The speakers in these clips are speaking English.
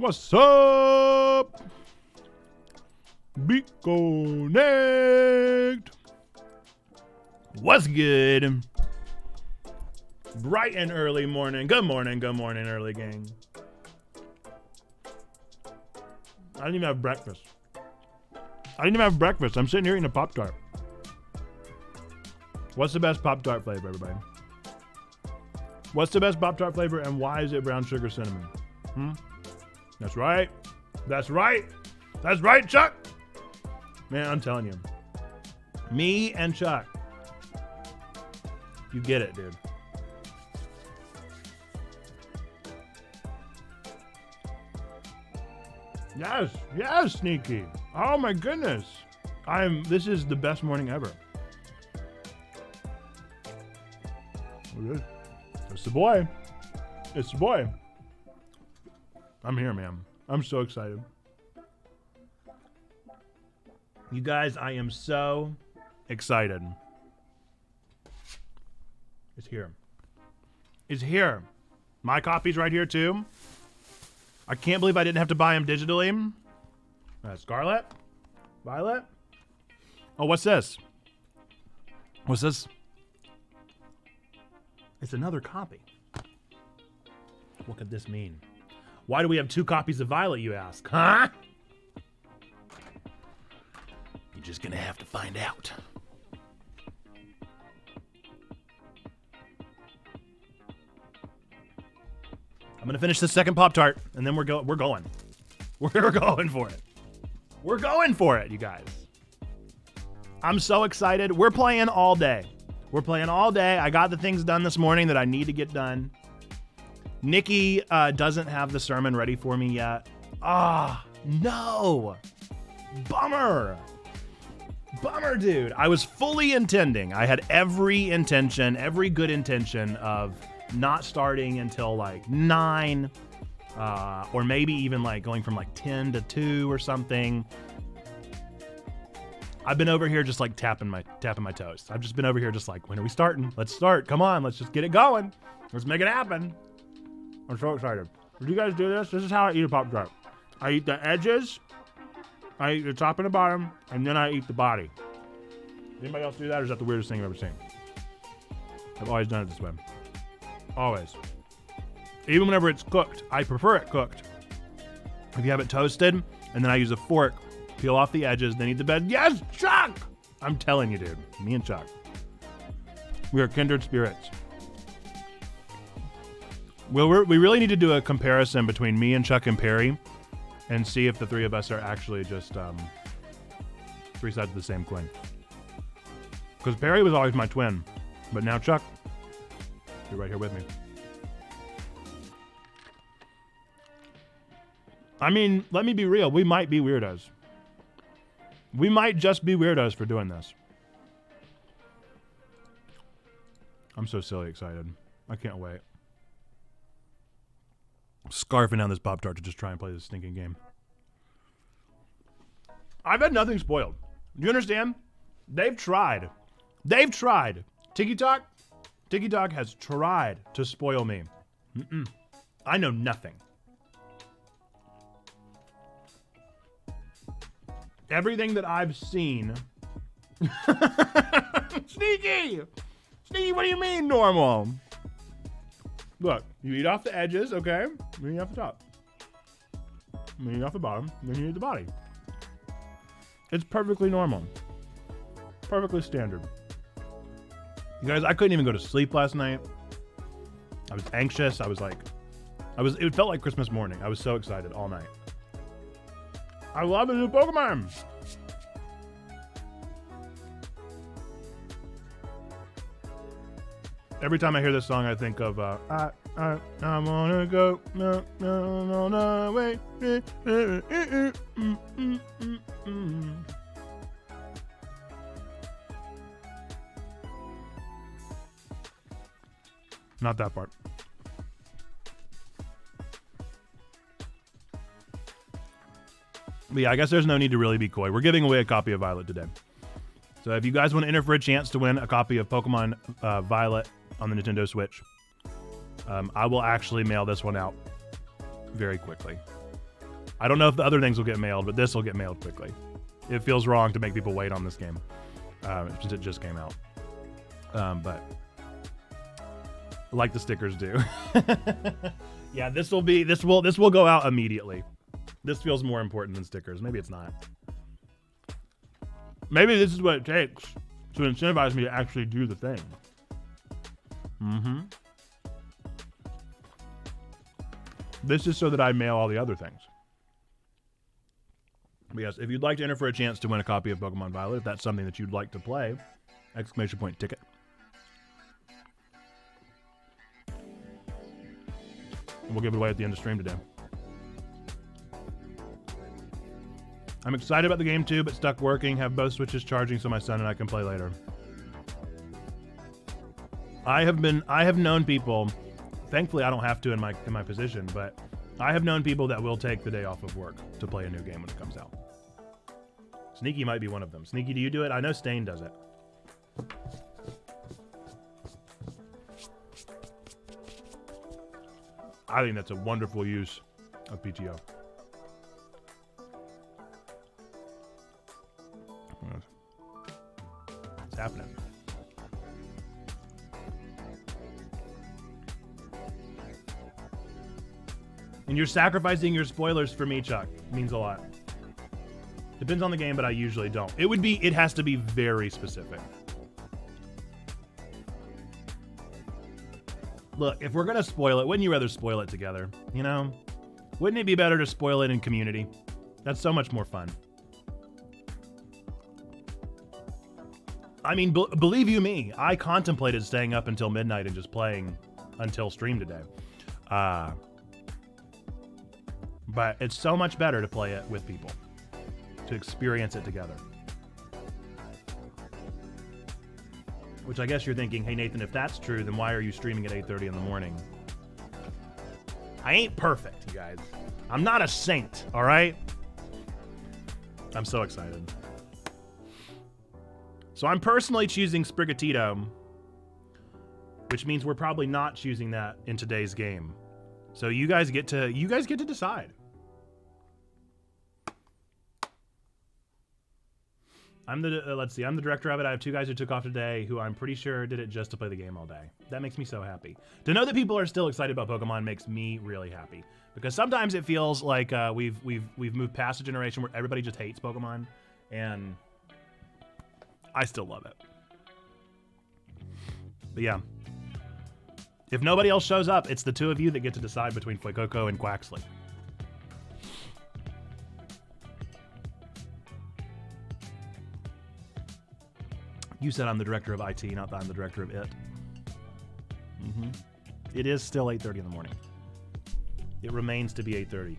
What's up? Be connect. What's good? Bright and early morning. Good morning, early gang. I didn't even have breakfast. I'm sitting here eating a Pop-Tart. What's the best Pop-Tart flavor, everybody? What's the best Pop-Tart flavor, and why is it brown sugar cinnamon? That's right. That's right. That's right, Chuck. Man, I'm telling you. Me and Chuck. You get it, dude. Yes, Sneaky. Oh my goodness. This is the best morning ever. It's the boy. I'm here, man. I'm so excited. You guys, I am so excited. It's here. My copy's right here too. I can't believe I didn't have to buy them digitally. Scarlet? Violet? Oh, what's this? It's another copy. What could this mean? Why do we have 2 copies of Violet, you ask? Huh? You're just gonna have to find out. I'm gonna finish the second Pop-Tart, and then we're going. We're going for it. We're going for it, you guys. I'm so excited. We're playing all day. I got the things done this morning that I need to get done. Nikki doesn't have the sermon ready for me yet. No. Bummer, dude. I was fully intending. I had every good intention of not starting until like 9, or maybe even like going from like 10 to 2 or something. I've been over here just like tapping my toes. I've just been over here just like, when are we starting? Let's start. Come on, let's just get it going. Let's make it happen. I'm so excited. Did you guys do this? This is how I eat a Pop-Tart. I eat the edges, I eat the top and the bottom, and then I eat the body. Anybody else do that, or is that the weirdest thing I've ever seen? I've always done it this way. Always. Even whenever it's cooked, I prefer it cooked. If you have it toasted, and then I use a fork, peel off the edges, then eat the bed. Yes, Chuck! I'm telling you, dude. Me and Chuck. We are kindred spirits. Well, we really need to do a comparison between me and Chuck and Perry and see if the 3 of us are actually just 3 sides of the same coin. Because Perry was always my twin, but now Chuck, you're right here with me. I mean, let me be real. We might be weirdos. We might just be weirdos for doing this. I'm so silly excited. I can't wait. I'm scarfing down this Pop-Tart to just try and play this stinking game. I've had nothing spoiled. Do you understand? They've tried. Tiki Talk has tried to spoil me. I know nothing. Everything that I've seen. Sneaky, what do you mean normal? Look, you eat off the edges, okay? Then you eat off the top. Then you eat off the bottom. Then you eat the body. It's perfectly normal. Perfectly standard. You guys, I couldn't even go to sleep last night. I was anxious. It felt like Christmas morning. I was so excited all night. I love the new Pokemon. Every time I hear this song, I think of I wanna go no way. Not that part. But yeah, I guess there's no need to really be coy. We're giving away a copy of Violet today. So if you guys want to enter for a chance to win a copy of Pokemon Violet on the Nintendo Switch, I will actually mail this one out very quickly. I don't know if the other things will get mailed, but this will get mailed quickly. It feels wrong to make people wait on this game since it just came out. But like the stickers do. Yeah, this will go out immediately. This feels more important than stickers. Maybe it's not. Maybe this is what it takes to incentivize me to actually do the thing. This is so that I mail all the other things. But yes, if you'd like to enter for a chance to win a copy of Pokemon Violet, if that's something that you'd like to play, ! Ticket. And we'll give it away at the end of stream today. I'm excited about the game too, but stuck working. Have both Switches charging so my son and I can play later. I have known people, thankfully I don't have to in my position, but I have known people that will take the day off of work to play a new game when it comes out. Sneaky might be one of them. Sneaky, do you do it? I know Stain does it. I think that's a wonderful use of PTO. It's happening. And you're sacrificing your spoilers for me, Chuck. It means a lot. Depends on the game, but I usually don't. It has to be very specific. Look, if we're gonna spoil it, wouldn't you rather spoil it together? You know? Wouldn't it be better to spoil it in community? That's so much more fun. I mean, believe you me, I contemplated staying up until midnight and just playing until stream today. But it's so much better to play it with people, to experience it together. Which I guess you're thinking, hey Nathan, if that's true, then why are you streaming at 8:30 in the morning? I ain't perfect, you guys. I'm not a saint, all right? I'm so excited. So I'm personally choosing Sprigatito, which means we're probably not choosing that in today's game. So you guys get to decide. I'm the director of it. I have 2 guys who took off today who I'm pretty sure did it just to play the game all day. That makes me so happy. To know that people are still excited about Pokemon makes me really happy. Because sometimes it feels like we've moved past a generation where everybody just hates Pokemon, and I still love it. But yeah. If nobody else shows up, it's the 2 of you that get to decide between Fuecoco and Quaxley. You said I'm the director of IT, not that I'm the director of it. It is still 8:30 in the morning. It remains to be 8:30.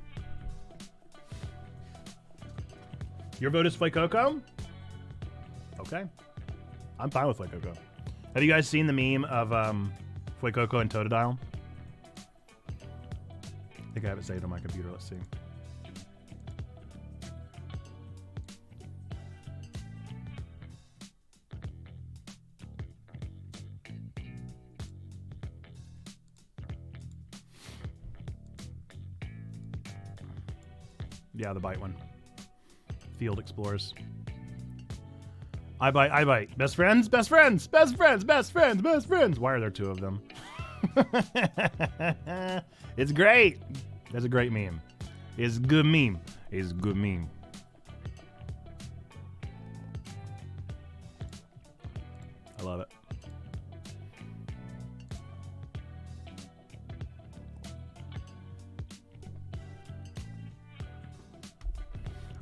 Your vote is Fuecoco? Okay. I'm fine with Fuecoco. Have you guys seen the meme of Fuecoco and Totodile? I think I have it saved on my computer. Let's see. Yeah, the bite one. Field Explorers. I bite. Best friends, best friends, best friends, best friends, best friends. Why are there 2 of them? It's great. That's a great meme. It's a good meme. It's a good meme. I love it.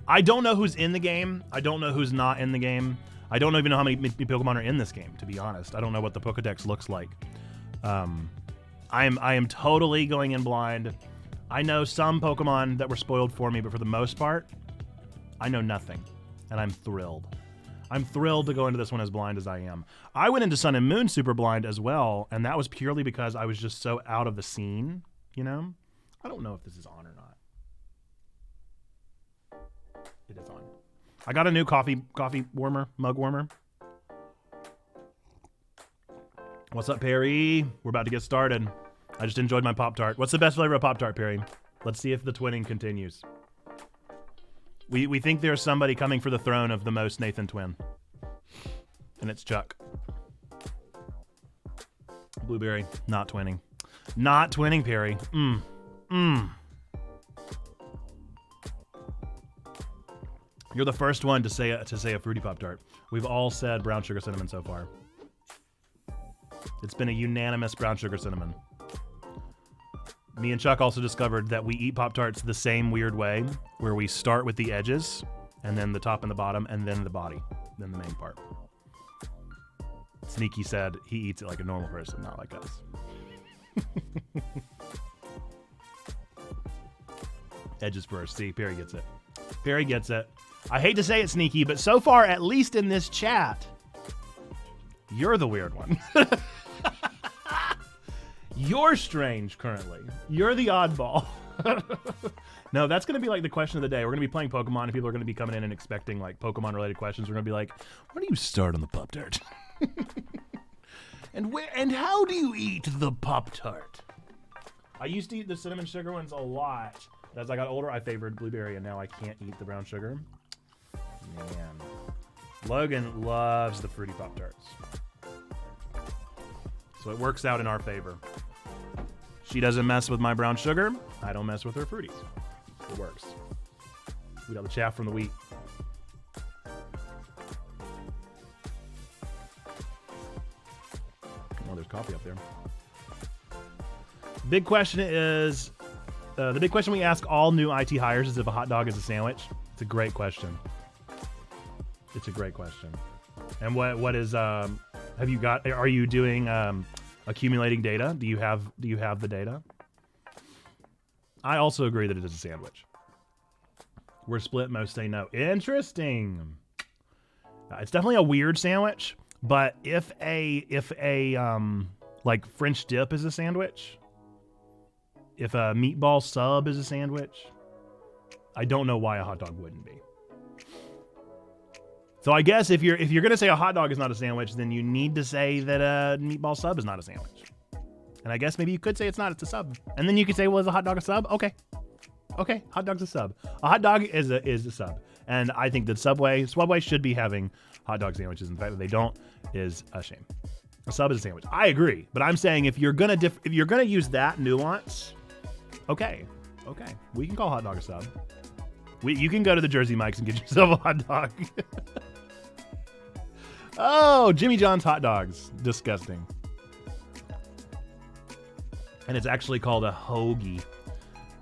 I don't know who's in the game. I don't know who's not in the game. I don't even know how many Pokemon are in this game, to be honest. I don't know what the Pokedex looks like. I am totally going in blind. I know some Pokemon that were spoiled for me, but for the most part, I know nothing. And I'm thrilled. I'm thrilled to go into this one as blind as I am. I went into Sun and Moon super blind as well, and that was purely because I was just so out of the scene, you know? I don't know if this is on or not. It is on. I got a new coffee warmer, mug warmer. What's up, Perry? We're about to get started. I just enjoyed my Pop-Tart. What's the best flavor of Pop-Tart, Perry? Let's see if the twinning continues. We think there's somebody coming for the throne of the most Nathan twin. And it's Chuck. Blueberry, not twinning. Not twinning, Perry. You're the first one to say a fruity Pop-Tart. We've all said brown sugar cinnamon so far. It's been a unanimous brown sugar cinnamon. Me and Chuck also discovered that we eat Pop-Tarts the same weird way, where we start with the edges, and then the top and the bottom, and then the body, then the main part. Sneaky said he eats it like a normal person, not like us. Edges first. See, Perry gets it. Perry gets it. I hate to say it, Sneaky, but so far, at least in this chat, you're the weird one. You're strange currently. You're the oddball. No, that's going to be like the question of the day. We're going to be playing Pokemon, and people are going to be coming in and expecting like Pokemon-related questions. We're going to be like, where do you start on the Pop-Tart? And how do you eat the Pop-Tart? I used to eat the cinnamon sugar ones a lot. As I got older, I favored blueberry, and now I can't eat the brown sugar. Man. Logan loves the fruity Pop-Tarts. So it works out in our favor. She doesn't mess with my brown sugar. I don't mess with her fruities. It works. We got the chaff from the wheat. Oh, there's coffee up there. Big question is, the big question we ask all new IT hires is if a hot dog is a sandwich. It's a great question. It's a great question. And what is, have you got, are you doing accumulating data? Do you have the data? I also agree that it is a sandwich. We're split, most say no. Interesting. It's definitely a weird sandwich, but if a like French dip is a sandwich, if a meatball sub is a sandwich, I don't know why a hot dog wouldn't be. So I guess if you're gonna say a hot dog is not a sandwich, then you need to say that a meatball sub is not a sandwich. And I guess maybe you could say it's not, it's a sub. And then you could say, well, is a hot dog a sub? Okay, hot dog's a sub. A hot dog is a sub. And I think that Subway should be having hot dog sandwiches. In fact, that they don't is a shame. A sub is a sandwich. I agree, but I'm saying if you're gonna use that nuance, okay, we can call hot dog a sub. You can go to the Jersey Mike's and get yourself a hot dog. Oh, Jimmy John's hot dogs. Disgusting. And it's actually called a hoagie.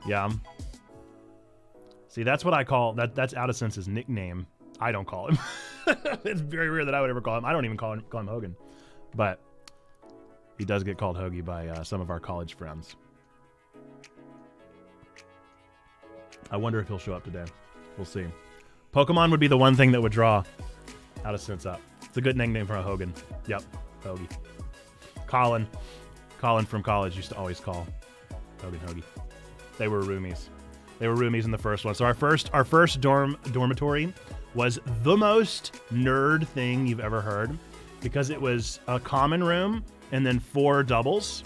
Yeah. See, that's what I call, that's Addison's nickname. I don't call him. It's very rare that I would ever call him. I don't even call him Hogan. But he does get called hoagie by some of our college friends. I wonder if he'll show up today. We'll see. Pokemon would be the one thing that would draw Addison's up. It's a good nickname for a Hogan. Yep, hoagie. Colin from college used to always call Hogan hoagie. They were roomies. They were roomies in the first one. So our first dormitory was the most nerd thing you've ever heard, because it was a common room and then 4 doubles.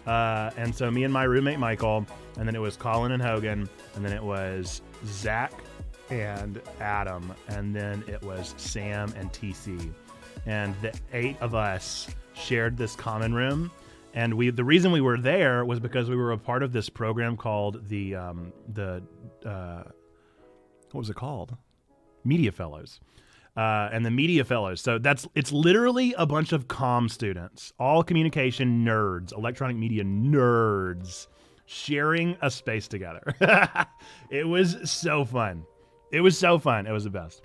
And so me and my roommate Michael, and then it was Colin and Hogan, and then it was Zach and Adam, and then it was Sam and TC. And the 8 of us shared this common room. And the reason we were there was because we were a part of this program called what was it called? Media Fellows. And the Media Fellows. So it's literally a bunch of comm students, all communication nerds, electronic media nerds, sharing a space together. It was so fun. It was so fun. It was the best.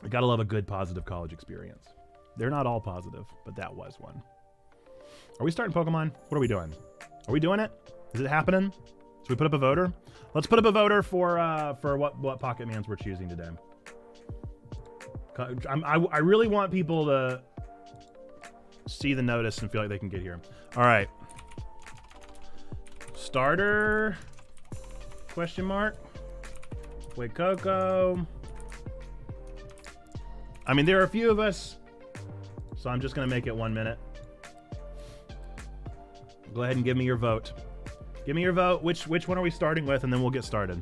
I gotta love a good positive college experience. They're not all positive, but that was one. Are we starting Pokemon? What are we doing? Are we doing it? Is it happening? Should we put up a voter? Let's put up a voter for what Pocket Mans we're choosing today. I really want people to see the notice and feel like they can get here. All right. Starter? Question mark? Wait, Coco. I mean, there are a few of us, so I'm just going to make it 1 minute. Go ahead and give me your vote. Give me your vote. Which one are we starting with, and then we'll get started.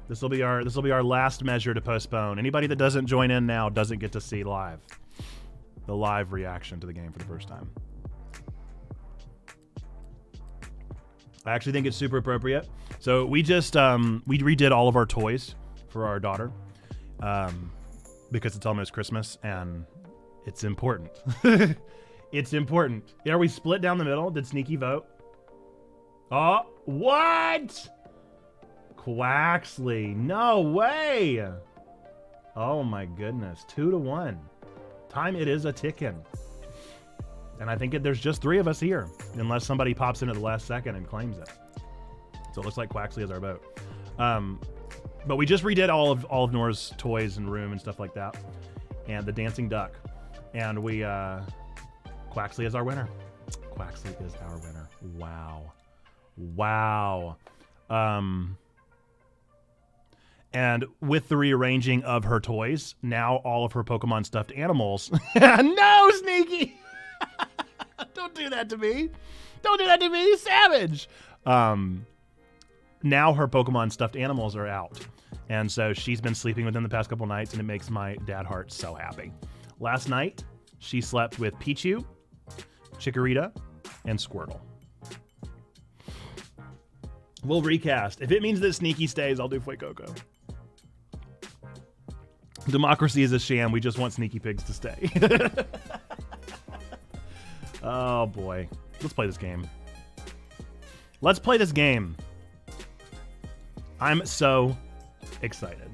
This will be our last measure to postpone. Anybody that doesn't join in now doesn't get to see the live reaction to the game for the first time. I actually think it's super appropriate. So we just we redid all of our toys for our daughter because it's almost Christmas and it's important. It's important. Are we split down the middle? Did Sneaky vote? Oh, what? Quaxley, no way. Oh my goodness, 2-1. Time it is a ticking. And I think there's just 3 of us here, unless somebody pops in at the last second and claims it. So it looks like Quaxley is our vote. But we just redid all of Nora's toys and room and stuff like that, and the dancing duck, and we Quaxley is our winner. Quaxley is our winner. Wow. And with the rearranging of her toys, now all of her Pokemon stuffed animals. No, Sneaky! Don't do that to me. Don't do that to me, savage! Now her Pokemon stuffed animals are out. And so she's been sleeping with them the past couple nights, and it makes my dad heart so happy. Last night, she slept with Pichu, Chikorita, and Squirtle. We'll recast. If it means that Sneaky stays, I'll do Fuecoco. Democracy is a sham. We just want Sneaky Pigs to stay. Oh, boy. Let's play this game. Let's play this game. I'm so excited.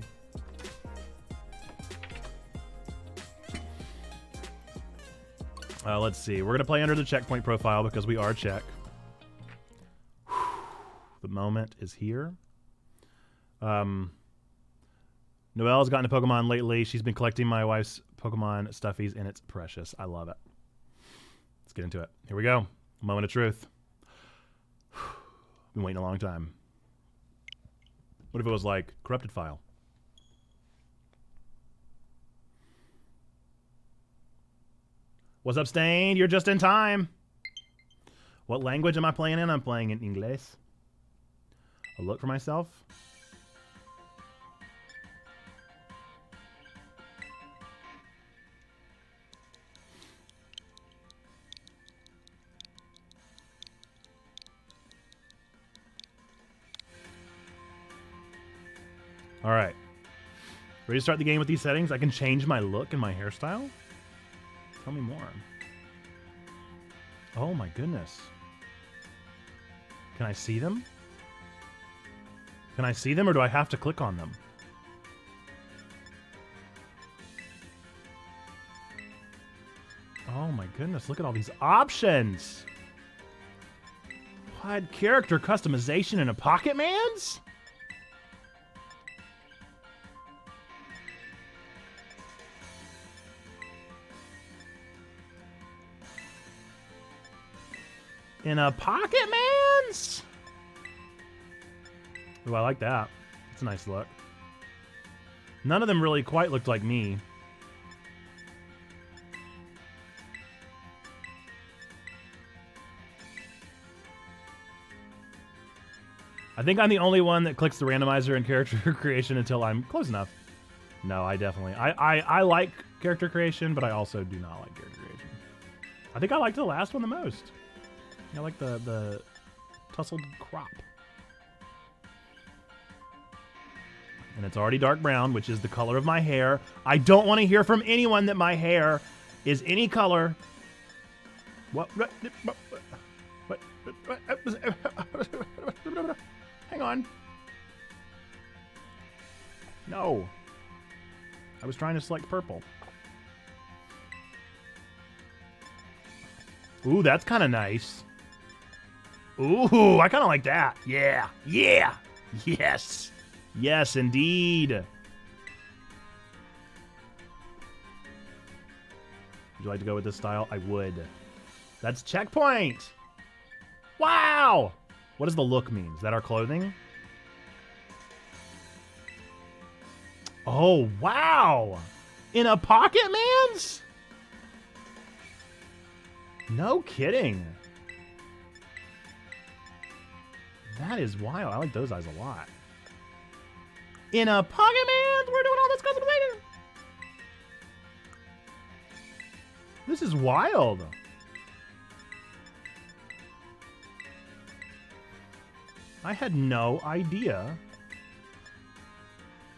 Let's see. We're going to play under the checkpoint profile because we are check. The moment is here. Noelle's gotten to Pokemon lately. She's been collecting my wife's Pokemon stuffies, and it's precious. I love it. Let's get into it. Here we go. Moment of truth. Been waiting a long time. What if it was like corrupted file? What's up, Stained? You're just in time. What language am I playing in? I'm playing in English. I'll look for myself. All right. Ready to start the game with these settings? I can change my look and my hairstyle? Tell me more. Oh my goodness. Can I see them? Can I see them, or do I have to click on them? Oh my goodness, look at all these options. What? Character customization in a PokeMans? In a PokeMans? Ooh, I like that. It's a nice look. None of them really quite looked like me. I think I'm the only one that clicks the randomizer in character creation until I'm close enough. No, I definitely... I like character creation, but I also do not like character creation. I think I liked the last one the most. I like the tussled crop. And it's already dark brown, which is the color of my hair. I don't want to hear from anyone that my hair is any color. What? Hang on. No. I was trying to select purple. Ooh, that's kind of nice. Ooh, I kind of like that. Yeah. Yeah. Yes. Yes, indeed. Would you like to go with this style? I would. That's checkpoint. Wow. What does the look mean? Is that our clothing? Oh, wow. In a PokeMans? No kidding. That is wild. I like those eyes a lot. In a Pokemon, we're doing all this customization. This is wild. I had no idea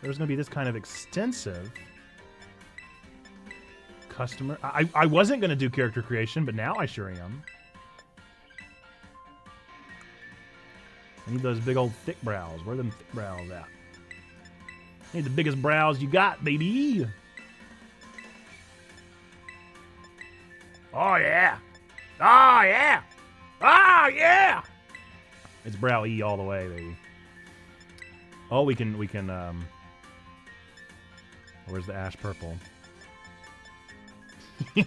there was going to be this kind of extensive customer. I wasn't going to do character creation, but now I sure am. I need those big old thick brows. Where are them thick brows at? I need the biggest brows you got, baby. Oh, yeah. Oh, yeah. Oh, yeah. It's brow E all the way, baby. Oh, we can, where's the ash purple?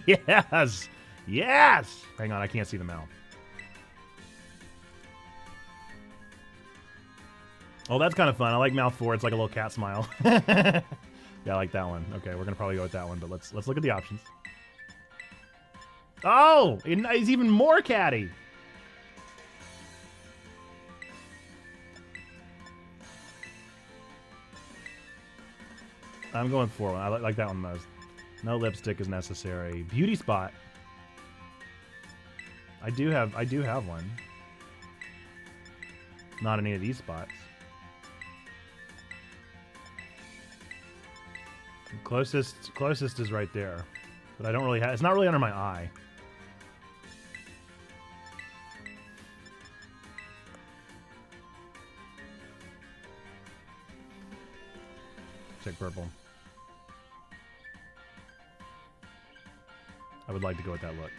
Yes. Yes. Hang on, I can't see the mouth. Oh, that's kind of fun. I like mouth 4. It's like a little cat smile. Yeah, I like that one. Okay, we're gonna probably go with that one, but let's look at the options. Oh, he's even more catty. I'm going for one. I like that one most. No lipstick is necessary. Beauty spot. I do have one. Not any of these spots. Closest is right there, but I don't really have. It's not really under my eye. Check purple. I would like to go with that look.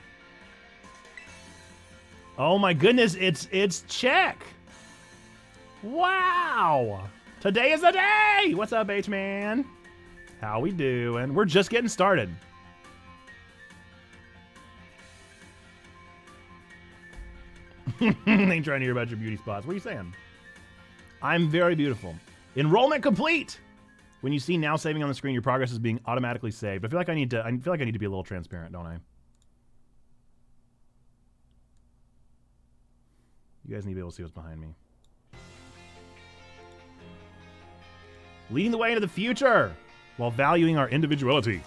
Oh my goodness, it's check. Wow. Today is the day. What's up, H-Man? How we doing? We're just getting started. Ain't trying to hear about your beauty spots. What are you saying? I'm very beautiful. Enrollment complete. When you see now saving on the screen, your progress is being automatically saved. I feel like I need to be a little transparent, don't I? You guys need to be able to see what's behind me. Leading the way into the future while valuing our individuality.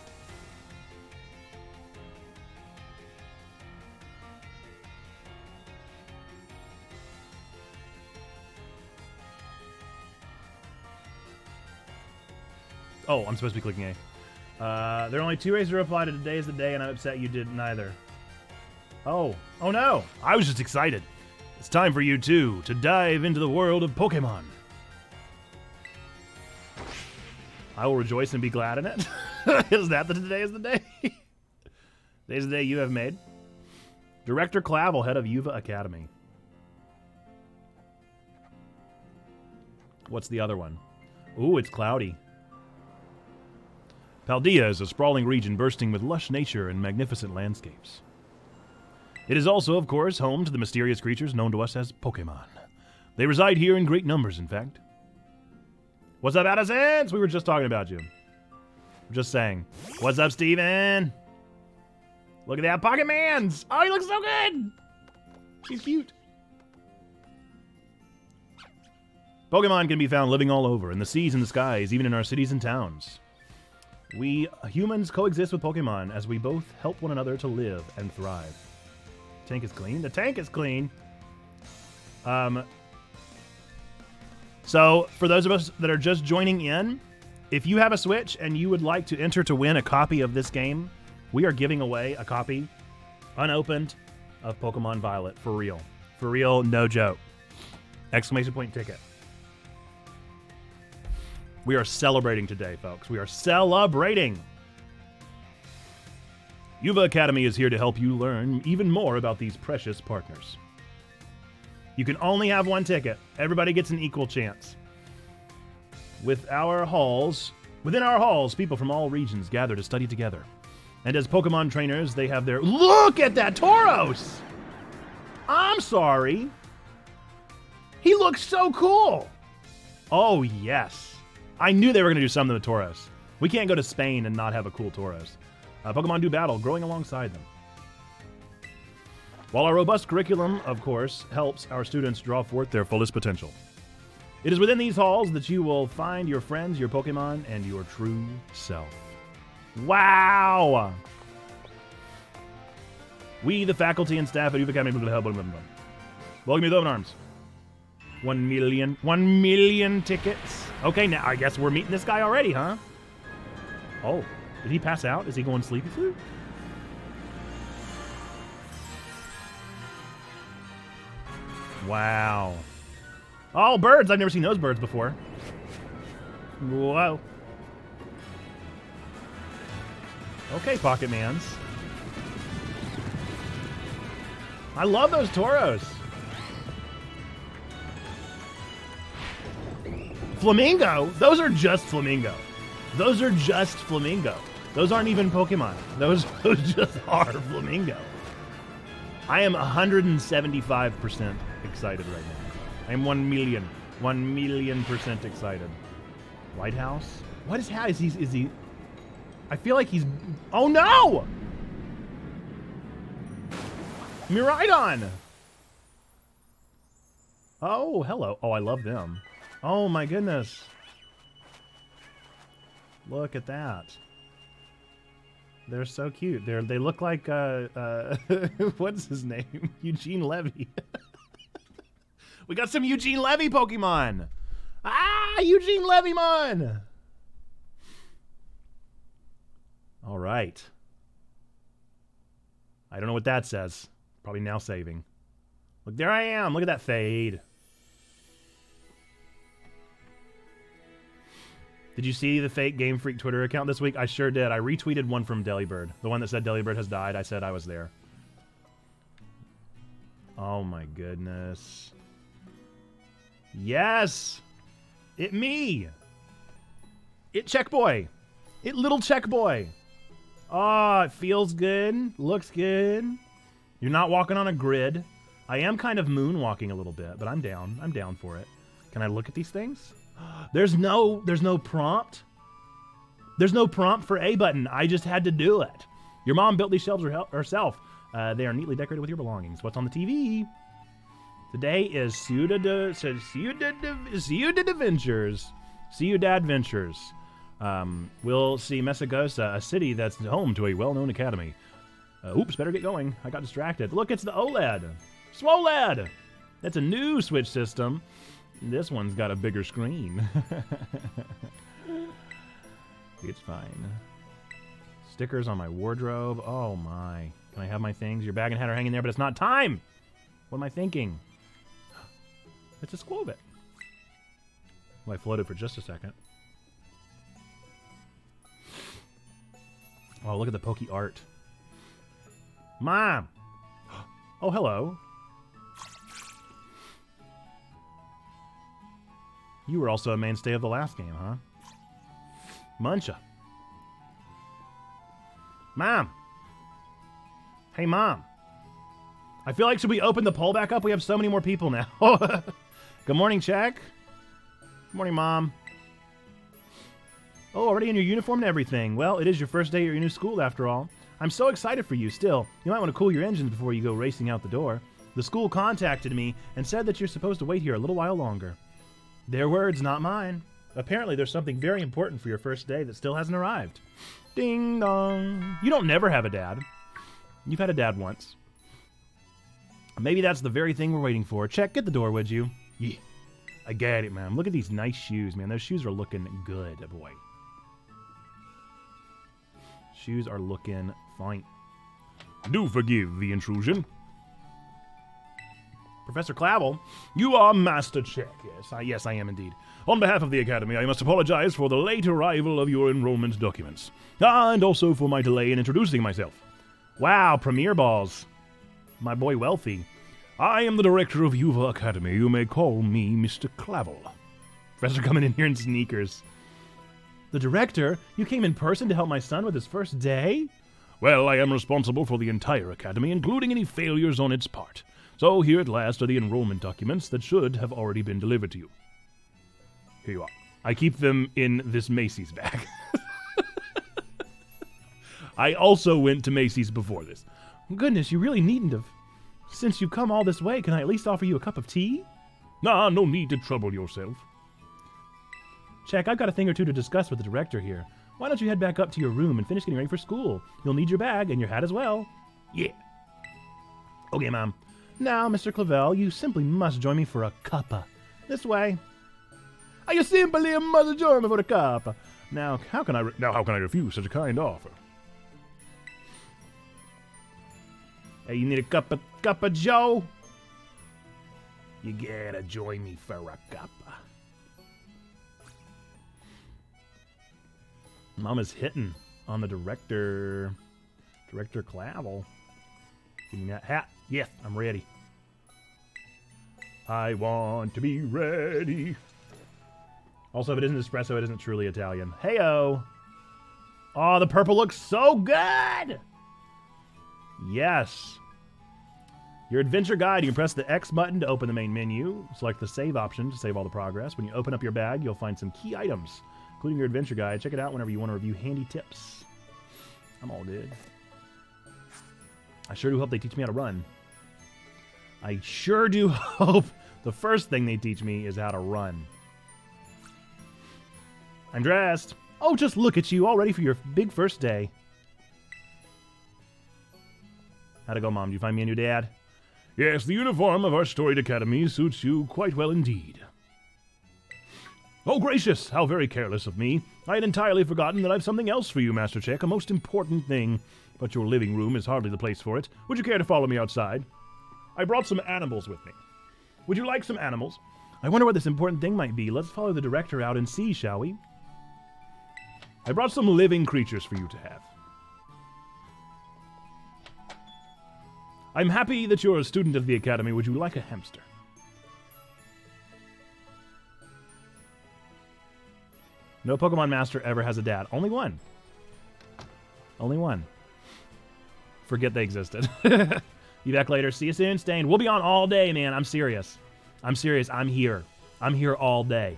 Oh, I'm supposed to be clicking A. There are only 2 ways to reply to today is the day, and I'm upset you did neither. Oh no! I was just excited. It's time for you two to dive into the world of Pokemon. I will rejoice and be glad in it. Is that the today is the day? Today's the day you have made. Director Clavel, head of Yuva Academy. What's the other one? Ooh, it's cloudy. Paldea is a sprawling region bursting with lush nature and magnificent landscapes. It is also, of course, home to the mysterious creatures known to us as Pokemon. They reside here in great numbers, in fact. What's up, Addisons? We were just talking about you. I'm just saying. What's up, Steven? Look at that Pokemans! Oh, he looks so good! He's cute. Pokemon can be found living all over, in the seas and the skies, even in our cities and towns. We humans coexist with Pokemon as we both help one another to live and thrive. Tank is clean. The tank is clean. So, for those of us that are just joining in, if you have a Switch and you would like to enter to win a copy of this game, we are giving away a copy, unopened, of Pokemon Violet. For real. For real, no joke. Exclamation point ticket. We are celebrating today, folks. We are celebrating. Yuva Academy is here to help you learn even more about these precious partners. You can only have one ticket. Everybody gets an equal chance. Within our halls, people from all regions gather to study together. And as Pokemon trainers, they have their... Look at that Tauros! I'm sorry. He looks so cool. Oh, yes. I knew they were going to do something with Tauros. We can't go to Spain and not have a cool Tauros. Pokemon do battle, growing alongside them. While our robust curriculum, of course, helps our students draw forth their fullest potential. It is within these halls that you will find your friends, your Pokemon, and your true self. Wow! We, the faculty and staff at UV Academy, welcome you to Open Arms. 1 million tickets. Okay, now I guess we're meeting this guy already, huh? Oh, did he pass out? Is he going sleepy flu? Wow. Oh, birds! I've never seen those birds before. Whoa. Okay, Pocket Mans. I love those Tauros. Flamingo? Those are just Flamingo. Those are just Flamingo. Those aren't even Pokemon. Those just are Flamingo. I am 175% excited right now. I am 1 million% excited. White House? What is how is he? I feel like he's. Oh no! Miraidon! Oh, hello. Oh, I love them. Oh my goodness. Look at that. They're so cute. They look like what's his name? Eugene Levy. We got some Eugene Levy Pokemon. Ah, Eugene Levymon. All right. I don't know what that says. Probably now saving. Look, there I am. Look at that fade. Did you see the fake Game Freak Twitter account this week? I sure did. I retweeted one from Delibird. The one that said Delibird has died. I said I was there. Oh my goodness. Yes! It me! It Check Boy! It little Check Boy! Oh, it feels good. Looks good. You're not walking on a grid. I am kind of moonwalking a little bit, but I'm down. I'm down for it. Can I look at these things? There's no prompt. There's no prompt for A button. I just had to do it. Your mom built these shelves herself. They are neatly decorated with your belongings. What's on the TV? Today is Ciudad Adventures. Ciudad Ventures. We'll see Mesagosa, a city that's home to a well-known academy. Oops, better get going. I got distracted. Look, it's the OLED. SWOLED! That's a new Switch system. This one's got a bigger screen. It's fine. Stickers on my wardrobe. Oh my. Can I have my things? Your bag and hat are hanging there, but it's not time! What am I thinking? It's a Squovit. Well, I floated for just a second. Oh, look at the Poke art. Mom! Oh, hello. You were also a mainstay of the last game, huh? Muncha. Mom! Hey, Mom. I feel like, should we open the poll back up? We have so many more people now. Good morning, Check. Good morning, Mom. Oh, already in your uniform and everything. Well, it is your first day at your new school, after all. I'm so excited for you, still. You might want to cool your engines before you go racing out the door. The school contacted me and said that you're supposed to wait here a little while longer. Their words, not mine. Apparently, there's something very important for your first day that still hasn't arrived. Ding dong. You don't never have a dad. You've had a dad once. Maybe that's the very thing we're waiting for. Check, get the door, would you? Yeah. I get it, man. Look at these nice shoes, man. Those shoes are looking good, boy. Shoes are looking fine. Do forgive the intrusion. Professor Clavel, you are Master Check. Yes, I am indeed. On behalf of the Academy, I must apologize for the late arrival of your enrollment documents. And also for my delay in introducing myself. Wow, Premier Balls. My boy Wealthy. I am the director of Yuva Academy. You may call me Mr. Clavel. Professor coming in here in sneakers. The director? You came in person to help my son with his first day? Well, I am responsible for the entire Academy, including any failures on its part. So here at last are the enrollment documents that should have already been delivered to you. Here you are. I keep them in this Macy's bag. I also went to Macy's before this. Goodness, you really needn't have. Since you've come all this way, can I at least offer you a cup of tea? Nah, no need to trouble yourself. Check, I've got a thing or two to discuss with the director here. Why don't you head back up to your room and finish getting ready for school? You'll need your bag and your hat as well. Yeah. Okay, Mom. Now, Mr. Clavel, you simply must join me for a cuppa. This way. You simply must join me for a cuppa. Now, how can I refuse such a kind offer? Hey, you need a cup of Joe? You gotta join me for a cuppa. Mama's hitting on the director. Director Clavel. Give me that hat. Yes, I'm ready. I want to be ready. Also, if it isn't espresso, it isn't truly Italian. Heyo! Oh, the purple looks so good! Yes. Your adventure guide, you can press the X button to open the main menu. Select the save option to save all the progress. When you open up your bag, you'll find some key items, including your adventure guide. Check it out whenever you want to review handy tips. I'm all good. I sure do hope they teach me how to run. I sure do hope the first thing they teach me is how to run. I'm dressed. Oh, just look at you, all ready for your big first day. How'd it go, Mom? Did you find me a new dad? Yes, the uniform of our storied academy suits you quite well indeed. Oh, gracious, how very careless of me. I had entirely forgotten that I've something else for you, Master Chick, a most important thing. But your living room is hardly the place for it. Would you care to follow me outside? I brought some animals with me. Would you like some animals? I wonder what this important thing might be. Let's follow the director out and see, shall we? I brought some living creatures for you to have. I'm happy that you're a student of the academy. Would you like a hamster? No Pokemon Master ever has a dad. Only one. Only one. Forget they existed. Be back later. See you soon, Stain. We'll be on all day, man. I'm serious. I'm serious. I'm here. I'm here all day.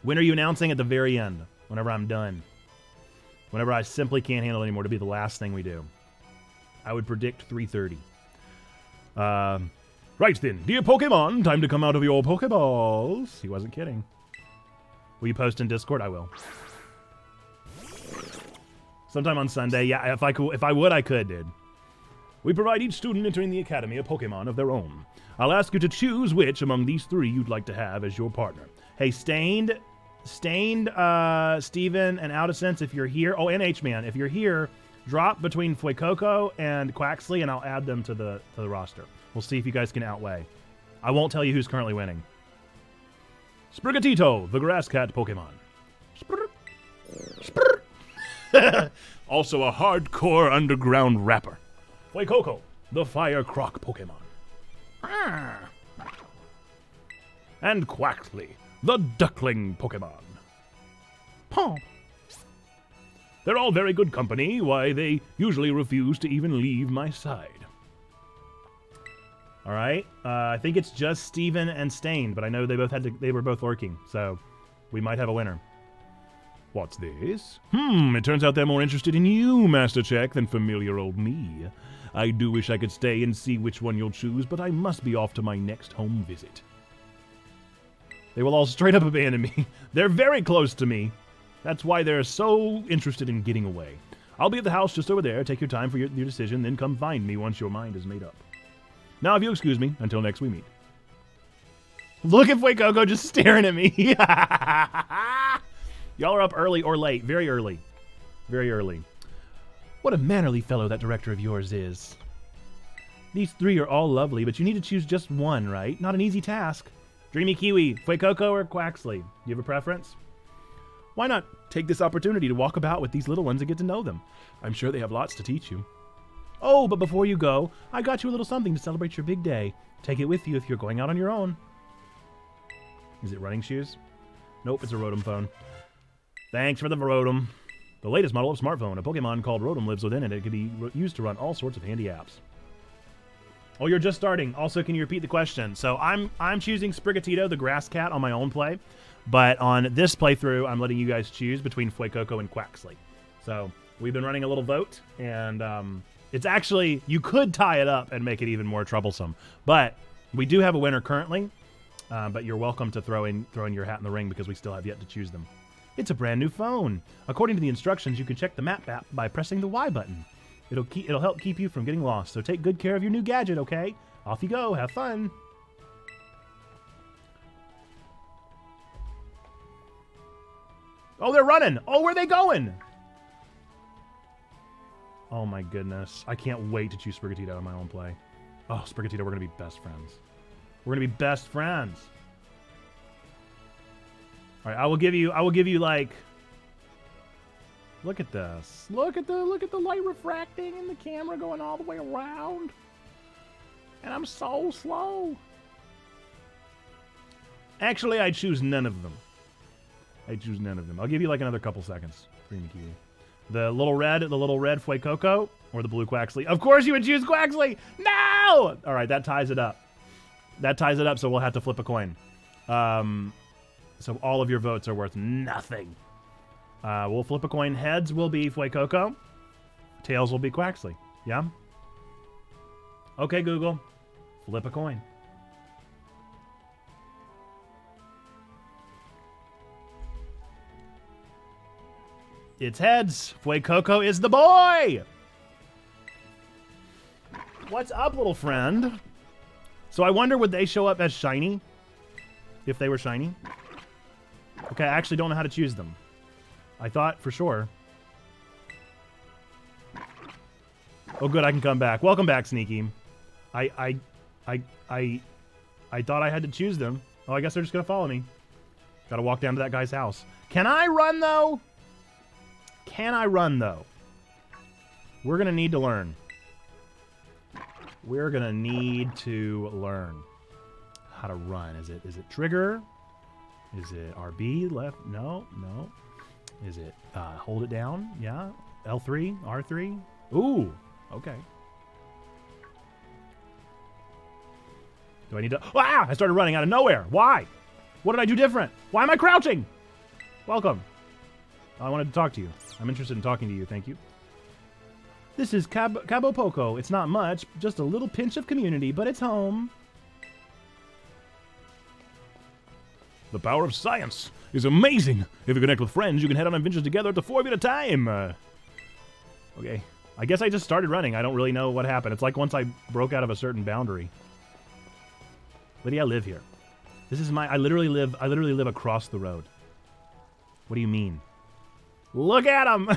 When are you announcing? At the very end. Whenever I'm done. Whenever I simply can't handle it anymore, to be the last thing we do. I would predict 3:30. Right then. Dear Pokemon, time to come out of your Pokeballs. He wasn't kidding. Will you post in Discord? I will. Sometime on Sunday. Yeah, if I would, I could, dude. We provide each student entering the academy a Pokemon of their own. I'll ask you to choose which among these three you'd like to have as your partner. Hey, Stained, Steven, and Out of Sense, if you're here. Oh, and H-Man, if you're here, drop between Fuecoco and Quaxley, and I'll add them to the roster. We'll see if you guys can outweigh. I won't tell you who's currently winning. Sprigatito, the grass cat Pokemon. Also a hardcore underground rapper. Fuecoco, the fire croc Pokemon. And Quaxley, the duckling Pokemon. They're all very good company. Why, they usually refuse to even leave my side. All right. I think it's just Steven and Stain, but I know they were both lurking, so we might have a winner. What's this? It turns out they're more interested in you, Master Check, than familiar old me. I do wish I could stay and see which one you'll choose, but I must be off to my next home visit. They will all straight up abandon me. They're very close to me. That's why they're so interested in getting away. I'll be at the house just over there. Take your time for your decision, then come find me once your mind is made up. Now, if you'll excuse me, until next we meet. Look at Fuecoco just staring at me. Y'all are up early or late. Very early. Very early. What a mannerly fellow that director of yours is. These three are all lovely, but you need to choose just one, right? Not an easy task. Dreamy Kiwi, Fuecoco, or Quaxley? Do you have a preference? Why not take this opportunity to walk about with these little ones and get to know them? I'm sure they have lots to teach you. Oh, but before you go, I got you a little something to celebrate your big day. Take it with you if you're going out on your own. Is it running shoes? Nope, it's a Rotom phone. Thanks for the Rotom. The latest model of smartphone. A Pokemon called Rotom lives within it. It can be used to run all sorts of handy apps. Oh, you're just starting. Also, can you repeat the question? So I'm choosing Sprigatito, the grass cat, on my own play. But on this playthrough, I'm letting you guys choose between Fuecoco and Quaxley. So we've been running a little vote, and it's actually, you could tie it up and make it even more troublesome. But we do have a winner currently. but you're welcome to throw in your hat in the ring because we still have yet to choose them. It's a brand new phone. According to the instructions, you can check the map app by pressing the Y button. It'll help keep you from getting lost, so take good care of your new gadget, okay? Off you go. Have fun. Oh, they're running. Oh, where are they going? Oh, my goodness. I can't wait to choose Sprigatito in my own play. Oh, Sprigatito, we're going to be best friends. We're going to be best friends. All right, I will give you like, look at this. Look at the light refracting and the camera going all the way around. And I'm so slow. Actually, I choose none of them. I'll give you like another couple seconds. The little red Fuecoco or the blue Quaxley? Of course you would choose Quaxley! No! All right, that ties it up. So we'll have to flip a coin. So all of your votes are worth nothing. We'll flip a coin. Heads will be Fuecoco. Tails will be Quaxley. Yeah? Okay, Google. Flip a coin. It's heads. Fuecoco is the boy! What's up, little friend? So I wonder, would they show up as shiny? If they were shiny? Okay, I actually don't know how to choose them. I thought for sure. Oh, good, I can come back. Welcome back, Sneaky. I thought I had to choose them. Oh, I guess they're just gonna follow me. Gotta walk down to that guy's house. Can I run, though? We're gonna need to learn. We're gonna need to learn how to run. Is it trigger? Is it RB left? No. Is it hold it down? Yeah. L3, R3. Ooh. Okay. Do I need to? Ah! I started running out of nowhere. Why? What did I do different? Why am I crouching? Welcome. I wanted to talk to you. I'm interested in talking to you. Thank you. This is Cabo Poco. It's not much, just a little pinch of community, but it's home. The power of science is amazing. If you connect with friends, you can head on adventures together up to 4 at a time. Okay. I guess I just started running. I don't really know what happened. It's like once I broke out of a certain boundary. Lydia, I live here. This is I literally live across the road. What do you mean? Look at him!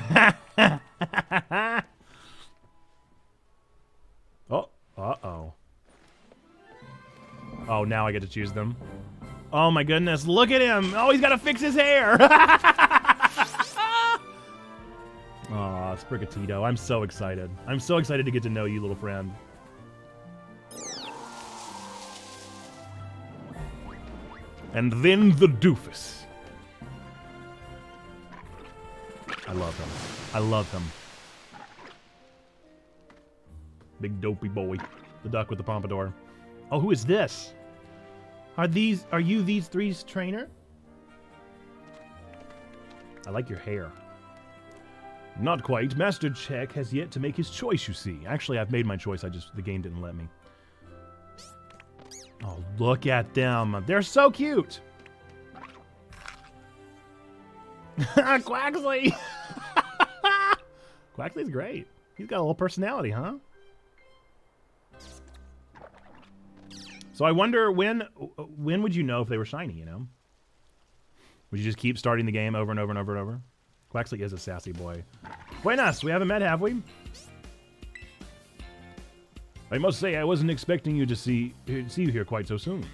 Oh, uh-oh. Oh, now I get to choose them. Oh my goodness, look at him! Oh, he's gotta fix his hair! Aw, Sprigatito, I'm so excited. I'm so excited to get to know you, little friend. And then the doofus. I love him. Big dopey boy. The duck with the pompadour. Oh, who is this? Are you these three's trainer? I like your hair. Not quite. Master Check has yet to make his choice, you see. Actually, I've made my choice. The game didn't let me. Oh, look at them. They're so cute. Quaxley. Quaxley's great. He's got a little personality, huh? So I wonder when would you know if they were shiny, you know? Would you just keep starting the game over and over and over and over? Quaxley is a sassy boy. Buenas, we haven't met, have we? I must say, I wasn't expecting you to see you here quite so soon.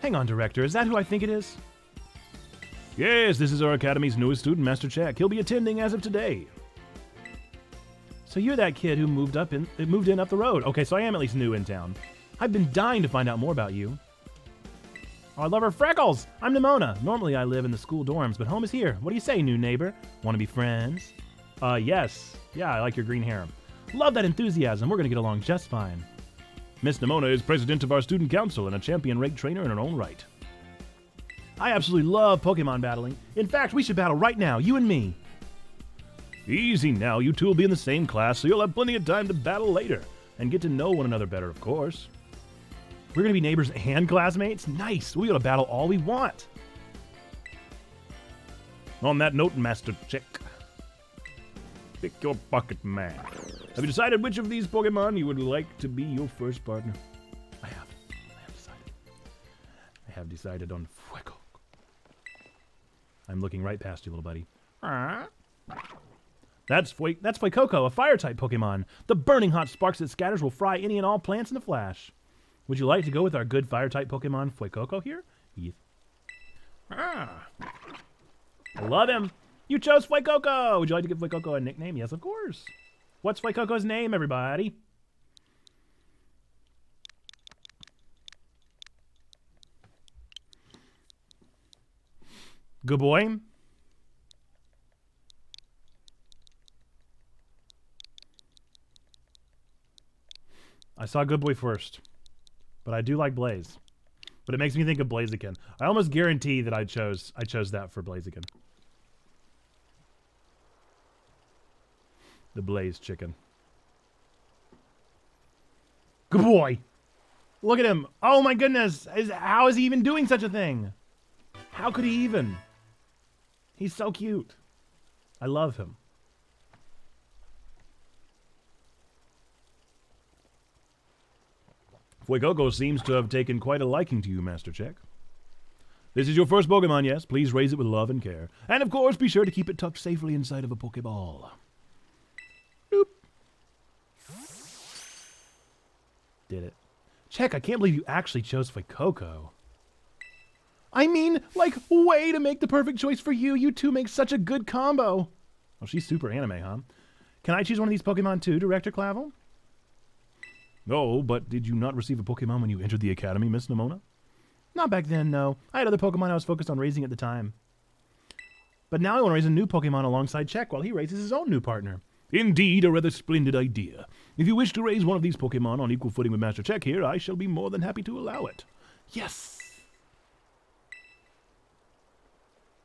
Hang on, Director, is that who I think it is? Yes, this is our Academy's newest student, Master Check. He'll be attending as of today. So you're that kid who moved in up the road. Okay, so I am at least new in town. I've been dying to find out more about you. Oh, I love her freckles! I'm Nimona. Normally I live in the school dorms, but home is here. What do you say, new neighbor? Want to be friends? Yes. Yeah, I like your green hair. Love that enthusiasm. We're gonna get along just fine. Miss Nimona is president of our student council and a champion-ranked trainer in her own right. I absolutely love Pokemon battling. In fact, we should battle right now, you and me. Easy now, you two will be in the same class, so you'll have plenty of time to battle later. And get to know one another better, of course. We're going to be neighbors and classmates? Nice. We'll be able to battle all we want. On that note, Master Chick, pick your pocket man. Have you decided which of these Pokemon you would like to be your first partner? I have decided. I have decided on Fuego. I'm looking right past you, little buddy. That's Fuecoco, a fire-type Pokemon. The burning hot sparks it scatters will fry any and all plants in a flash. Would you like to go with our good fire-type Pokemon, Fuecoco here? Yes. I love him. You chose Fuecoco. Would you like to give Fuecoco a nickname? Yes, of course. What's Fuecoco's name, everybody? Good boy. I saw Good Boy first, but I do like Blaze. But it makes me think of Blaziken. I almost guarantee that I chose that for Blaziken. The Blaze chicken. Good boy. Look at him. Oh my goodness. How is he even doing such a thing? How could he even? He's so cute. I love him. Fuecoco seems to have taken quite a liking to you, Master Chick. This is your first Pokemon, yes? Please raise it with love and care. And of course, be sure to keep it tucked safely inside of a Pokeball. Boop. Did it. Check, I can't believe you actually chose Fuecoco. I mean, like, way to make the perfect choice for you. You two make such a good combo. Oh, she's super anime, huh? Can I choose one of these Pokemon too, Director Clavel? No, but did you not receive a Pokemon when you entered the academy, Miss Nimona? Not back then, no. I had other Pokemon I was focused on raising at the time. But now I want to raise a new Pokemon alongside Check while he raises his own new partner. Indeed, a rather splendid idea. If you wish to raise one of these Pokemon on equal footing with Master Check here, I shall be more than happy to allow it. Yes!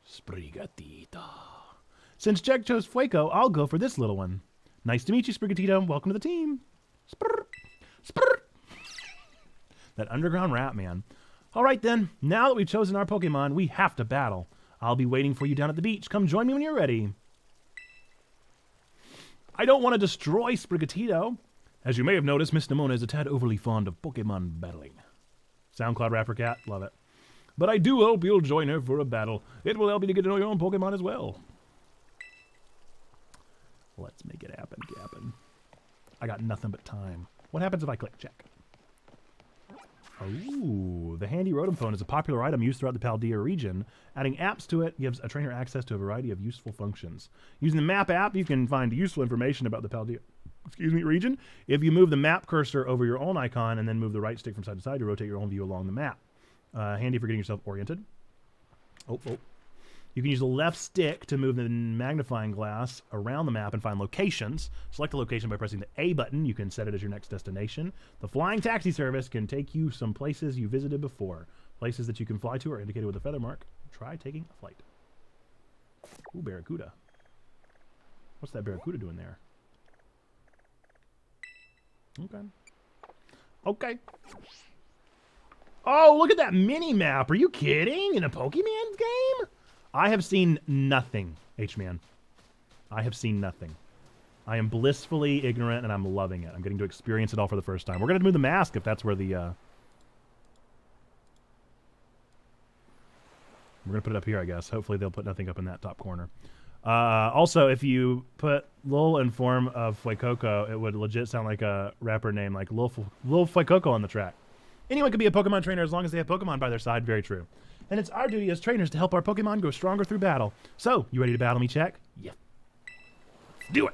Sprigatito. Since Check chose Fueco, I'll go for this little one. Nice to meet you, Sprigatito. Welcome to the team. Sprr. Sprr. That underground rap, man. All right, then. Now that we've chosen our Pokemon, we have to battle. I'll be waiting for you down at the beach. Come join me when you're ready. I don't want to destroy Sprigatito. As you may have noticed, Miss Nimona is a tad overly fond of Pokemon battling. SoundCloud rapper cat, love it. But I do hope you'll join her for a battle. It will help you to get to know your own Pokemon as well. Let's make it happen, Cap'n. I got nothing but time. What happens if I click check? Ooh, the handy Rotom phone is a popular item used throughout the Paldea region. Adding apps to it gives a trainer access to a variety of useful functions. Using the map app, you can find useful information about the Paldea region. If you move the map cursor over your own icon and then move the right stick from side to side to rotate your own view along the map. Handy for getting yourself oriented. Oh. You can use the left stick to move the magnifying glass around the map and find locations. Select a location by pressing the A button. You can set it as your next destination. The flying taxi service can take you some places you visited before. Places that you can fly to are indicated with a feather mark. Try taking a flight. Ooh, Barracuda. What's that Barracuda doing there? Okay. Oh, look at that mini-map. Are you kidding? In a Pokemon game? I have seen nothing, H-Man. I have seen nothing. I am blissfully ignorant, and I'm loving it. I'm getting to experience it all for the first time. We're going to move the mask if that's where the... We're going to put it up here, I guess. Hopefully they'll put nothing up in that top corner. Also, if you put Lil in form of Fuecoco, it would legit sound like a rapper name, like Lil Fuecoco on the track. Anyone could be a Pokemon trainer as long as they have Pokemon by their side. Very true. And it's our duty as trainers to help our Pokemon grow stronger through battle. So, you ready to battle me, Check? Yeah. Let's do it.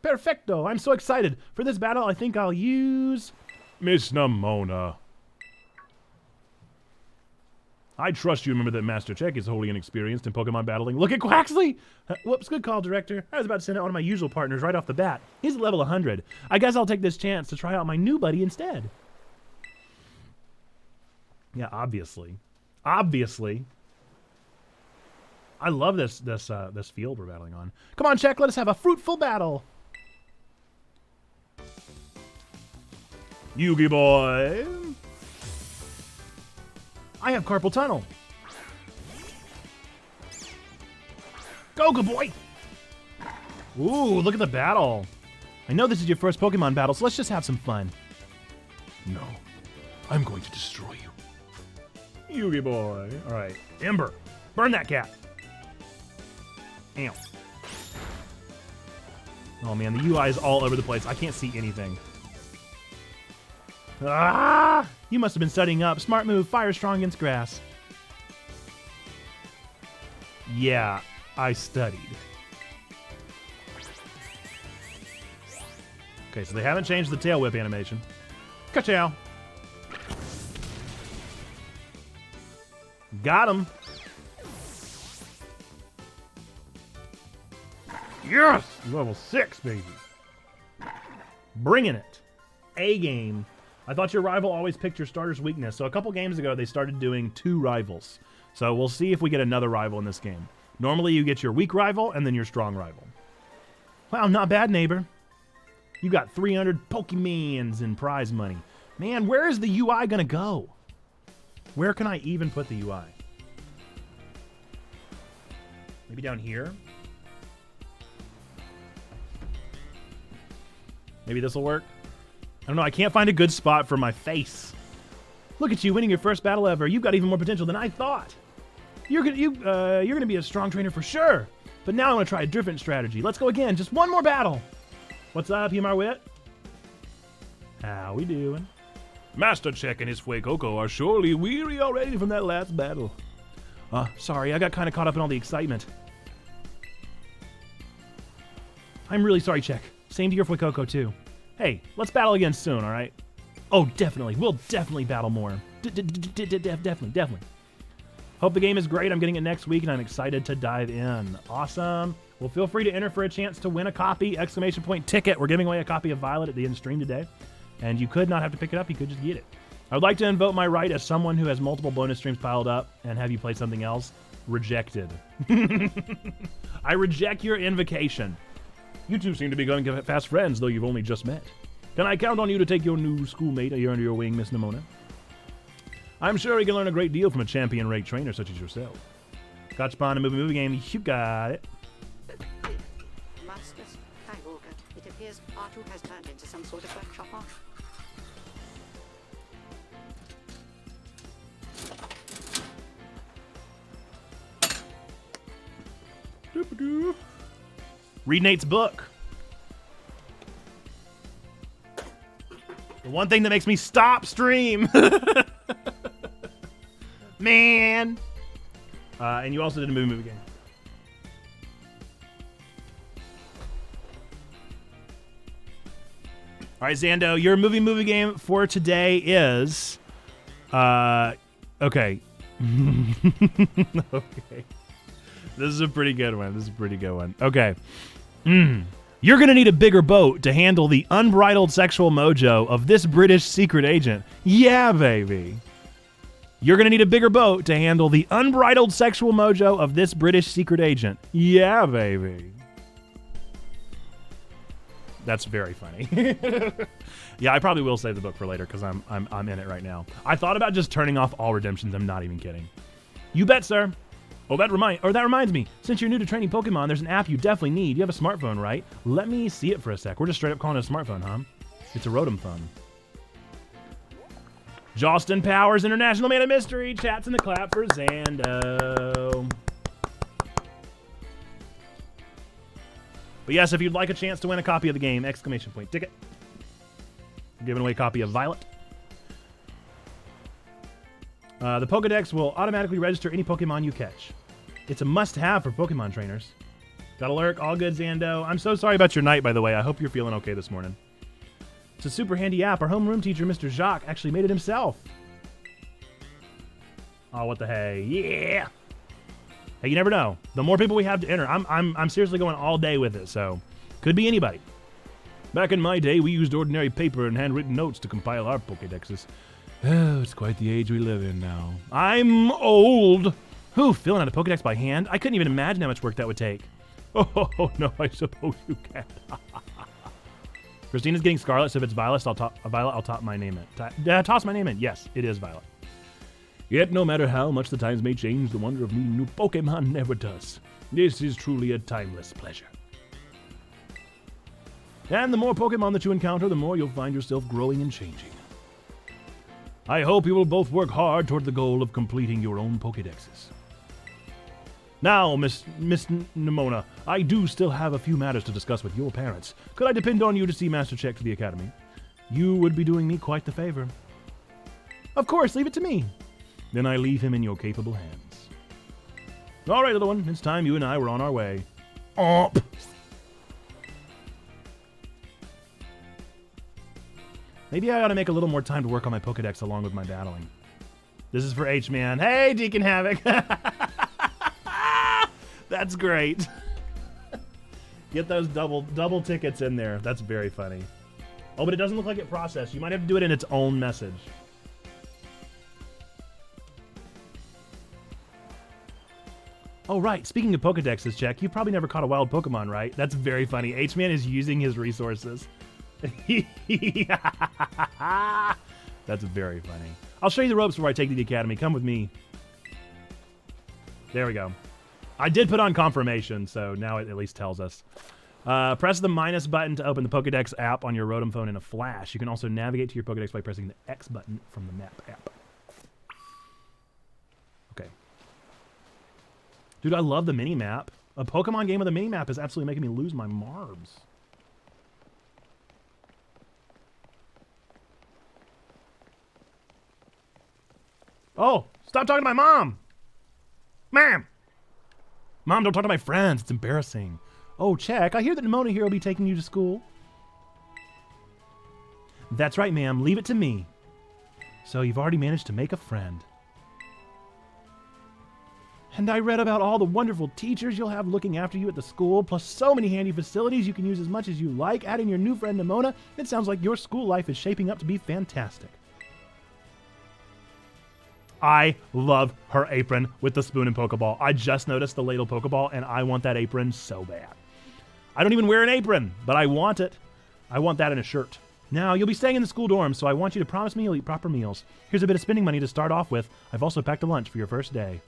Perfecto. I'm so excited. For this battle, I think I'll use... Miss Nimona. I trust you remember that Master Check is wholly inexperienced in Pokemon battling. Look at Quaxley! Whoops, good call, Director. I was about to send out one of my usual partners right off the bat. He's at level 100. I guess I'll take this chance to try out my new buddy instead. Yeah, obviously. Obviously. I love this field we're battling on. Come on, Check, let us have a fruitful battle. Yugi boy. I have carpal tunnel. Go, good boy. Ooh, look at the battle. I know this is your first Pokemon battle, so let's just have some fun. No, I'm going to destroy you. Yugi boy. All right, Ember. Burn that cat. Ow. Oh man, the UI is all over the place. I can't see anything. Ah! You must have been studying up. Smart move. Fire strong against grass. Yeah, I studied. Okay, so they haven't changed the tail whip animation. Ka-chow. Got him. Yes! Level 6, baby. Bringing it. A game. I thought your rival always picked your starter's weakness. So a couple games ago, they started doing 2 rivals. So we'll see if we get another rival in this game. Normally, you get your weak rival and then your strong rival. Wow, not bad, neighbor. You got 300 Pokemons in prize money. Man, where is the UI going to go? Where can I even put the UI? Maybe down here? Maybe this will work? I don't know. I can't find a good spot for my face. Look at you winning your first battle ever. You've got even more potential than I thought. You're gonna be a strong trainer for sure. But now I want to try a different strategy. Let's go again. Just one more battle. What's up, Himarwit? How we doing? Master Check and his Fuecoco are surely weary already from that last battle. Sorry, I got kind of caught up in all the excitement. I'm really sorry, Check. Same to your Fuecoco, too. Hey, let's battle again soon, all right? Oh, definitely. We'll definitely battle more. Definitely. Hope the game is great. I'm getting it next week, and I'm excited to dive in. Awesome. Well, feel free to enter for a chance to win a copy, ! Ticket. We're giving away a copy of Violet at the end of stream today. And you could not have to pick it up. You could just get it. I would like to invoke my right as someone who has multiple bonus streams piled up and have you play something else. Rejected. I reject your invocation. You two seem to be going fast friends, though you've only just met. Can I count on you to take your new schoolmate under your wing, Miss Nimona? I'm sure he can learn a great deal from a champion-rate trainer such as yourself. Gachapon, a movie game. You got it. Masters, Kyogre, it appears R2 has turned into some sort of workshopper. Read Nate's book. The one thing that makes me stop stream. Man. And you also did a movie game. All right, Zando, your movie game for today is... okay. Okay. This is a pretty good one. Okay. You're going to need a bigger boat to handle the unbridled sexual mojo of this British secret agent. Yeah, baby. You're going to need a bigger boat to handle the unbridled sexual mojo of this British secret agent. Yeah, baby. That's very funny. Yeah, I probably will save the book for later because I'm in it right now. I thought about just turning off all redemptions. I'm not even kidding. You bet, sir. Oh, that reminds me. Since you're new to training Pokemon, there's an app you definitely need. You have a smartphone, right? Let me see it for a sec. We're just straight up calling it a smartphone, huh? It's a Rotom phone. Jostin Powers, International Man of Mystery. Chats in the clap for Zando. But yes, if you'd like a chance to win a copy of the game, ! Ticket. We're giving away a copy of Violet. The Pokedex will automatically register any Pokemon you catch. It's a must-have for Pokemon trainers. Got a lurk, all good, Zando. I'm so sorry about your night, by the way. I hope you're feeling okay this morning. It's a super handy app. Our homeroom teacher, Mr. Jacques, actually made it himself. Oh, what the hey? Yeah! Hey, you never know. The more people we have to enter, I'm seriously going all day with it, so could be anybody. Back in my day, we used ordinary paper and handwritten notes to compile our Pokedexes. Oh, it's quite the age we live in now. I'm old. Who, filling out a Pokedex by hand? I couldn't even imagine how much work that would take. Oh, no, I suppose you can. Christina's getting Scarlet, so if it's Violet, I'll toss my name in. Toss my name in. Yes, it is Violet. Yet no matter how much the times may change, the wonder of meeting new Pokemon never does. This is truly a timeless pleasure. And the more Pokemon that you encounter, the more you'll find yourself growing and changing. I hope you will both work hard toward the goal of completing your own Pokédexes. Now, Miss Nimona, I do still have a few matters to discuss with your parents. Could I depend on you to see Master Check to the Academy? You would be doing me quite the favor. Of course, leave it to me. Then I leave him in your capable hands. All right, little one, it's time you and I were on our way. Up. Maybe I ought to make a little more time to work on my Pokedex along with my battling. This is for H-Man. Hey, Deacon Havoc. That's great. Get those double tickets in there. That's very funny. Oh, but it doesn't look like it processed. You might have to do it in its own message. Oh, right. Speaking of Pokedexes, Check, you probably never caught a wild Pokemon, right? That's very funny. H-Man is using his resources. That's very funny. I'll show you the ropes before I take you to the Academy. Come with me. There we go. I did put on confirmation, so now it at least tells us. Press the minus button to open the Pokedex app on your Rotom phone in a flash. You can also navigate to your Pokedex by pressing the X button from the map app. Okay. Dude, I love the mini-map. A Pokemon game with a mini-map is absolutely making me lose my marbs. Oh, stop talking to my mom! Ma'am! Mom, don't talk to my friends. It's embarrassing. Oh, Check, I hear that Nimona here will be taking you to school. That's right, ma'am. Leave it to me. So you've already managed to make a friend. And I read about all the wonderful teachers you'll have looking after you at the school, plus so many handy facilities you can use as much as you like. Adding your new friend Nimona, it sounds like your school life is shaping up to be fantastic. I love her apron with the spoon and Pokeball. I just noticed the ladle Pokeball, and I want that apron so bad. I don't even wear an apron, but I want it. I want that in a shirt. Now, you'll be staying in the school dorm, so I want you to promise me you'll eat proper meals. Here's a bit of spending money to start off with. I've also packed a lunch for your first day.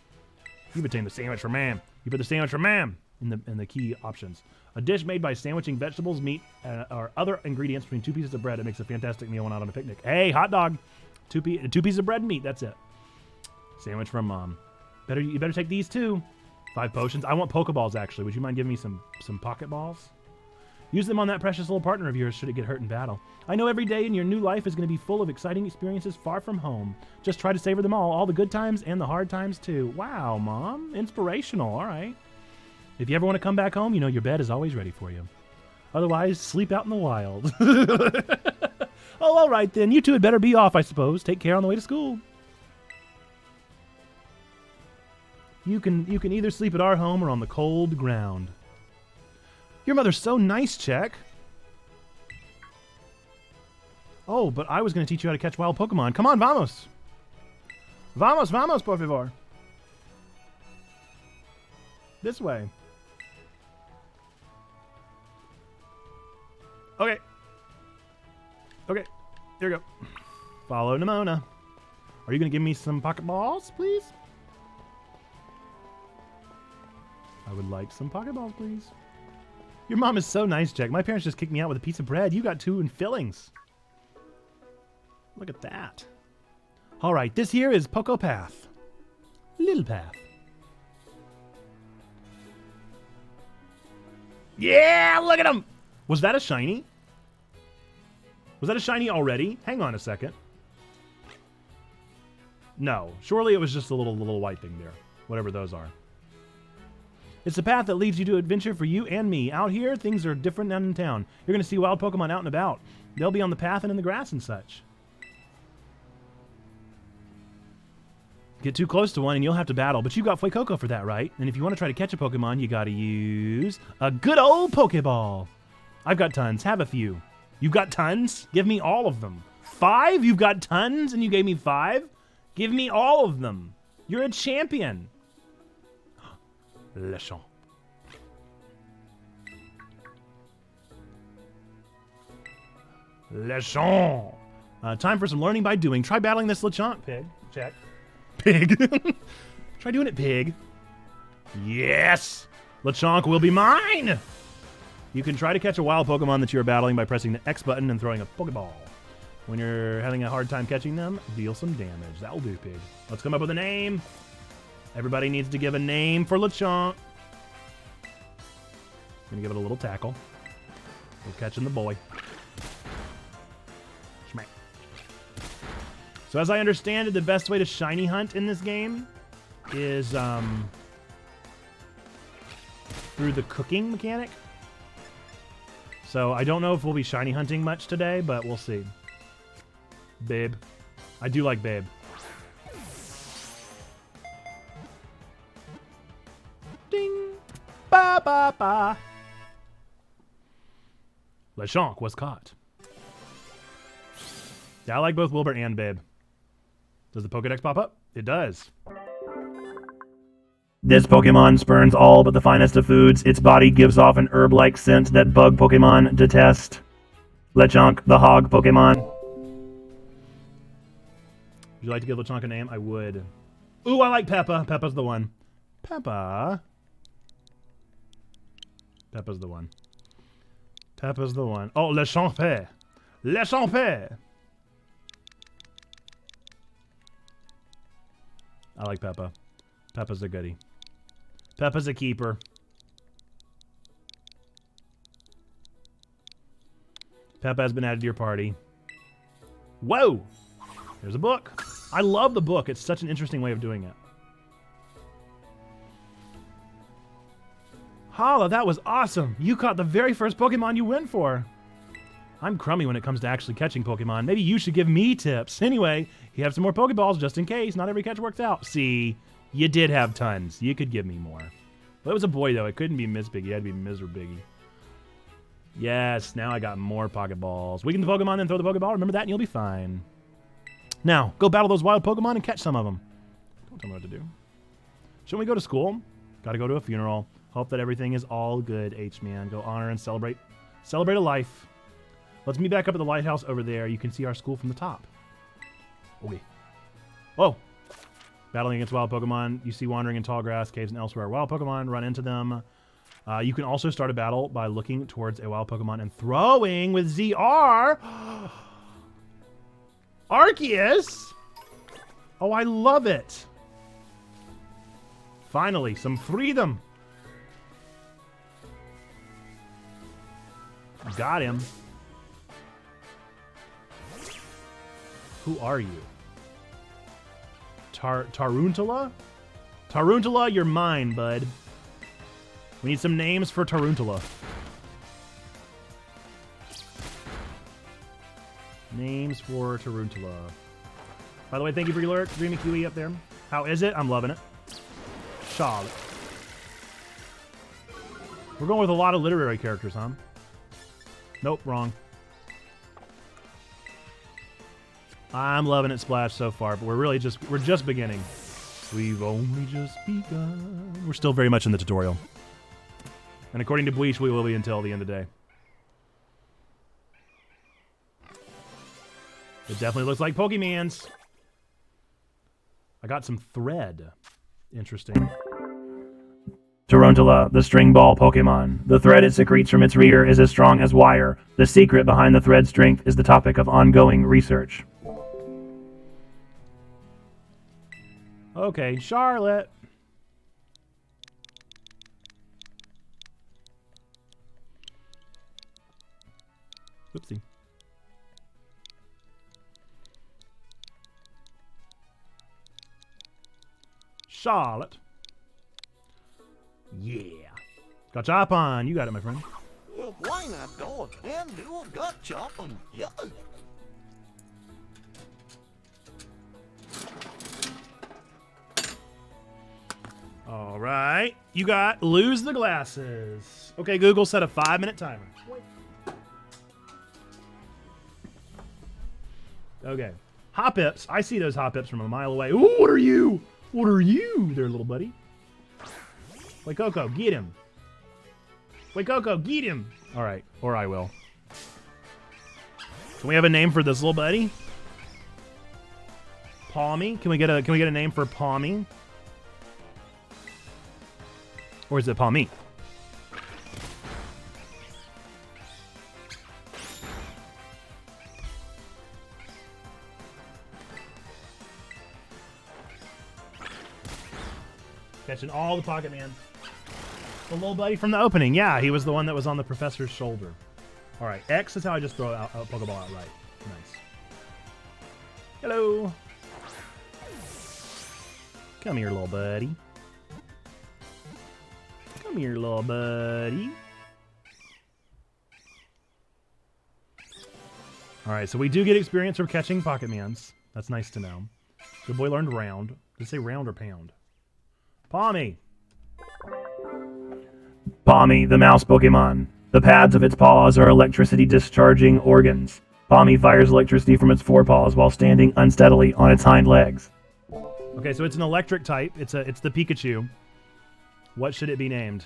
You've obtained the sandwich for ma'am. You put the sandwich for ma'am in the key options. A dish made by sandwiching vegetables, meat, or other ingredients between 2 pieces of bread. It makes a fantastic meal when out on a picnic. Hey, hot dog. 2 pieces of bread and meat, that's it. Sandwich from mom. You better take these too. 5 potions. I want Pokeballs, actually. Would you mind giving me some Pocket Balls? Use them on that precious little partner of yours should it get hurt in battle. I know every day in your new life is going to be full of exciting experiences far from home. Just try to savor them all the good times and the hard times too. Wow, Mom. Inspirational. All right. If you ever want to come back home, you know your bed is always ready for you. Otherwise, sleep out in the wild. Oh, all right then. You two had better be off, I suppose. Take care on the way to school. You can either sleep at our home or on the cold ground. Your mother's so nice, Check. Oh, but I was going to teach you how to catch wild Pokemon. Come on, vamos. Vamos, por favor. This way. Okay. Okay, here we go. Follow Nimona. Are you going to give me some Pocket Balls, please? I would like some Pokeballs, please. Your mom is so nice, Jack. My parents just kicked me out with a piece of bread. You got 2 in fillings. Look at that. All right, this here is Poco Path. Little path. Yeah, look at him. Was that a shiny? Was that a shiny already? Hang on a second. No, surely it was just a little white thing there. Whatever those are. It's a path that leads you to adventure for you and me. Out here, things are different than in town. You're going to see wild Pokemon out and about. They'll be on the path and in the grass and such. Get too close to one and you'll have to battle, but you got Fuecoco for that, right? And if you want to try to catch a Pokemon, you got to use a good old Pokeball. I've got tons. Have a few. You've got tons? Give me all of them. 5? You've got tons and you gave me 5? Give me all of them. You're a champion. Lechon. Lechon. Time for some learning by doing. Try battling this Lechonk, pig. Check. Pig. Try doing it, pig. Yes! Lechonk will be mine! You can try to catch a wild Pokemon that you are battling by pressing the X button and throwing a Pokeball. When you're having a hard time catching them, deal some damage. That will do, pig. Let's come up with a name. Everybody needs to give a name for Lechonk. Gonna give it a little tackle. We're catching the boy. Schmack. So as I understand it, the best way to shiny hunt in this game is through the cooking mechanic. So I don't know if we'll be shiny hunting much today, but we'll see. Babe. I do like Babe. Ding. Ba ba ba. Lechonk was caught. Yeah, I like both Wilbur and Babe. Does the Pokedex pop up? It does. This Pokemon spurns all but the finest of foods. Its body gives off an herb-like scent that bug Pokemon detest. Lechonk, the hog Pokemon. Would you like to give Lechonk a name? I would. Ooh, I like Peppa. Peppa's the one. Peppa. Peppa's the one. Peppa's the one. Oh, Lechonk. Lechonk. I like Peppa. Peppa's a goodie. Peppa's a keeper. Peppa has been added to your party. Whoa! There's a book. I love the book. It's such an interesting way of doing it. Hala, that was awesome. You caught the very first Pokemon you went for. I'm crummy when it comes to actually catching Pokemon. Maybe you should give me tips. Anyway, you have some more Pokeballs just in case. Not every catch works out. See, you did have tons. You could give me more. Well, it was a boy, though. It couldn't be Miss Biggie. It had to be Mr. Biggie. Yes, now I got more Pokeballs. Weaken the Pokemon, then throw the Pokeball. Remember that and you'll be fine. Now, go battle those wild Pokemon and catch some of them. Don't tell me what to do. Shouldn't we go to school? Gotta go to a funeral. Hope that everything is all good, H-Man. Go honor and celebrate a life. Let's meet back up at the lighthouse over there. You can see our school from the top. Okay. Whoa. Battling against wild Pokemon. You see wandering in tall grass, caves, and elsewhere. Wild Pokemon, run into them. You can also start a battle by looking towards a wild Pokemon and throwing with ZR. Arceus! Oh, I love it. Finally, some freedom. Got him. Who are you? Taruntula? Taruntula, you're mine, bud. We need some names for Taruntula. Names for Taruntula. By the way, thank you for your lurk. Dreamy QE up there. How is it? I'm loving it. Charlotte. We're going with a lot of literary characters, huh? Nope, wrong. I'm loving it, Splash, so far, but we're just beginning. We've only just begun. We're still very much in the tutorial. And according to Bleach, we will be until the end of the day. It definitely looks like Pokemans. I got some thread. Interesting. Taruntula, the string ball Pokemon. The thread it secretes from its rear is as strong as wire. The secret behind the thread's strength is the topic of ongoing research. Okay, Charlotte. Oopsie. Charlotte. Yeah. Gachapon. You got it, my friend. Well, why not go and do a gut chopping? Yeah. All right. You got lose the glasses. Okay, Google, set a 5-minute timer. Okay. Hop-Ips. I see those Hop-Ips from a mile away. Ooh, what are you? What are you there, little buddy? Wait, Coco, get him. Wait, Coco, get him. All right, or I will. Can we have a name for this little buddy? Palmy? Can we get a name for Palmy? Or is it Palmy? Catching all the Pocket Man. The little buddy from the opening. Yeah, he was the one that was on the professor's shoulder. All right, X is how I just throw a Pokeball out right. Nice. Hello. Come here, little buddy. Come here, little buddy. All right, so we do get experience for catching Pocket Mans. That's nice to know. Good boy learned round. Did it say round or pound? Palmy. Palmy, the mouse Pokemon. The pads of its paws are electricity discharging organs. Palmy fires electricity from its forepaws while standing unsteadily on its hind legs. Okay, so it's an electric type. It's the Pikachu. What should it be named?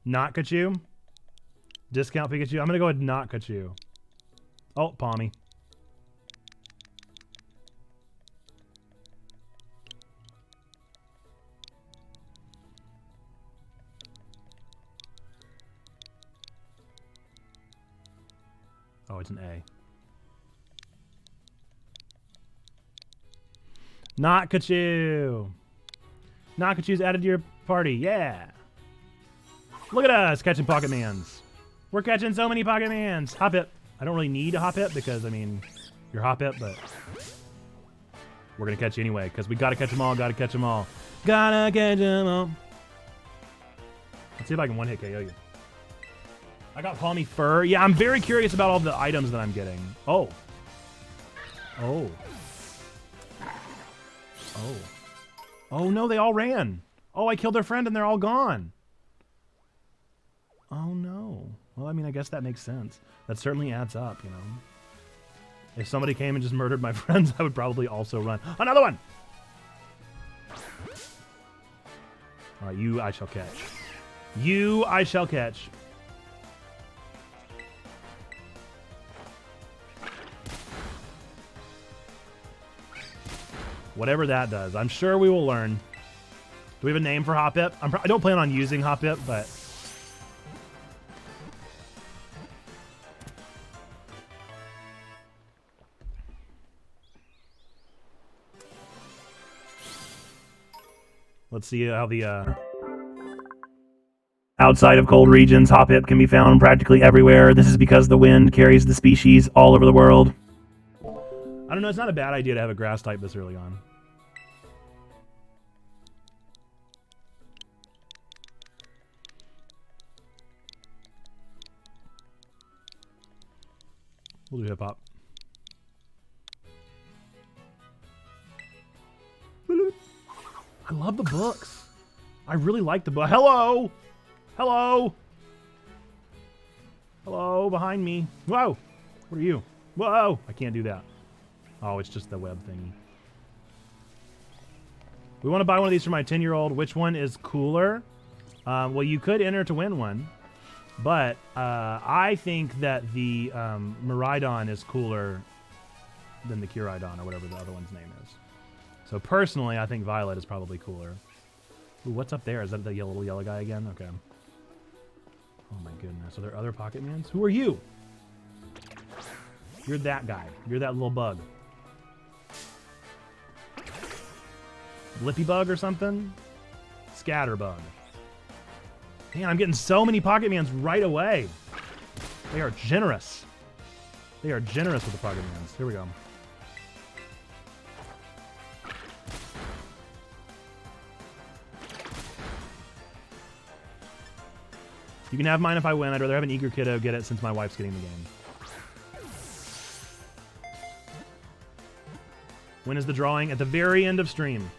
Notkachu? Discount Pikachu? I'm gonna go with Notkachu. Oh, Palmy. Oh, it's an A. Notkachu! Notkachu's added to your party, yeah! Look at us catching Pocket Mans. We're catching so many Pocket Mans. Hoppip. I don't really need a Hoppip because, I mean, you're Hoppip, but we're going to catch you anyway because we got to catch them all, got to catch them all. Gotta catch them all. Let's see if I can one-hit KO you. I got Palmy Fur. Yeah, I'm very curious about all the items that I'm getting. Oh. Oh. Oh. Oh, no, they all ran. Oh, I killed their friend and they're all gone. Oh, no. Well, I mean, I guess that makes sense. That certainly adds up, you know. If somebody came and just murdered my friends, I would probably also run. Another one! All right, you I shall catch. You I shall catch. Whatever that does. I'm sure we will learn. Do we have a name for Hoppip? I don't plan on using Hoppip, but... Let's see how the... Outside of cold regions, Hoppip can be found practically everywhere. This is because the wind carries the species all over the world. I don't know, it's not a bad idea to have a grass type this early on. We'll do hip-hop. I love the books. I really like the book. Hello! Hello! Hello, behind me. Whoa! What are you? Whoa! I can't do that. Oh, it's just the web thingy. We want to buy one of these for my 10-year-old. Which one is cooler? Well, you could enter to win one. But I think that the Miraidon is cooler than the Curidon or whatever the other one's name is. So personally, I think Violet is probably cooler. Ooh, what's up there? Is that the little yellow guy again? Okay. Oh my goodness. Are there other Pocket Mans? Who are you? You're that guy. You're that little bug. Lippy bug or something? Scatterbug. Man, I'm getting so many Pocket Mans right away. They are generous. They are generous with the Pocket Mans. Here we go. You can have mine if I win. I'd rather have an eager kiddo get it since my wife's getting the game. When is the drawing? At the very end of stream.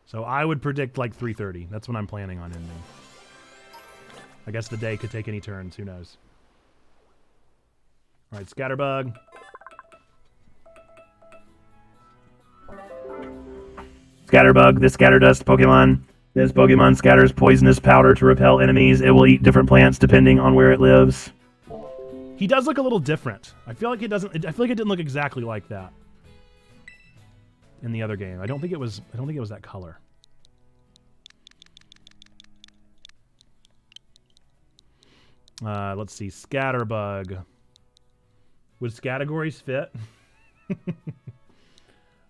So I would predict like 3:30. That's when I'm planning on ending. I guess the day could take any turns. Who knows? All right, Scatterbug. Scatterbug, the Scatterdust Pokemon. This Pokemon scatters poisonous powder to repel enemies. It will eat different plants depending on where it lives. He does look a little different. I feel like it doesn't. I feel like it didn't look exactly like that in the other game. I don't think it was that color. Let's see. Scatterbug. Would categories fit?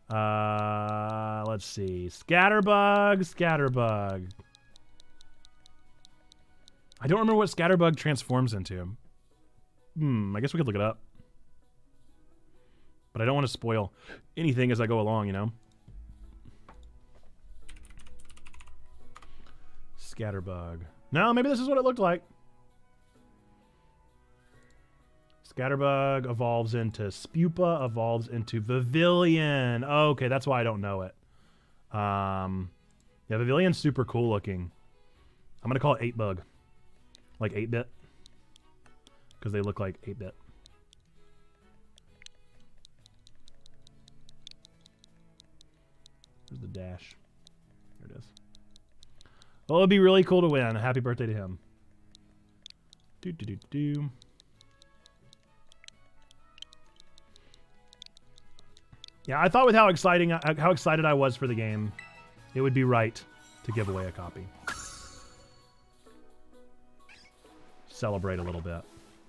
Let's see. Scatterbug. I don't remember what Scatterbug transforms into. I guess we could look it up. But I don't want to spoil anything as I go along, you know? Scatterbug. No, maybe this is what it looked like. Scatterbug evolves into Spupa, evolves into Pavilion. Oh, okay, that's why I don't know it. Yeah, Pavilion's super cool looking. I'm gonna call it 8-Bug. Like 8-bit. Because they look like 8-bit. There's the dash. There it is. Well, it'd be really cool to win. Happy birthday to him. Do. Yeah, I thought with how excited I was for the game, it would be right to give away a copy. Celebrate a little bit.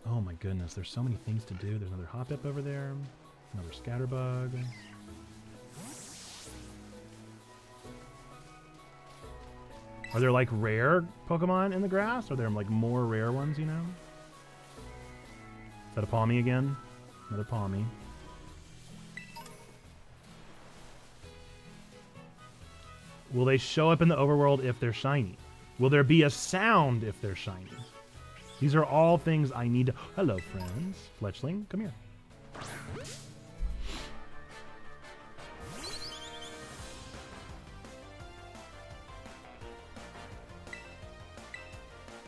Oh my goodness, there's so many things to do. There's another Hoppip over there. Another Scatterbug. Are there like rare Pokemon in the grass? Are there like more rare ones, you know? Is that a Palmy again? Another Palmy. Will they show up in the overworld if they're shiny? Will there be a sound if they're shiny? These are all things I need to... Hello, friends. Fletchling, come here.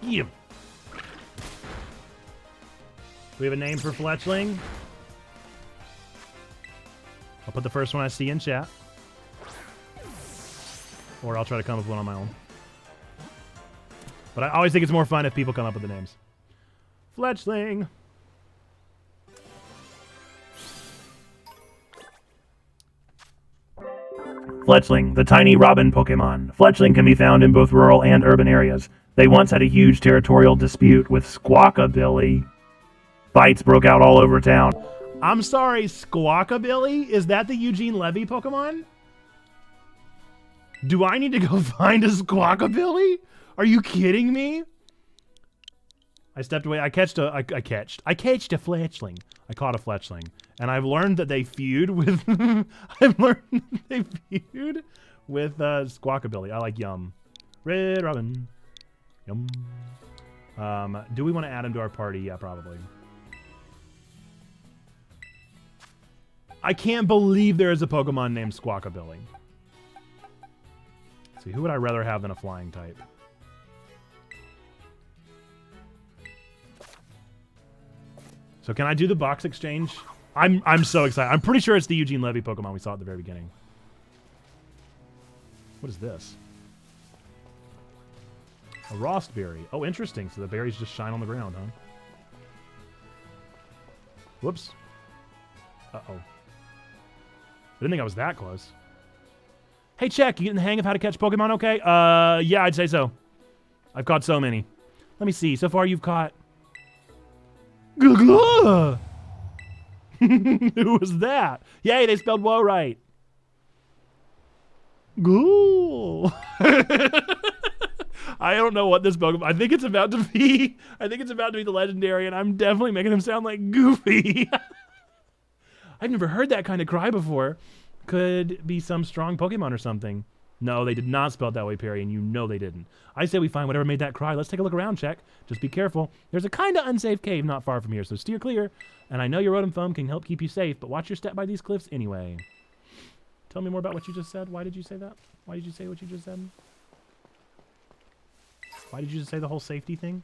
Yeah. We have a name for Fletchling. I'll put the first one I see in chat. Or I'll try to come up with one on my own. But I always think it's more fun if people come up with the names. Fletchling. Fletchling, the tiny robin Pokemon. Fletchling can be found in both rural and urban areas. They once had a huge territorial dispute with Squawkabilly. Fights broke out all over town. I'm sorry, Squawkabilly? Is that the Eugene Levy Pokemon? Do I need to go find a Squawkabilly? Are you kidding me? I stepped away. I catched a Fletchling. I caught a Fletchling. And I've learned that they feud with... Squawkabilly. I like Yum. Red Robin. Yum. Do we want to add him to our party? Yeah, probably. I can't believe there is a Pokemon named Squawkabilly. Let's see, who would I rather have than a flying type? So can I do the box exchange? I'm so excited. I'm pretty sure it's the Eugene Levy Pokemon we saw at the very beginning. What is this? A Rost Berry. Oh, interesting. So the berries just shine on the ground, huh? Whoops. Uh-oh. I didn't think I was that close. Hey, Check, you getting the hang of how to catch Pokemon okay? Yeah, I'd say so. I've caught so many. Let me see. So far, you've caught... Who was that? Yay, they spelled woe right. Ghoul. I don't know what this Pokemon... I think it's about to be the legendary, and I'm definitely making him sound like Goofy. I've never heard that kind of cry before. Could be some strong Pokemon or something. No, they did not spell it that way, Perry, and you know they didn't. I say we find whatever made that cry. Let's take a look around, Check. Just be careful. There's a kind of unsafe cave not far from here, so steer clear. And I know your Rotom Foam can help keep you safe, but watch your step by these cliffs anyway. Tell me more about what you just said. Why did you say that? Why did you say what you just said? Why did you just say the whole safety thing?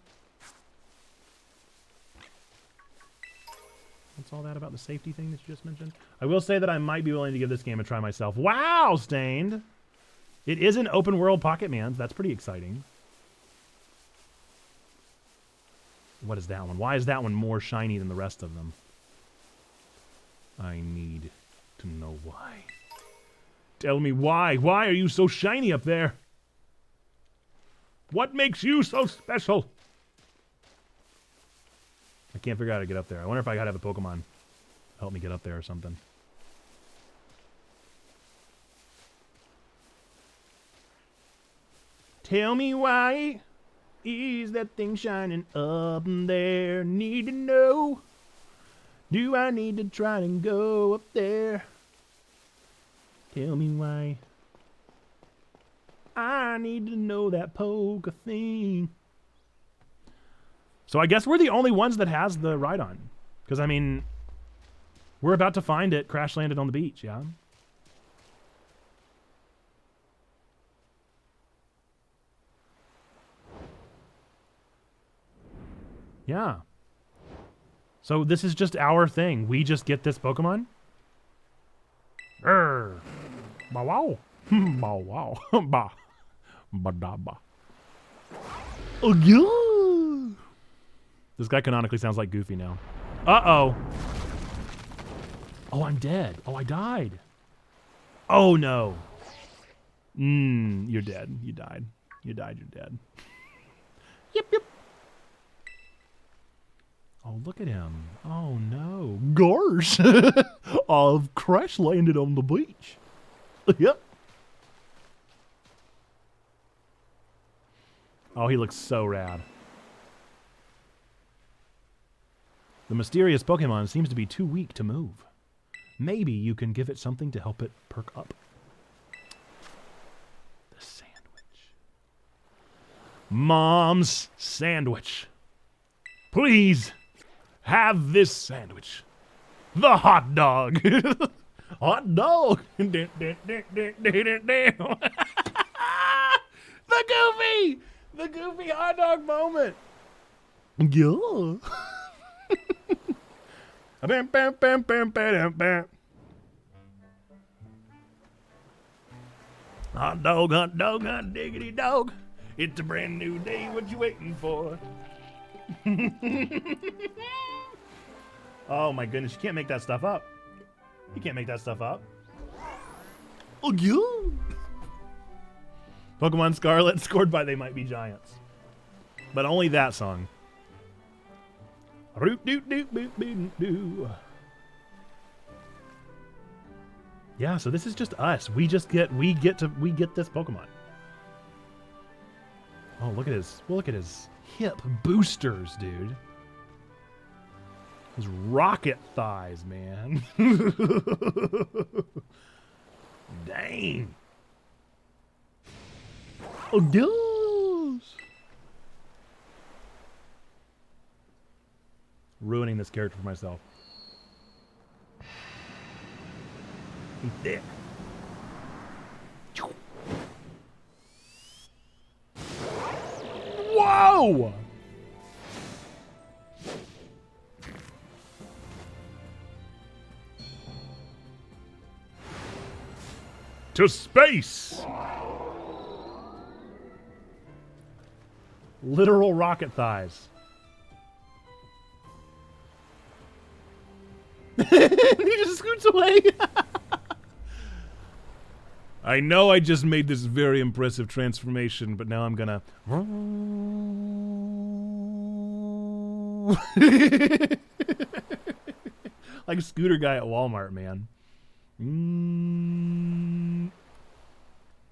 What's all that about the safety thing that you just mentioned? I will say that I might be willing to give this game a try myself. Wow, Stained! It is an open world Pocket Mans. That's pretty exciting. What is that one? Why is that one more shiny than the rest of them? I need to know why. Tell me why. Why are you so shiny up there? What makes you so special? I can't figure out how to get up there. I wonder if I gotta have a Pokemon help me get up there or something. Tell me why is that thing shining up there? Need to know. Do I need to try and go up there? Tell me why. I need to know that poke thing. So I guess we're the only ones that has the Rhydon. Because, I mean, we're about to find it crash landed on the beach, yeah? Yeah. So this is just our thing. We just get this Pokemon? Bow wow. Bow wow. Ba. Ba da ba. Oh yeah. This guy canonically sounds like Goofy now. Uh-oh. Oh, I'm dead. Oh, I died. Oh no. You're dead. You died. You died, you're dead. Yep, yep. Oh, look at him. Oh, no. Gosh. I've crash landed on the beach. Yep. Oh, he looks so rad. The mysterious Pokemon seems to be too weak to move. Maybe you can give it something to help it perk up. The sandwich. Mom's sandwich. Please. Have this sandwich. The hot dog. Hot dog. The Goofy. The Goofy hot dog moment. Yeah. Bam, bam, bam, bam, bam, bam. Hot dog, hot diggity dog. It's a brand new day. What you waiting for? Oh my goodness, you can't make that stuff up. You can't make that stuff up. Oh yeah. Pokemon Scarlet scored by They Might Be Giants. But only that song. Root doot doot boot boot doo. Yeah, so this is just us. We get this Pokemon. Oh, look at his hip boosters, dude. His rocket thighs, man. Dang. Oh, gosh. Ruining this character for myself. He's there. Whoa! To space! Literal rocket thighs. He just scoots away. I know I just made this very impressive transformation, but now I'm gonna... Like a scooter guy at Walmart, man.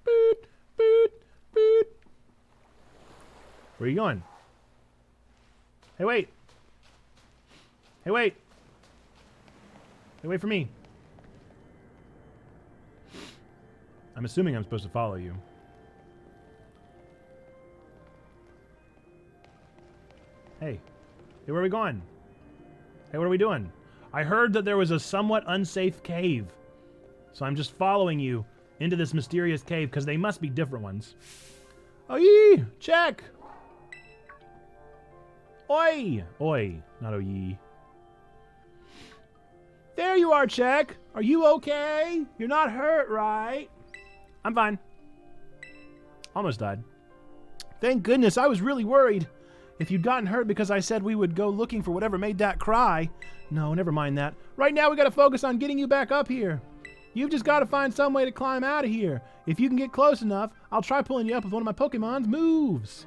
Boot, boot, boot. Where are you going? Hey, wait. Hey, wait. Hey, wait for me. I'm assuming I'm supposed to follow you. Hey. Hey, where are we going? Hey, what are we doing? I heard that there was a somewhat unsafe cave. So I'm just following you into this mysterious cave because they must be different ones. Oh, yee! Check! Oi! Oi, not oh yee. There you are, Check. Are you okay? You're not hurt, right? I'm fine. Almost died. Thank goodness, I was really worried. If you'd gotten hurt because I said we would go looking for whatever made that cry. No, never mind that. Right now we gotta focus on getting you back up here. You've just gotta find some way to climb out of here. If you can get close enough, I'll try pulling you up with one of my Pokemon's moves.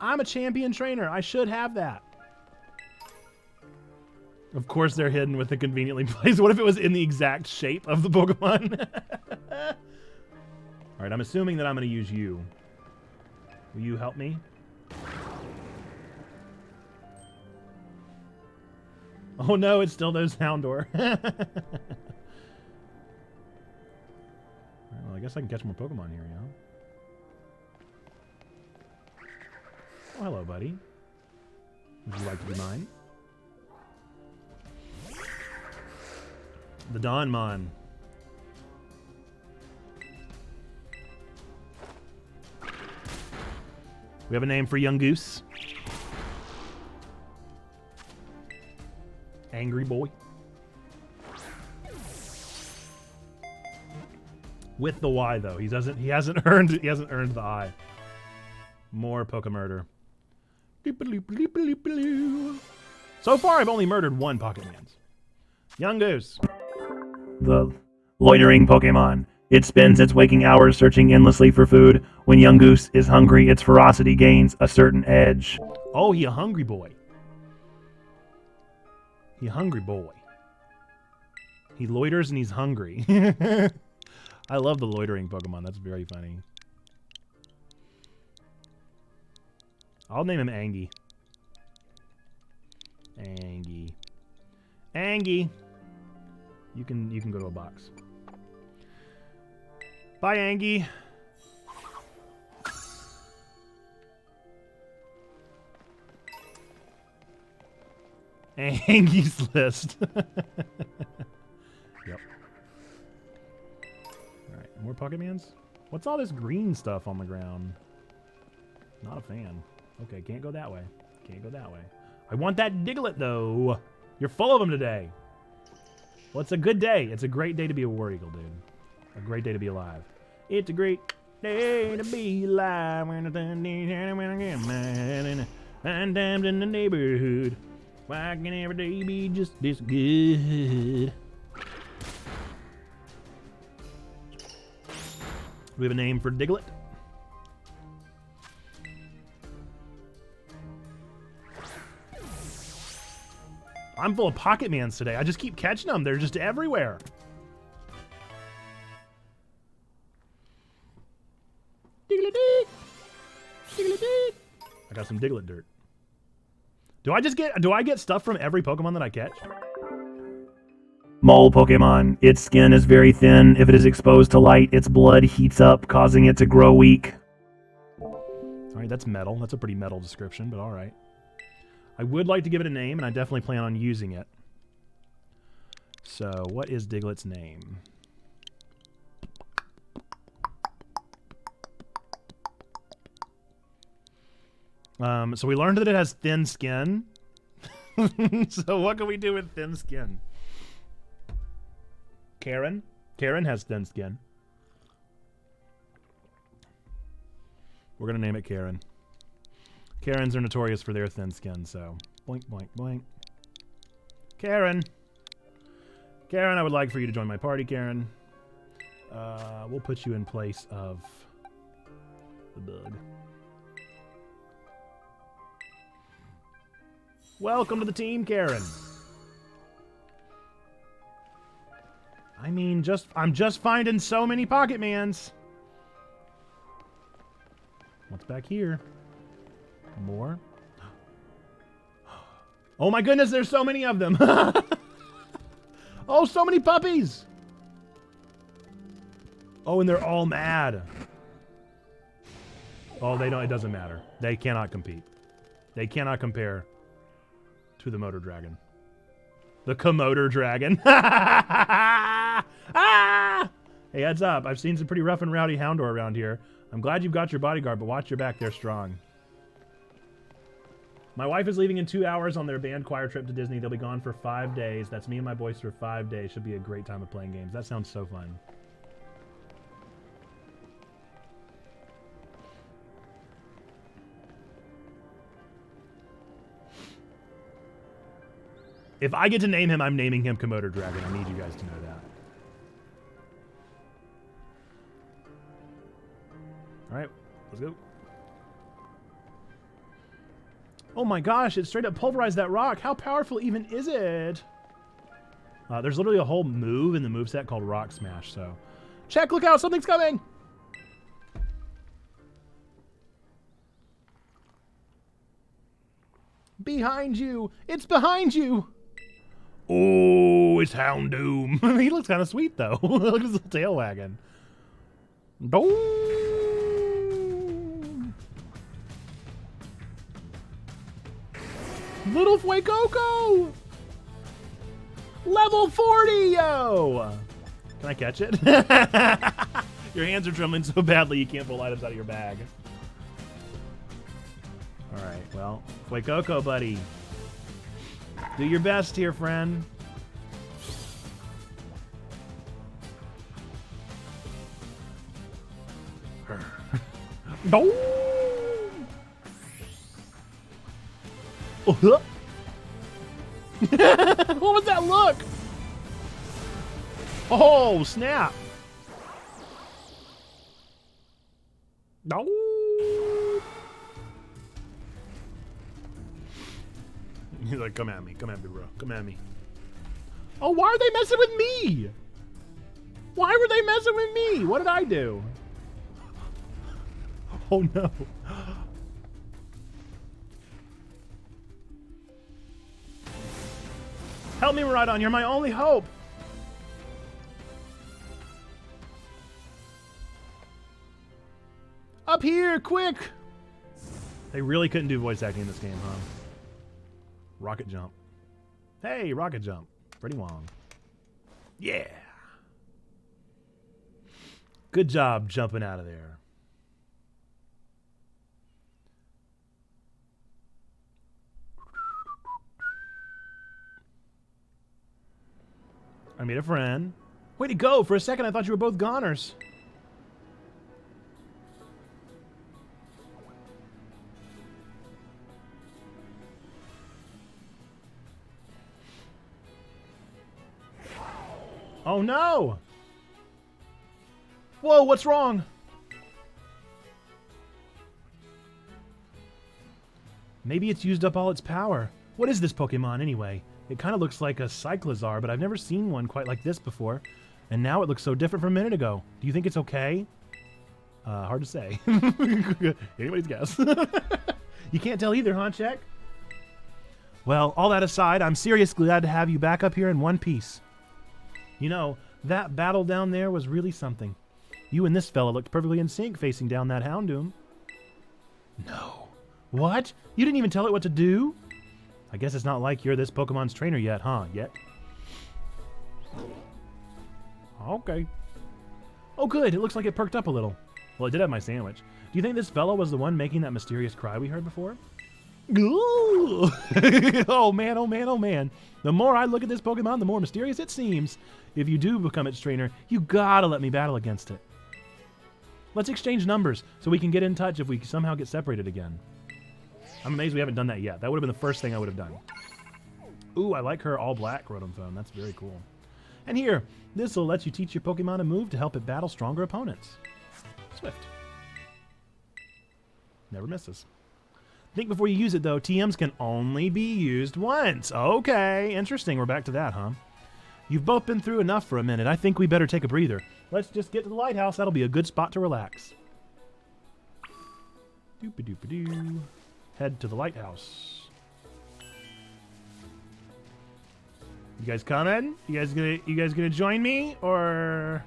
I'm a champion trainer. I should have that. Of course they're hidden with a conveniently placed. What if it was in the exact shape of the Pokemon? Alright, I'm assuming that I'm gonna use you. Will you help me? Oh no, it's still those Houndour. Well, I guess I can catch more Pokemon here, you know? Oh, hello, buddy. Would you like to be mine? The Donmon. We have a name for young goose. Angry boy. With the Y though. He hasn't earned the I. More PokeMurder. So far I've only murdered one Pokémon. Young Goose. The loitering Pokemon. It spends its waking hours searching endlessly for food. When Young Goose is hungry, its ferocity gains a certain edge. Oh, he a hungry boy. He a hungry boy. He loiters and he's hungry. I love the loitering Pokemon. That's very funny. I'll name him Angie. Angie. Angie. You can go to a box. Bye, Angie. Angie's list. Yep. Alright, more Pokemons? What's all this green stuff on the ground? Not a fan. Okay, can't go that way. Can't go that way. I want that Diglett, though. You're full of them today. Well, it's a good day. It's a great day to be a War Eagle, dude. A great day to be alive. It's a great day to be alive. When I get mad and damned in the neighborhood. Why can every day be just this good? We have a name for Diglett. I'm full of Pokémons today. I just keep catching them. They're just everywhere. Diglett-dee. Diglett-dee. I got some Diglett dirt. Do I get stuff from every Pokemon that I catch? Mole Pokemon. Its skin is very thin. If it is exposed to light, its blood heats up, causing it to grow weak. Alright, that's metal. That's a pretty metal description, but alright. I would like to give it a name, and I definitely plan on using it. So, what is Diglett's name? So we learned that it has thin skin. So what can we do with thin skin? Karen? Karen has thin skin. We're going to name it Karen. Karens are notorious for their thin skin, so boink, boink, boink. Karen. Karen, I would like for you to join my party, Karen. We'll put you in place of the bug. Welcome to the team, Karen. I mean, I'm just finding so many Pokémons. What's back here? More? Oh my goodness, there's so many of them. Oh, so many puppies. Oh, and they're all mad. Oh, they don't, it doesn't matter. They cannot compete. They cannot compare to the Motor Dragon. The Komodo Dragon. Ah! Hey, heads up. I've seen some pretty rough and rowdy Houndour around here. I'm glad you've got your bodyguard, but watch your back. They're strong. My wife is leaving in 2 hours on their band choir trip to Disney. They'll be gone for 5 days. That's me and my boys for 5 days. Should be a great time of playing games. That sounds so fun. If I get to name him, I'm naming him Komodo Dragon. I need you guys to know that. All right, let's go. Oh my gosh, it straight up pulverized that rock. How powerful even is it? There's literally a whole move in the moveset called Rock Smash, so... Check, look out, something's coming! Behind you! It's behind you! Oh, it's Houndoom. He looks kind of sweet, though. Look at his little tail wagging. Boom! Little Fuecoco! Level 40, yo! Can I catch it? Your hands are trembling so badly you can't pull items out of your bag. Alright, well, Fuecoco, buddy. Do your best here, friend. Boom! What was that look? Oh, snap. No. He's like, come at me, bro. Come at me. Oh, why are they messing with me? Why were they messing with me? What did I do? Oh, no. Help me, Miraidon. You're my only hope. Up here, quick. They really couldn't do voice acting in this game, huh? Rocket jump. Hey, rocket jump. Pretty long. Yeah. Good job jumping out of there. I made a friend. Way to go! For a second, I thought you were both goners. Oh no! Whoa, what's wrong? Maybe it's used up all its power. What is this Pokemon anyway? It kind of looks like a Cyclizar, but I've never seen one quite like this before. And now it looks so different from a minute ago. Do you think it's okay? Hard to say. Anybody's guess. You can't tell either, huh, Check? Well, all that aside, I'm seriously glad to have you back up here in one piece. You know, that battle down there was really something. You and this fella looked perfectly in sync facing down that Houndoom. No. What? You didn't even tell it what to do? I guess it's not like you're this Pokemon's trainer yet, huh? Yet? Okay. Oh, good. It looks like it perked up a little. Well, I did have my sandwich. Do you think this fella was the one making that mysterious cry we heard before? Ooh. Oh, man, oh, man, oh, man. The more I look at this Pokemon, the more mysterious it seems. If you do become its trainer, you gotta let me battle against it. Let's exchange numbers so we can get in touch if we somehow get separated again. I'm amazed we haven't done that yet. That would have been the first thing I would have done. Ooh, I like her all black Rotom Phone. That's very cool. And here, this will let you teach your Pokemon a move to help it battle stronger opponents. Swift. Never misses. Think before you use it, though. TMs can only be used once. Okay, interesting. We're back to that, huh? You've both been through enough for a minute. I think we better take a breather. Let's just get to the lighthouse. That'll be a good spot to relax. Doop-a-doop-a-doo. Head to the lighthouse. You guys coming? You guys gonna join me? Or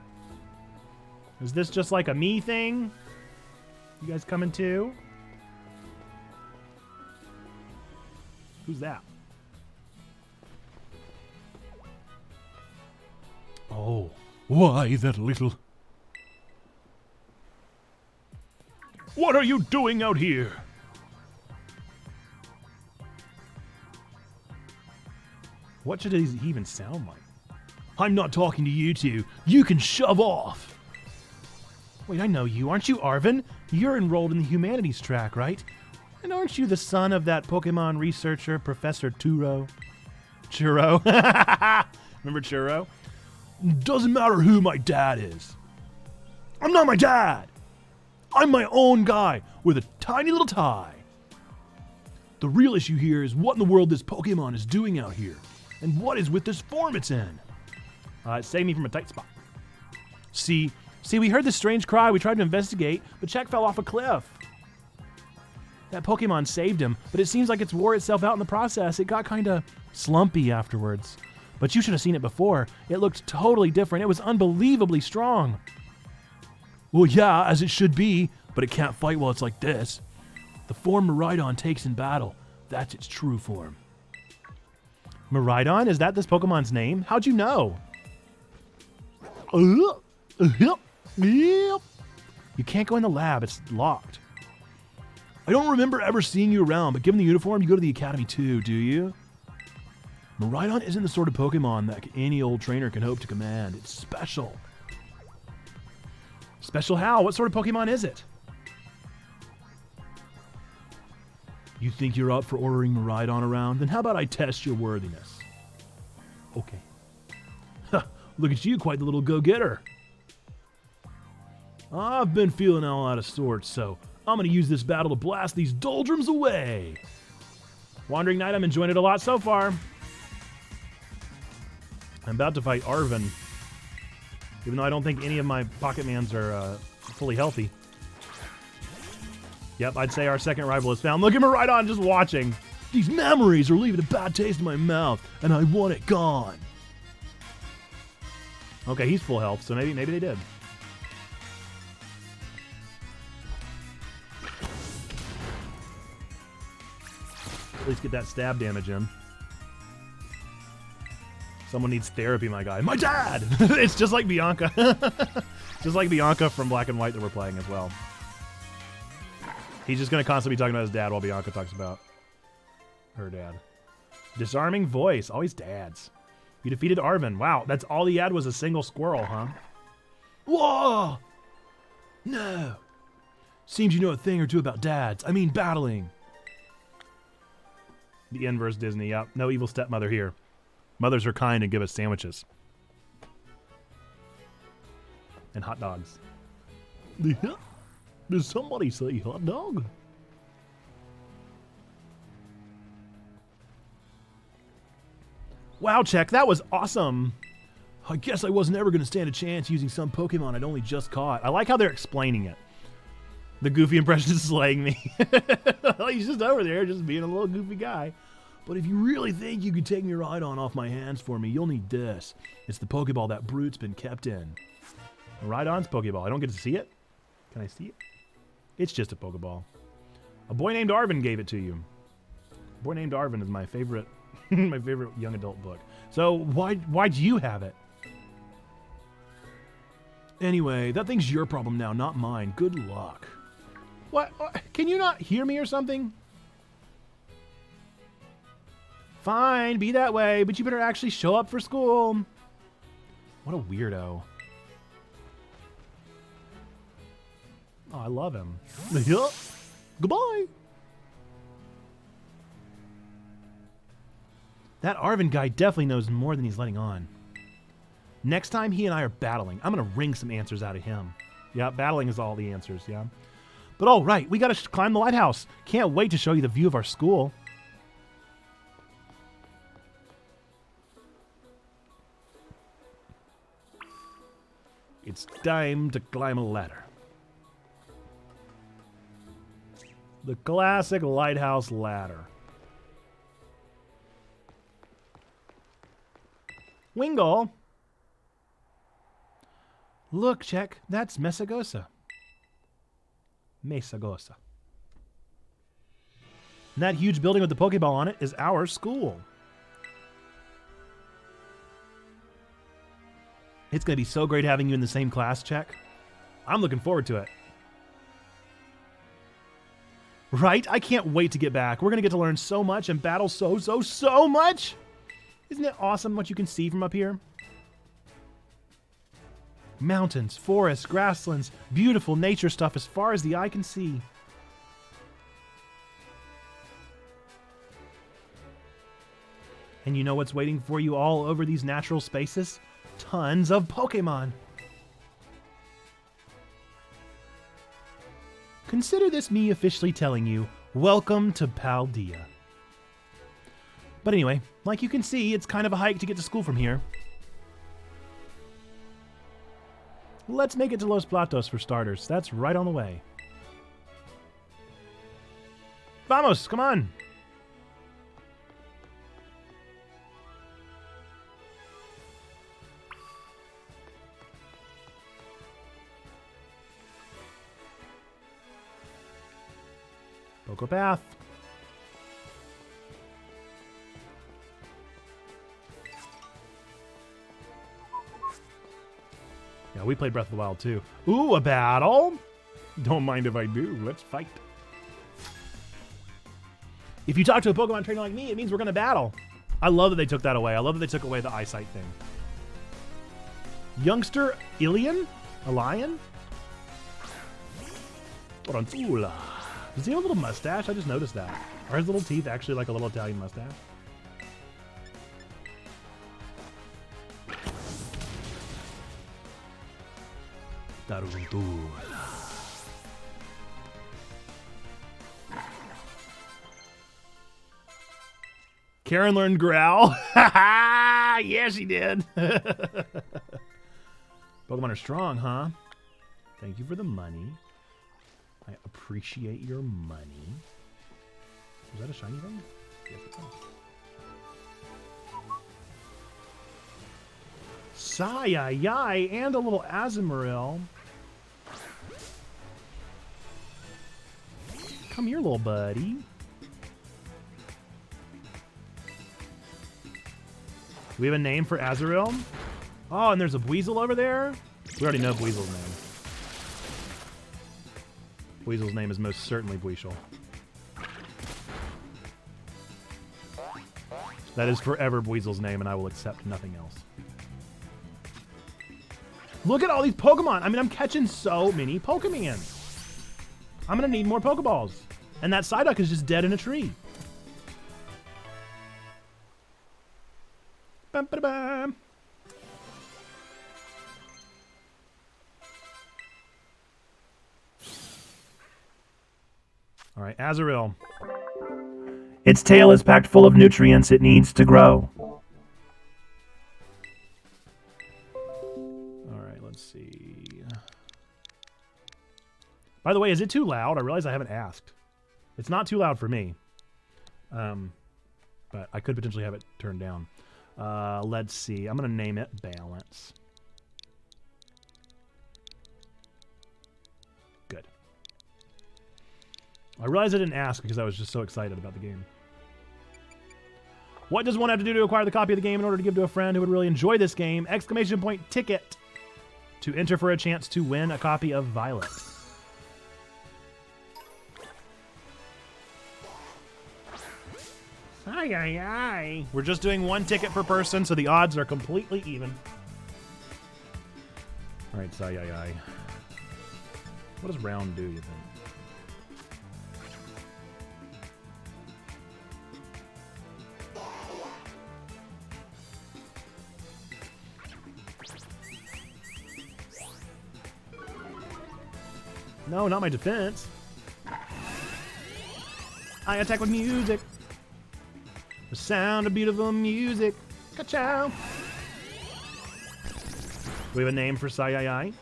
is this just like a me thing? You guys coming too? Who's that? Oh, why that little... What are you doing out here? What should he even sound like? I'm not talking to you two. You can shove off. Wait, I know you. Aren't you Arvin? You're enrolled in the humanities track, right? And aren't you the son of that Pokemon researcher, Professor Turo? Churro. Remember Churro? Doesn't matter who my dad is. I'm not my dad. I'm my own guy with a tiny little tie. The real issue here is what in the world this Pokemon is doing out here, and what is with this form it's in. It saved me from a tight spot. See, we heard this strange cry. We tried to investigate, but Check fell off a cliff. That Pokemon saved him, but it seems like it's wore itself out in the process. It got kind of slumpy afterwards. But you should have seen it before. It looked totally different. It was unbelievably strong. Well, yeah, as it should be, but it can't fight while it's like this. The form Miraidon takes in battle, that's its true form. Miraidon? Is that this Pokemon's name? How'd you know? You can't go in the lab. It's locked. I don't remember ever seeing you around, but given the uniform, you go to the academy too, do you? Miraidon isn't the sort of Pokemon that any old trainer can hope to command. It's special. Special how? What sort of Pokemon is it? You think you're up for ordering Miraidon around? Then how about I test your worthiness? Okay. Look at you, quite the little go-getter. I've been feeling all out of sorts, so I'm going to use this battle to blast these doldrums away. Wandering Knight, I'm enjoying it a lot so far. I'm about to fight Arven, even though I don't think any of my Pocketmans are fully healthy. Yep, I'd say our second rival is found. Look at Miraidon just watching. These memories are leaving a bad taste in my mouth, and I want it gone. Okay, he's full health, so maybe they did. At least get that stab damage in. Someone needs therapy, my guy. My dad! It's just like Bianca. Just like Bianca from Black and White that we're playing as well. He's just going to constantly be talking about his dad while Bianca talks about her dad. Disarming voice. Always dads. You defeated Arven. Wow, that's all he had was a single squirrel, huh? Whoa! No. Seems you know a thing or two about dads. I mean battling. The inverse Disney. Yep. No evil stepmother here. Mothers are kind and give us sandwiches. And hot dogs. Did somebody say hot dog? Wow, Check, that was awesome. I guess I wasn't ever going to stand a chance using some Pokemon I'd only just caught. I like how they're explaining it. The goofy impression is slaying me. He's just over there, just being a little goofy guy. But if you really think you could take Miraidon off my hands for me, you'll need this. It's the Pokeball that Brute's been kept in. Miraidon's Pokeball. I don't get to see it? Can I see it? It's just a Pokeball. A boy named Arven gave it to you. A boy named Arven is my favorite my favorite young adult book. So why'd you have it? Anyway, that thing's your problem now, not mine. Good luck. What? Can you not hear me or something? Fine, be that way, but you better actually show up for school. What a weirdo. Oh, I love him. Goodbye. That Arven guy definitely knows more than he's letting on. Next time he and I are battling, I'm going to wring some answers out of him. Yeah, battling is all the answers, yeah. But all right, we got to climb the lighthouse. Can't wait to show you the view of our school. It's time to climb a ladder. The classic lighthouse ladder. Wingle! Look, Check, that's Mesagosa. Mesagosa. And that huge building with the Pokeball on it is our school. It's going to be so great having you in the same class, Check. I'm looking forward to it. Right? I can't wait to get back. We're going to get to learn so much and battle so much. Isn't it awesome what you can see from up here? Mountains, forests, grasslands, beautiful nature stuff as far as the eye can see. And you know what's waiting for you all over these natural spaces? Tons of Pokemon. Consider this me officially telling you, welcome to Paldea. But anyway, like you can see, it's kind of a hike to get to school from here. Let's make it to Los Platos for starters. That's right on the way. Vamos, come on. Poco Path. Yeah, we played Breath of the Wild too. Ooh, a battle? Don't mind if I do. Let's fight. If you talk to a Pokemon trainer like me, it means we're going to battle. I love that they took that away. I love that they took away the eyesight thing. Youngster Ilian? A lion? Tarantula. Does he have a little mustache? I just noticed that. Are his little teeth actually like a little Italian mustache? Tarantula. Karen learned Growl. Yeah, she did. Pokemon are strong, huh? Thank you for the money. I appreciate your money. Is that a shiny thing? Yes, it is. Sayayai and a little Azumarill. Come here, little buddy. Do we have a name for Azurill? Oh, and there's a Buizel over there? We already know Buizel's name. Buizel's name is most certainly Buizel. That is forever Buizel's name, and I will accept nothing else. Look at all these Pokemon! I mean, I'm catching so many Pokemon. I'm gonna need more Pokeballs. And that Psyduck is just dead in a tree. Bum, ba, bum. All right, Azurill. Its tail is packed full of nutrients it needs to grow. All right, let's see. By the way, is it too loud? I realize I haven't asked. It's not too loud for me. But I could potentially have it turned down. Let's see. I'm going to name it Balance. Good. I realized I didn't ask because I was just so excited about the game. What does one have to do to acquire the copy of the game in order to give to a friend who would really enjoy this game? Exclamation point ticket to enter for a chance to win a copy of Violet. Ay, ay, ay. We're just doing one ticket per person, so the odds are completely even. All right, say, ay, ay. What does round do, you think? No, not my defense. I attack with music. The sound of beautiful music. Ka-chow. Do we have a name for Sayayai?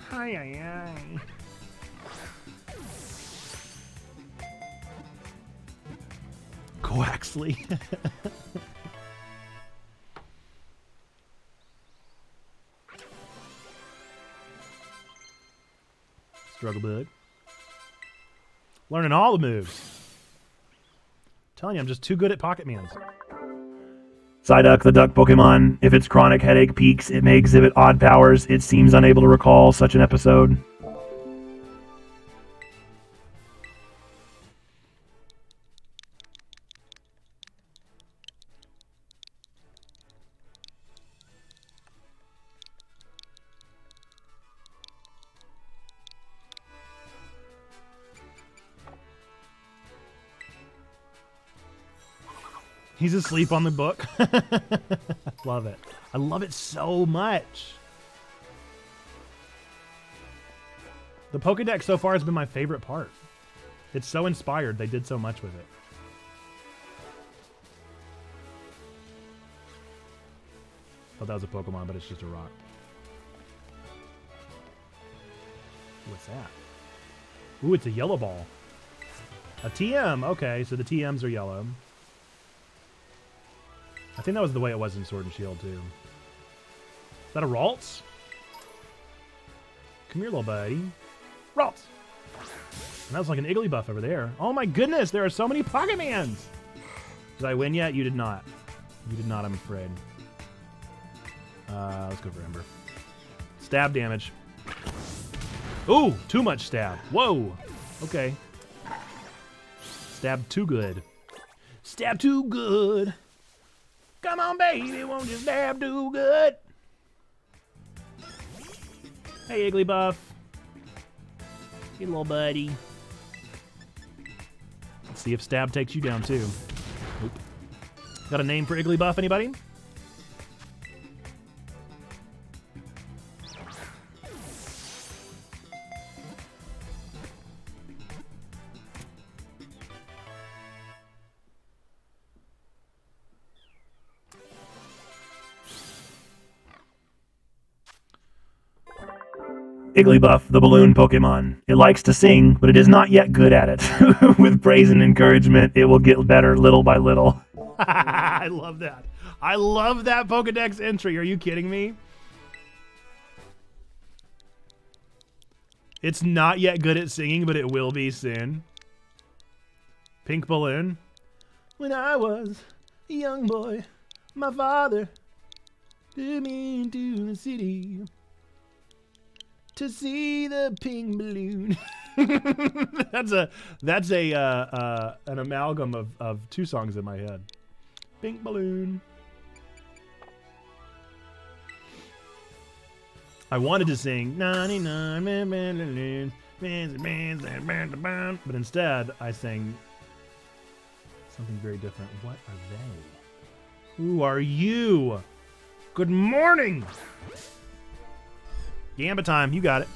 Hi-yi-yi. Coaxley. Struggle Bug. Learning all the moves. Telling you, I'm just too good at Pocket Mans. Psyduck, the duck Pokemon. If its chronic headache peaks, it may exhibit odd powers. It seems unable to recall such an episode. He's asleep on the book. Love it. I love it so much. The Pokedex so far has been my favorite part. It's so inspired. They did so much with it. Thought that was a Pokemon, but it's just a rock. What's that? Ooh, it's a yellow ball. A TM. Okay, so the TMs are yellow. I think that was the way it was in Sword and Shield, too. Is that a Ralts? Come here, little buddy. Ralts! And that was like an Igglybuff over there. Oh my goodness, there are so many Pokemans! Did I win yet? You did not. You did not, I'm afraid. Let's go for Ember. Stab damage. Ooh, too much stab. Whoa. Okay. Stab too good. Stab too good. Come on, baby, won't you stab too good? Hey, Igglybuff. Hey, little buddy. Let's see if stab takes you down, too. Oop. Got a name for Igglybuff, anybody? Igglybuff, the balloon Pokemon. It likes to sing, but it is not yet good at it. With praise and encouragement, it will get better little by little. I love that. I love that Pokedex entry. Are you kidding me? It's not yet good at singing, but it will be soon. Pink balloon. When I was a young boy, my father took me into the city to see the pink balloon. that's an amalgam of two songs in my head. Pink balloon. I wanted to sing 99 but instead I sang something very different. What are they? Who are you? Good morning. Gamba time, you got it.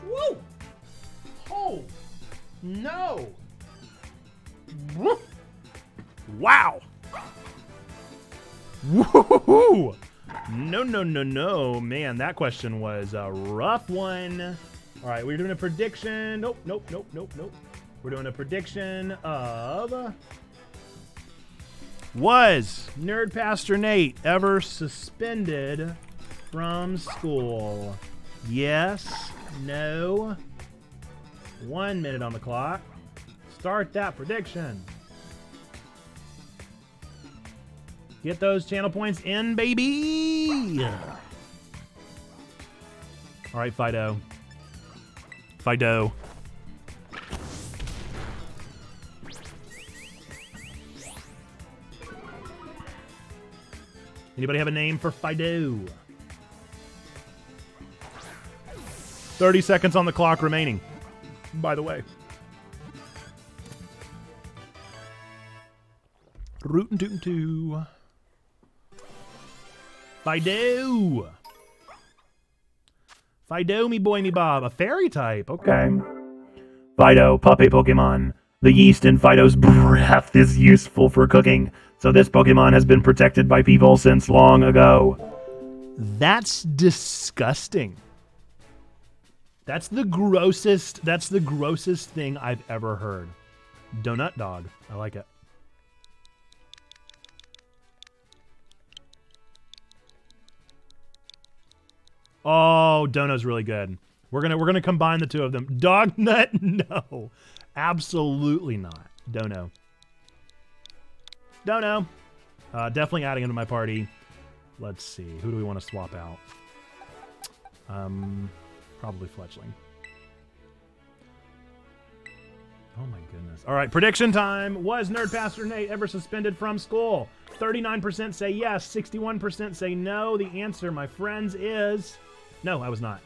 Woo! Oh no! Wow! Woohoo! No, man, that question was a rough one. All right, we're doing a prediction. Nope. We're doing a prediction of... Was Nerd Pastor Nate ever suspended from school? Yes, no. 1 minute on the clock. Start that prediction. Get those channel points in, baby! All right, Fido. Anybody have a name for Fido? 30 seconds on the clock remaining, by the way. Rootin' tootin' too. Fido! Fido, me boy, me Bob. A fairy type. Okay. Fido, puppy Pokemon. The yeast in Fido's breath is useful for cooking, so this Pokemon has been protected by people since long ago. That's disgusting. That's the grossest thing I've ever heard. Donut dog. I like it. Oh, Dono's really good. We're gonna combine the two of them. Dog nut? No. Absolutely not. Dono. Definitely adding him to my party. Let's see. Who do we want to swap out? Probably Fletchling. Oh my goodness. All right, prediction time. Was Nerdpastor Nate ever suspended from school? 39% say yes, 61% say no. The answer, my friends, is no, I was not.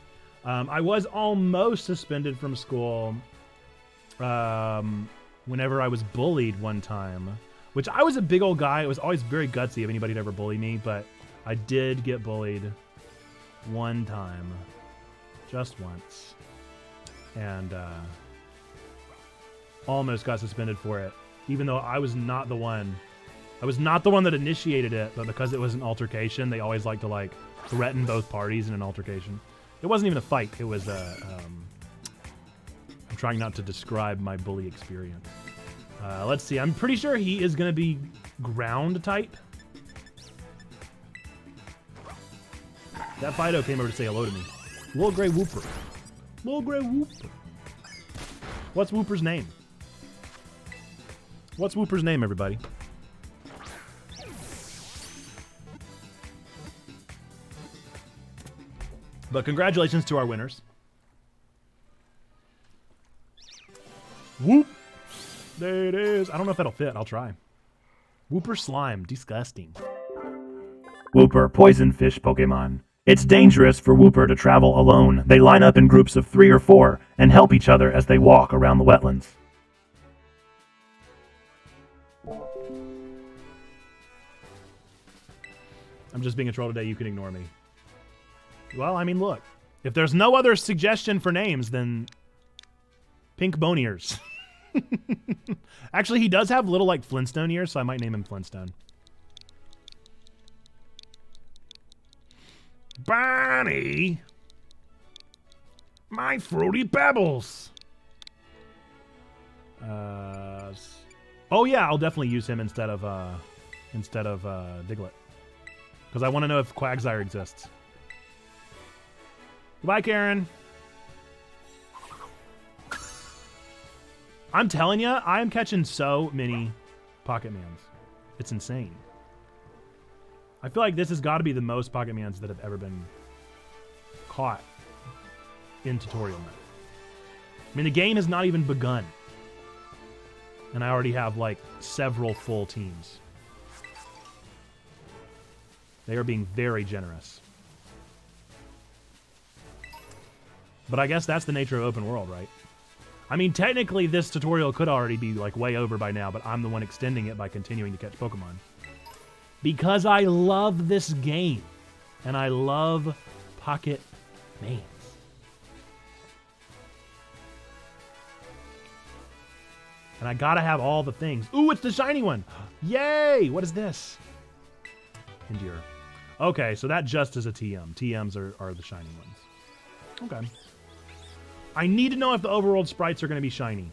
I was almost suspended from school whenever I was bullied one time, which I was a big old guy. It was always very gutsy if anybody had ever bullied me, but I did get bullied one time, just once, and almost got suspended for it, even though I was not the one. I was not the one that initiated it, but because it was an altercation, they always like to like threaten both parties in an altercation. It wasn't even a fight. It was I'm trying not to describe my bully experience. Let's see. I'm pretty sure he is going to be ground type. That Fido came over to say hello to me. Little gray Whooper. Little gray Whooper. What's Whooper's name? What's Whooper's name, everybody? But congratulations to our winners. Whoop! There it is. I don't know if that'll fit. I'll try. Whooper slime. Disgusting. Whooper, poison fish Pokemon. It's dangerous for Whooper to travel alone. They line up in groups of 3 or 4 and help each other as they walk around the wetlands. I'm just being a troll today. You can ignore me. Well, I mean, look. If there's no other suggestion for names, then Pink Bone Ears. Actually, he does have little, like, Flintstone ears, so I might name him Flintstone. Bonnie! My Fruity Pebbles! Oh, yeah, I'll definitely use him instead of Diglett. Because I want to know if Quagsire exists. Goodbye, Karen. I'm telling you, I am catching so many Pocketmans. It's insane. I feel like this has got to be the most Pocketmans that have ever been caught in tutorial mode. I mean, the game has not even begun. And I already have, like, several full teams. They are being very generous. But I guess that's the nature of open world, right? I mean, technically, this tutorial could already be, like, way over by now, but I'm the one extending it by continuing to catch Pokemon. Because I love this game. And I love Pocket Mans. And I gotta have all the things. Ooh, it's the shiny one! Yay! What is this? Endure. Okay, so that just is a TM. TMs are the shiny ones. Okay. I need to know if the overworld sprites are going to be shiny.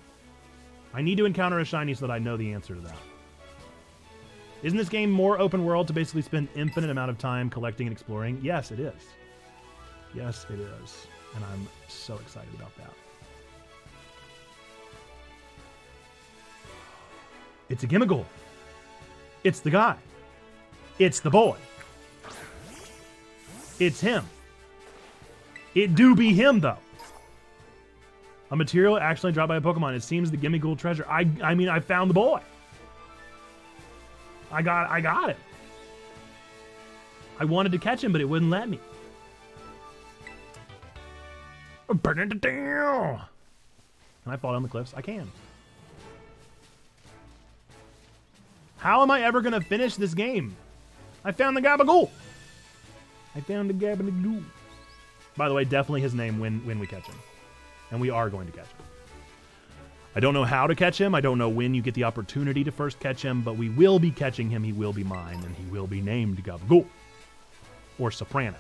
I need to encounter a shiny so that I know the answer to that. Isn't this game more open world to basically spend infinite amount of time collecting and exploring? Yes, it is. Yes, it is. And I'm so excited about that. It's a Gimmighoul. It's the guy. It's the boy. It's him. It do be him, though. A material actually dropped by a Pokemon. It seems the Gimmighoul treasure. I mean, I found the boy. I got it. I wanted to catch him, but it wouldn't let me. Burning it down. Can I fall down the cliffs? I can. How am I ever going to finish this game? I found the Gabagool. I found the Gabagool. By the way, definitely his name when we catch him. And we are going to catch him. I don't know how to catch him. I don't know when you get the opportunity to first catch him, but we will be catching him. He will be mine, and he will be named Gabagool. Or Soprano.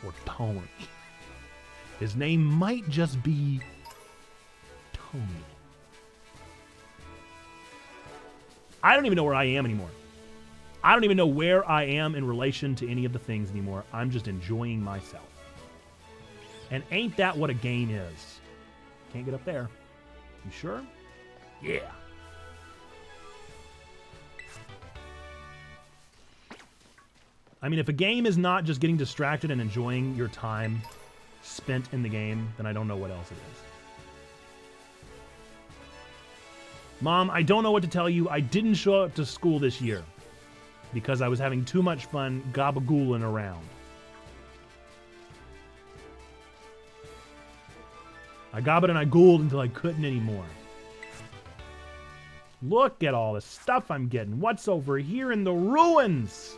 Or Tony. His name might just be Tony. I don't even know where I am anymore. I don't even know where I am in relation to any of the things anymore. I'm just enjoying myself. And ain't that what a game is? Can't get up there. You sure? Yeah. I mean, if a game is not just getting distracted and enjoying your time spent in the game, then I don't know what else it is. Mom, I don't know what to tell you. I didn't show up to school this year because I was having too much fun gabagooling around. I gobbled and I ghouled until I couldn't anymore. Look at all the stuff I'm getting. What's over here in the ruins?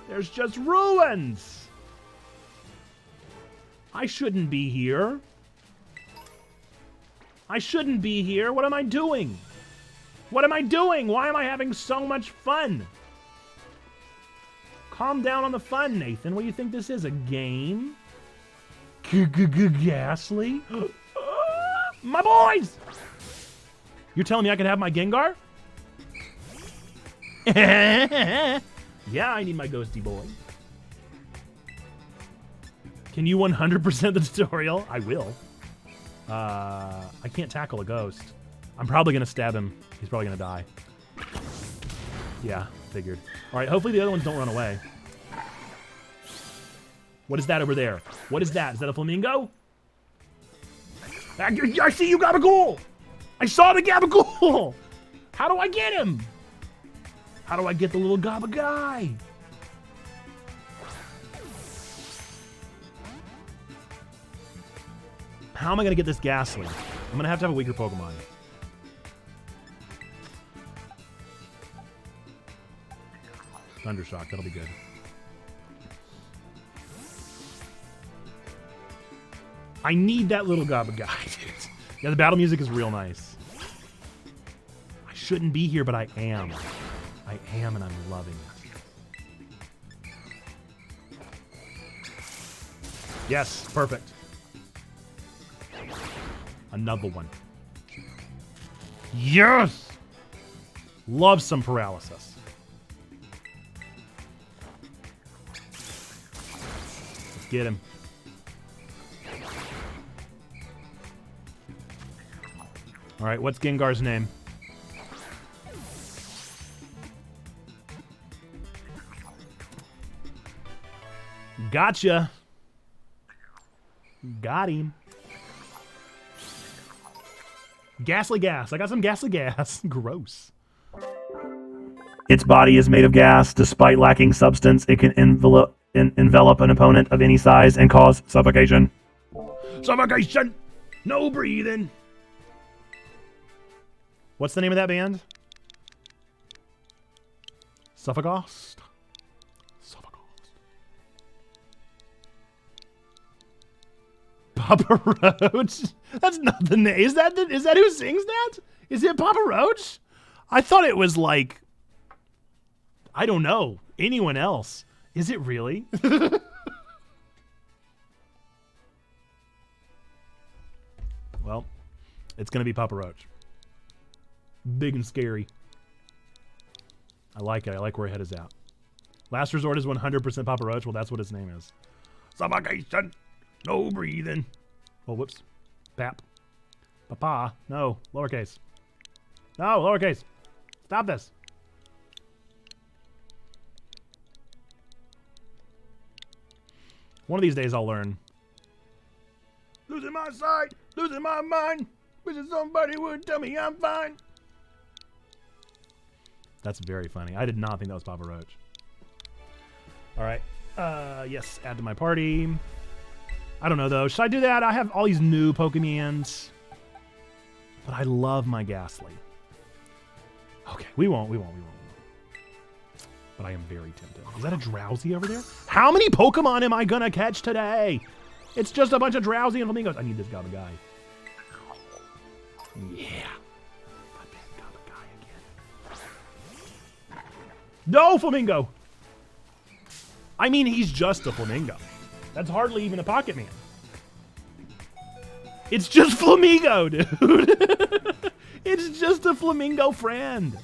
There's just ruins. I shouldn't be here. I shouldn't be here. What am I doing? What am I doing? Why am I having so much fun? Calm down on the fun, Nathan. What do you think this is? A game? Ghastly? My boys! You're telling me I can have my Gengar? Yeah, I need my ghosty boy. Can you 100% the tutorial? I will. I can't tackle a ghost. I'm probably going to stab him. He's probably going to die. Yeah, figured. All right, hopefully the other ones don't run away. What is that over there? What is that? Is that a flamingo? I see you, Gabagool! I saw the Gabagool! How do I get him? How do I get the little Gaba guy? How am I going to get this Ghastly? I'm going to have a weaker Pokemon. Thundershock, that'll be good. I need that little Gaba guy, dude. Yeah, the battle music is real nice. I shouldn't be here, but I am. I am, and I'm loving it. Yes, perfect. Another one. Yes! Love some paralysis. Let's get him. All right, what's Gengar's name? Gotcha. Got him. Ghastly gas. I got some ghastly gas. Gross. Its body is made of gas. Despite lacking substance, it can envelop an opponent of any size and cause suffocation. Suffocation! No breathing! What's the name of that band? Suffocost? Suffocost. Papa Roach? That's not the name. Is that who sings that? Is it Papa Roach? I thought it was like, I don't know, anyone else. Is it really? Well, it's going to be Papa Roach. Big and scary. I like it. I like where his head is at. Last Resort is 100% Papa Roach. Well, that's what his name is. Suffocation. No breathing. Oh, whoops. Pap. Papa. No. Lowercase. No, lowercase. Stop this. One of these days I'll learn. Losing my sight. Losing my mind. Wishing somebody would tell me I'm fine. That's very funny. I did not think that was Papa Roach. All right. Yes, add to my party. I don't know, though. Should I do that? I have all these new Pokemons. But I love my Ghastly. Okay, we won't. But I am very tempted. Is that a Drowsy over there? How many Pokemon am I going to catch today? It's just a bunch of Drowsy and Flamingos. I need this Gaba guy. Yeah. No, Flamingo! I mean, he's just a Flamingo. That's hardly even a Pocket Man. It's just Flamingo, dude. It's just a Flamingo friend.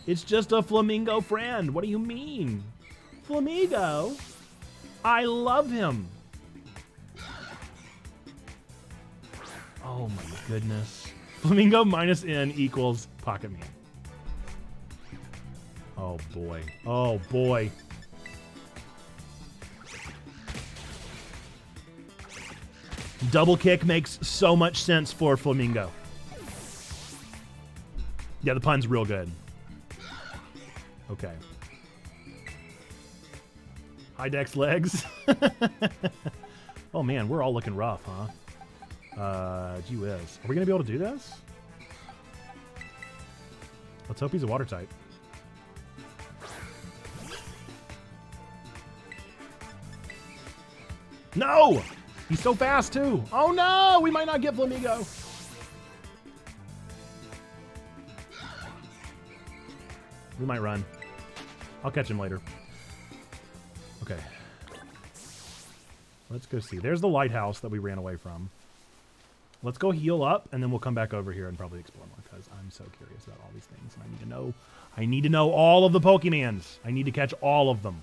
It's just a Flamingo friend. What do you mean? Flamingo? I love him. Oh my goodness. Flamingo minus N equals Pocket Man. Oh boy. Oh boy. Double kick makes so much sense for Flamingo. Yeah, the pun's real good. Okay. High Dex legs. Oh man, we're all looking rough, huh? Gee whiz. Are we gonna be able to do this? Let's hope he's a water type. No! He's so fast too. Oh no! We might not get Flamigo. We might run. I'll catch him later. Okay. Let's go see. There's the lighthouse that we ran away from. Let's go heal up, and then we'll come back over here and probably explore more, because I'm so curious about all these things, and I need to know. I need to know all of the Pokemans. I need to catch all of them.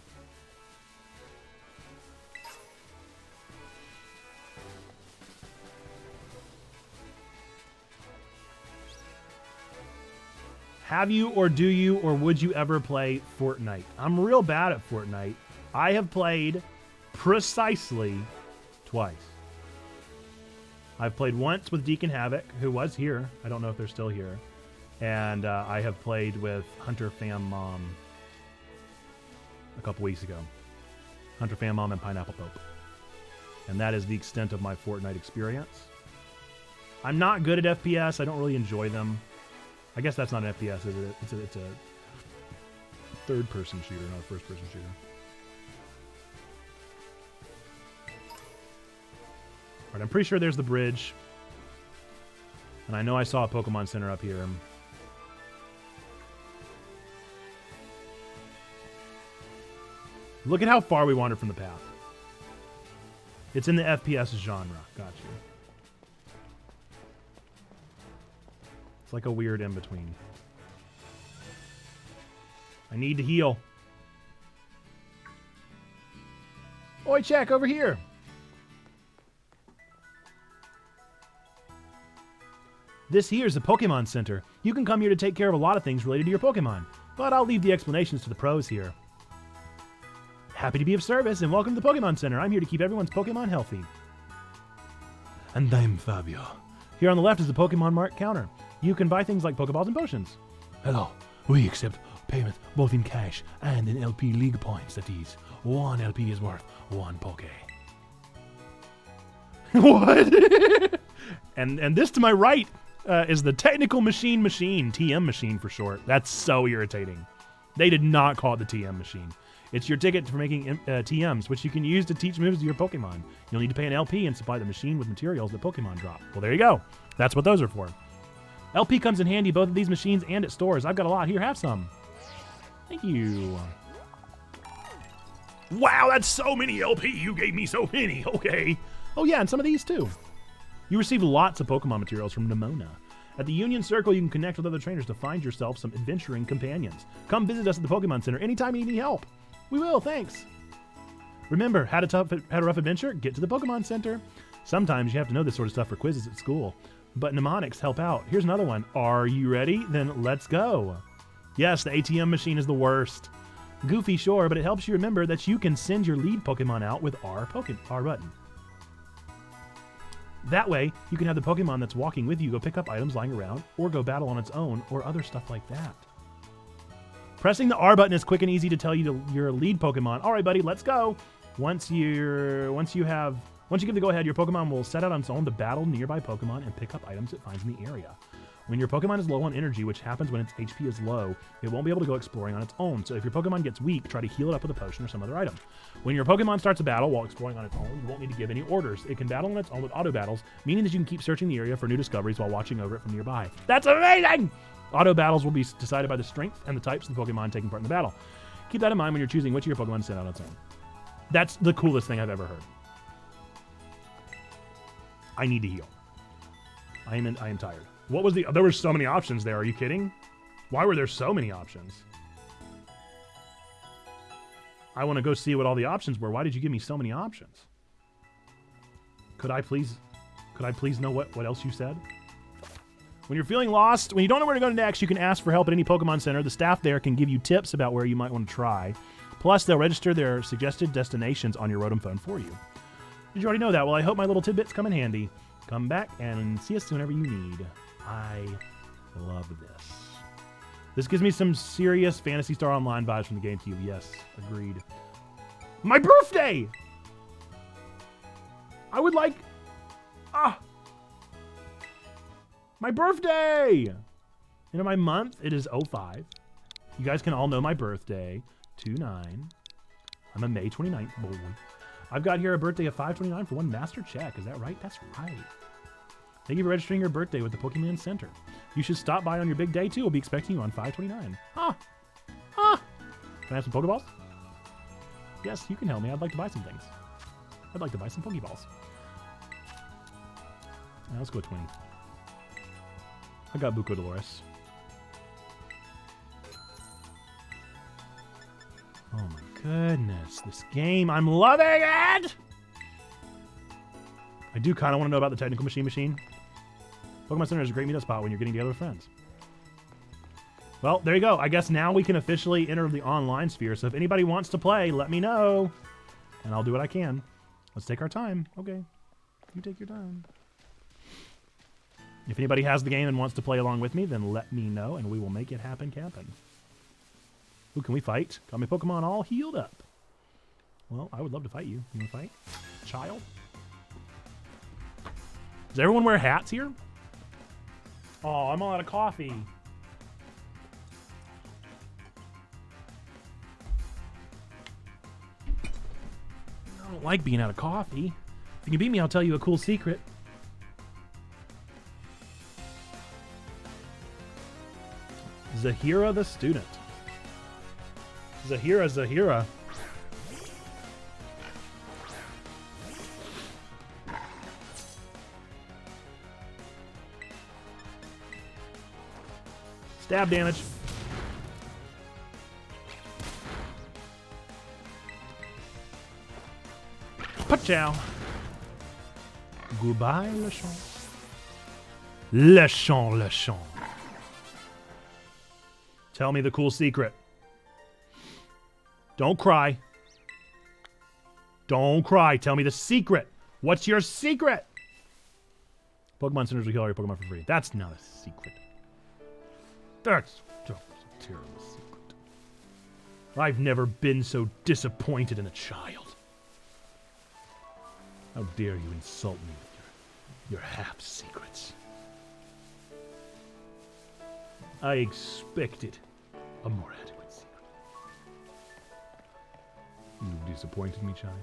Have you, or do you, or would you ever play Fortnite? I'm real bad at Fortnite. I have played precisely twice. I've played once with Deacon Havoc, who was here. I don't know if they're still here. And I have played with Hunter Fam Mom a couple weeks ago. Hunter Fam Mom and Pineapple Pope. And that is the extent of my Fortnite experience. I'm not good at FPS. I don't really enjoy them. I guess that's not an FPS, is it? It's a third-person shooter, not a first-person shooter. All right, I'm pretty sure there's the bridge. And I know I saw a Pokemon Center up here. Look at how far we wandered from the path. It's in the FPS genre. Got you. It's like a weird in-between. I need to heal. Oi, check over here. This here's the Pokemon Center. You can come here to take care of a lot of things related to your Pokemon, but I'll leave the explanations to the pros here. Happy to be of service, and welcome to the Pokemon Center. I'm here to keep everyone's Pokemon healthy. And I'm Fabio. Here on the left is the Pokemon Mart counter. You can buy things like Pokeballs and potions. Hello. We accept payment both in cash and in LP League points at ease. 1 LP is worth 1 Poke. What? and this to my right is the Technical Machine, TM Machine for short. That's so irritating. They did not call it the TM Machine. It's your ticket for making TMs, which you can use to teach moves to your Pokemon. You'll need to pay an LP and supply the machine with materials that Pokemon drop. Well, there you go. That's what those are for. LP comes in handy both at these machines and at stores. I've got a lot. Here, have some. Thank you. Wow, that's so many LP. You gave me so many. Okay. Oh, yeah, and some of these, too. You receive lots of Pokemon materials from Nimona. At the Union Circle, you can connect with other trainers to find yourself some adventuring companions. Come visit us at the Pokemon Center anytime you need any help. We will, thanks. Remember, had a rough adventure? Get to the Pokemon Center. Sometimes you have to know this sort of stuff for quizzes at school. But mnemonics help out. Here's another one. Are you ready? Then let's go. Yes, the ATM machine is the worst. Goofy, sure, but it helps you remember that you can send your lead Pokemon out with R button. That way, you can have the Pokemon that's walking with you go pick up items lying around, or go battle on its own, or other stuff like that. Pressing the R button is quick and easy to tell you your lead Pokemon. All right, buddy, let's go. Once you give the go-ahead, your Pokemon will set out on its own to battle nearby Pokemon and pick up items it finds in the area. When your Pokemon is low on energy, which happens when its HP is low, it won't be able to go exploring on its own. So if your Pokemon gets weak, try to heal it up with a potion or some other item. When your Pokemon starts a battle while exploring on its own, you won't need to give any orders. It can battle on its own with auto battles, meaning that you can keep searching the area for new discoveries while watching over it from nearby. That's amazing! Auto battles will be decided by the strength and the types of the Pokemon taking part in the battle. Keep that in mind when you're choosing which of your Pokemon to send out on its own. That's the coolest thing I've ever heard. I need to heal. I am tired. What was there were so many options there. Are you kidding? Why were there so many options? I want to go see what all the options were. Why did you give me so many options? Could I please know what else you said? When you're feeling lost, when you don't know where to go next, you can ask for help at any Pokemon Center. The staff there can give you tips about where you might want to try. Plus, they'll register their suggested destinations on your Rotom phone for you. Did you already know that? Well, I hope my little tidbits come in handy. Come back and see us whenever you need. I love this. This gives me some serious Phantasy Star Online vibes from the GameCube. Yes, agreed. My birthday! I would like... My birthday! You know, my month, it is 05. You guys can all know my birthday. 2/9. I'm a May 29th boy. I've got here a birthday of 5/29 for one master check. Is that right? That's right. Thank you for registering your birthday with the Pokemon Center. You should stop by on your big day, too. We'll be expecting you on 5/29. Can I have some Pokeballs? Yes, you can help me. I'd like to buy some things. I'd like to buy some Pokeballs. Let's go 20. I got Buco Dolores. Oh my goodness. This game, I'm loving it! I do kind of want to know about the Technical Machine. Pokemon Center is a great meetup spot when you're getting together with friends. Well, there you go. I guess now we can officially enter the online sphere. So if anybody wants to play, let me know. And I'll do what I can. Let's take our time. Okay. You take your time. If anybody has the game and wants to play along with me, then let me know, and we will make it happen, Captain. Who can we fight? Got my Pokemon all healed up. Well, I would love to fight you. You want to fight? Child? Does everyone wear hats here? Oh, I'm all out of coffee. I don't like being out of coffee. If you can beat me, I'll tell you a cool secret. Zahira the student. Zahira. Stab damage. Pachow. Goodbye, Le Champ. Le Champ. Tell me the cool secret. Don't cry. Don't cry. Tell me the secret. What's your secret? Pokemon Centers will heal all your Pokemon for free. That's not a secret. That's a terrible secret. I've never been so disappointed in a child. How dare you insult me with your half-secrets. I expected a more adequate secret. You disappointed me, child.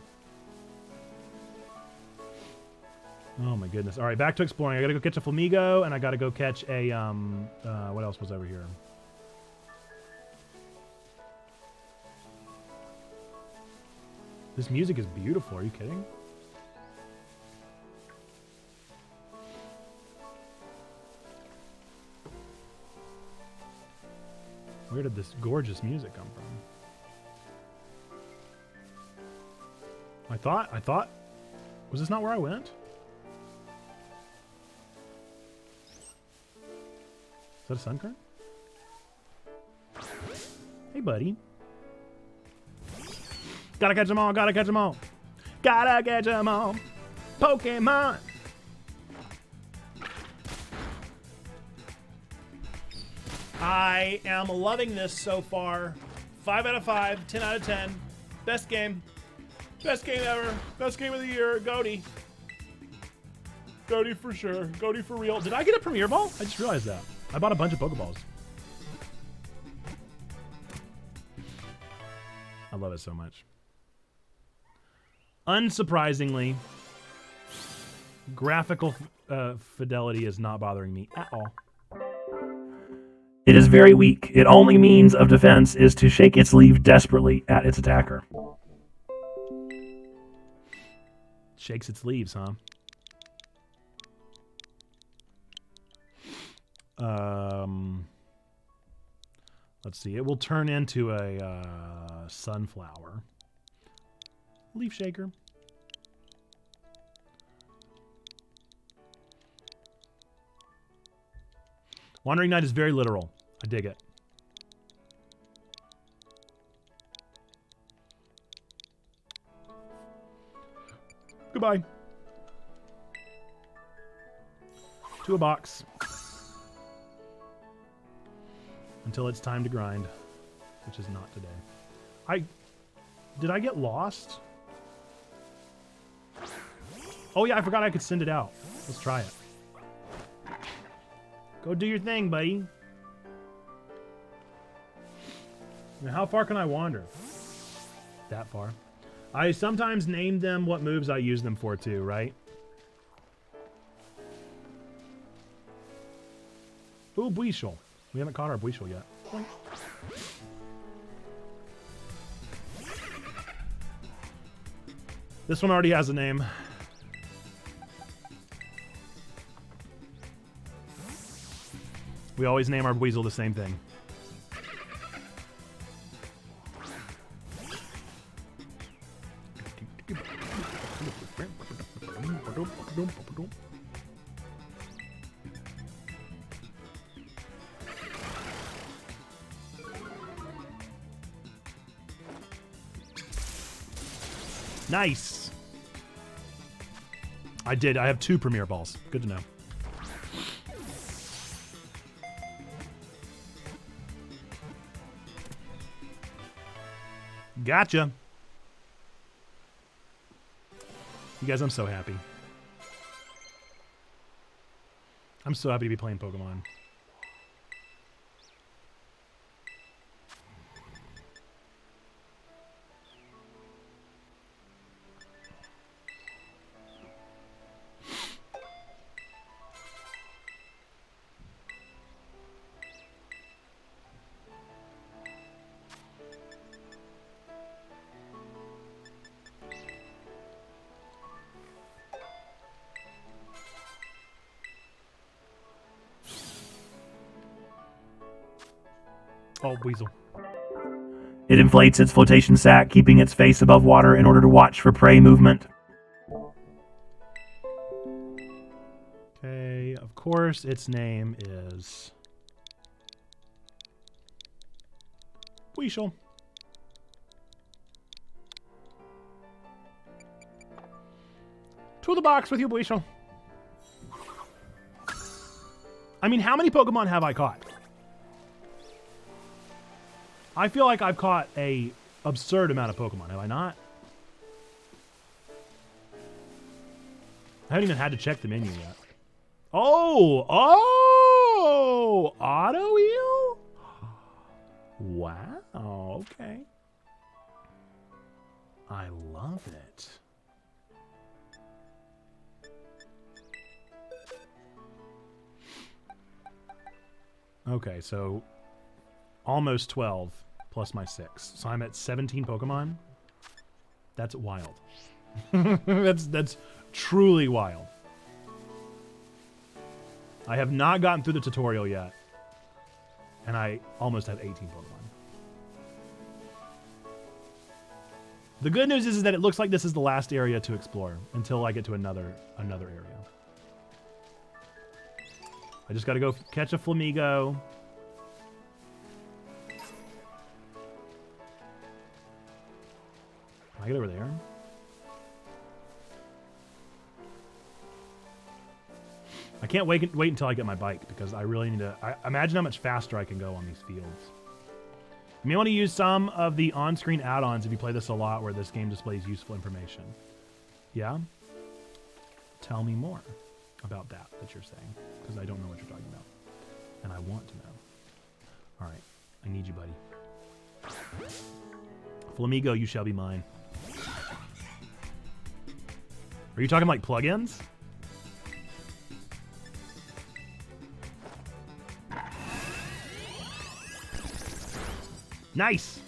Oh my goodness. All right, back to exploring. I gotta go catch a Flamigo, and I gotta go catch a, what else was over here? This music is beautiful. Are you kidding? Where did this gorgeous music come from? I thought, was this not where I went? Is that a Sunkern? Hey, buddy. Gotta catch them all, gotta catch them all. Gotta catch them all. Pokemon. I am loving this so far. 5 out of 5, 10 out of 10. Best game. Best game ever. Best game of the year. Goaty. Goaty for sure. Goaty for real. Did I get a Premier Ball? I just realized that. I bought a bunch of Pokeballs. I love it so much. Unsurprisingly, graphical fidelity is not bothering me at all. It is very weak. Its only means of defense is to shake its leaf desperately at its attacker. Shakes its leaves, huh? Let's see. It will turn into a sunflower. Leaf shaker. Wandering Knight is very literal. I dig it. Goodbye. To a box. Until it's time to grind, which is not today. Did I get lost? Oh yeah, I forgot I could send it out. Let's try it. Go do your thing, buddy. Now, how far can I wander? That far. I sometimes name them what moves I use them for too, right? Ooh, Buishel. We haven't caught our Buishel yet. This one already has a name. We always name our weasel the same thing. Nice. I did. I have 2 Premier Balls. Good to know. Gotcha. You guys, I'm so happy. I'm so happy to be playing Pokemon. Oh, Weasel. It inflates its flotation sac, keeping its face above water in order to watch for prey movement. Okay, of course, its name is Weasel. To the box with you, Weasel. I mean, how many Pokemon have I caught? I feel like I've caught a absurd amount of Pokemon, have I not? I haven't even had to check the menu yet. Oh! Oh! Auto heal? Wow, okay. I love it. Okay, so almost 12 plus my 6. So I'm at 17 Pokemon. That's wild. That's truly wild. I have not gotten through the tutorial yet. And I almost have 18 Pokemon. The good news is that it looks like this is the last area to explore until I get to another area. I just got to go catch a Flamigo. Can I get over there? I can't wait until I get my bike because I really need to... imagine how much faster I can go on these fields. You may want to use some of the on-screen add-ons if you play this a lot where this game displays useful information. Yeah? Tell me more about that you're saying because I don't know what you're talking about. And I want to know. All right. I need you, buddy. Flamigo, you shall be mine. Are you talking like plugins? Nice!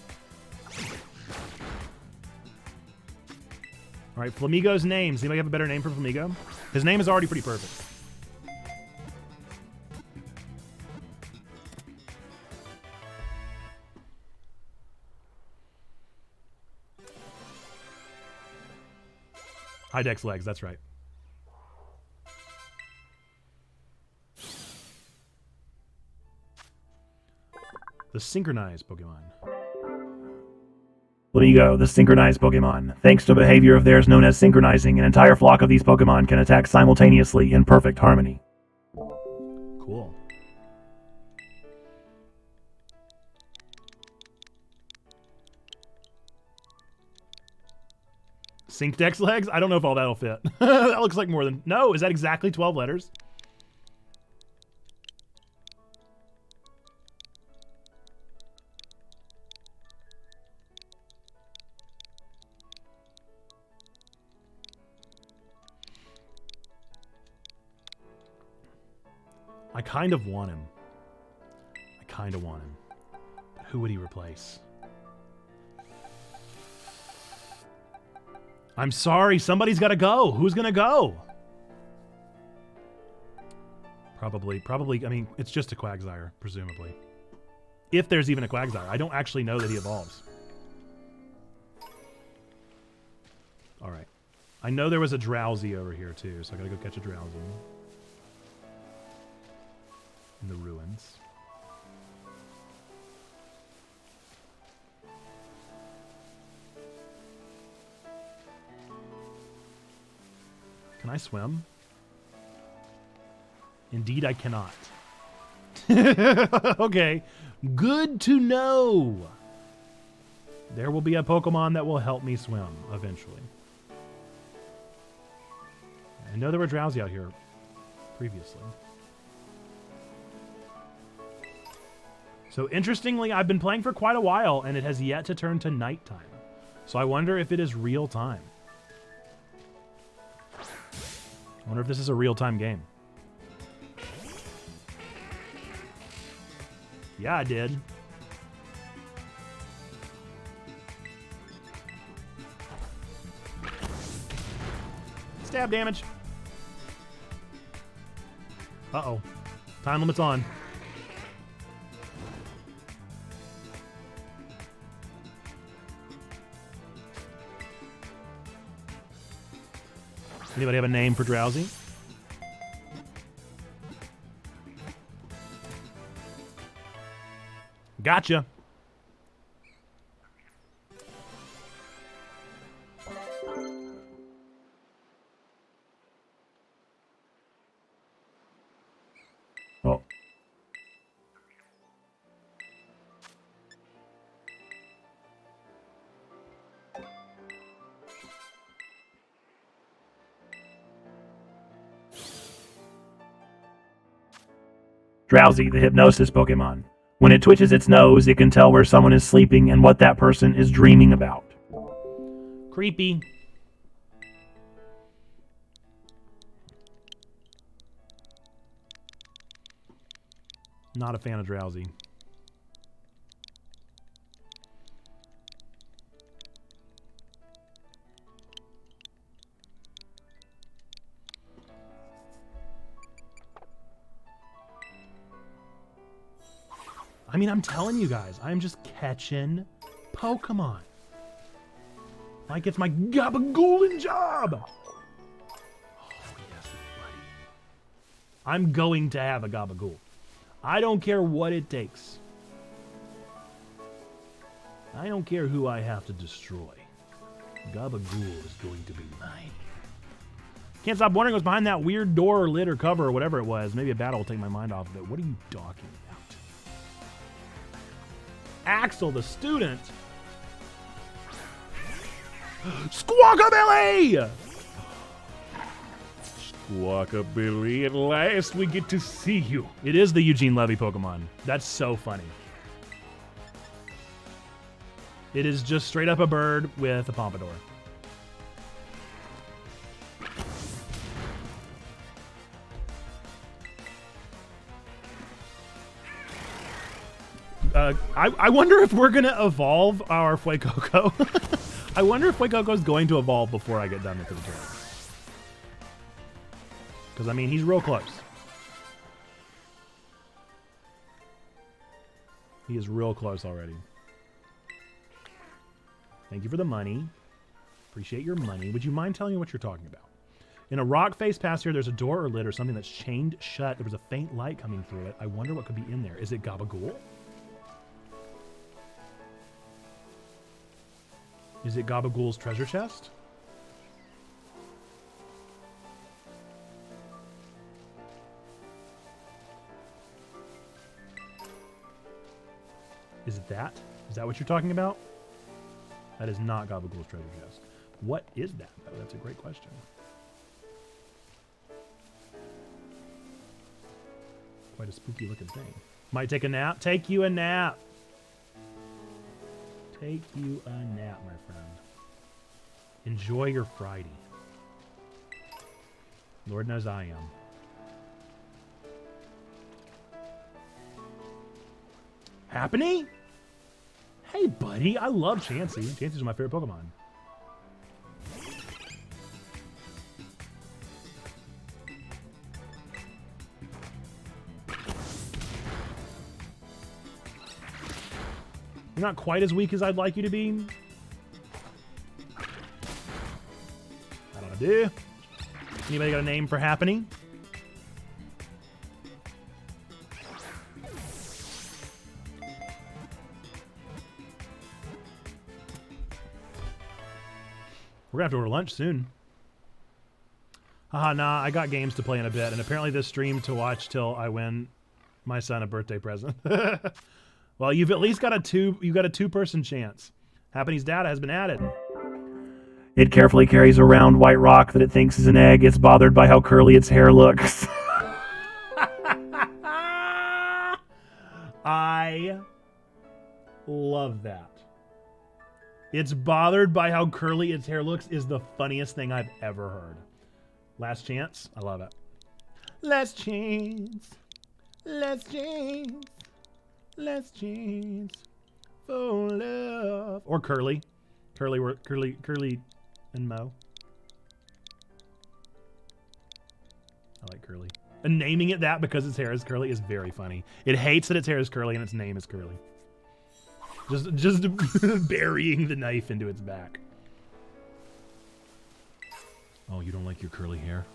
Alright, Flamigo's name. Does anybody have a better name for Flamigo? His name is already pretty perfect. High Dex legs, that's right. The synchronized Pokemon. Flamigo, the synchronized Pokemon. Thanks to a behavior of theirs known as synchronizing, an entire flock of these Pokemon can attack simultaneously in perfect harmony. Cool. Syncdex legs? I don't know if all that'll fit. That looks like more than... No, is that exactly 12 letters? I kind of want him. But who would he replace? I'm sorry, somebody's got to go. Who's going to go? Probably, I mean, it's just a Quagsire, presumably. If there's even a Quagsire. I don't actually know that he evolves. All right. I know there was a Drowsy over here, too, so I got to go catch a Drowsy. In the ruins. Can I swim? Indeed, I cannot. Okay. Good to know. There will be a Pokemon that will help me swim eventually. I know there were Drowsy out here previously. So interestingly, I've been playing for quite a while and it has yet to turn to nighttime. So I wonder if it is real time. I wonder if this is a real-time game. Yeah, I did. Stab damage. Uh-oh. Time limit's on. Anybody have a name for Drowsy? Gotcha. Oh. Drowsy, the hypnosis Pokemon. When it twitches its nose, it can tell where someone is sleeping and what that person is dreaming about. Creepy. Not a fan of Drowsy. I mean, I'm telling you guys, I'm just catching Pokemon. Like it's my gabagoolin job. Oh, yes, buddy. I'm going to have a gabagool. I don't care what it takes. I don't care who I have to destroy. Gabagool is going to be mine. Can't stop wondering what's behind that weird door or lid or cover or whatever it was. Maybe a battle will take my mind off of it. What are you talking about? Axel, the student. Squawkabilly! Squawkabilly, at last we get to see you. It is the Eugene Levy Pokemon. That's so funny. It is just straight up a bird with a pompadour. I wonder if we're going to evolve our Fuecoco. I wonder if Fuecoco is going to evolve before I get done with the tutorial. Because, I mean, he's real close. He is real close already. Thank you for the money. Appreciate your money. Would you mind telling me what you're talking about? In a rock face past here, there's a door or lid or something that's chained shut. There was a faint light coming through it. I wonder what could be in there. Is it Gabagool? Is it Gabagool's treasure chest? Is it that? Is that what you're talking about? That is not Gabagool's treasure chest. What is that, though? That's a great question. Quite a spooky looking thing. Might take a nap. Take you a nap. Take you a nap, my friend. Enjoy your Friday. Lord knows I am. Happiny? Hey, buddy. I love Chansey. Chansey's my favorite Pokemon. You're not quite as weak as I'd like you to be. I don't know. Anybody got a name for Happening? We're gonna have to order lunch soon. Haha, nah, I got games to play in a bit, and apparently this stream to watch till I win my son a birthday present. Well, you've at least got a two-person chance. Happening's data has been added. It carefully carries around white rock that it thinks is an egg. It's bothered by how curly its hair looks. I love that. It's bothered by how curly its hair looks is the funniest thing I've ever heard. Last chance. I love it. Last chance. Last chance. Last chance for love. Or Curly. Curly and Mo. I like Curly. And naming it that because its hair is curly is very funny. It hates that its hair is curly and its name is Curly. Just burying the knife into its back. Oh, you don't like your curly hair?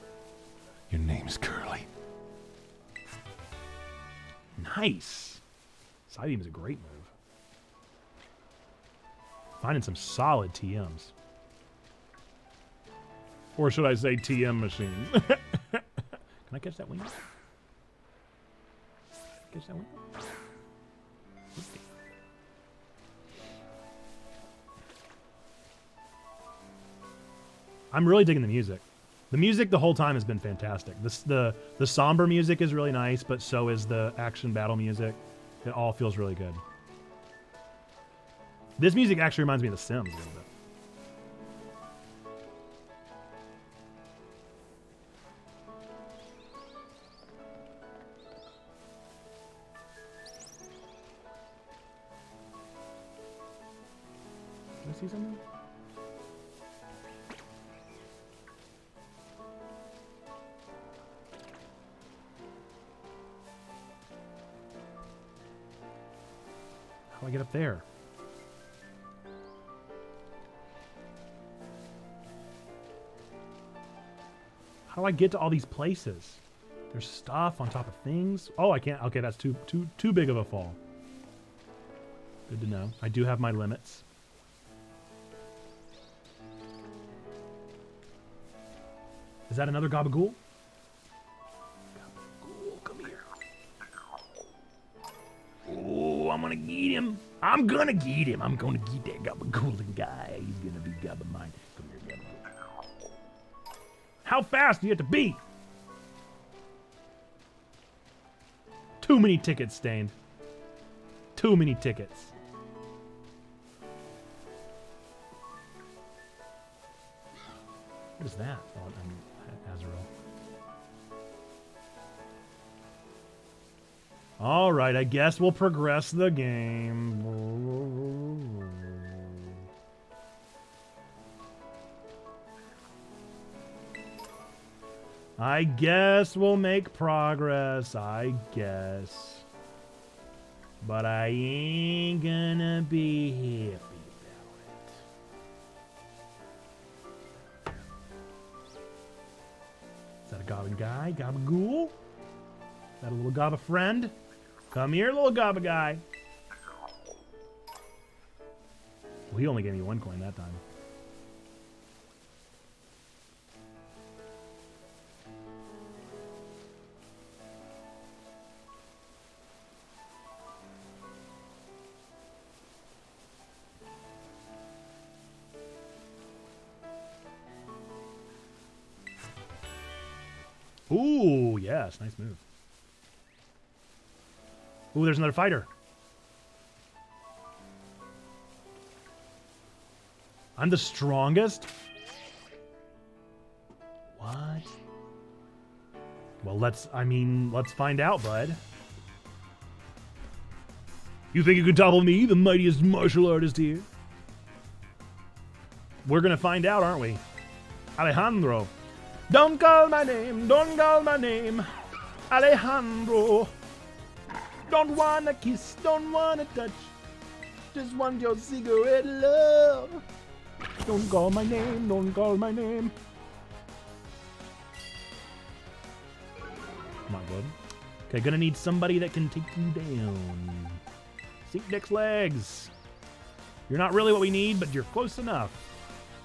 Your name's Curly. Nice. Psybeam is a great move. Finding some solid TMs. Or should I say TM machines? Can I catch that wing? Catch that wing? I'm really digging the music. The music the whole time has been fantastic. The somber music is really nice, but so is the action battle music. It all feels really good. This music actually reminds me of The Sims a little bit. Can I see something? How do I get up there? How do I get to all these places? There's stuff on top of things. Oh, I can't. Okay, that's too big of a fall. Good to know. I do have my limits. Is that another Gabagool? Gabagool, come here. Oh, I'm gonna get him. I'm gonna get him. I'm gonna get that Gabagoolin guy. He's gonna be Gaba mine. Come here, Gabagool. How fast do you have to be? Too many tickets, Stained. Too many tickets. What is that? Oh, Azrael. All right, I guess we'll progress the game. I guess we'll make progress, I guess. But I ain't gonna be happy about it. Is that a Goblin guy? Gabagool? Is that a little Gaba friend? Come here, little Gaba guy. Well, he only gave me 1 coin that time. Ooh, yes. Nice move. Ooh, there's another fighter. I'm the strongest? What? Well, let's find out, bud. You think you can topple me, the mightiest martial artist here? We're gonna find out, aren't we? Alejandro. Don't call my name, don't call my name. Alejandro. Don't wanna kiss, don't wanna touch. Just want your cigarette love. Don't call my name, don't call my name. Not good. Okay, gonna need somebody that can take you down. Sink Deck's legs. You're not really what we need, but you're close enough.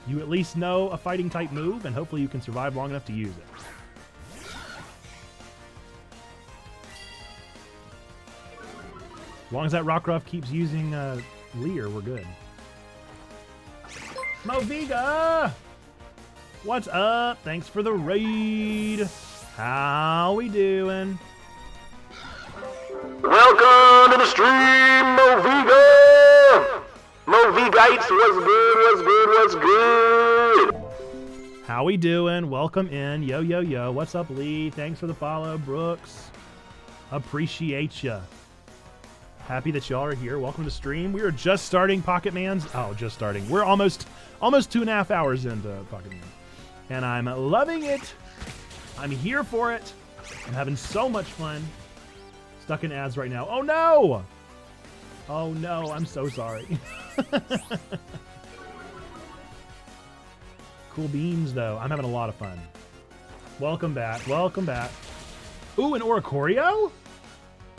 You at least know a fighting type move, and hopefully you can survive long enough to use it. As long as that Rockruff keeps using Leer, we're good. Moviga! What's up? Thanks for the raid. How we doing? Welcome to the stream, Moviga! Movigites, what's good, what's good? How we doing? Welcome in. Yo, yo, yo. What's up, Lee? Thanks for the follow, Brooks. Appreciate ya. Happy that y'all are here. Welcome to the stream. We are just starting Pocketmans. Oh, just starting. We're almost 2.5 hours into Pocketman. And I'm loving it. I'm here for it. I'm having so much fun. Stuck in ads right now. Oh, no! Oh, no. I'm so sorry. Cool beans, though. I'm having a lot of fun. Welcome back. Welcome back. Ooh, an Oricorio?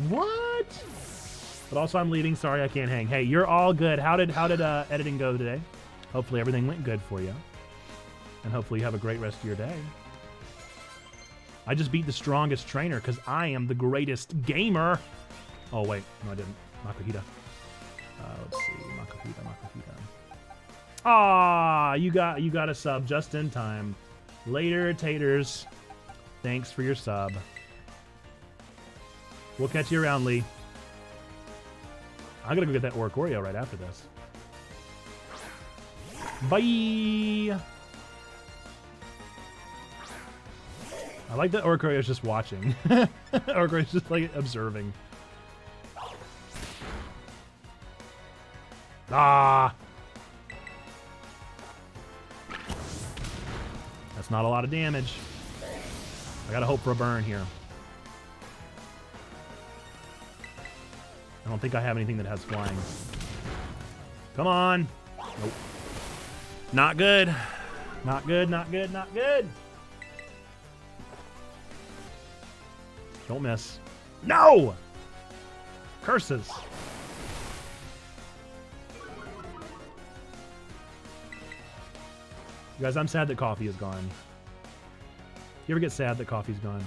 What? But also, I'm leaving. Sorry, I can't hang. Hey, you're all good. How did editing go today? Hopefully, everything went good for you. And hopefully, you have a great rest of your day. I just beat the strongest trainer because I am the greatest gamer. Oh, wait. No, I didn't. Makuhita. Let's see. Makuhita. Ah, you got a sub just in time. Later, taters. Thanks for your sub. We'll catch you around, Lee. I'm gonna go get that Oricorio right after this. Bye! I like that Oricorio's just watching. Oricorio's just like observing. Ah! That's not a lot of damage. I gotta hope for a burn here. I don't think I have anything that has flying. Come on. Nope. Not good. Not good, not good, not good. Don't miss. No! Curses. You guys, I'm sad that coffee is gone. You ever get sad that coffee's gone?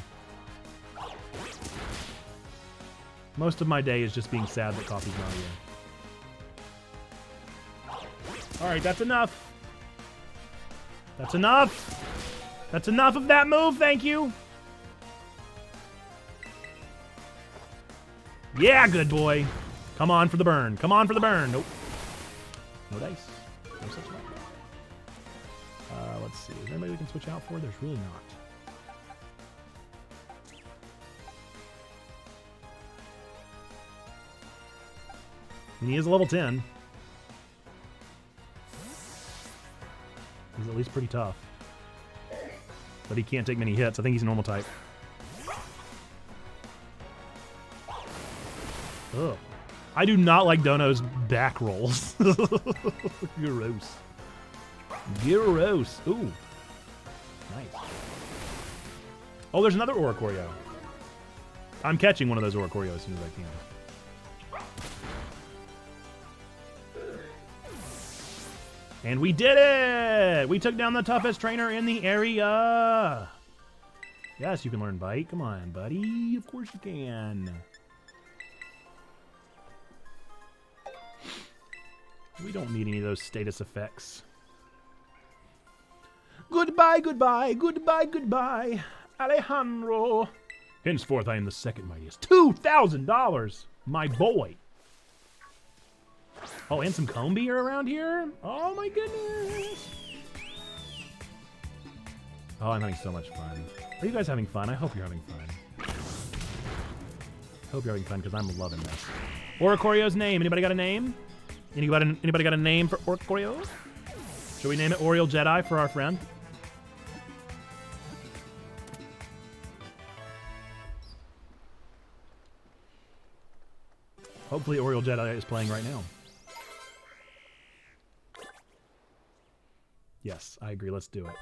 Most of my day is just being sad that coffee's not here. Alright, that's enough. That's enough. That's enough of that move, thank you. Yeah, good boy. Come on for the burn. Come on for the burn. Nope. No dice. No such luck. Let's see. Is there anybody we can switch out for? There's really not. And he is a level 10. He's at least pretty tough. But he can't take many hits. I think he's a normal type. Ugh. I do not like Dono's back rolls. Gross. Gross. Ooh. Nice. Oh, there's another Oricorio. I'm catching one of those Oricorio as soon as I can. And we did it! We took down the toughest trainer in the area. Yes, you can learn Bite. Come on, buddy. Of course you can. We don't need any of those status effects. Goodbye, goodbye, goodbye, goodbye. Alejandro. Henceforth, I am the second mightiest. $2,000, my boy. Oh, and some Combi are around here? Oh my goodness. Oh, I'm having so much fun. Are you guys having fun? I hope you're having fun. Hope you're having fun, because I'm loving this. Oricorio's name. Anybody got a name? Anybody got a name for Oricorio? Should we name it Oriole Jedi for our friend? Hopefully Oriole Jedi is playing right now. Yes, I agree. Let's do it.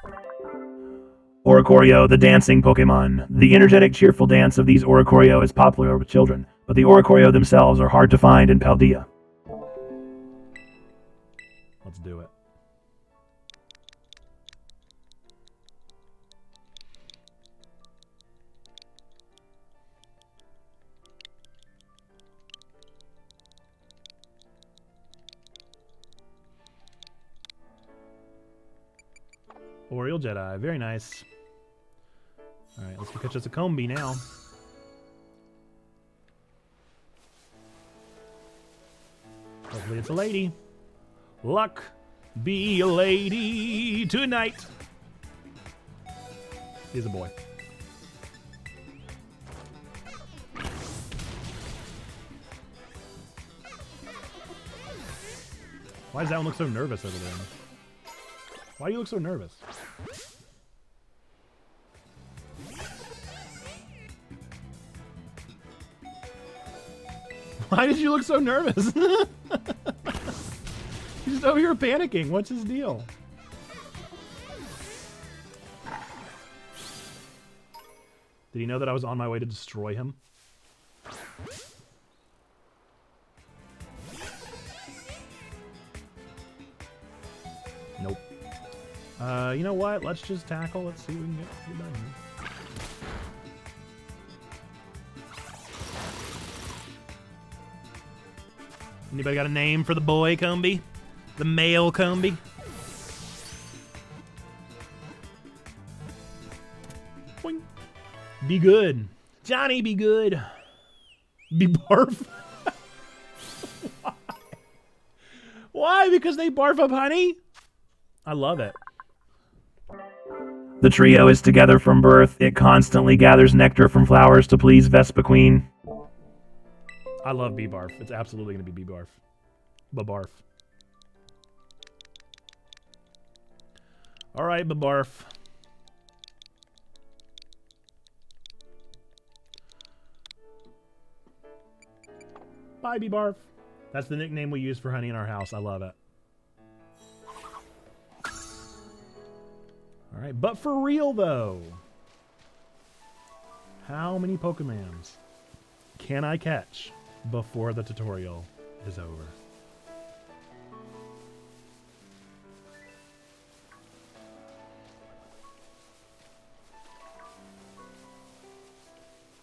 Oricorio, the dancing Pokemon. The energetic, cheerful dance of these Oricorio is popular with children, but the Oricorio themselves are hard to find in Paldea. Let's do it. Oriole Jedi, very nice. Alright, let's go catch us a Combi now. Hopefully it's a lady. Luck be a lady tonight. He's a boy. Why does that one look so nervous over there? Why do you look so nervous? Why did you look so nervous? He's just over here panicking. What's his deal? Did he know that I was on my way to destroy him? Nope. You know what? Let's just tackle. Let's see what we can get done here. Anybody got a name for the boy Combi? The male Combi? Boing. Be good. Johnny, be good. Be barf. Why? Why? Because they barf up honey? I love it. The trio is together from birth. It constantly gathers nectar from flowers to please Vespa Queen. I love B-Barf. It's absolutely going to be B-Barf. B-Barf. All right, B-Barf. Bye, B-Barf. That's the nickname we use for honey in our house. I love it. All right, but for real, though. How many Pokemons can I catch before the tutorial is over?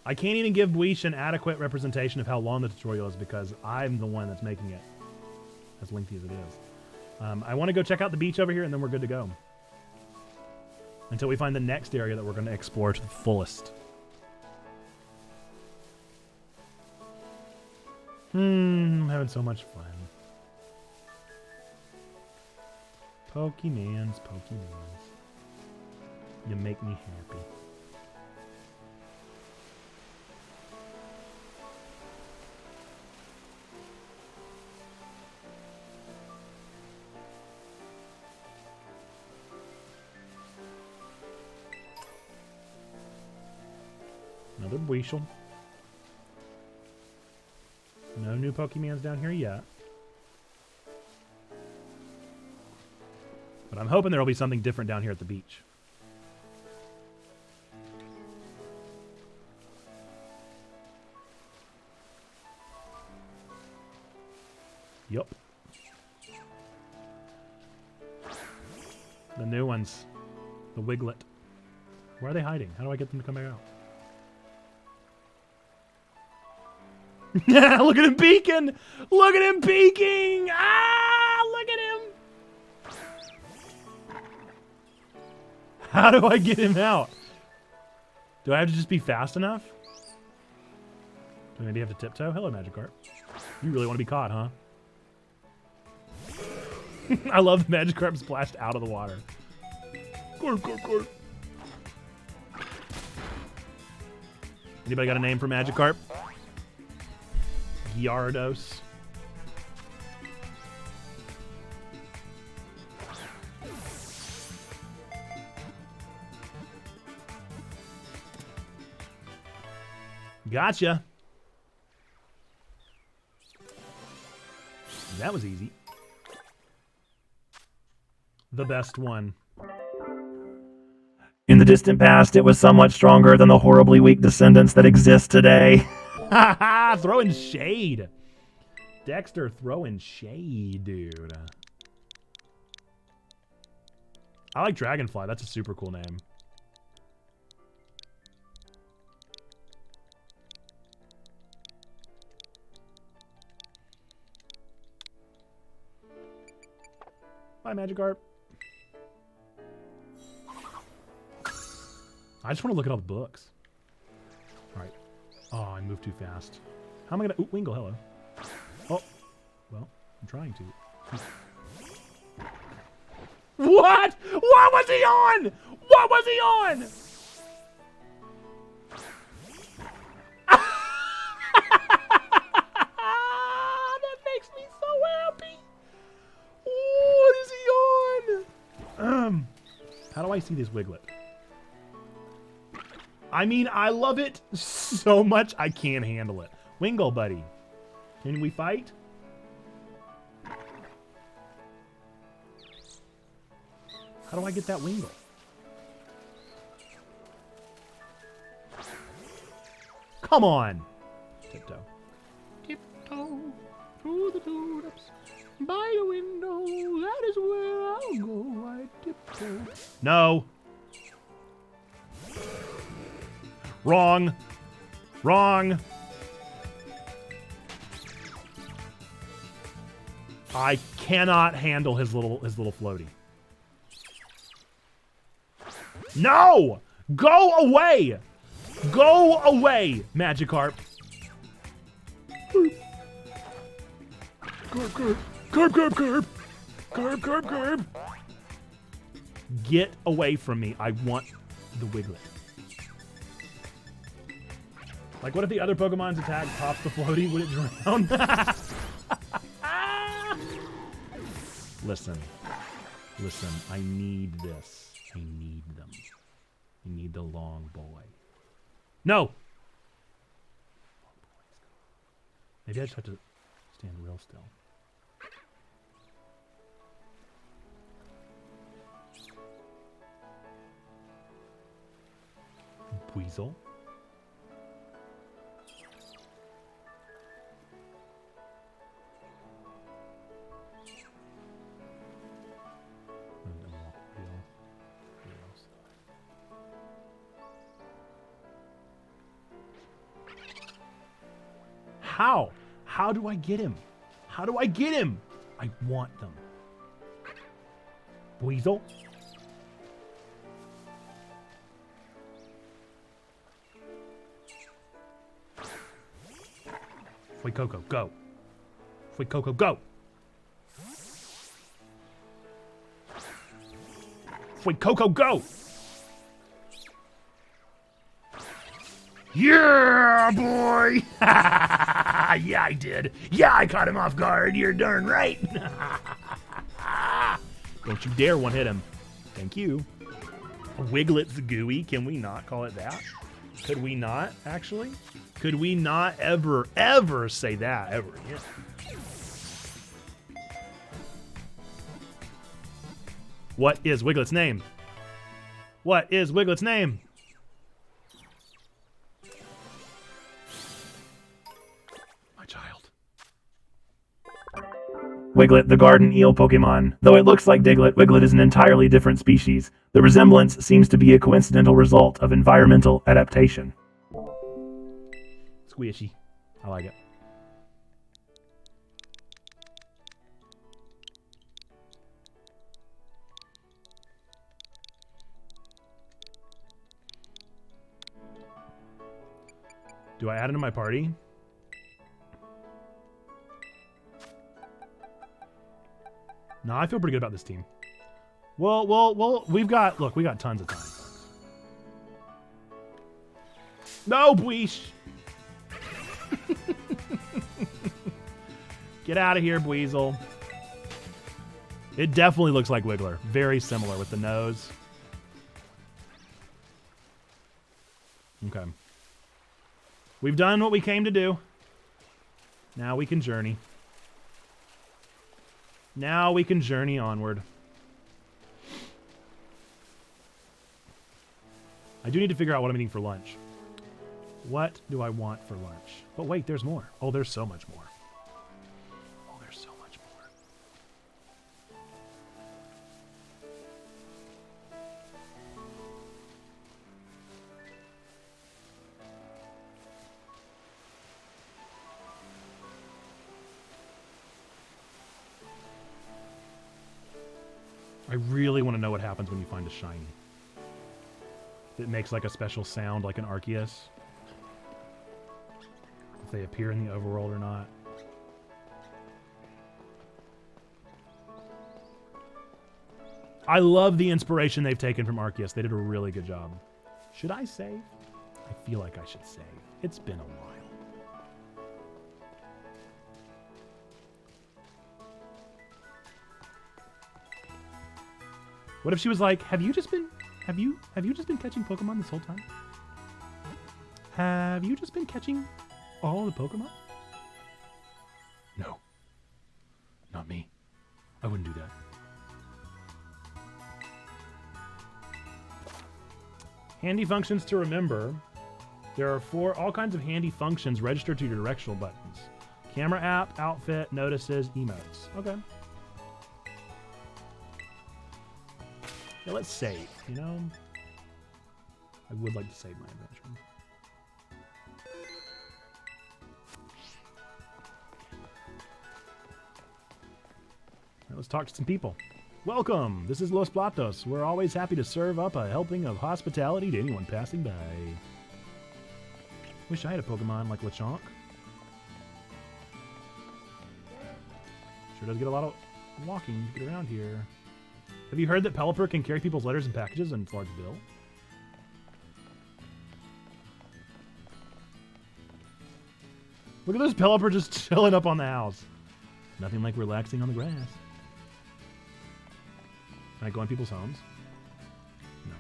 I can't even give Dweesh an adequate representation of how long the tutorial is because I'm the one that's making it as lengthy as it is. I want to go check out the beach over here and then we're good to go. Until we find the next area that we're going to explore to the fullest. I'm having so much fun. Pokemans. You make me happy. Another Weashel. No new Pokemons down here yet. But I'm hoping there will be something different down here at the beach. Yup. The new ones. The Wiglet. Where are they hiding? How do I get them to come back out? Look at him peeking! Look at him peeking! Ah! Look at him! How do I get him out? Do I have to just be fast enough? Do I maybe have to tiptoe? Hello, Magikarp. You really want to be caught, huh? I love the Magikarp splashed out of the water. Gorp, gorp, gorp. Anybody got a name for Magikarp? Gyarados. Gotcha. That was easy. The best one. In the distant past, it was somewhat stronger than the horribly weak descendants that exist today. Throwing shade. Dexter throwing shade, dude. I like Dragonfly. That's a super cool name. Bye, Magikarp. I just want to look at all the books. All right. Oh, I moved too fast. How am I gonna... Ooh, Wingull, hello. Oh. Well, I'm trying to. What? What was he on? What was he on? That makes me so happy. What is he on? How do I see this Wiglet? I mean, I love it so much I can't handle it. Wingull, buddy. Can we fight? How do I get that Wingull? Come on. Tiptoe. Tiptoe through the tulips by the window. That is where I'll go. I tiptoe. No. Wrong. Wrong. I cannot handle his little floaty. No! Go away! Go away, Magikarp. Curb. Get away from me. I want the Wiglet. Like, what if the other Pokemon's attack pops the floaty? Would it drown? Listen. Listen, I need this. I need them. I need the long boy. No! Maybe I just have to stand real still. Weasel. How? How do I get him? How do I get him? I want them. Weasel. Fuecoco, go. Fuecoco, go. Fuecoco, go. Yeah, boy! Yeah, I did. Yeah, I caught him off guard. You're darn right. Don't you dare one-hit him. Thank you. Wiglet's gooey. Can we not call it that? Could we not, actually? Could we not ever, ever say that ever again? What is Wiglet's name? What is Wiglet's name? Wiglet, the garden eel Pokemon. Though it looks like Diglett, Wiglet is an entirely different species. The resemblance seems to be a coincidental result of environmental adaptation. Squishy. I like it. Do I add it to my party? No, I feel pretty good about this team. Well, we got tons of time. No, Bweesh! Get out of here, Bweasel. It definitely looks like Wiggler. Very similar with the nose. Okay. We've done what we came to do. Now we can journey. Now we can journey onward. I do need to figure out what I'm eating for lunch. What do I want for lunch? But wait, there's more. Oh, there's so much more. Oh, there's so much more. I really want to know what happens when you find a shiny. If it makes like a special sound like an Arceus. If they appear in the overworld or not. I love the inspiration they've taken from Arceus. They did a really good job. Should I save? I feel like I should save. It's been a while. What if she was like, have you just been catching Pokemon this whole time? Have you just been catching all the Pokemon? No. Not me. I wouldn't do that. Handy functions to remember. There are all kinds of handy functions registered to your directional buttons. Camera app, outfit, notices, emotes. Okay. Yeah, let's save, you know? I would like to save my adventure. Right, let's talk to some people. Welcome! This is Los Platos. We're always happy to serve up a helping of hospitality to anyone passing by. Wish I had a Pokemon like Lechonk. Sure does get a lot of walking to get around here. Have you heard that Pelipper can carry people's letters and packages in its large bill? Look at this Pelipper just chilling up on the house. Nothing like relaxing on the grass. Can I go in people's homes? No.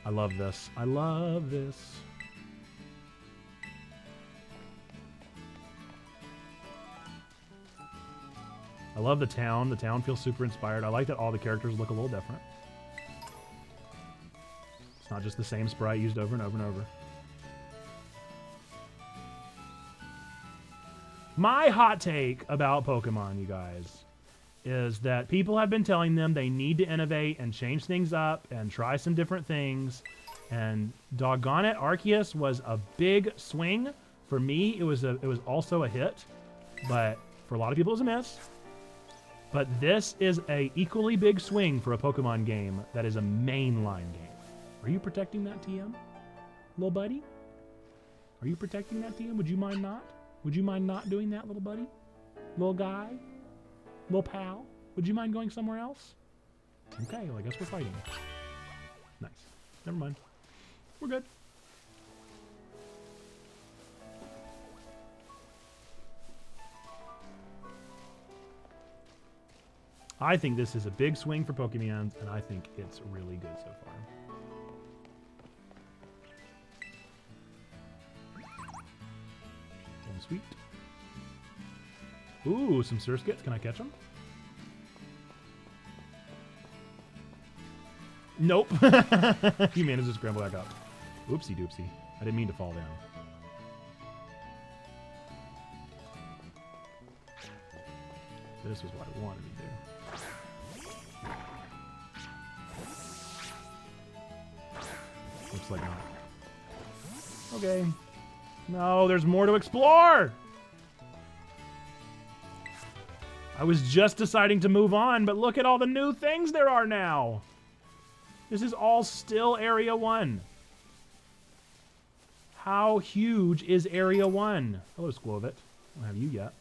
I love this. I love this. I love the town. The town feels super inspired. I like that all the characters look a little different. It's not just the same sprite used over and over and over. My hot take about Pokemon, you guys, is that people have been telling them they need to innovate and change things up and try some different things. And doggone it, Arceus was a big swing. For me, it was also a hit, but for a lot of people it was a miss. But this is a equally big swing for a Pokemon game that is a mainline game. Are you protecting that TM, little buddy? Are you protecting that TM? Would you mind not? Would you mind not doing that, little buddy? Little guy? Little pal? Would you mind going somewhere else? Okay, well, I guess we're fighting. Nice. Never mind. We're good. I think this is a big swing for Pokemon, and I think it's really good so far. Sweet. Ooh, some Surskits. Can I catch them? Nope. You managed to scramble back up. Oopsie doopsie. I didn't mean to fall down. This was what I wanted to do. Looks like not. Okay. No, there's more to explore! I was just deciding to move on, but look at all the new things there are now. This is all still Area 1. How huge is Area 1? Hello, Squovit. I don't have you yet.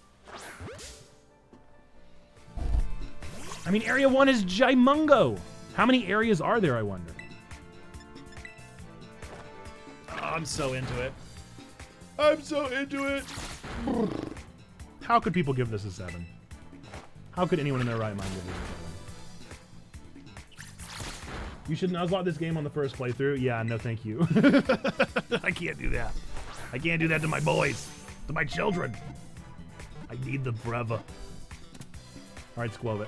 I mean, Area 1 is gimungo. How many areas are there, I wonder? Oh, I'm so into it. I'm so into it. How could people give this a 7? How could anyone in their right mind give this a 7? You should nuzlot this game on the first playthrough. Yeah, no thank you. I can't do that. I can't do that to my boys. To my children. I need them forever. Alright, Squovit.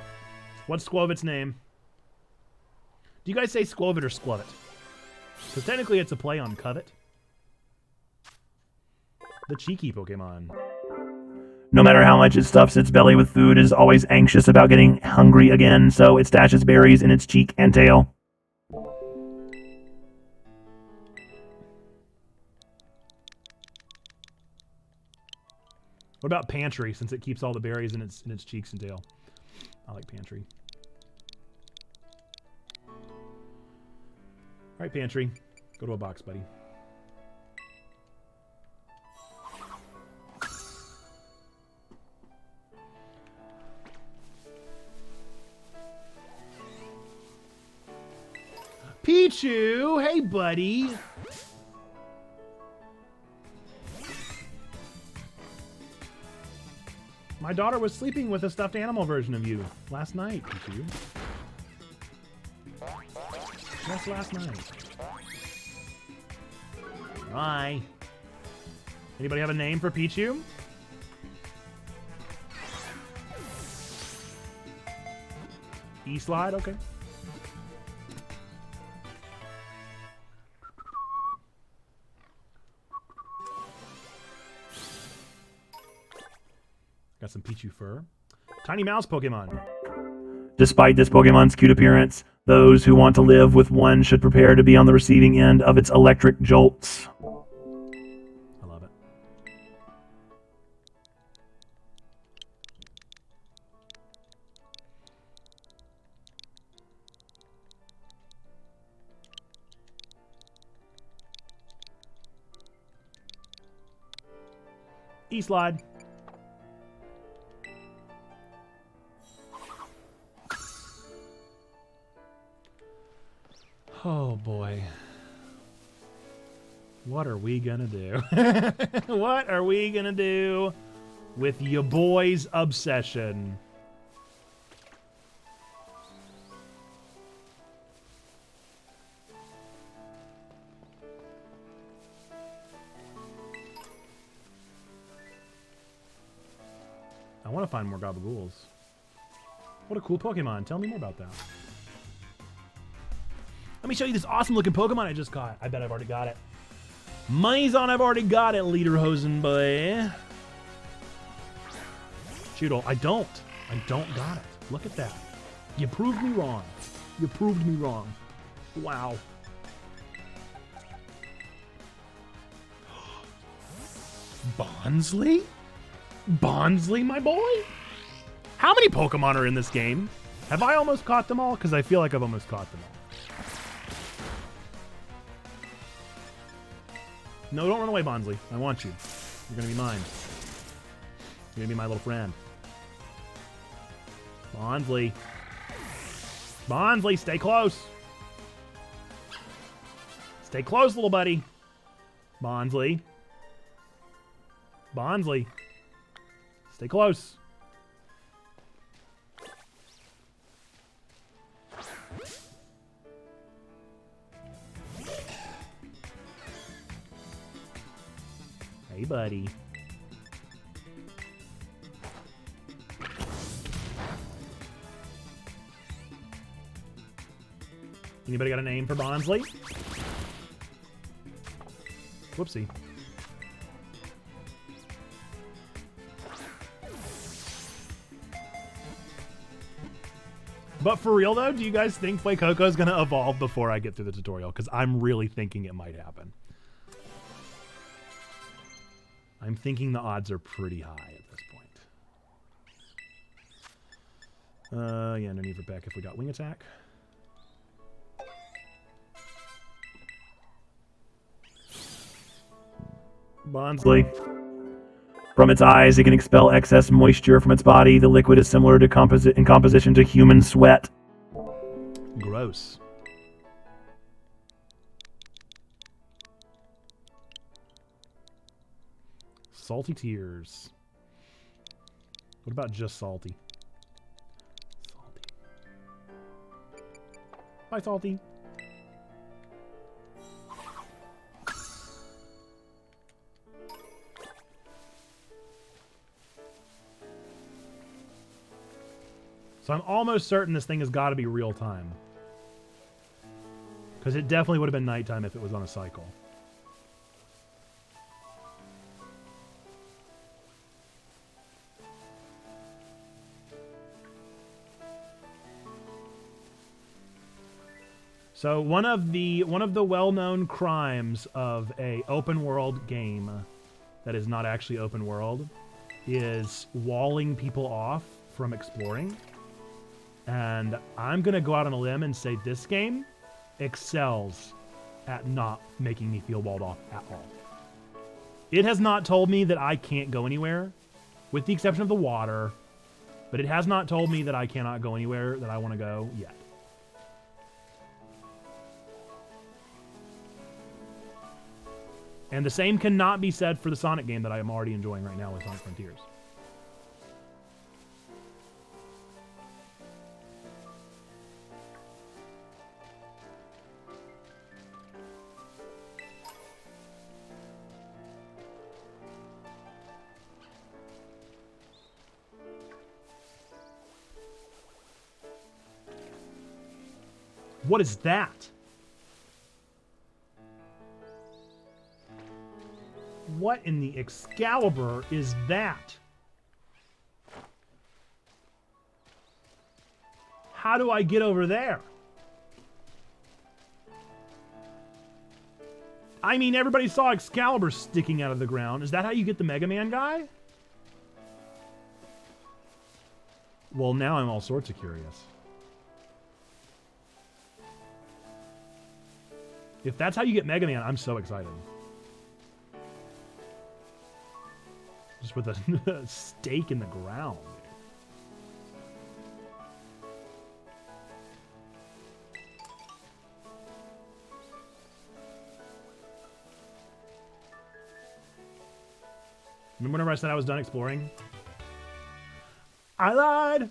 What's Squovit's name? Do you guys say Squovit or Squovit? Because technically it's a play on covet. The cheeky Pokemon. No matter how much it stuffs its belly with food, it is always anxious about getting hungry again, so it stashes berries in its cheek and tail. What about Pantry, since it keeps all the berries in its cheeks and tail? I like Pantry. Alright, Pantry. Go to a box, buddy. Pichu! Hey, buddy! My daughter was sleeping with a stuffed animal version of you last night, Pichu. Just last night. Hi. Anybody have a name for Pichu? E-Slide? Okay. Got some Pichu fur. Tiny mouse Pokemon. Despite this Pokemon's cute appearance, those who want to live with one should prepare to be on the receiving end of its electric jolts. I love it. E-Slide. Oh boy. What are we gonna do? What are we gonna do with your boy's obsession? I want to find more Gabagools. What a cool Pokemon. Tell me more about that. Let me show you this awesome looking Pokemon I just caught. I bet I've already got it. Money's on I've already got it, Lederhosen boy. Shoodle, I don't got it. Look at that. You proved me wrong. You proved me wrong. Wow. Bonsley? Bonsley, my boy? How many Pokemon are in this game? Have I almost caught them all? Because I feel like I've almost caught them all. No, don't run away, Bonsley. I want you. You're gonna be mine. You're gonna be my little friend. Bonsley. Bonsley, stay close. Stay close, little buddy. Bonsley. Bonsley. Stay close. Hey, buddy. Anybody got a name for Bonsley? Whoopsie. But for real though, do you guys think Fuecoco is going to evolve before I get through the tutorial? Because I'm really thinking it might happen. I'm thinking the odds are pretty high at this point. Yeah, no need for Peck if we got Wing Attack. Bonsly. From its eyes, it can expel excess moisture from its body. The liquid is similar to in composition to human sweat. Gross. Salty Tears. What about just salty? Salty. Bye, Salty. So I'm almost certain this thing has got to be real time. Because it definitely would have been nighttime if it was on a cycle. So one of the well-known crimes of a open world game that is not actually open world is walling people off from exploring. And I'm going to go out on a limb and say this game excels at not making me feel walled off at all. It has not told me that I can't go anywhere, with the exception of the water, but it has not told me that I cannot go anywhere that I want to go yet. And the same cannot be said for the Sonic game that I am already enjoying right now with Sonic Frontiers. What is that? What in the Excalibur is that? How do I get over there? I mean, everybody saw Excalibur sticking out of the ground. Is that how you get the Mega Man guy? Well, now I'm all sorts of curious. If that's how you get Mega Man, I'm so excited. Just with a stake in the ground. Remember whenever I said I was done exploring? I lied.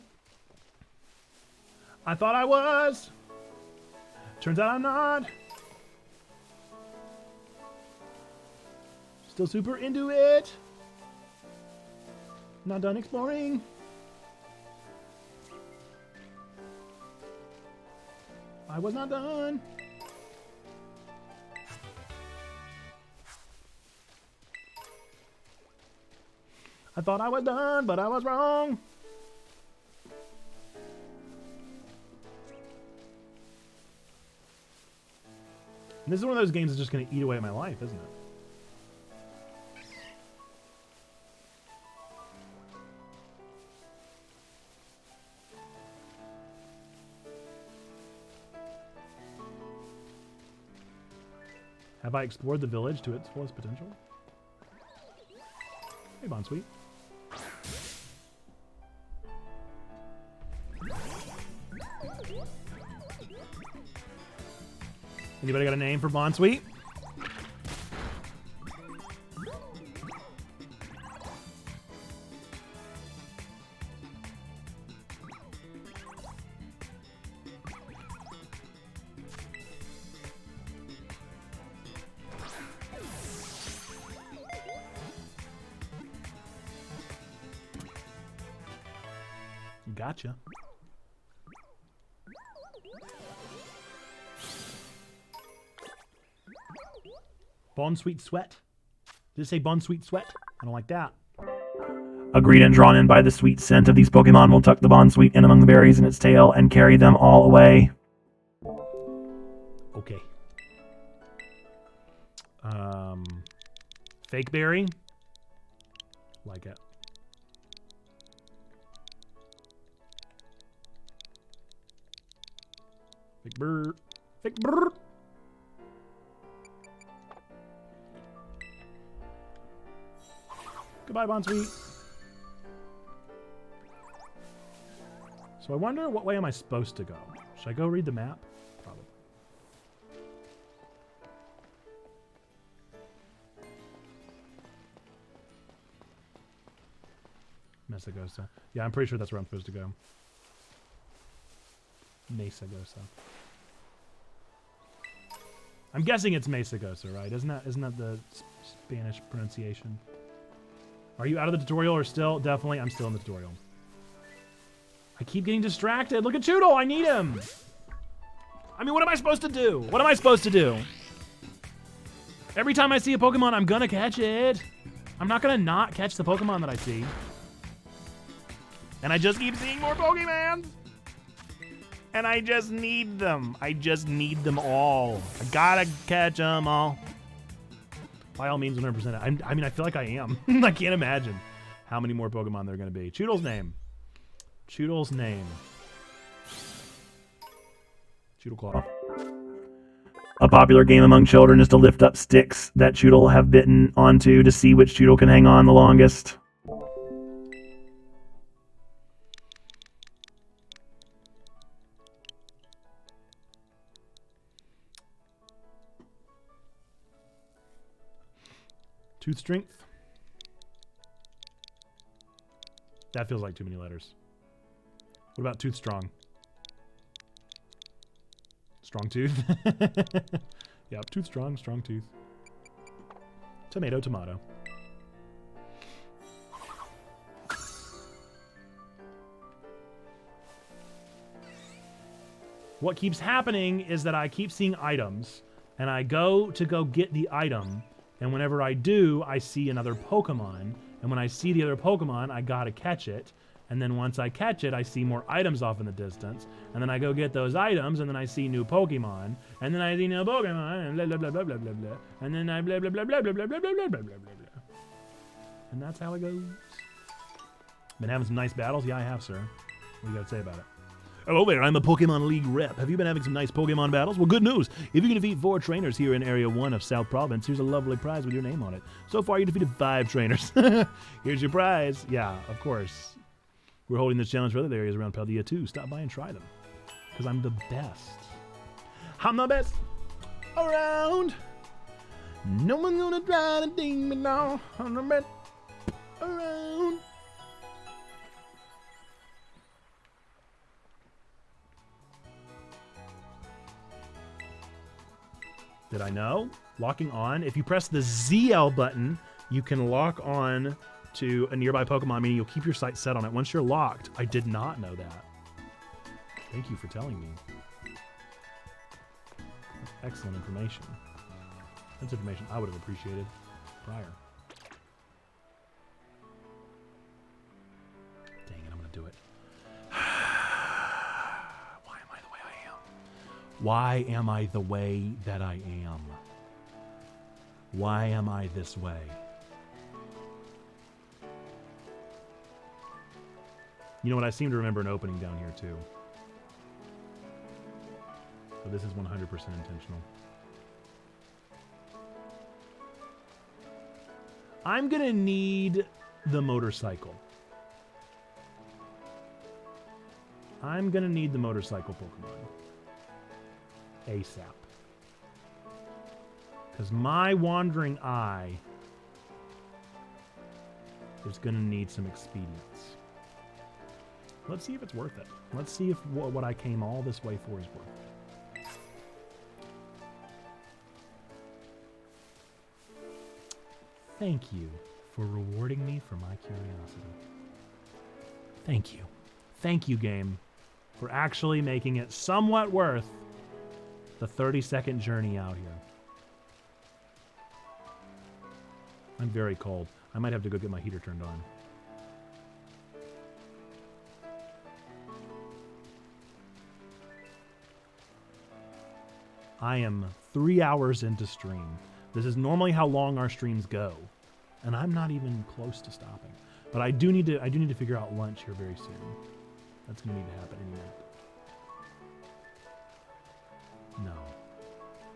I thought I was. Turns out I'm not. Still super into it. Not done exploring. I was not done. I thought I was done, but I was wrong. And this is one of those games that's just going to eat away at my life, isn't it? Have I explored the village to its fullest potential? Hey, Bonsweet. Anybody got a name for Bonsweet? Gotcha. Bonsweet Sweat? Did it say Bonsweet Sweat? I don't like that. Agreed and drawn in by the sweet scent of these Pokemon will tuck the Bonsweet in among the berries in its tail and carry them all away. Okay. Fake berry? Like it. Big bird. Big bird. Goodbye, Bonsweet. So I wonder what way am I supposed to go? Should I go read the map? Probably. Mesagosa. Yeah, I'm pretty sure that's where I'm supposed to go. Mesagosa. I'm guessing it's Mesagosa, right? Isn't that the Spanish pronunciation? Are you out of the tutorial or still? Definitely, I'm still in the tutorial. I keep getting distracted. Look at Choodle, I need him. I mean, what am I supposed to do? What am I supposed to do? Every time I see a Pokemon, I'm gonna catch it. I'm not gonna not catch the Pokemon that I see. And I just keep seeing more Pokemons. And I just need them. I just need them all. I gotta catch them all. By all means, 100%. I mean, I feel like I am. I can't imagine how many more Pokemon there are gonna be. Choodle's name. Choodle's name. Choodleclaw. A popular game among children is to lift up sticks that Choodle have bitten onto to see which Choodle can hang on the longest. Tooth strength. That feels like too many letters. What about tooth strong? Strong tooth? Yep, tooth strong, strong tooth. Tomato, tomato. What keeps happening is that I keep seeing items, and I go get the item, and whenever I do, I see another Pokemon, and when I see the other Pokemon, I gotta catch it. And then once I catch it, I see more items off in the distance. And then I go get those items, and then I see new Pokemon. And then I see new Pokemon, and blah, blah, blah, blah, blah, blah, blah. And then I blah, blah, blah, blah, blah, blah, blah, blah, blah, blah, blah, blah. And that's how it goes. Been having some nice battles? Yeah, I have, sir. What do you got to say about it? Oh, there, I'm a Pokemon League rep. Have you been having some nice Pokemon battles? Well, good news. If you can defeat 4 trainers here in Area 1 of South Province, here's a lovely prize with your name on it. So far, you defeated 5 trainers. Here's your prize. Yeah, of course. We're holding this challenge for other areas around Paldea too. Stop by and try them. Because I'm the best. I'm the best around. No one's gonna try to ding me now. I'm the best around. Did I know? Locking on. If you press the ZL button, you can lock on to a nearby Pokemon, meaning you'll keep your sight set on it. Once you're locked, I did not know that. Thank you for telling me. That's excellent information. That's information I would have appreciated prior. Dang it, I'm gonna do it. Why am I the way I am? Why am I the way that I am? Why am I this way? You know what? I seem to remember an opening down here, too. So this is 100% intentional. I'm going to need the motorcycle. I'm going to need the motorcycle Pokemon. ASAP. Because my wandering eye is going to need some expedience. Let's see if it's worth it. Let's see if what I came all this way for is worth it. Thank you for rewarding me for my curiosity. Thank you. Thank you, game, for actually making it somewhat worth the 30-second journey out here. I'm very cold. I might have to go get my heater turned on. I am 3 hours into stream. This is normally how long our streams go, and I'm not even close to stopping. But I do need to figure out lunch here very soon. That's gonna need to happen any minute.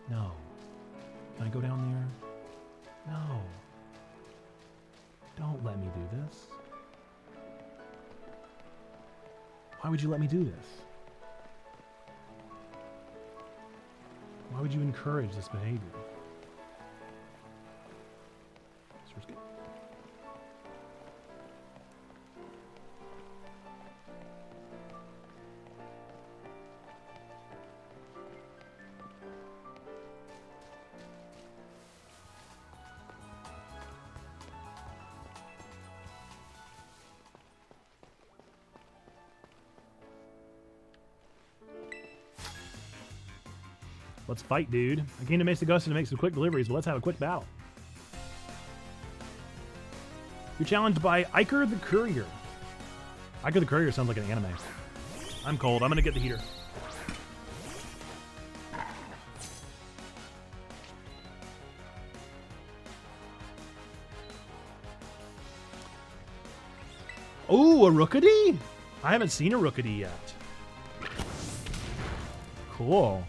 No. Can I go down there? No. Don't let me do this. Why would you let me do this? Why would you encourage this behavior? Surskit. Let's fight, dude. I came to Mesa Augusta to make some quick deliveries, but let's have a quick battle. You're challenged by Iker the Courier. Iker the Courier sounds like an anime. I'm cold. I'm going to get the heater. Oh, a Rookity? I haven't seen a Rookity yet. Cool.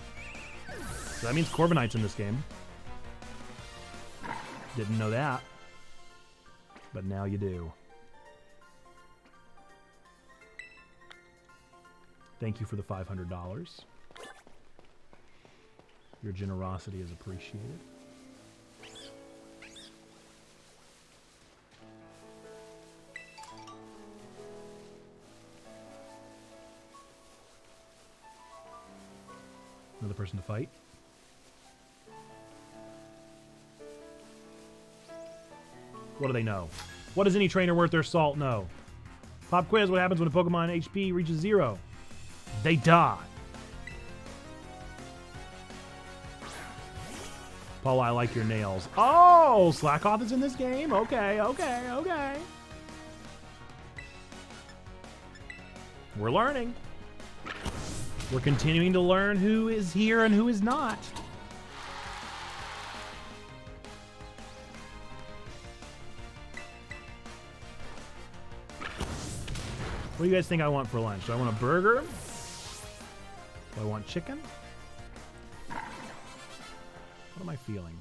So that means Corbinite's in this game. Didn't know that. But now you do. Thank you for the $500. Your generosity is appreciated. Another person to fight. What do they know? What does any trainer worth their salt know? Pop quiz, what happens when a Pokemon HP reaches 0? They die. Paula, I like your nails. Oh, Slackoth is in this game? Okay, okay, okay. We're learning. We're continuing to learn who is here and who is not. What do you guys think I want for lunch? Do I want a burger? Do I want chicken? What am I feeling?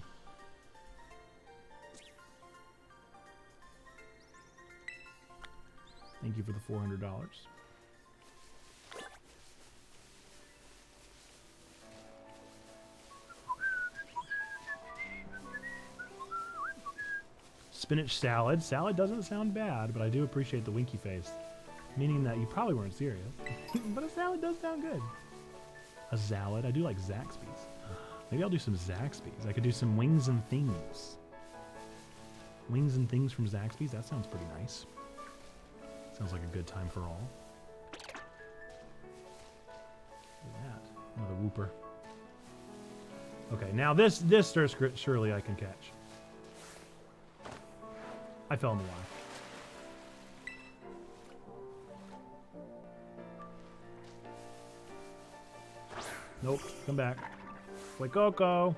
Thank you for the $400. Spinach salad. Salad doesn't sound bad, but I do appreciate the winky face. Meaning that you probably weren't serious. But a salad does sound good. A salad? I do like Zaxby's. Maybe I'll do some Zaxby's. I could do some wings and things. Wings and things from Zaxby's? That sounds pretty nice. Sounds like a good time for all. Look at that. Another whooper. Okay, now this surely I can catch. I fell in the water. Nope, come back. Wait, Coco.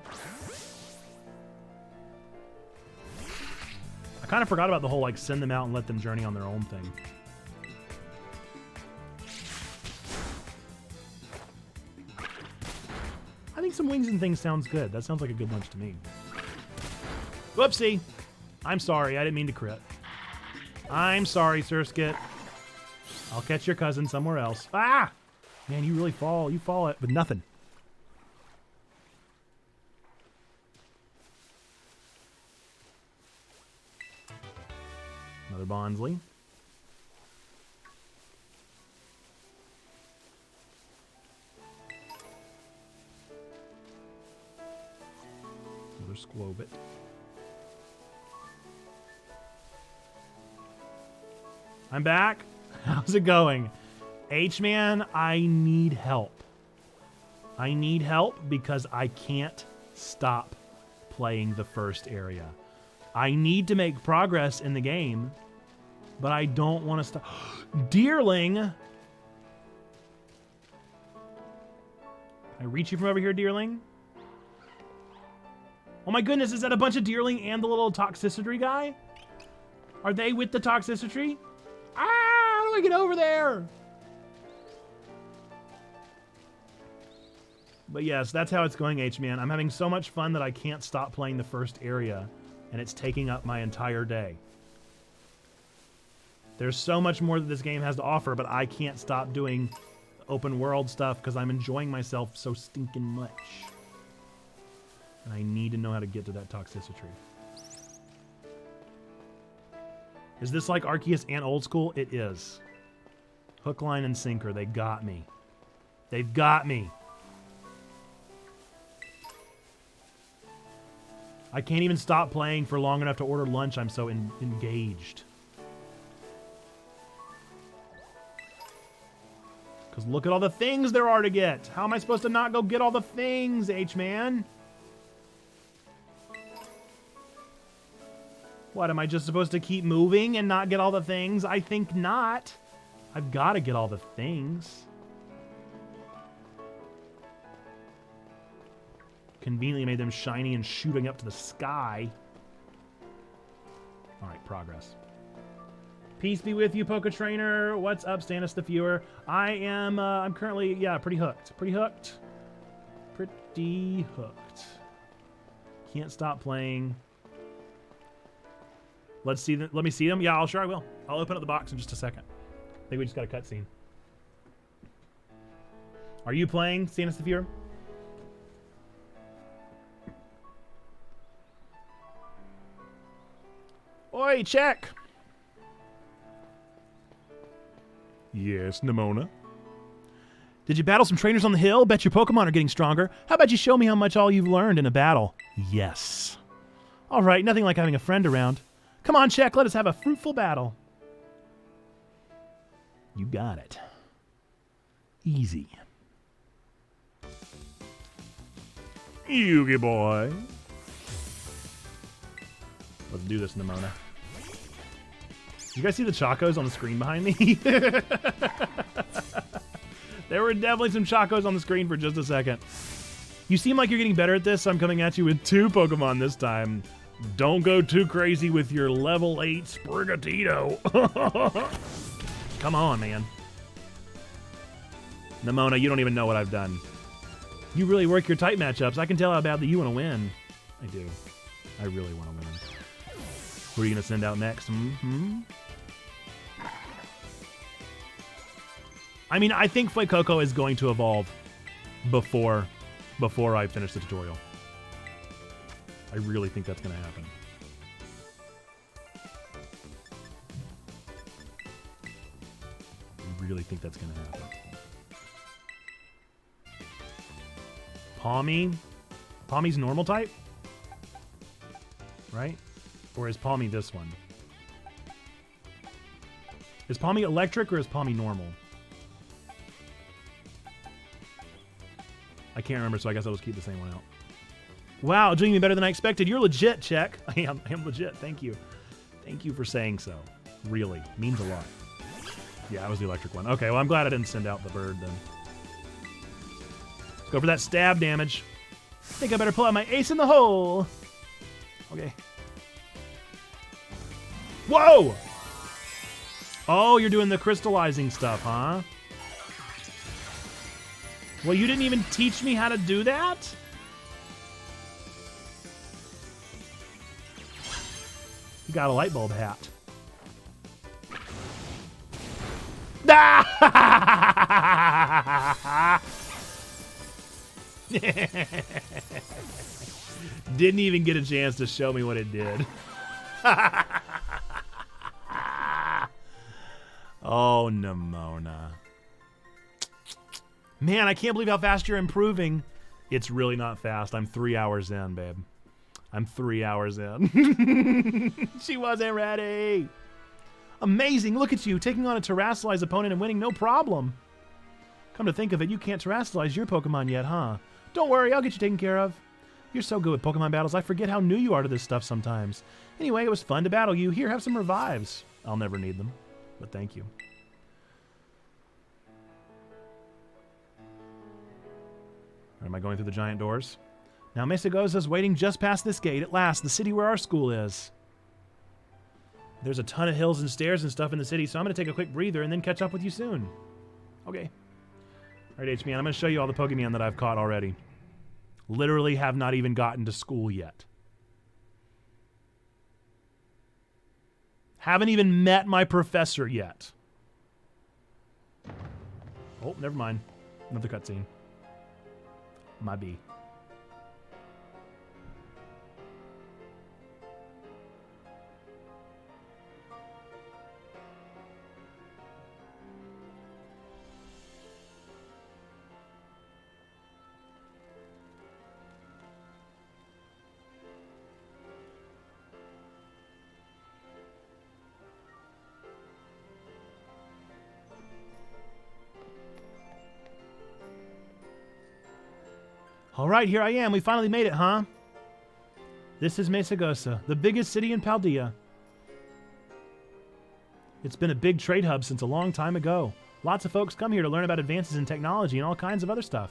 I kind of forgot about the whole, like, send them out and let them journey on their own thing. I think some wings and things sounds good. That sounds like a good lunch to me. Whoopsie. I'm sorry. I didn't mean to crit. I'm sorry, Surskit. I'll catch your cousin somewhere else. Ah! Man, you really fall. You fall it with nothing. Another Bonsly. Another Squobit. I'm back. How's it going? H-Man, I need help. I need help because I can't stop playing the first area. I need to make progress in the game, but I don't want to stop. Deerling! Can I reach you from over here, Deerling? Oh my goodness, is that a bunch of Deerling and the little toxicity guy? Are they with the toxicity? Ah, how do I get over there? But yes, that's how it's going, H-Man. I'm having so much fun that I can't stop playing the first area, and it's taking up my entire day. There's so much more that this game has to offer, but I can't stop doing open world stuff because I'm enjoying myself so stinking much. And I need to know how to get to that toxicity. Is this like Arceus and Old School? It is. Hook, line, and sinker. They got me. They've got me. I can't even stop playing for long enough to order lunch. I'm so engaged. Because look at all the things there are to get. How am I supposed to not go get all the things, H-Man? What, am I just supposed to keep moving and not get all the things? I think not. I've got to get all the things. Conveniently made them shiny and shooting up to the sky. All right, progress. Peace be with you, Poke Trainer. What's up, Stannis the Viewer? I'm currently, pretty hooked. Pretty hooked. Pretty hooked. Can't stop playing. Let's see them. Let me see them. Yeah, I will. I'll open up the box in just a second. I think we just got a cutscene. Are you playing, Stannis the Viewer? Oi, check. Yes, Nimona. Did you battle some trainers on the hill? Bet your Pokemon are getting stronger. How about you show me how much all you've learned in a battle? Yes. All right, nothing like having a friend around. Come on, Check, let us have a fruitful battle. You got it. Easy. Yugi boy. Let's do this, Nimona. You guys see the Chacos on the screen behind me? There were definitely some Chacos on the screen for just a second. You seem like you're getting better at this, so I'm coming at you with 2 Pokemon this time. Don't go too crazy with your level 8 Sprigatito. Come on, man. Nimona, you don't even know what I've done. You really work your type matchups. I can tell how badly you want to win. I do. I really want to win. Who are you going to send out next? I mean, I think Fuecoco is going to evolve before I finish the tutorial. I really think that's going to happen. I really think that's going to happen. Palmy's normal type? Right? Or is Palmy this one? Is Palmy electric or is Palmy normal? I can't remember, so I guess I'll just keep the same one out. Wow, doing me better than I expected. You're legit, Check. I am legit. Thank you. Thank you for saying so. Really. Means a lot. Yeah, I was the electric one. Okay, well, I'm glad I didn't send out the bird then. Let's go for that stab damage. I think I better pull out my ace in the hole. Okay. Whoa! Oh, you're doing the crystallizing stuff, huh? Well, you didn't even teach me how to do that? You got a light bulb hat. Didn't even get a chance to show me what it did. Oh, Nimona. Man, I can't believe how fast you're improving. It's really not fast. I'm 3 hours in, babe. I'm 3 hours in. She wasn't ready. Amazing. Look at you, taking on a terrestrialized opponent and winning no problem. Come to think of it, you can't terrestrialize your Pokemon yet, huh? Don't worry, I'll get you taken care of. You're so good with Pokemon battles, I forget how new you are to this stuff sometimes. Anyway, it was fun to battle you. Here, have some revives. I'll never need them, but thank you. Am I going through the giant doors? Now Mesagoza's waiting just past this gate. At last, the city where our school is. There's a ton of hills and stairs and stuff in the city, so I'm going to take a quick breather and then catch up with you soon. Okay. All right, H-Man, I'm going to show you all the Pokemon that I've caught already. Literally have not even gotten to school yet. Haven't even met my professor yet. Oh, never mind. Another cutscene. My B. All right, here I am. We finally made it, huh? This is Mesagosa, the biggest city in Paldea. It's been a big trade hub since a long time ago. Lots of folks come here to learn about advances in technology and all kinds of other stuff.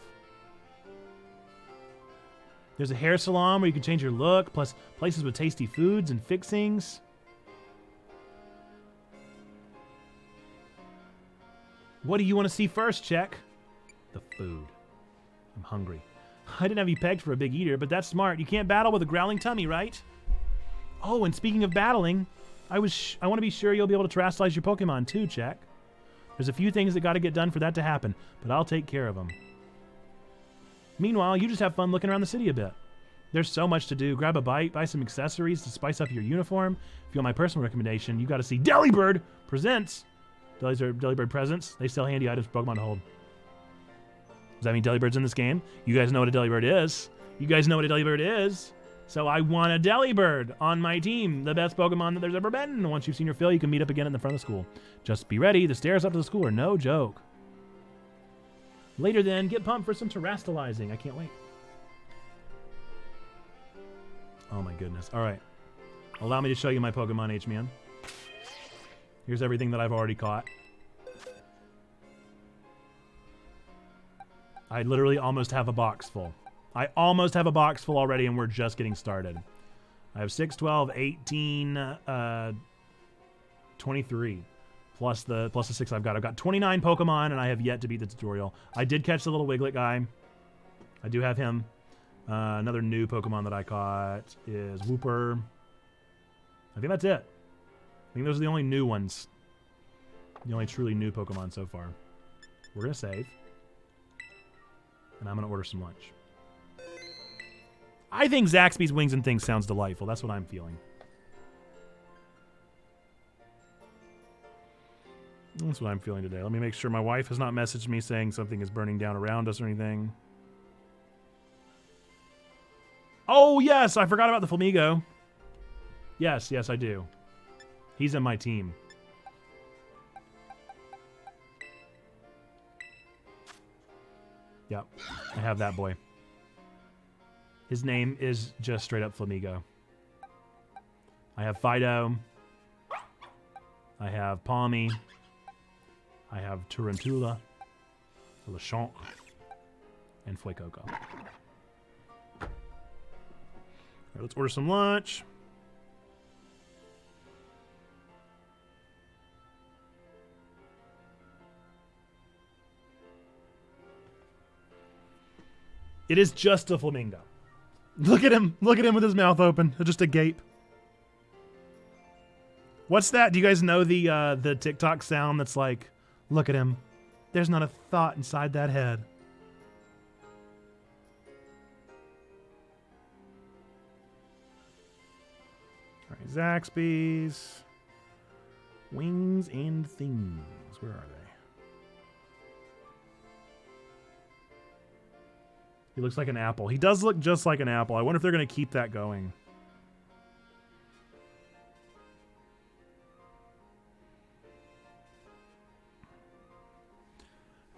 There's a hair salon where you can change your look, plus places with tasty foods and fixings. What do you want to see first, Check? The food. I'm hungry. I didn't have you pegged for a big eater, but that's smart. You can't battle with a growling tummy, right? Oh, and speaking of battling, I want to be sure you'll be able to terrestrialize your Pokemon too, Check. There's a few things that got to get done for that to happen, but I'll take care of them. Meanwhile, you just have fun looking around the city a bit. There's so much to do. Grab a bite, buy some accessories to spice up your uniform. If you want my personal recommendation, you got to see Delibird Presents. Delibird Presents. They sell handy items for Pokemon to hold. Does that mean Delibird's in this game? You guys know what a Delibird is. You guys know what a Delibird is. So I want a Delibird on my team. The best Pokemon that there's ever been. Once you've seen your fill, you can meet up again in the front of the school. Just be ready. The stairs up to the school are no joke. Later then, get pumped for some terrestrializing. I can't wait. Oh my goodness. All right. Allow me to show you my Pokemon, H-Man. Here's everything that I've already caught. I literally almost have a box full. I almost have a box full already, and we're just getting started. I have 6, 12, 18, 23. Plus the 6 I've got. I've got 29 Pokemon, and I have yet to beat the tutorial. I did catch the little Wiglet guy. I do have him. Another new Pokemon that I caught is Wooper. I think that's it. I think those are the only new ones. The only truly new Pokemon so far. We're going to save. And I'm going to order some lunch. I think Zaxby's Wings and Things sounds delightful. That's what I'm feeling. That's what I'm feeling today. Let me make sure my wife has not messaged me saying something is burning down around us or anything. Oh, yes. I forgot about the Flamigo. Yes, I do. He's in my team. Yep, I have that boy. His name is just straight up Flamigo. I have Fido. I have Palmy. I have Tarantula, Lechonk, and Fuecoco. All right, let's order some lunch. It is just a flamingo. Look at him. Look at him with his mouth open. Just a gape. What's that? Do you guys know the TikTok sound that's like, look at him. There's not a thought inside that head. All right, Zaxby's. Wings and Things. Where are they? He looks like an apple. He does look just like an apple. I wonder if they're going to keep that going.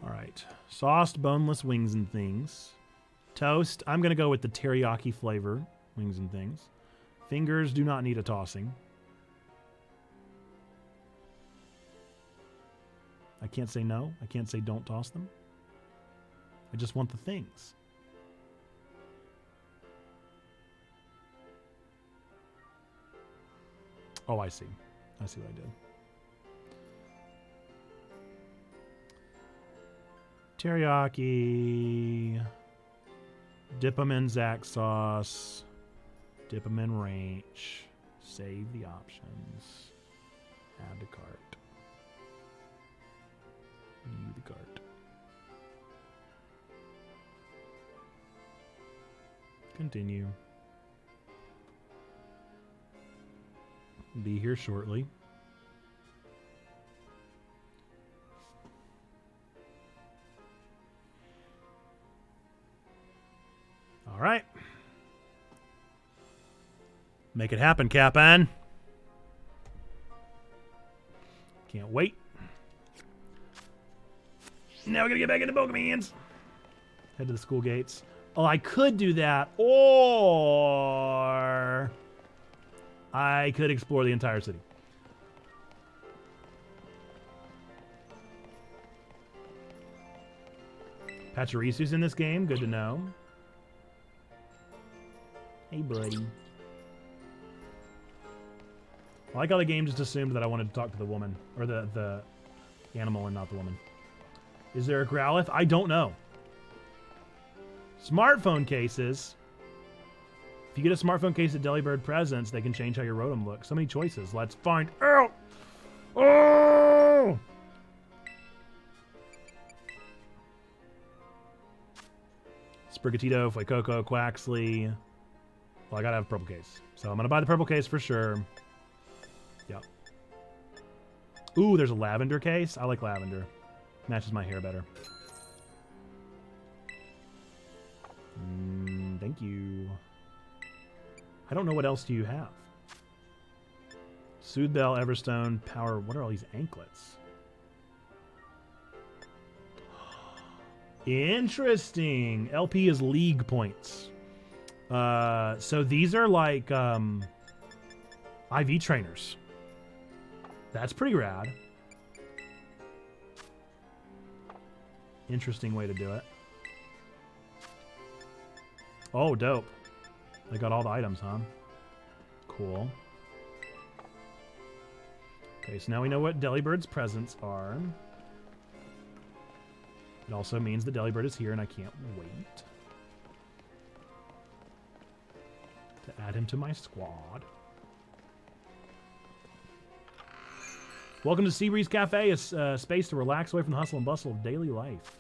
All right. Sauced boneless wings and things. Toast. I'm going to go with the teriyaki flavor. Wings and things. Fingers do not need a tossing. I can't say no. I can't say don't toss them. I just want the things. Oh, I see. I see what I did. Teriyaki. Dip them in Zax sauce. Dip them in ranch. Save the options. Add to cart. View the cart. Continue. Be here shortly. All right. Make it happen, Cap'n. Can't wait. Now we gotta get back into Pokemons. Head to the school gates. Oh, I could do that, or I could explore the entire city. Pachirisu's in this game. Good to know. Hey, buddy. I like how the game just assumed that I wanted to talk to the woman. Or the animal and not the woman. Is there a Growlithe? I don't know. Smartphone cases. If you get a smartphone case at Delibird Presents, they can change how your Rotom looks. So many choices. Let's find out. Oh! Sprigatito, Fuecoco, Quaxley. Well, I gotta have a purple case. So I'm gonna buy the purple case for sure. Yep. Ooh, there's a lavender case. I like lavender. Matches my hair better. Thank you. I don't know what else do you have. Soothe Bell, Everstone, Power. What are all these anklets? Interesting. LP is league points. So these are like IV trainers. That's pretty rad. Interesting way to do it. Oh, dope. They got all the items, huh? Cool. Okay, so now we know what Delibird's presents are. It also means that Delibird is here, and I can't wait to add him to my squad. Welcome to Seabreeze Cafe, a space to relax away from the hustle and bustle of daily life.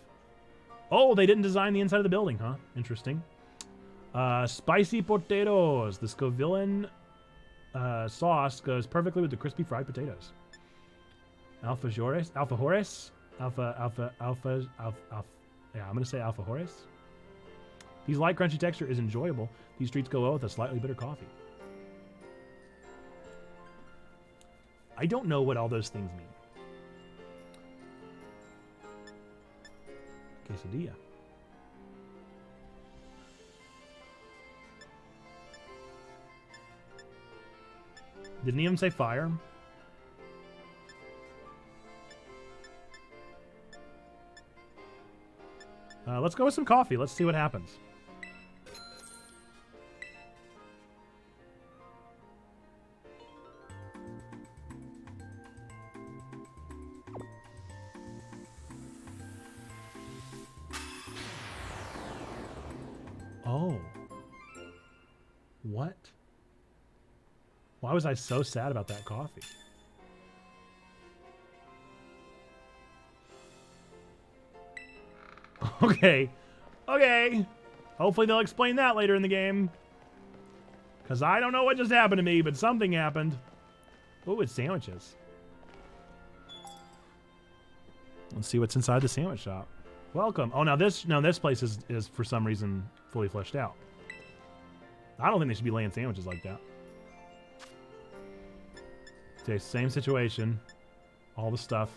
Oh, they didn't design the inside of the building, huh? Interesting. Spicy potatoes. The Scovillan sauce goes perfectly with the crispy fried potatoes. Alfajores? Alfajores? Yeah, I'm going to say Alfajores. These light crunchy texture is enjoyable. These treats go well with a slightly bitter coffee. I don't know what all those things mean. Quesadilla. Didn't even say fire. Let's go with some coffee. Let's see what happens. Oh. What? Why was I so sad about that coffee? Okay. Okay. Hopefully they'll explain that later in the game. Because I don't know what just happened to me, but something happened. Oh, it's sandwiches. Let's see what's inside the sandwich shop. Welcome. Oh, now this place is for some reason fully fleshed out. I don't think they should be laying sandwiches like that. Okay, same situation. All the stuff.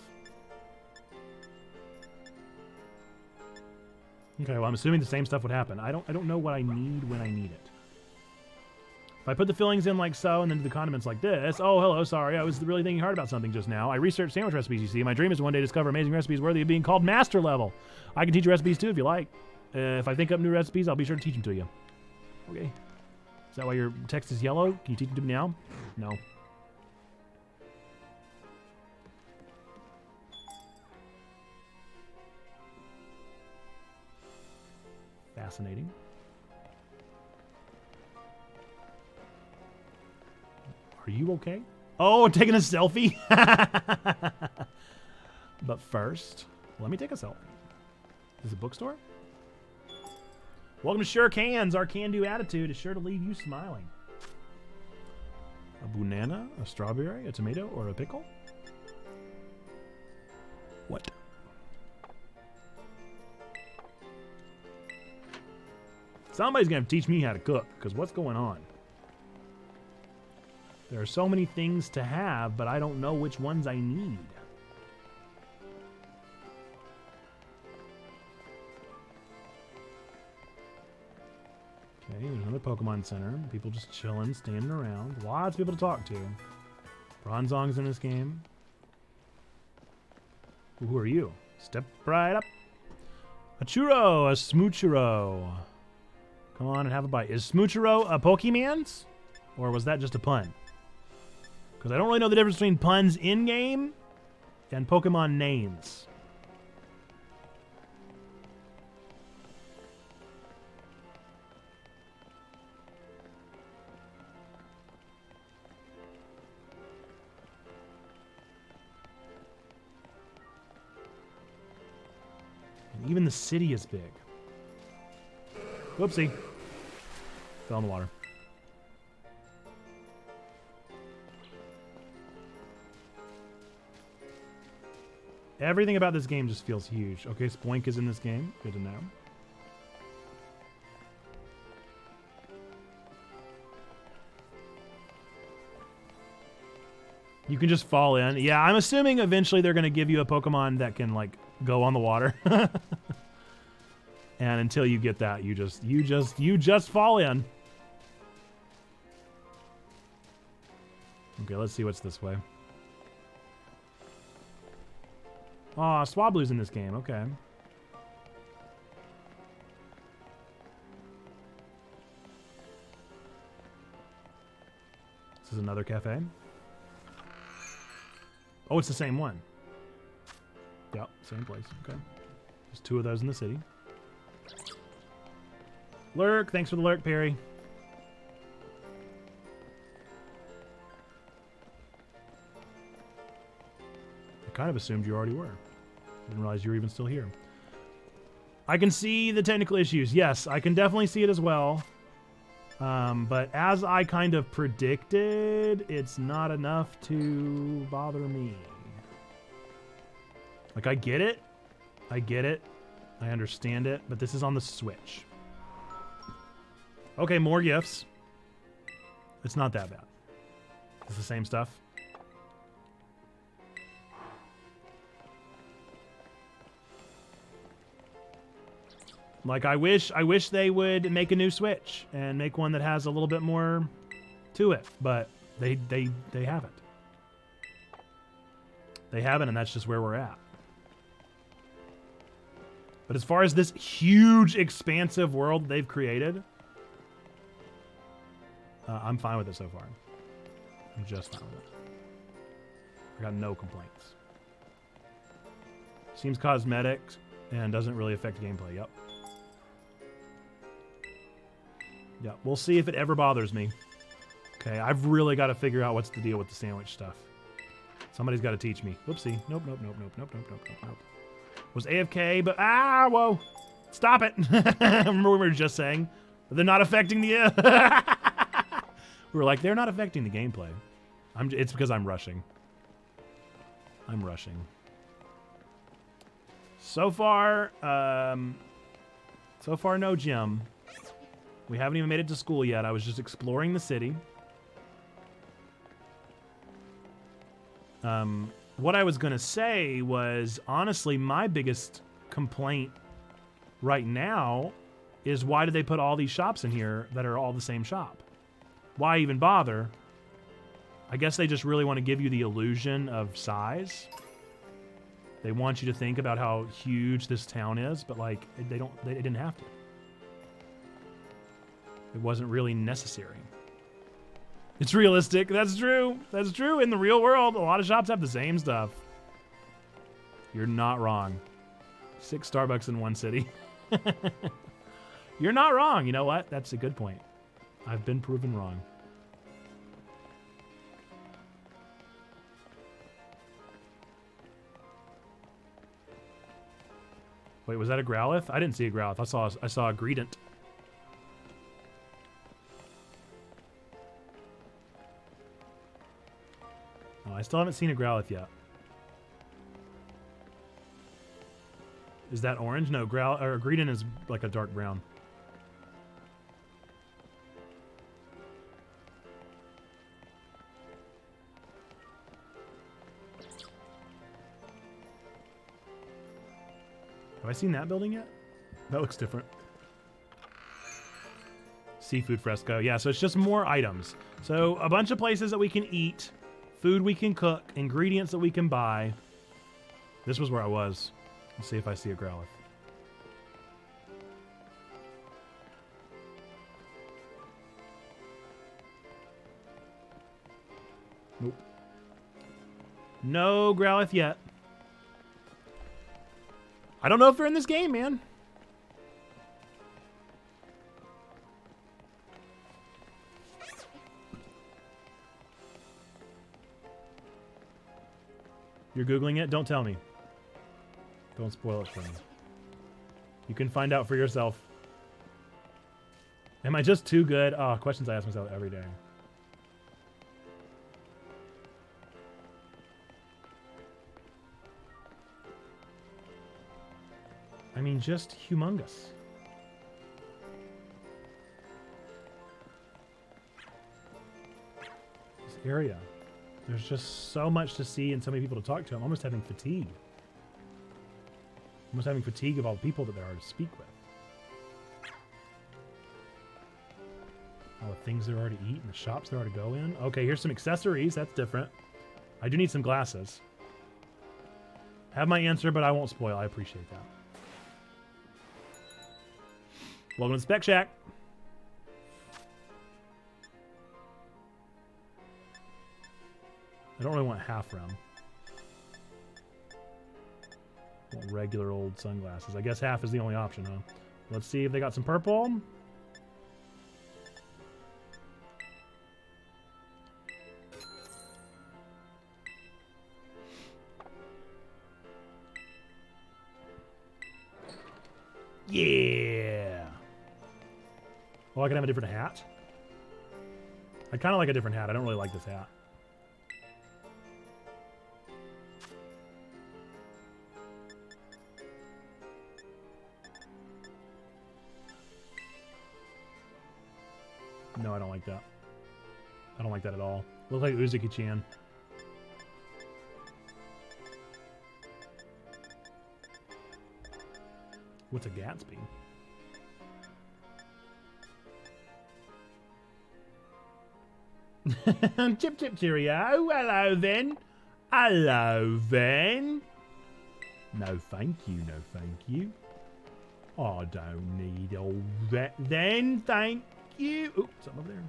Okay, well, I'm assuming the same stuff would happen. I don't know what I need when I need it. If I put the fillings in like so and then do the condiments like this. Oh, hello, sorry. I was really thinking hard about something just now. I researched sandwich recipes, you see. My dream is to one day discover amazing recipes worthy of being called master level. I can teach you recipes too if you like. If I think up new recipes, I'll be sure to teach them to you. Okay. Is that why your text is yellow? Can you teach them to me now? No. Fascinating. Are you okay? Oh, taking a selfie? But first, let me take a selfie. Is it a bookstore? Welcome to Sure Cans. Our can-do attitude is sure to leave you smiling. A banana, a strawberry, a tomato, or a pickle? What? Somebody's gonna teach me how to cook, because what's going on? There are so many things to have, but I don't know which ones I need. Okay, there's another Pokemon Center. People just chilling, standing around. Lots of people to talk to. Bronzong's in this game. Who are you? Step right up. A churro, a smoochuro. Come on and have a bite. Is smoochuro a Pokemon's? Or was that just a pun? Because I don't really know the difference between puns in-game and Pokemon names. And even the city is big. Whoopsie. Fell in the water. Everything about this game just feels huge. Okay, Spoink is in this game. Good to know. You can just fall in. Yeah, I'm assuming eventually they're going to give you a Pokemon that can, like, go on the water. And until you get that, you just fall in. Okay, let's see what's this way. Aw, Swablu's in this game. Okay. This is another cafe. Oh, it's the same one. Yep, same place. Okay. There's two of those in the city. Lurk, thanks for the lurk, Perry. I kind of assumed you already were. Didn't realize you were even still here. I can see the technical issues. Yes, I can definitely see it as well. But as I kind of predicted, it's not enough to bother me. Like, I get it. I get it. I understand it. But this is on the Switch. Okay, more gifts. It's not that bad. It's the same stuff. Like, I wish they would make a new Switch and make one that has a little bit more to it, but they haven't. They haven't, and that's just where we're at. But as far as this huge, expansive world they've created, I'm fine with it so far. I'm just fine with it. I got no complaints. Seems cosmetic and doesn't really affect gameplay. Yep. Yeah, we'll see if it ever bothers me. Okay, I've really got to figure out what's the deal with the sandwich stuff. Somebody's got to teach me. Whoopsie. Nope. Was AFK, but whoa. Stop it. Remember we were just saying, but they're not affecting the... we were like, they're not affecting the gameplay. It's because I'm rushing. I'm rushing. So far, no gym. We haven't even made it to school yet. I was just exploring the city. What I was going to say was, honestly, my biggest complaint right now is why did they put all these shops in here that are all the same shop? Why even bother? I guess they just really want to give you the illusion of size. They want you to think about how huge this town is, but like they didn't have to. It wasn't really necessary. It's realistic. That's true. That's true. In the real world, a lot of shops have the same stuff. You're not wrong. 6 Starbucks in one city. You're not wrong. You know what? That's a good point. I've been proven wrong. Wait, was that a Growlithe? I didn't see a Growlithe. I saw a Greedent. Oh, I still haven't seen a Growlithe yet. Is that orange? No, Greedent is like a dark brown. Have I seen that building yet? That looks different. Seafood fresco. Yeah, so it's just more items. So a bunch of places that we can eat, food we can cook, ingredients that we can buy. This was where I was. Let's see if I see a Growlithe. Nope. No Growlithe yet. I don't know if they're in this game, man. You're Googling it? Don't tell me. Don't spoil it for me. You can find out for yourself. Am I just too good? Oh, questions I ask myself every day. I mean, just humongous. This area. There's just so much to see and so many people to talk to. I'm almost having fatigue. Almost having fatigue of all the people that there are to speak with. All the things there are to eat and the shops there are to go in. Okay, here's some accessories. That's different. I do need some glasses. Have my answer, but I won't spoil. I appreciate that. Welcome to Spec Shack. I don't really want half rim. I want regular old sunglasses. I guess half is the only option, huh? Let's see if they got some purple. Yeah. Oh, I can have a different hat? I kind of like a different hat. I don't really like this hat. No, I don't like that. I don't like that at all. Looks like Uzuki-chan. What's a Gatsby? Chip chip cheerio. Hello then. Hello then. No thank you, no thank you. I don't need all that then, thank you. Ooh, something over there.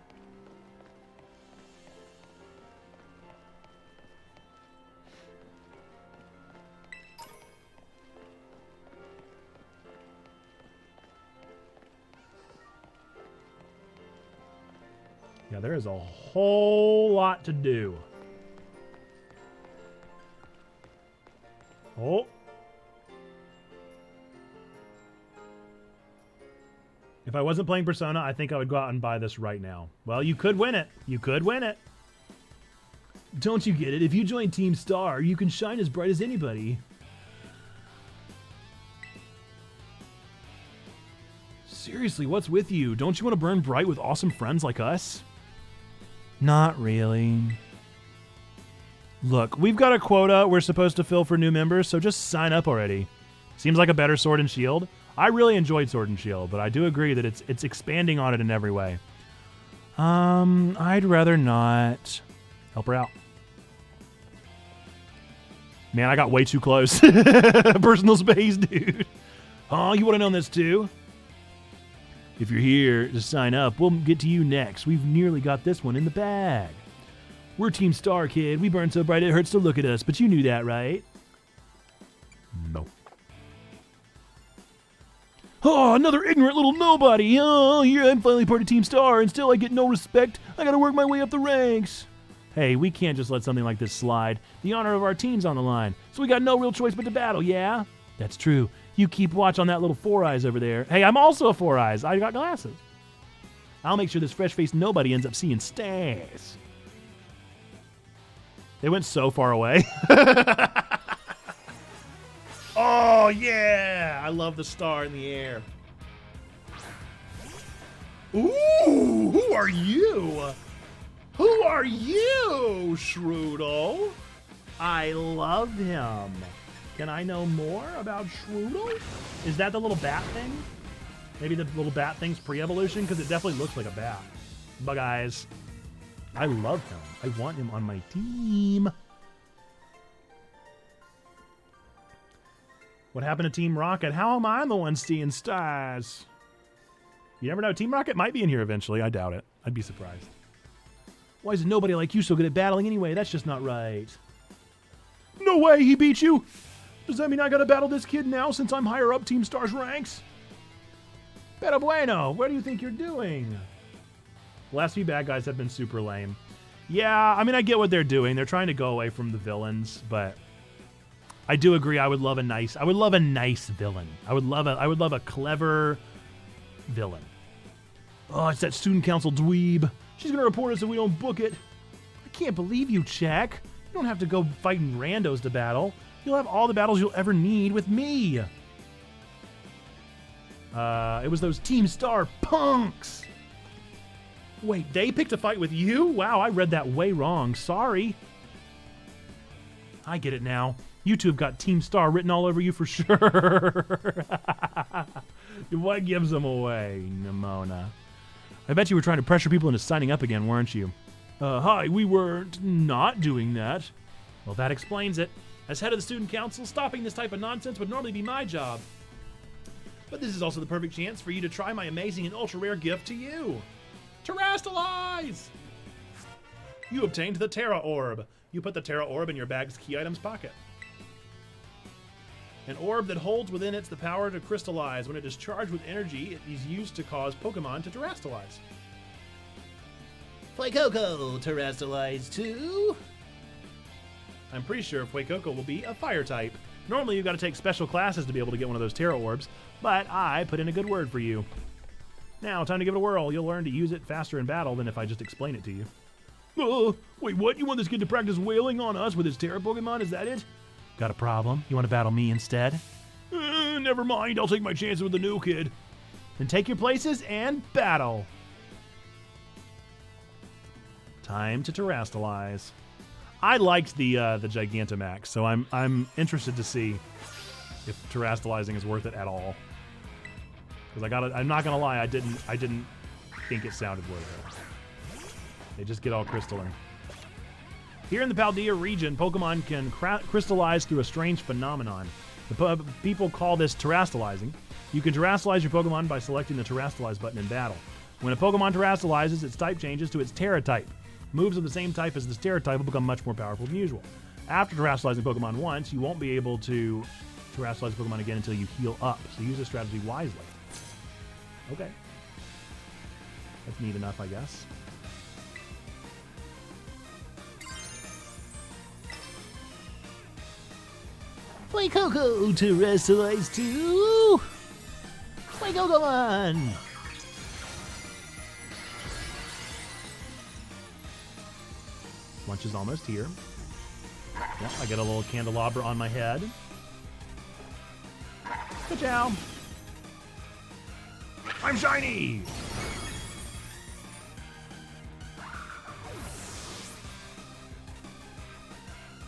Yeah, there is a whole lot to do. Oh. If I wasn't playing Persona, I think I would go out and buy this right now. Well, you could win it. You could win it. Don't you get it? If you join Team Star, you can shine as bright as anybody. Seriously, what's with you? Don't you want to burn bright with awesome friends like us? Not really. Look, we've got a quota we're supposed to fill for new members, so just sign up already. Seems like a better Sword and Shield. I really enjoyed Sword and Shield, but I do agree that it's expanding on it in every way. I'd rather not. Help her out. Man, I got way too close. Personal space, dude. Oh, you want to know this too? If you're here to sign up, we'll get to you next. We've nearly got this one in the bag. We're Team Star, kid. We burn so bright it hurts to look at us, but you knew that, right? No. Oh, another ignorant little nobody. Oh, yeah, I'm finally part of Team Star, and still I get no respect. I gotta work my way up the ranks. Hey, we can't just let something like this slide. The honor of our team's on the line, so we got no real choice but to battle, yeah? That's true. You keep watch on that little Four Eyes over there. Hey, I'm also a Four Eyes. I got glasses. I'll make sure this fresh-faced nobody ends up seeing stars. They went so far away. Oh, yeah! I love the star in the air. Ooh, who are you? Who are you, Shroodle? I love him. Can I know more about Shroodle? Is that the little bat thing? Maybe the little bat thing's pre-evolution? Because it definitely looks like a bat. Bug eyes. I love him. I want him on my team. What happened to Team Rocket? How am I the one seeing stars? You never know. Team Rocket might be in here eventually. I doubt it. I'd be surprised. Why is nobody like you so good at battling anyway? That's just not right. No way, he beat you. Does that mean I gotta battle this kid now since I'm higher up Team Star's ranks? Pero bueno, what do you think you're doing? The last few bad guys have been super lame. Yeah, I mean, I get what they're doing. They're trying to go away from the villains, but I do agree. I would love a nice villain. I would love a clever villain. Oh, it's that student council dweeb. She's gonna report us if we don't book it. I can't believe you, Check. You don't have to go fighting randos to battle. You'll have all the battles you'll ever need with me. It was those Team Star punks. Wait, they picked a fight with you? Wow, I read that way wrong. Sorry. I get it now. You two have got Team Star written all over you for sure. What gives them away, Nimona? I bet you were trying to pressure people into signing up again, weren't you? Hi, we weren't not doing that. Well, that explains it. As head of the student council, stopping this type of nonsense would normally be my job. But this is also the perfect chance for you to try my amazing and ultra-rare gift to you. Terrastalize! You obtained the Terra Orb. You put the Terra Orb in your bag's key items pocket. An orb that holds within it the power to crystallize. When it is charged with energy, it is used to cause Pokemon to terrastalize. Fuecoco, terrastalize too? I'm pretty sure Fuecoco will be a fire type. Normally you've got to take special classes to be able to get one of those Terra Orbs, but I put in a good word for you. Now, time to give it a whirl. You'll learn to use it faster in battle than if I just explain it to you. Wait, what? You want this kid to practice wailing on us with his Terra Pokemon? Is that it? Got a problem? You want to battle me instead? Never mind. I'll take my chances with the new kid. Then take your places and battle. Time to terrastalize. I liked the Gigantamax, so I'm interested to see if terrastalizing is worth it at all. Because I'm not gonna lie, I didn't think it sounded worth it. They just get all crystalline. Here in the Paldea region, Pokemon can crystallize through a strange phenomenon. The people call this terrastalizing. You can terrastalize your Pokemon by selecting the terrastalize button in battle. When a Pokemon terrastalizes, its type changes to its Terra type. Moves of the same type as this Terra type will become much more powerful than usual. After terrastalizing Pokemon once, you won't be able to terrastalize Pokemon again until you heal up, so use this strategy wisely. Okay. That's neat enough, I guess. Fuecoco, terrastalize too! Fuecoco on! Lunch is almost here. Yep, I get a little candelabra on my head. Ka-chow! I'm shiny!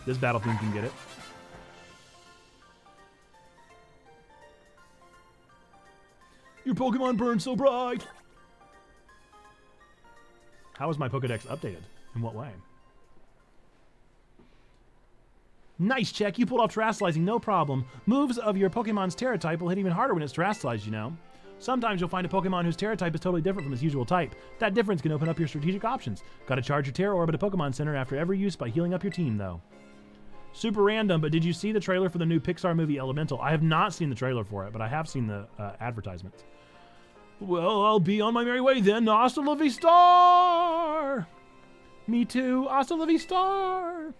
This Battlefield can get it. Your Pokemon burn so bright! How is my Pokedex updated? In what way? Nice check. You pulled off terrastalizing, no problem. Moves of your Pokemon's Terra type will hit even harder when it's terrastalized, you know. Sometimes you'll find a Pokemon whose Terra type is totally different from its usual type. That difference can open up your strategic options. Gotta charge your Terra Orb at a Pokemon Center after every use by healing up your team, though. Super random, but did you see the trailer for the new Pixar movie Elemental? I have not seen the trailer for it, but I have seen the advertisements. Well, I'll be on my merry way then. Hasta la vista! Me too. Hasta la vista!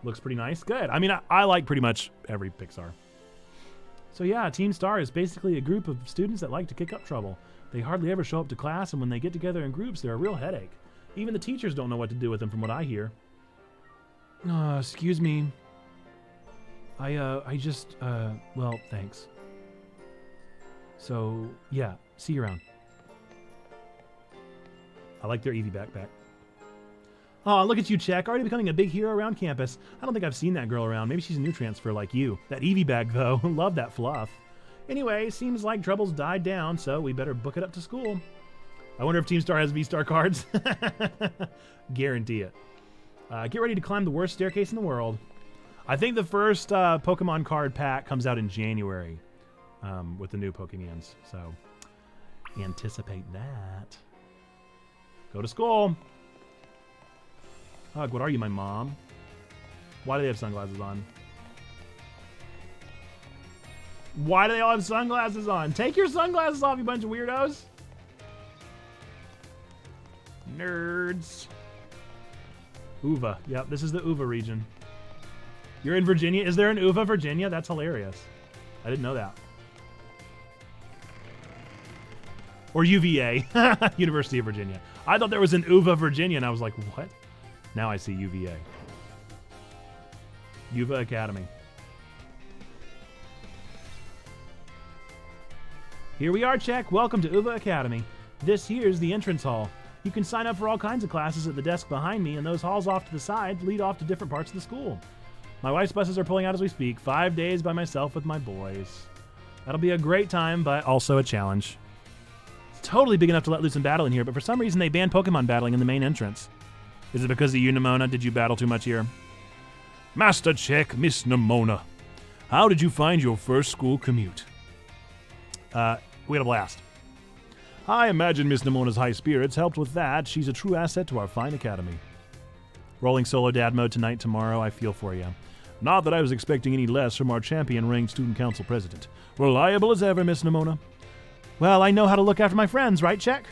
Looks pretty nice. Good. I mean, I like pretty much every Pixar. So yeah, Team Star is basically a group of students that like to kick up trouble. They hardly ever show up to class, and when they get together in groups, they're a real headache. Even the teachers don't know what to do with them from what I hear. Excuse me. I just, well, thanks. So, yeah, see you around. I like their Eevee backpack. Oh, look at you, Czech. Already becoming a big hero around campus. I don't think I've seen that girl around. Maybe she's a new transfer like you. That Eevee bag, though. Love that fluff. Anyway, seems like trouble's died down, so we better book it up to school. I wonder if Team Star has V-Star cards. Guarantee it. Get ready to climb the worst staircase in the world. I think the first Pokemon card pack comes out in January with the new Pokemons, so anticipate that. Go to school. Ugh, what are you, my mom? Why do they have sunglasses on? Why do they all have sunglasses on? Take your sunglasses off, you bunch of weirdos. Nerds. Uva. Yep, this is the Uva region. You're in Virginia? Is there an Uva, Virginia? That's hilarious. I didn't know that. Or UVA. University of Virginia. I thought there was an Uva, Virginia, and I was like, what? Now I see UVA. Uva Academy. Here we are, Czech. Welcome to Uva Academy. This here's the entrance hall. You can sign up for all kinds of classes at the desk behind me, and those halls off to the side lead off to different parts of the school. My wife's buses are pulling out as we speak. 5 days by myself with my boys. That'll be a great time, but also a challenge. It's totally big enough to let loose and battle in here, but for some reason they banned Pokemon battling in the main entrance. Is it because of you, Nimona? Did you battle too much here? Master Czech, Miss Nimona. How did you find your first school commute? We had a blast. I imagine Miss Nimona's high spirits helped with that. She's a true asset to our fine academy. Rolling solo dad mode tonight, tomorrow. I feel for you. Not that I was expecting any less from our champion-ranked student council president. Reliable as ever, Miss Nimona. Well, I know how to look after my friends, right, Czech?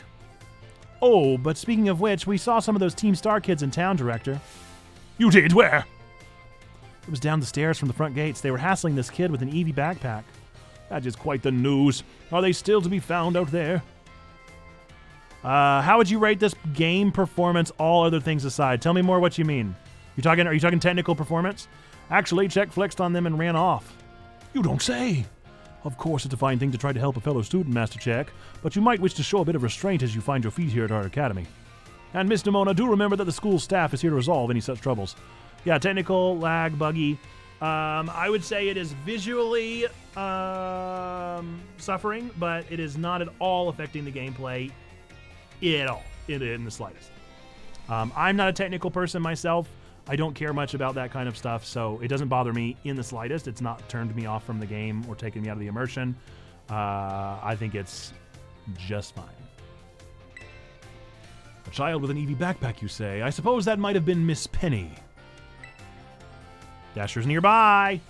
Oh, but speaking of which, we saw some of those Team Star kids in town, Director. You did? Where? It was down the stairs from the front gates. They were hassling this kid with an Eevee backpack. That is quite the news. Are they still to be found out there? How would you rate this game performance, all other things aside? Tell me more what you mean. Are you talking technical performance? Actually, Czech flexed on them and ran off. You don't say. Of course, it's a fine thing to try to help a fellow student, Master Czech, but you might wish to show a bit of restraint as you find your feet here at our academy. And Miss Nimona, do remember that the school staff is here to resolve any such troubles. Yeah, technical, lag, buggy. I would say it is visually suffering, but it is not at all affecting the gameplay at all, in the slightest. I'm not a technical person myself. I don't care much about that kind of stuff, so it doesn't bother me in the slightest. It's not turned me off from the game or taken me out of the immersion. I think it's just fine. A child with an Eevee backpack, you say? I suppose that might have been Miss Penny. Dasher's nearby.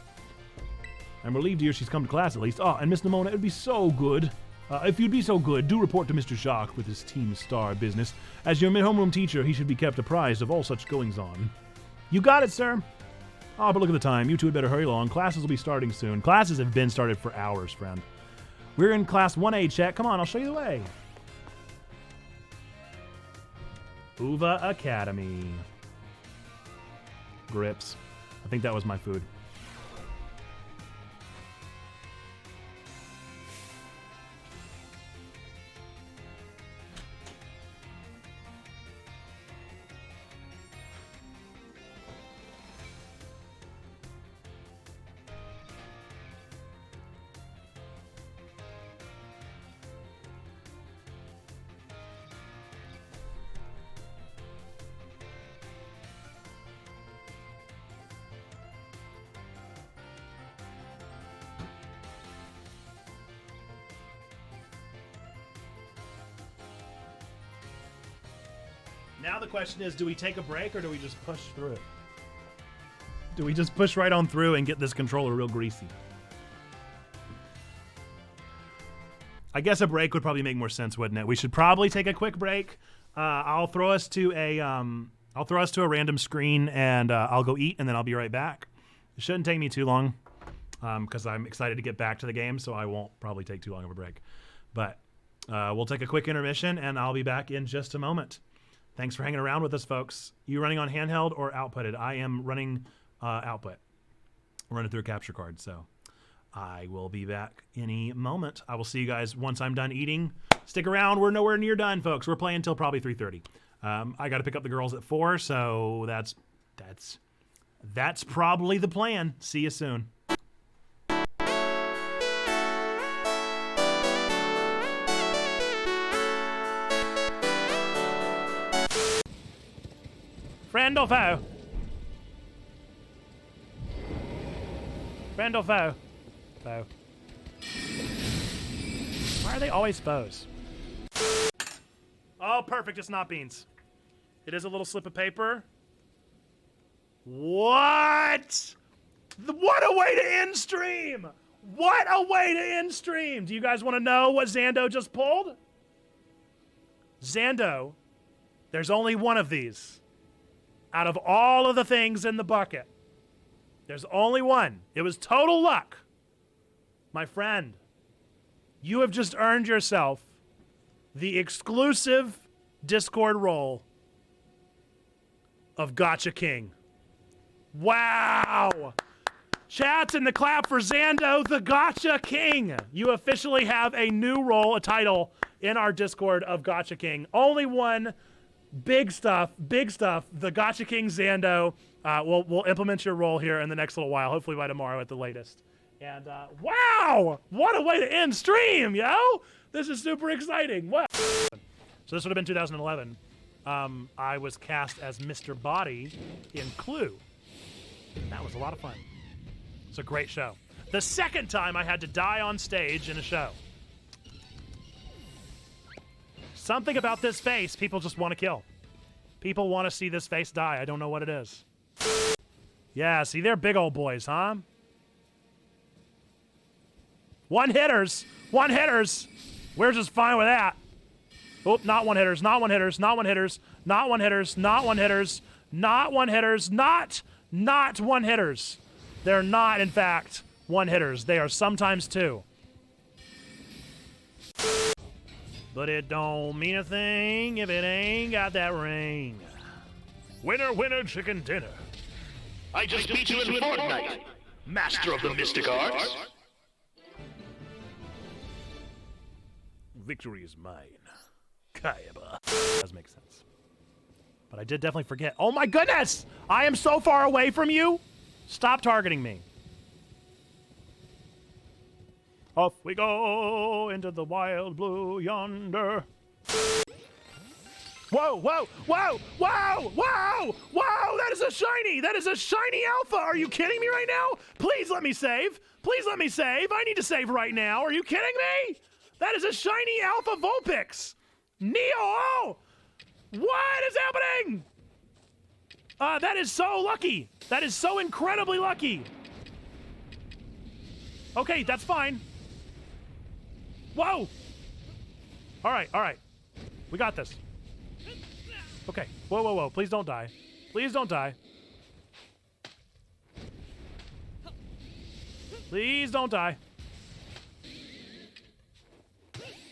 I'm relieved to hear she's come to class at least. Oh, and Miss Nimona, it would be so good. If you'd be so good, do report to Mr. Jacques with his Team Star business. As your homeroom teacher, he should be kept apprised of all such goings-on. You got it, sir. Oh, but look at the time. You two had better hurry along. Classes will be starting soon. Classes have been started for hours, friend. We're in class 1A, Chet. Come on, I'll show you the way. Uva Academy. Grips. I think that was my food. Now the question is, do we take a break or do we just push through? Do we just push right on through and get this controller real greasy? I guess a break would probably make more sense, wouldn't it? We should probably take a quick break. I'll throw us to a random screen, and I'll go eat, and then I'll be right back. It shouldn't take me too long, because I'm excited to get back to the game, so I won't probably take too long of a break. But we'll take a quick intermission, and I'll be back in just a moment. Thanks for hanging around with us, folks. You running on handheld or outputted? I am running output. I'm running through a capture card, so I will be back any moment. I will see you guys once I'm done eating. Stick around. We're nowhere near done, folks. We're playing until probably 3:30. I got to pick up the girls at 4, so that's probably the plan. See you soon. Friend or foe? Friend or foe? Foe. Why are they always foes? Oh, perfect. It's not beans. It is a little slip of paper. What? What a way to end stream! What a way to end stream! Do you guys want to know what Zando just pulled? Zando, there's only one of these. Out of all of the things in the bucket, there's only one. It was total luck. My friend, you have just earned yourself the exclusive Discord role of Gotcha King. Wow! Chats in the clap for Zando, the Gotcha King. You officially have a new role, a title in our Discord of Gotcha King. Only one. Big stuff, the Gotcha King Zando. We'll implement your role here in the next little while, hopefully by tomorrow at the latest. And wow, what a way to end stream, yo! This is super exciting. Wow. So this would have been 2011. I was cast as Mr. Body in Clue. That was a lot of fun. It's a great show. The second time I had to die on stage in a show. Something about this face people just want to kill. People want to see this face die. I don't know what it is. Yeah, see, they're big old boys, huh? One hitters. We're just fine with that. Oh, not one hitters. Not one hitters. They're not, in fact, one hitters. They are sometimes two. But it don't mean a thing if it ain't got that ring. Winner, winner, chicken dinner. I just beat you in Fortnite, master of the mystic arts. Victory is mine. Kayaba. Does make sense. But I did definitely forget. Oh my goodness! I am so far away from you! Stop targeting me. Off we go into the wild blue yonder. Whoa, whoa, whoa, whoa, whoa, whoa! That is a shiny! That is a shiny alpha! Are you kidding me right now? Please let me save! Please let me save! I need to save right now! Are you kidding me? That is a shiny alpha Vulpix! Neo! Oh! What is happening? That is so lucky! That is so incredibly lucky! Okay, that's fine. Whoa! Alright, alright. We got this. Okay. Whoa, whoa, whoa. Please don't die. Please don't die. Please don't die.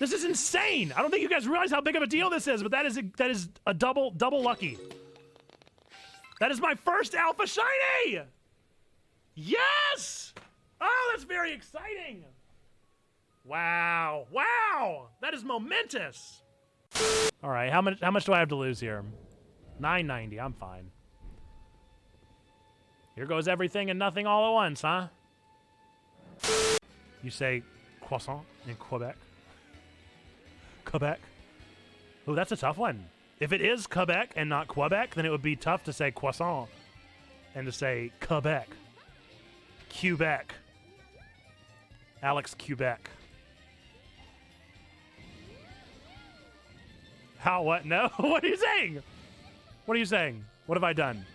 This is insane! I don't think you guys realize how big of a deal this is, but that is a double lucky. That is my first alpha shiny! Yes! Oh, that's very exciting! Wow. Wow! That is momentous! Alright, how much do I have to lose here? 990, I'm fine. Here goes everything and nothing all at once, huh? You say croissant in Quebec? Quebec? Oh, that's a tough one. If it is Quebec and not Quebec, then it would be tough to say croissant and to say Quebec. Quebec. Alex Quebec. How, what? No? What are you saying? What are you saying? What have I done?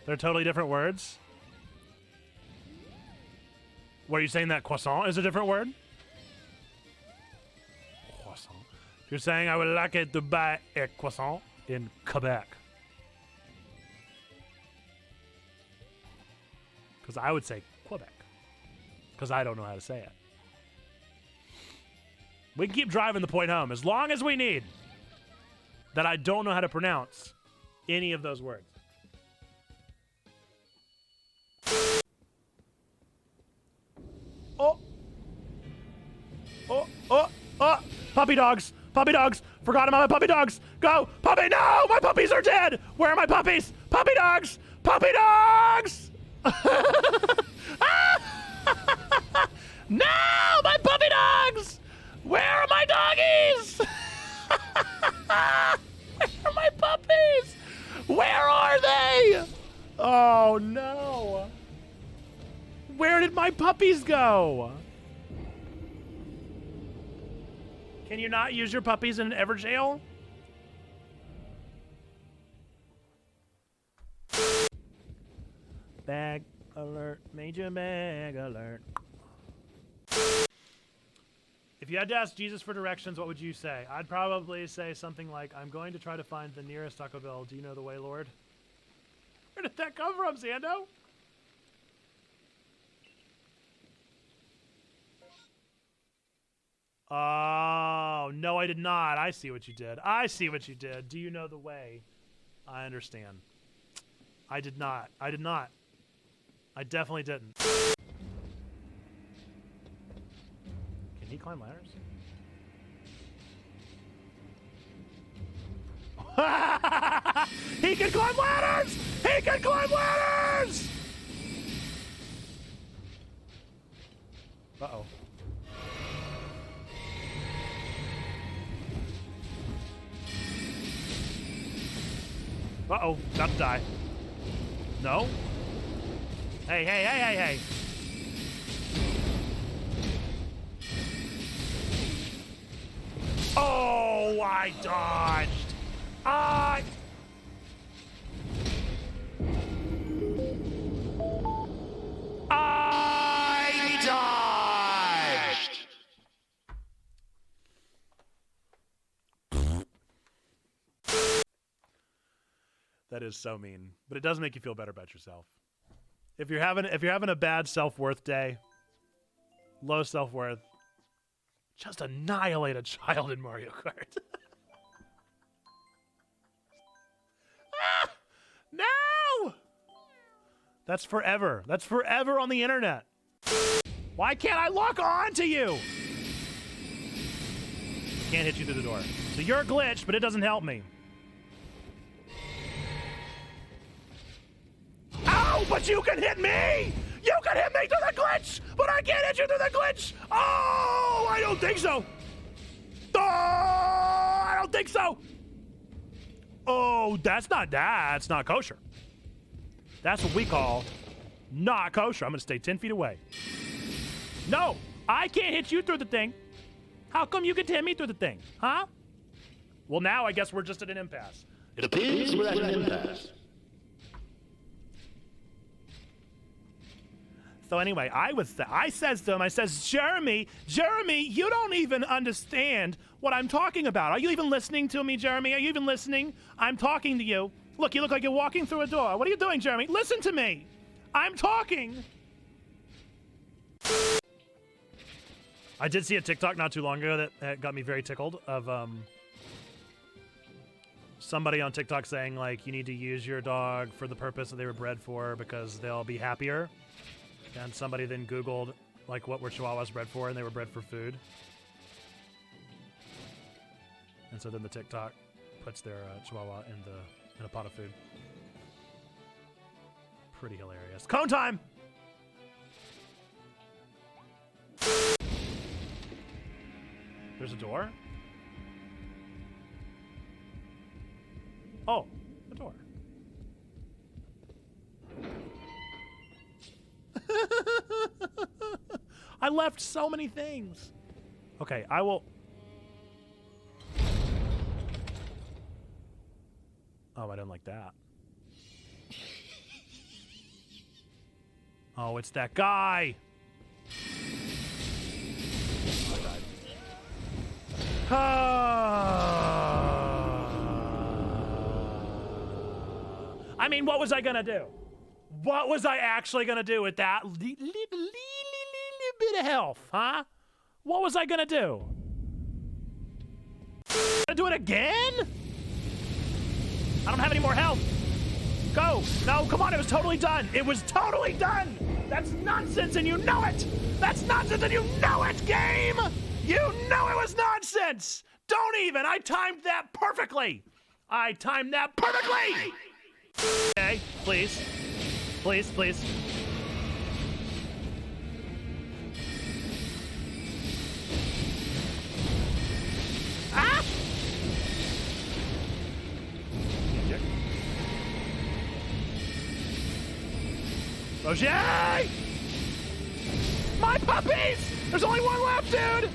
They're totally different words? What are you saying, that croissant is a different word? Croissant. You're saying I would like it to buy a croissant in Quebec. Because I would say Quebec. Because I don't know how to say it. We can keep driving the point home as long as we need that I don't know how to pronounce any of those words. Oh. Oh, oh, oh. Puppy dogs. Puppy dogs. Forgot about my puppy dogs. Go. Puppy. No, my puppies are dead. Where are my puppies? Puppy dogs. Puppy dogs. No, my puppy dogs. Where are my doggies? Where are my puppies? Where are they? Oh, no. Where did my puppies go? Can you not use your puppies in an Everjail? Bag alert, major bag alert. If you had to ask Jesus for directions, what would you say? I'd probably say something like, I'm going to try to find the nearest Taco Bell. Do you know the way, Lord? Where did that come from, Sando? Oh, no, I did not. I see what you did. I see what you did. Do you know the way? I understand. I did not. I did not. I definitely didn't. Can he climb ladders? He can climb ladders! He can climb ladders! Uh-oh. Uh-oh, about to die. No? Hey, hey, hey, hey, hey. Oh, I dodged. I dodged. That is so mean, but it does make you feel better about yourself. If you're having a bad self-worth day, low self-worth, just annihilate a child in Mario Kart. Ah, no! That's forever. That's forever on the internet. Why can't I lock on to you? Can't hit you through the door. So you're glitched, but it doesn't help me. Ow, but you can hit me! You can hit me through the glitch, but I can't hit you through the glitch! Oh, I don't think so! Oh, I don't think so! Oh, that's not kosher. That's what we call not kosher. I'm gonna stay 10 feet away. No, I can't hit you through the thing. How come you can hit me through the thing, huh? Well, now I guess we're just at an impasse. It appears we're at an impasse. So anyway, I says to him, I says, Jeremy, you don't even understand what I'm talking about. Are you even listening to me, Jeremy? Are you even listening? I'm talking to you. Look, you look like you're walking through a door. What are you doing, Jeremy? Listen to me. I'm talking. I did see a TikTok not too long ago that got me very tickled of somebody on TikTok saying, like, you need to use your dog for the purpose that they were bred for because they'll be happier. And somebody then Googled, like, what were Chihuahuas bred for, and they were bred for food. And so then the TikTok puts their Chihuahua in a pot of food. Pretty hilarious. Cone time! There's a door? Oh, a door. I left so many things. Okay, I will. Oh, I don't like that. Oh, it's that guy. Oh, I died. I mean, what was I gonna do? What was I actually gonna do with that little bit of health, huh? What was I gonna do? Gonna do it again? I don't have any more health. Go. No, come on, it was totally done. It was totally done. That's nonsense and you know it. That's nonsense and you know it, game. You know it was nonsense. Don't even. I timed that perfectly. I timed that perfectly. Okay, please. Please, please. Ah! Roger! My puppies! There's only one left, dude!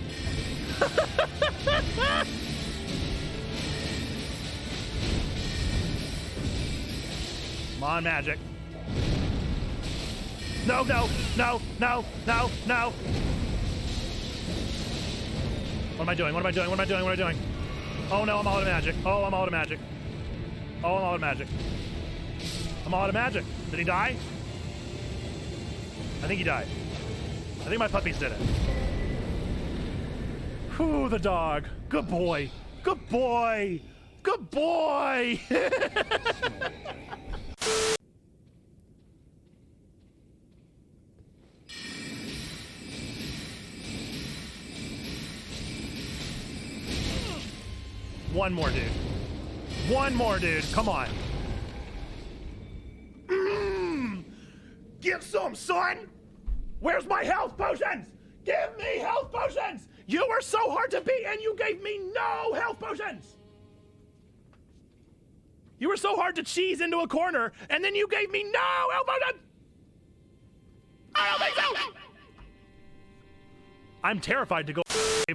Come on, magic. No, no, no, no, no, no. What am I doing? What am I doing? What am I doing? What am I doing? Oh no, I'm all out of magic. Oh, I'm all out of magic. Oh, I'm all out of magic. I'm all out of magic. Did he die? I think he died. I think my puppies did it. Whew, the dog. Good boy. Good boy. Good boy. One more, dude. One more, dude. Come on. Get some, son! Where's my health potions? Give me health potions! You were so hard to beat and you gave me no health potions! You were so hard to cheese into a corner and then you gave me no health potions! I don't think so! I'm terrified to go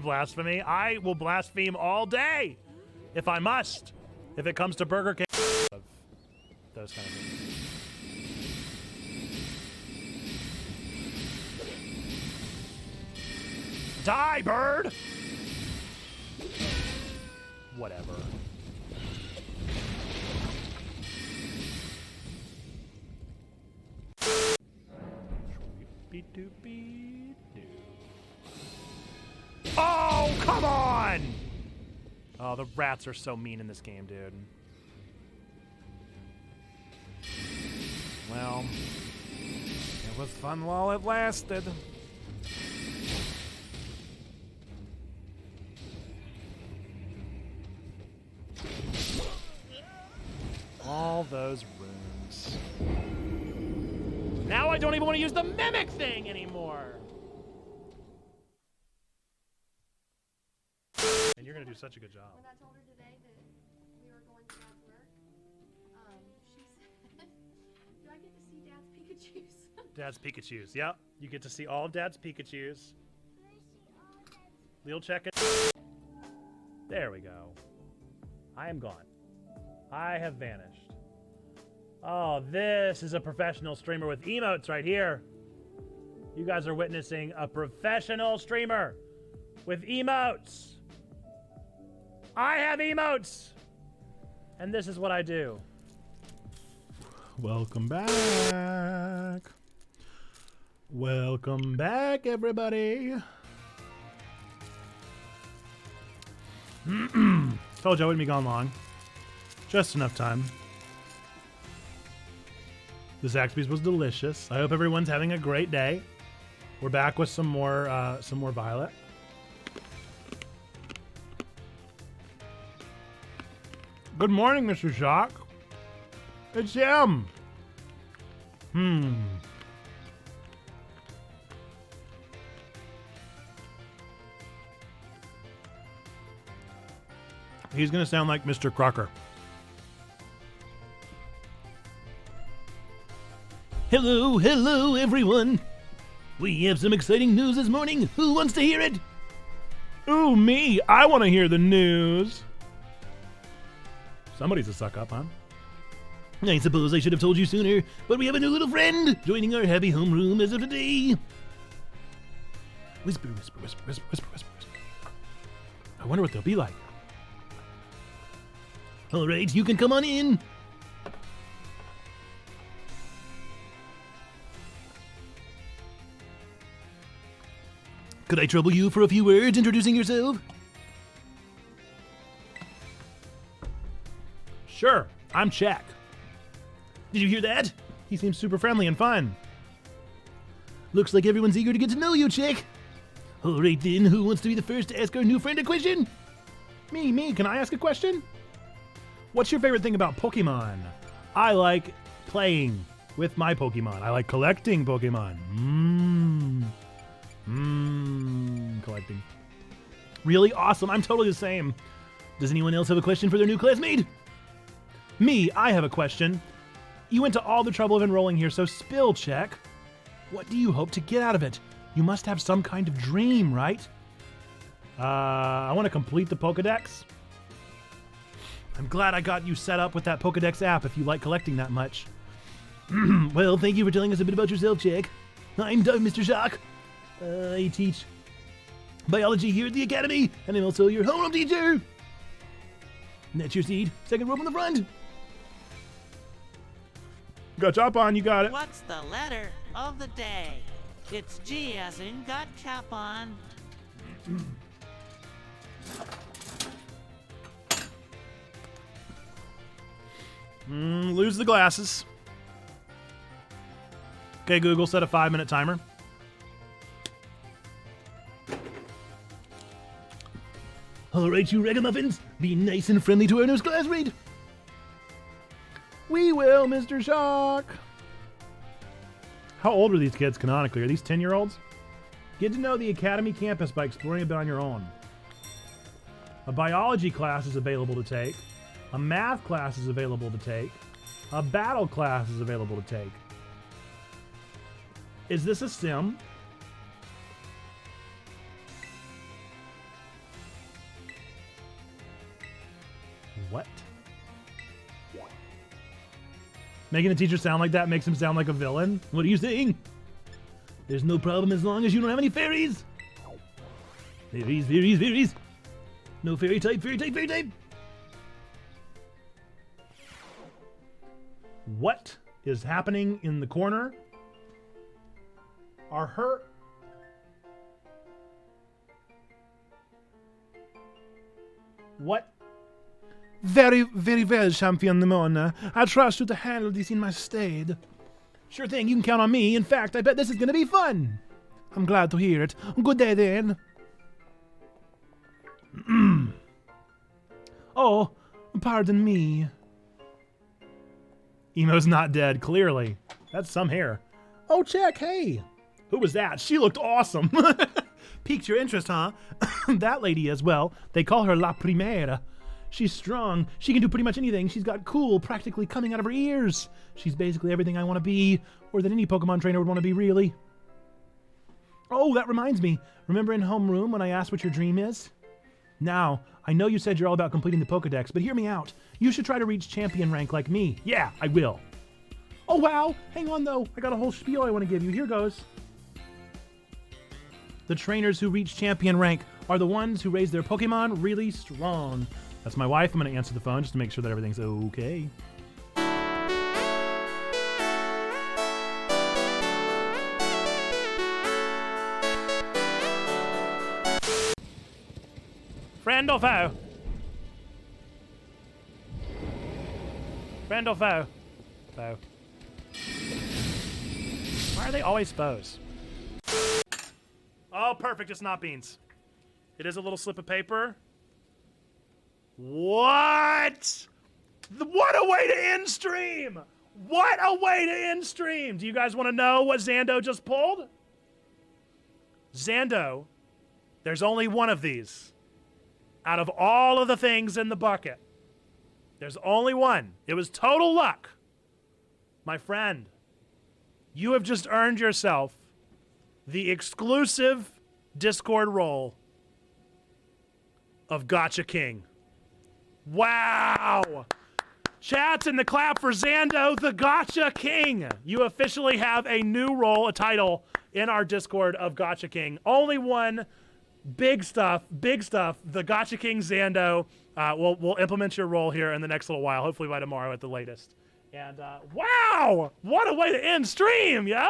blasphemy. I will blaspheme all day if I must. If it comes to Burger King. Those kind of things. Die, bird! Whatever. Oh, come on! Oh, the rats are so mean in this game, dude. Well, it was fun while it lasted. All those rooms. Now I don't even want to use the mimic thing anymore. And you're going to do such a good job. When I told her today that we were going to Dad's work, she said, do I get to see Dad's Pikachus? Dad's Pikachus. Yep. You get to see all Dad's Pikachus. We'll check it. There we go. I am gone. I have vanished. Oh, this is a professional streamer with emotes right here. You guys are witnessing a professional streamer with emotes. I have emotes. And this is what I do. Welcome back. Welcome back, everybody. Told you I wouldn't be gone long. Just enough time. The Zaxby's was delicious. I hope everyone's having a great day. We're back with some more Violet. Good morning, Mr. Shock. It's him. He's gonna sound like Mr. Crocker. Hello, hello, everyone. We have some exciting news this morning. Who wants to hear it? Ooh, me. I want to hear the news. Somebody's a suck up, huh? I suppose I should have told you sooner, but we have a new little friend joining our happy homeroom as of today. Whisper, whisper, whisper, whisper, whisper, whisper, whisper. I wonder what they'll be like. All right, you can come on in. Could I trouble you for a few words introducing yourself? Sure, I'm Check. Did you hear that? He seems super friendly and fun. Looks like everyone's eager to get to know you, Chick. All right then, who wants to be the first to ask our new friend a question? Me, can I ask a question? What's your favorite thing about Pokemon? I like playing with my Pokemon. I like collecting Pokemon. Collecting. Really awesome. I'm totally the same. Does anyone else have a question for their new classmate? Me, I have a question. You went to all the trouble of enrolling here, so spill, Check. What do you hope to get out of it? You must have some kind of dream, right? I want to complete the Pokedex. I'm glad I got you set up with that Pokedex app if you like collecting that much. Well, thank you for telling us a bit about yourself, Chick. I'm Mr. Shock. I teach biology here at the academy, and I'm also your homeroom teacher. That's your seat. Second row from the front. Got chop on, you got it. What's the letter of the day? It's G as in got chop on. Lose the glasses. Okay, Google, set a 5-minute timer. All right, you ragamuffins, be nice and friendly to our newest classmate. We will, Mr. Shock. How old are these kids canonically? Are these 10-year-olds? Get to know the Academy campus by exploring a bit on your own. A biology class is available to take. A math class is available to take. A battle class is available to take. Is this a sim? What? Making a teacher sound like that makes him sound like a villain? What are you saying? There's no problem as long as you don't have any fairies. Fairies, fairies, fairies. No fairy type, fairy type, fairy type. What is happening in the corner? Are her... What? Very, very well, Champion Nimona. I trust you to handle this in my stead. Sure thing, you can count on me. In fact, I bet this is going to be fun. I'm glad to hear it. Good day, then. Oh, pardon me. Emo's not dead, clearly. That's some hair. Oh, Check, hey. Who was that? She looked awesome. Piqued your interest, huh? That lady as well. They call her La Primera. She's strong. She can do pretty much anything. She's got cool practically coming out of her ears. She's basically everything I want to be, or that any Pokemon trainer would want to be, really. Oh, that reminds me. Remember in homeroom when I asked what your dream is? Now, I know you said you're all about completing the Pokedex, but hear me out. You should try to reach champion rank like me. Yeah, I will. Oh, wow. Hang on, though. I got a whole spiel I want to give you. Here goes. The trainers who reach champion rank are the ones who raise their Pokemon really strong. That's my wife. I'm going to answer the phone just to make sure that everything's okay. Friend or foe? Friend or foe? Foe. Why are they always foes? Oh, perfect. It's not beans. It is a little slip of paper. What? What a way to end stream! What a way to end stream! Do you guys want to know what Zando just pulled? Zando, there's only one of these. Out of all of the things in the bucket, there's only one. It was total luck. My friend, you have just earned yourself the exclusive Discord role of Gotcha King. Wow! Chats in the clap for Zando, the Gotcha King. You officially have a new role, a title in our Discord of Gotcha King. Only one. Big stuff. The Gotcha King Zando. We'll implement your role here in the next little while, hopefully by tomorrow at the latest. And wow, what a way to end stream, yo!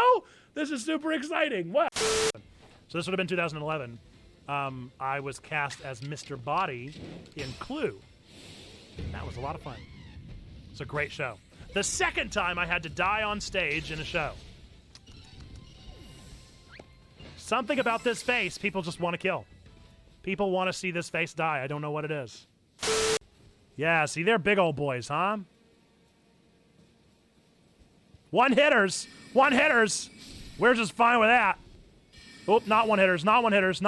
This is super exciting. What? So this would have been 2011. I was cast as Mr. Body in Clue. That was a lot of fun. It's a great show. The second time I had to die on stage in a show. Something about this face people just want to kill. People want to see this face die. I don't know what it is. Yeah, see, they're big old boys, huh? One hitters. We're just fine with that. Oh, not one hitters. Not one hitters.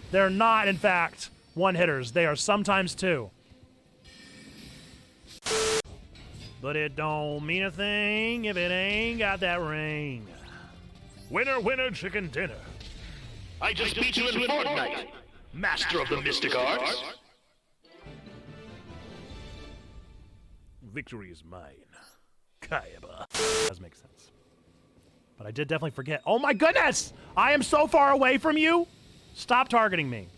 They're not, in fact, one hitters. They are sometimes two. But it don't mean a thing if it ain't got that ring. Winner, winner, chicken dinner. I just beat you in Fortnite, master of the mystic arts. Victory is mine. Kayaba. Does make sense. But I did definitely forget. Oh my goodness! I am so far away from you! Stop targeting me.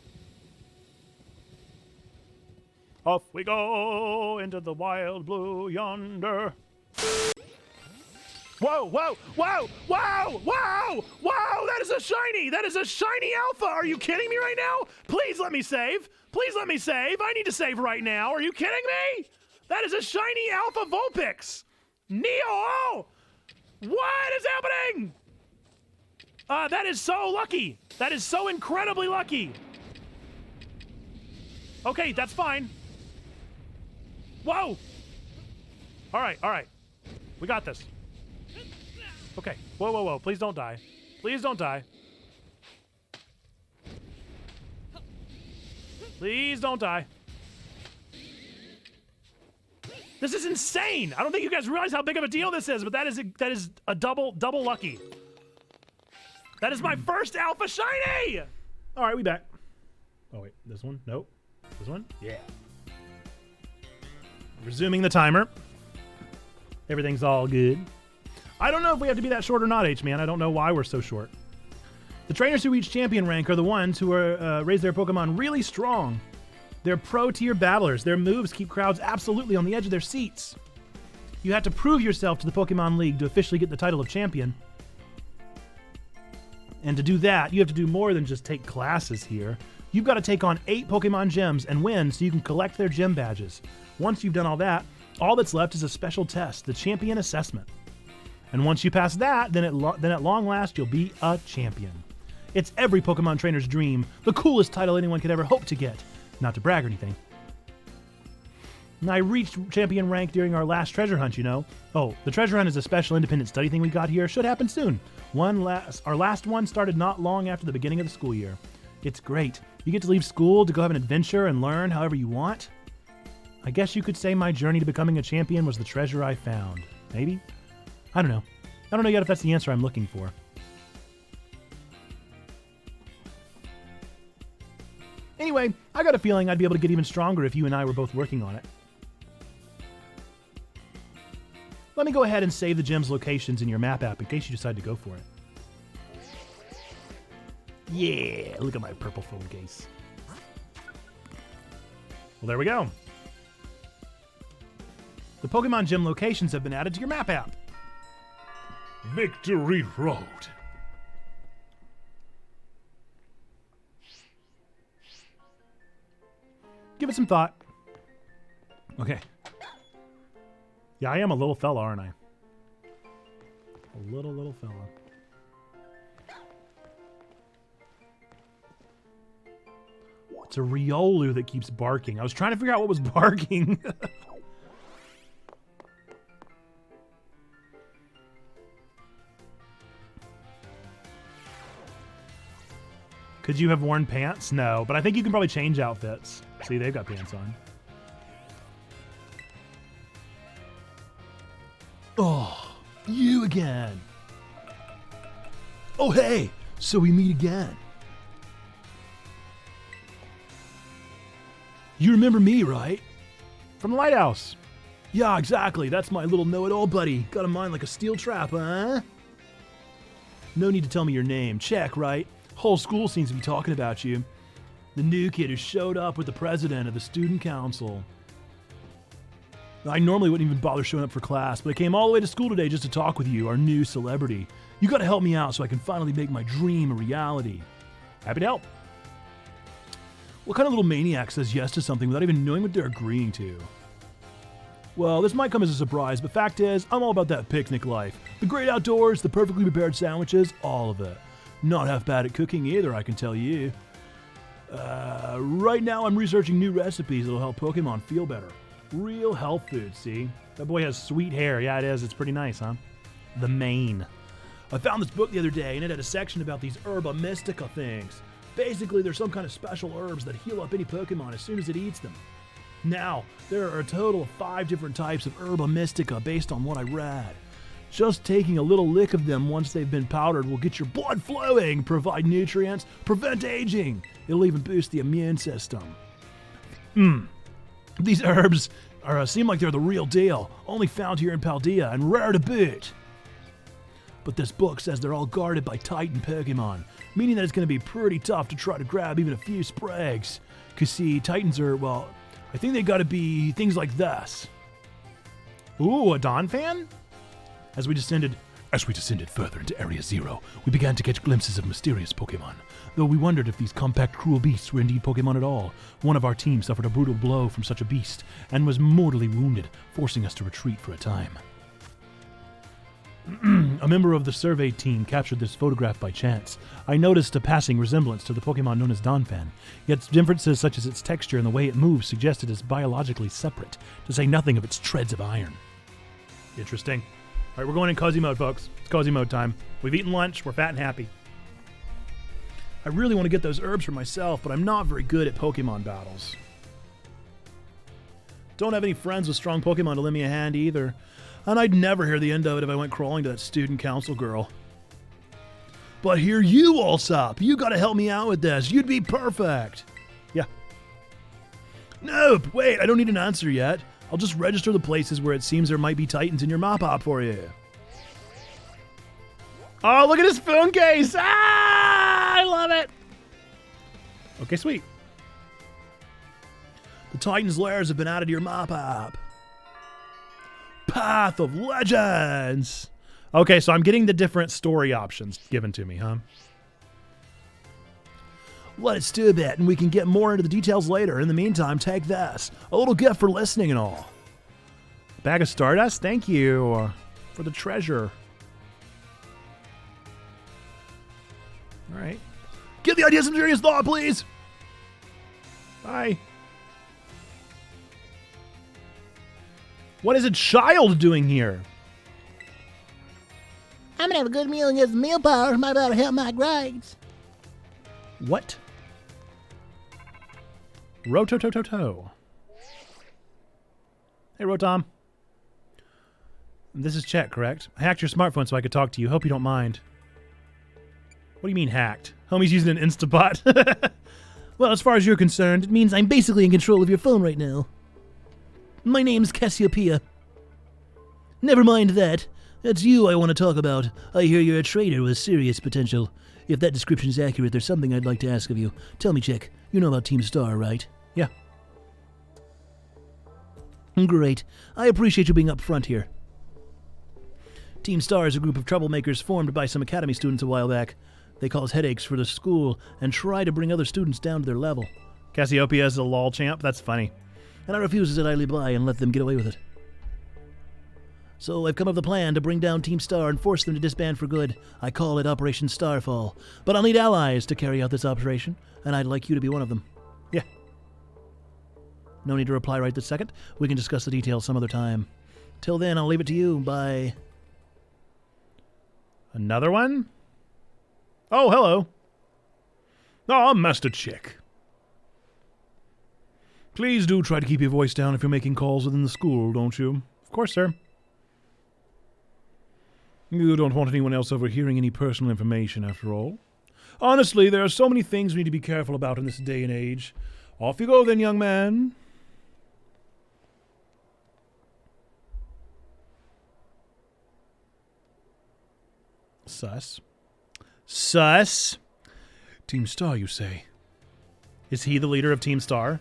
Off we go into the wild blue yonder. Whoa! That is a shiny! That is a shiny alpha! Are you kidding me right now? Please let me save! I need to save right now. Are you kidding me? That is a shiny alpha Vulpix! Neo! Oh! What is happening? That is so lucky. That is so incredibly lucky. Okay, that's fine. Whoa! All right. We got this. Okay. Whoa. Please don't die. Please don't die. This is insane. I don't think you guys realize how big of a deal this is, but that is a double lucky. That is my first alpha shiny. All right, we back. Oh wait, this one? Nope. This one? Yeah. Resuming the timer. Everything's all good. I don't know if we have to be that short or not, H-Man. I don't know why we're so short. The trainers who reach champion rank are the ones who raise their Pokemon really strong. They're pro-tier battlers. Their moves keep crowds absolutely on the edge of their seats. You have to prove yourself to the Pokemon League to officially get the title of champion. And to do that, you have to do more than just take classes here. You've got to take on 8 Pokemon gyms and win so you can collect their gym badges. Once you've done all that, all that's left is a special test, the champion assessment. And once you pass that, then at long last, you'll be a champion. It's every Pokemon trainer's dream, the coolest title anyone could ever hope to get. Not to brag or anything. And I reached champion rank during our last treasure hunt, you know. Oh, the treasure hunt is a special independent study thing we got here. Should happen soon. Our last one started not long after the beginning of the school year. It's great. You get to leave school to go have an adventure and learn however you want. I guess you could say my journey to becoming a champion was the treasure I found. Maybe? I don't know. I don't know yet if that's the answer I'm looking for. Anyway, I got a feeling I'd be able to get even stronger if you and I were both working on it. Let me go ahead and save the gym's locations in your map app in case you decide to go for it. Yeah, look at my purple phone case. Well, there we go. The Pokemon Gym locations have been added to your map app. Victory Road. Give it some thought. Okay. Yeah, I am a little fella, aren't I? A little fella. It's a Riolu that keeps barking. I was trying to figure out what was barking. Could you have worn pants? No, but I think you can probably change outfits. See, they've got pants on. Oh, you again. Oh, hey, so we meet again. You remember me, right? From the lighthouse. Yeah, exactly. That's my little know-it-all buddy. Got a mind like a steel trap, huh? No need to tell me your name. Check, right? Whole school seems to be talking about you. The new kid who showed up with the president of the student council. I normally wouldn't even bother showing up for class, but I came all the way to school today just to talk with you, our new celebrity. You gotta help me out so I can finally make my dream a reality. Happy to help. What kind of little maniac says yes to something without even knowing what they're agreeing to? Well, this might come as a surprise, but fact is, I'm all about that picnic life. The great outdoors, the perfectly prepared sandwiches, all of it. Not half bad at cooking either, I can tell you. Right now I'm researching new recipes that'll help Pokemon feel better. Real health food, see? That boy has sweet hair. Yeah, it is. It's pretty nice, huh? The mane. I found this book the other day, and it had a section about these Herba Mystica things. Basically, they're some kind of special herbs that heal up any Pokemon as soon as it eats them. Now, there are a total of 5 different types of Herba Mystica based on what I read. Just taking a little lick of them once they've been powdered will get your blood flowing, provide nutrients, prevent aging. It'll even boost the immune system. These herbs seem like they're the real deal, only found here in Paldea and rare to boot. But this book says they're all guarded by Titan Pokemon, meaning that it's going to be pretty tough to try to grab even a few sprags. Cause see, Titans are, well, I think they gotta be things like this. Ooh, a Dawn fan? As we descended further into Area Zero, we began to catch glimpses of mysterious Pokemon. Though we wondered if these compact, cruel beasts were indeed Pokemon at all. One of our team suffered a brutal blow from such a beast and was mortally wounded, forcing us to retreat for a time. A member of the survey team captured this photograph by chance. I noticed a passing resemblance to the Pokemon known as Donphan, yet differences such as its texture and the way it moves suggested it's biologically separate, to say nothing of its treads of iron. Interesting. All right, we're going in cozy mode, folks. It's cozy mode time. We've eaten lunch. We're fat and happy. I really want to get those herbs for myself, but I'm not very good at Pokemon battles. Don't have any friends with strong Pokemon to lend me a hand either. And I'd never hear the end of it if I went crawling to that student council girl. But here you, Allsop. You gotta help me out with this. You'd be perfect. Yeah. Nope. Wait, I don't need an answer yet. I'll just register the places where it seems there might be Titans in your mop-up for you. Oh, look at his phone case. I love it. Okay, sweet. The Titans' lairs have been added to your mop-up. Path of Legends. Okay, so I'm getting the different story options given to me, huh? Let it stew a bit, and we can get more into the details later. In the meantime, take this. A little gift for listening and all. Bag of Stardust? Thank you for the treasure. All right. Give the idea some serious thought, please. Bye. What is a child doing here? I'm gonna have a good meal and get some meal power. Might be able to help my grades. What? Rototototo. Hey, Rotom. This is Chet, correct? I hacked your smartphone so I could talk to you. Hope you don't mind. What do you mean hacked? Homie's using an Instabot. Well, as far as you're concerned, it means I'm basically in control of your phone right now. My name's Cassiopeia. Never mind that. That's you I want to talk about. I hear you're a trader with serious potential. If that description's accurate, there's something I'd like to ask of you. Tell me, Chick, you know about Team Star, right? Yeah. Great. I appreciate you being upfront here. Team Star is a group of troublemakers formed by some academy students a while back. They cause headaches for the school and try to bring other students down to their level. Cassiopeia is a lol champ? That's funny. And I refuse to sit idly by and let them get away with it. So I've come up with a plan to bring down Team Star and force them to disband for good. I call it Operation Starfall. But I'll need allies to carry out this operation, and I'd like you to be one of them. Yeah. No need to reply right this second. We can discuss the details some other time. Till then, I'll leave it to you. Bye. Another one? Oh, hello. Ah, Master Chick. Please do try to keep your voice down if you're making calls within the school, don't you? Of course, sir. You don't want anyone else overhearing any personal information, after all. Honestly, there are so many things we need to be careful about in this day and age. Off you go then, young man. Sus. Sus. Team Star, you say? Is he the leader of Team Star?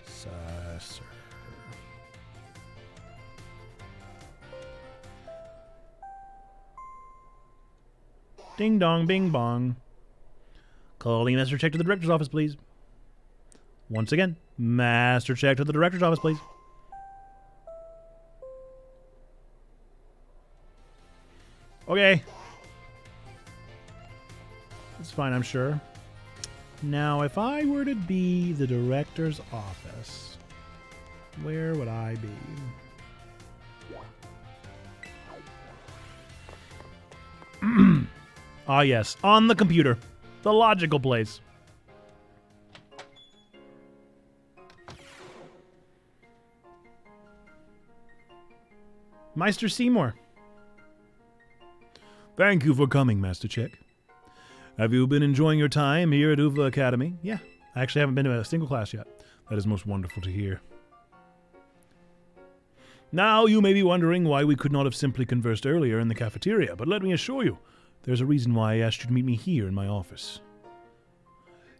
Sus. Ding dong, bing bong. Calling Master Check to the director's office, please. Once again, Master Check to the director's office, please. Okay. That's fine, I'm sure. Now, if I were to be the director's office, where would I be? Ah, yes, on the computer. The logical place. Meister Seymour. Thank you for coming, Master Check. Have you been enjoying your time here at Uva Academy? Yeah, I actually haven't been to a single class yet. That is most wonderful to hear. Now you may be wondering why we could not have simply conversed earlier in the cafeteria, but let me assure you, there's a reason why I asked you to meet me here in my office.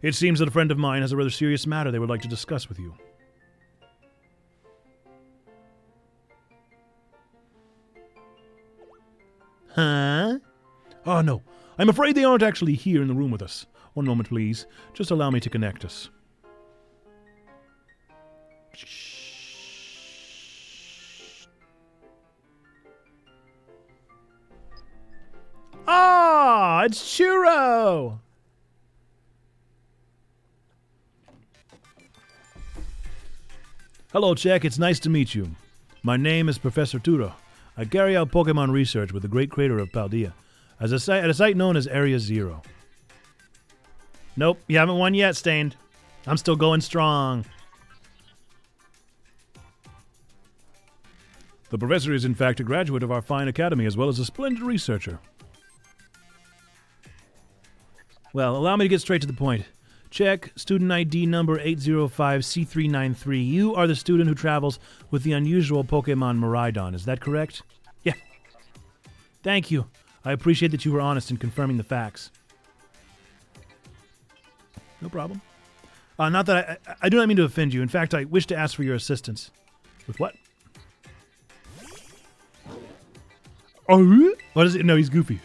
It seems that a friend of mine has a rather serious matter they would like to discuss with you. Huh? Oh, no. I'm afraid they aren't actually here in the room with us. One moment, please. Just allow me to connect us. Ah, it's Churro! Hello, Check. It's nice to meet you. My name is Professor Turo. I carry out Pokemon research with the great creator of Paldea at a site known as Area Zero. Nope, you haven't won yet, Stained. I'm still going strong. The professor is in fact a graduate of our fine academy as well as a splendid researcher. Well, allow me to get straight to the point. Check, student ID number 805C393. You are the student who travels with the unusual Pokemon Miraidon, is that correct? Yeah. Thank you. I appreciate that you were honest in confirming the facts. No problem. Not that I do not mean to offend you. In fact, I wish to ask for your assistance. With what? Oh, what is it? No, he's goofy.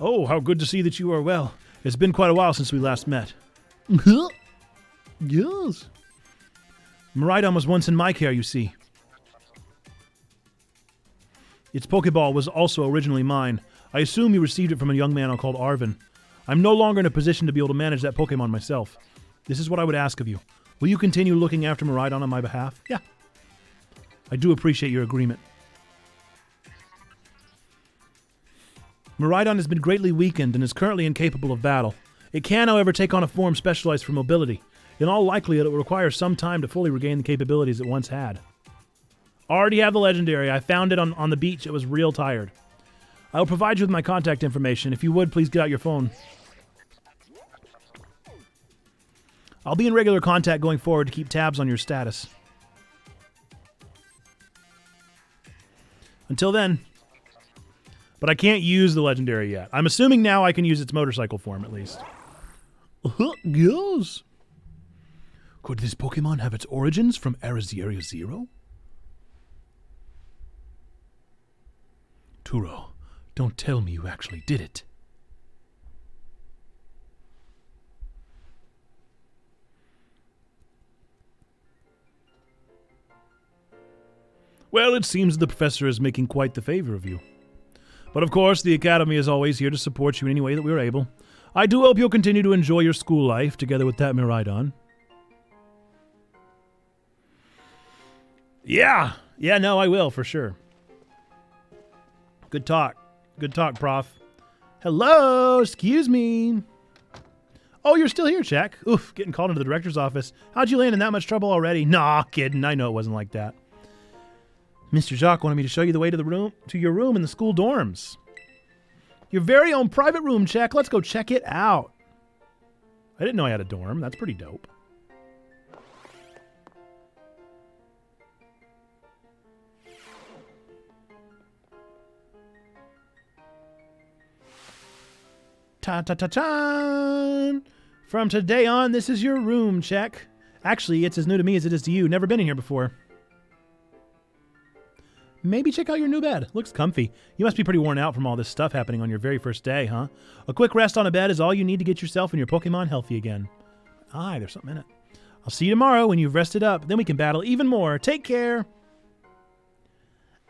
Oh, how good to see that you are well. It's been quite a while since we last met. Yes. Miraidon was once in my care, you see. Its Pokeball was also originally mine. I assume you received it from a young man called Arvin. I'm no longer in a position to be able to manage that Pokemon myself. This is what I would ask of you. Will you continue looking after Miraidon on my behalf? Yeah. I do appreciate your agreement. Miraidon has been greatly weakened and is currently incapable of battle. It can, however, take on a form specialized for mobility. In all likelihood, it will require some time to fully regain the capabilities it once had. Already have the legendary. I found it on the beach. It was real tired. I will provide you with my contact information. If you would, please get out your phone. I'll be in regular contact going forward to keep tabs on your status. Until then. But I can't use the legendary yet. I'm assuming now I can use its motorcycle form, at least. Yes. Could this Pokemon have its origins from Area Zero? Turo, don't tell me you actually did it. Well, it seems the professor is making quite the favor of you. But of course, the Academy is always here to support you in any way that we are able. I do hope you'll continue to enjoy your school life together with that Miraidon. Yeah, no, I will, for sure. Good talk. Good talk, Prof. Hello, excuse me. Oh, you're still here, Check. Oof, getting called into the director's office. How'd you land in that much trouble already? Nah, kidding. I know it wasn't like that. Mr. Jacques wanted me to show you the way to your room in the school dorms. Your very own private room, Check. Let's go check it out. I didn't know I had a dorm. That's pretty dope. Ta-ta-ta-ta! From today on, this is your room, check. Actually, it's as new to me as it is to you. Never been in here before. Maybe check out your new bed. Looks comfy. You must be pretty worn out from all this stuff happening on your very first day, huh? A quick rest on a bed is all you need to get yourself and your Pokemon healthy again. Aye, there's something in it. I'll see you tomorrow when you've rested up. Then we can battle even more. Take care.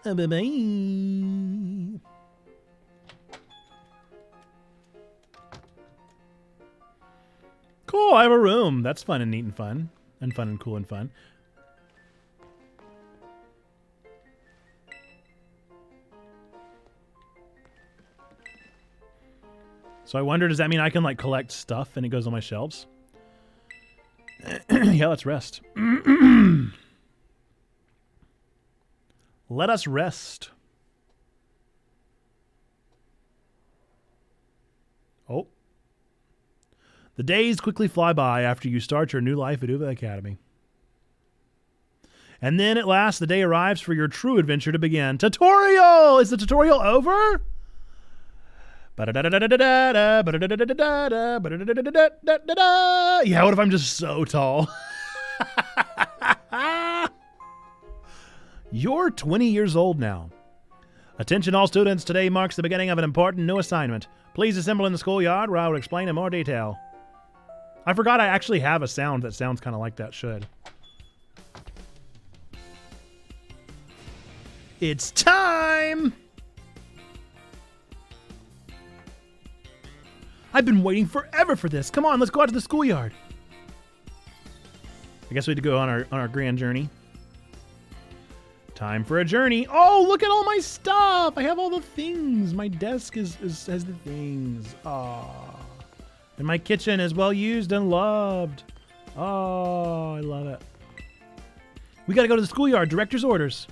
Bye-bye. Cool, I have a room. That's fun and neat and fun. And fun and cool and fun. So I wonder, does that mean I can, like, collect stuff and it goes on my shelves? Yeah, let's rest. Let us rest. Oh. The days quickly fly by after you start your new life at Uva Academy. And then at last the day arrives for your true adventure to begin. Tutorial! Is the tutorial over? Yeah, what if I'm just so tall? You're 20 years old now. Attention all students, today marks the beginning of an important new assignment. Please assemble in the schoolyard where I will explain in more detail. I forgot I actually have a sound that sounds kind of like that should. It's time! I've been waiting forever for this. Come on, let's go out to the schoolyard. I guess we had to go on our grand journey. Time for a journey. Oh, look at all my stuff. I have all the things. My desk has the things. Aww. And my kitchen is well used and loved. Oh, I love it. We got to go to the schoolyard. Director's orders.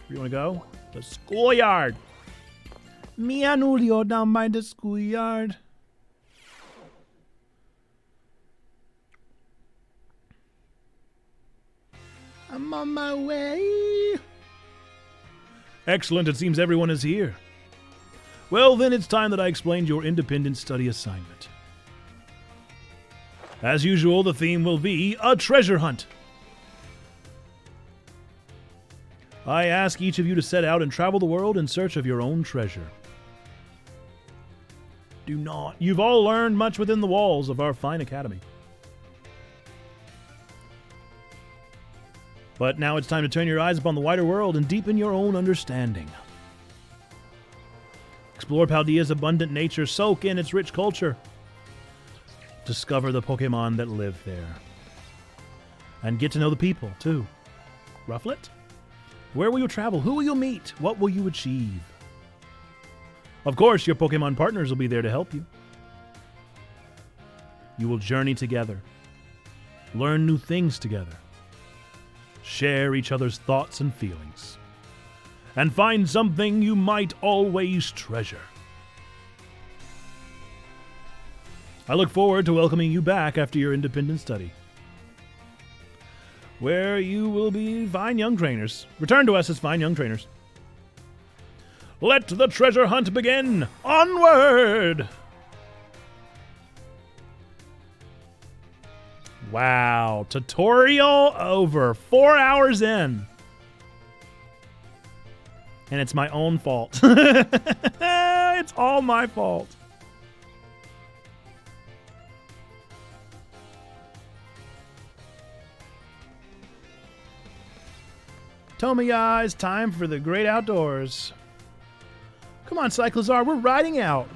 Where you want to go? The schoolyard. Me and Julio down by the schoolyard. I'm on my way. Excellent. It seems everyone is here. Well, then it's time that I explained your independent study assignment. As usual, the theme will be a treasure hunt. I ask each of you to set out and travel the world in search of your own treasure. Do not. You've all learned much within the walls of our fine academy. But now it's time to turn your eyes upon the wider world and deepen your own understanding. Explore Paldea's abundant nature, soak in its rich culture. Discover the Pokemon that live there. And get to know the people, too. Rufflet? Where will you travel? Who will you meet? What will you achieve? Of course, your Pokemon partners will be there to help you. You will journey together. Learn new things together. Share each other's thoughts and feelings. And find something you might always treasure. I look forward to welcoming you back after your independent study, where you will be fine young trainers. Return to us as fine young trainers. Let the treasure hunt begin! Onward! Wow, tutorial over. 4 hours in. And it's my own fault. It's all my fault. Tomiya, it's time for the great outdoors. Come on, Cyclozar, we're riding out.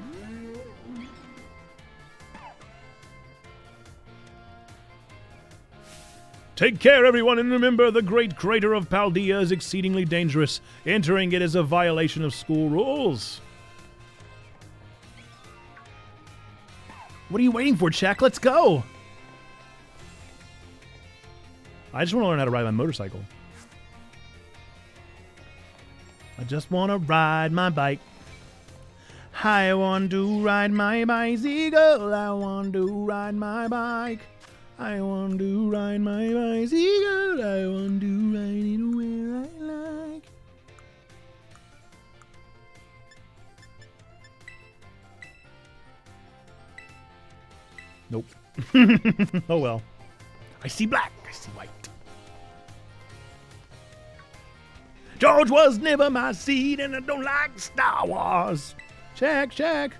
Take care, everyone, and remember the great crater of Paldea is exceedingly dangerous. Entering it is a violation of school rules. What are you waiting for, Check? Let's go. I just want to learn how to ride my motorcycle. I just want to ride my bike. I want to ride my bicycle. I want to ride my bike. I want to ride my bicycle. I want to ride it where I like. Nope. Oh well. I see black. I see white. George was never my seed, and I don't like Star Wars. Check, check.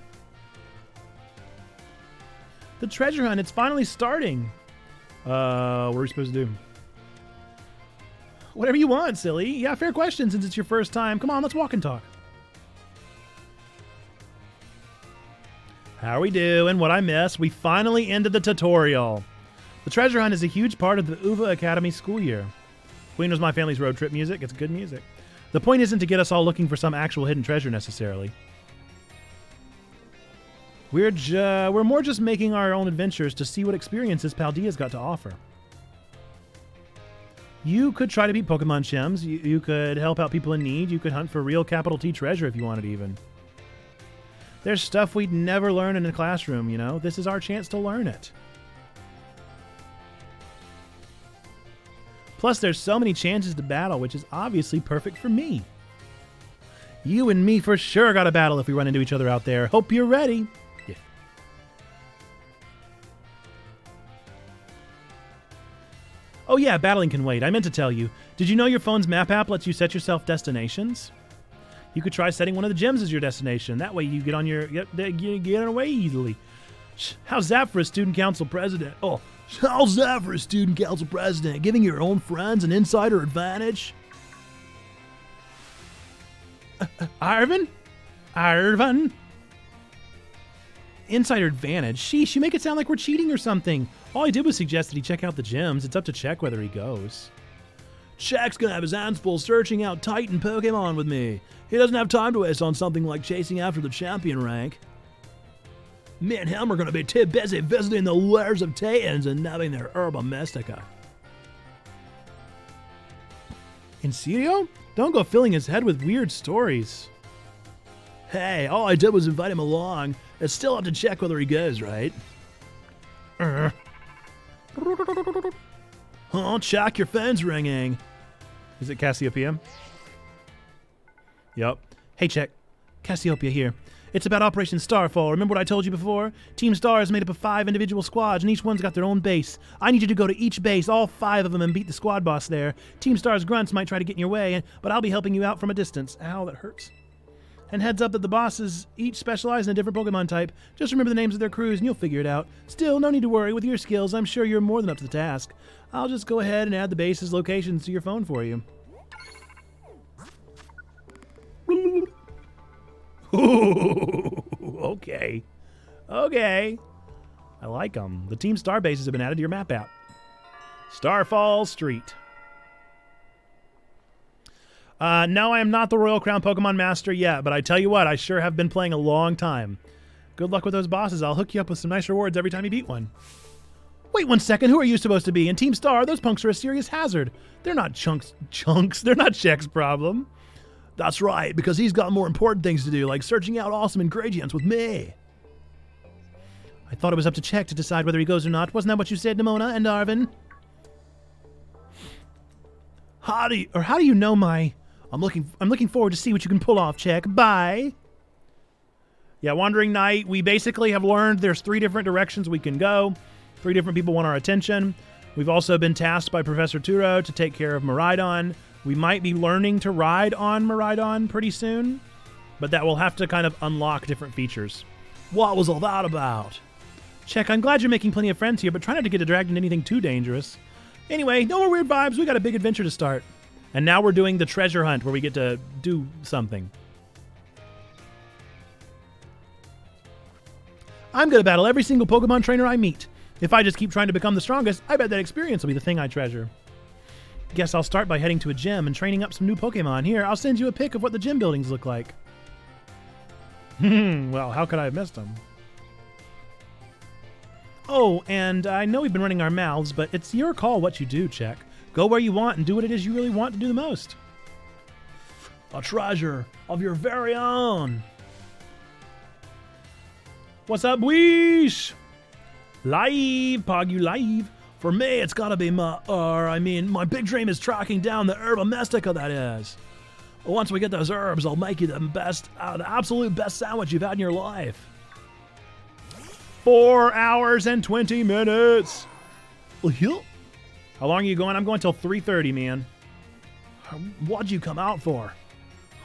The treasure hunt, it's finally starting. What are we supposed to do? Whatever you want, silly. Yeah, fair question since it's your first time. Come on, let's walk and talk. How are we doing? What I missed? We finally ended the tutorial. The treasure hunt is a huge part of the UVA Academy school year. Queen was my family's road trip music. It's good music. The point isn't to get us all looking for some actual hidden treasure necessarily. We're more just making our own adventures to see what experiences Paldea's got to offer. You could try to beat Pokemon Gems. You could help out people in need. You could hunt for real capital T treasure if you wanted even. There's stuff we'd never learn in a classroom, you know? This is our chance to learn it. Plus, there's so many chances to battle, which is obviously perfect for me. You and me for sure got to battle if we run into each other out there. Hope you're ready. Yeah. Oh yeah, battling can wait. I meant to tell you. Did you know your phone's map app lets you set yourself destinations? You could try setting one of the gyms as your destination. That way you get on your get away easily. How's that for a student council president? Oh, how's that for a student council president? Giving your own friends an insider advantage? Arvin? Insider advantage? Sheesh, you make it sound like we're cheating or something. All I did was suggest that he check out the gyms. It's up to Check whether he goes. Check's gonna have his hands full searching out Titan Pokemon with me. He doesn't have time to waste on something like chasing after the champion rank. Me and him are gonna be too busy visiting the lairs of Titans and nabbing their herba mystica. In serio? Don't go filling his head with weird stories. Hey, all I did was invite him along. It's still up to Check whether he goes, right? Oh, Check, your phone's ringing. Is it Cassiopeia? Yep. Hey, Check. Cassiopeia here. It's about Operation Starfall. Remember what I told you before? Team Star is made up of 5 individual squads, and each one's got their own base. I need you to go to each base, all 5 of them, and beat the squad boss there. Team Star's grunts might try to get in your way, but I'll be helping you out from a distance. Ow, that hurts. And heads up that the bosses each specialize in a different Pokemon type. Just remember the names of their crews, and you'll figure it out. Still, no need to worry. With your skills, I'm sure you're more than up to the task. I'll just go ahead and add the base's locations to your phone for you. Okay. Okay. I like them. The Team Star bases have been added to your map app. Starfall Street. No, I am not the Royal Crown Pokemon Master yet, but I tell you what, I sure have been playing a long time. Good luck with those bosses. I'll hook you up with some nice rewards every time you beat one. Wait 1 second, who are you supposed to be? In Team Star, those punks are a serious hazard. They're not chunks. They're not Check's problem. That's right, because he's got more important things to do, like searching out awesome ingredients with me. I thought it was up to Check to decide whether he goes or not. Wasn't that what you said, Nimona and Arvin? How do you know my... I'm looking forward to see what you can pull off, Check. Bye. Yeah, Wandering Knight, we basically have learned there's 3 different directions we can go. 3 different people want our attention. We've also been tasked by Professor Turo to take care of Miraidon. We might be learning to ride on Miraidon pretty soon, but that will have to kind of unlock different features. What was all that about? Check, I'm glad you're making plenty of friends here, but try not to get dragged into anything too dangerous. Anyway, no more weird vibes. We got a big adventure to start. And now we're doing the treasure hunt where we get to do something. I'm going to battle every single Pokemon trainer I meet. If I just keep trying to become the strongest, I bet that experience will be the thing I treasure. Guess I'll start by heading to a gym and training up some new Pokemon. Here, I'll send you a pic of what the gym buildings look like. Well, how could I have missed them? Oh, and I know we've been running our mouths, but it's your call what you do, Check. Go where you want and do what it is you really want to do the most. A treasure of your very own. What's up, Weesh? Live, Pog, you live. For me, it's gotta be my big dream is tracking down the herba mystica, that is. Once we get those herbs, I'll make you the absolute best sandwich you've had in your life. 4 hours and 20 minutes. How How long are you going? I'm going till 3:30, man. What'd you come out for?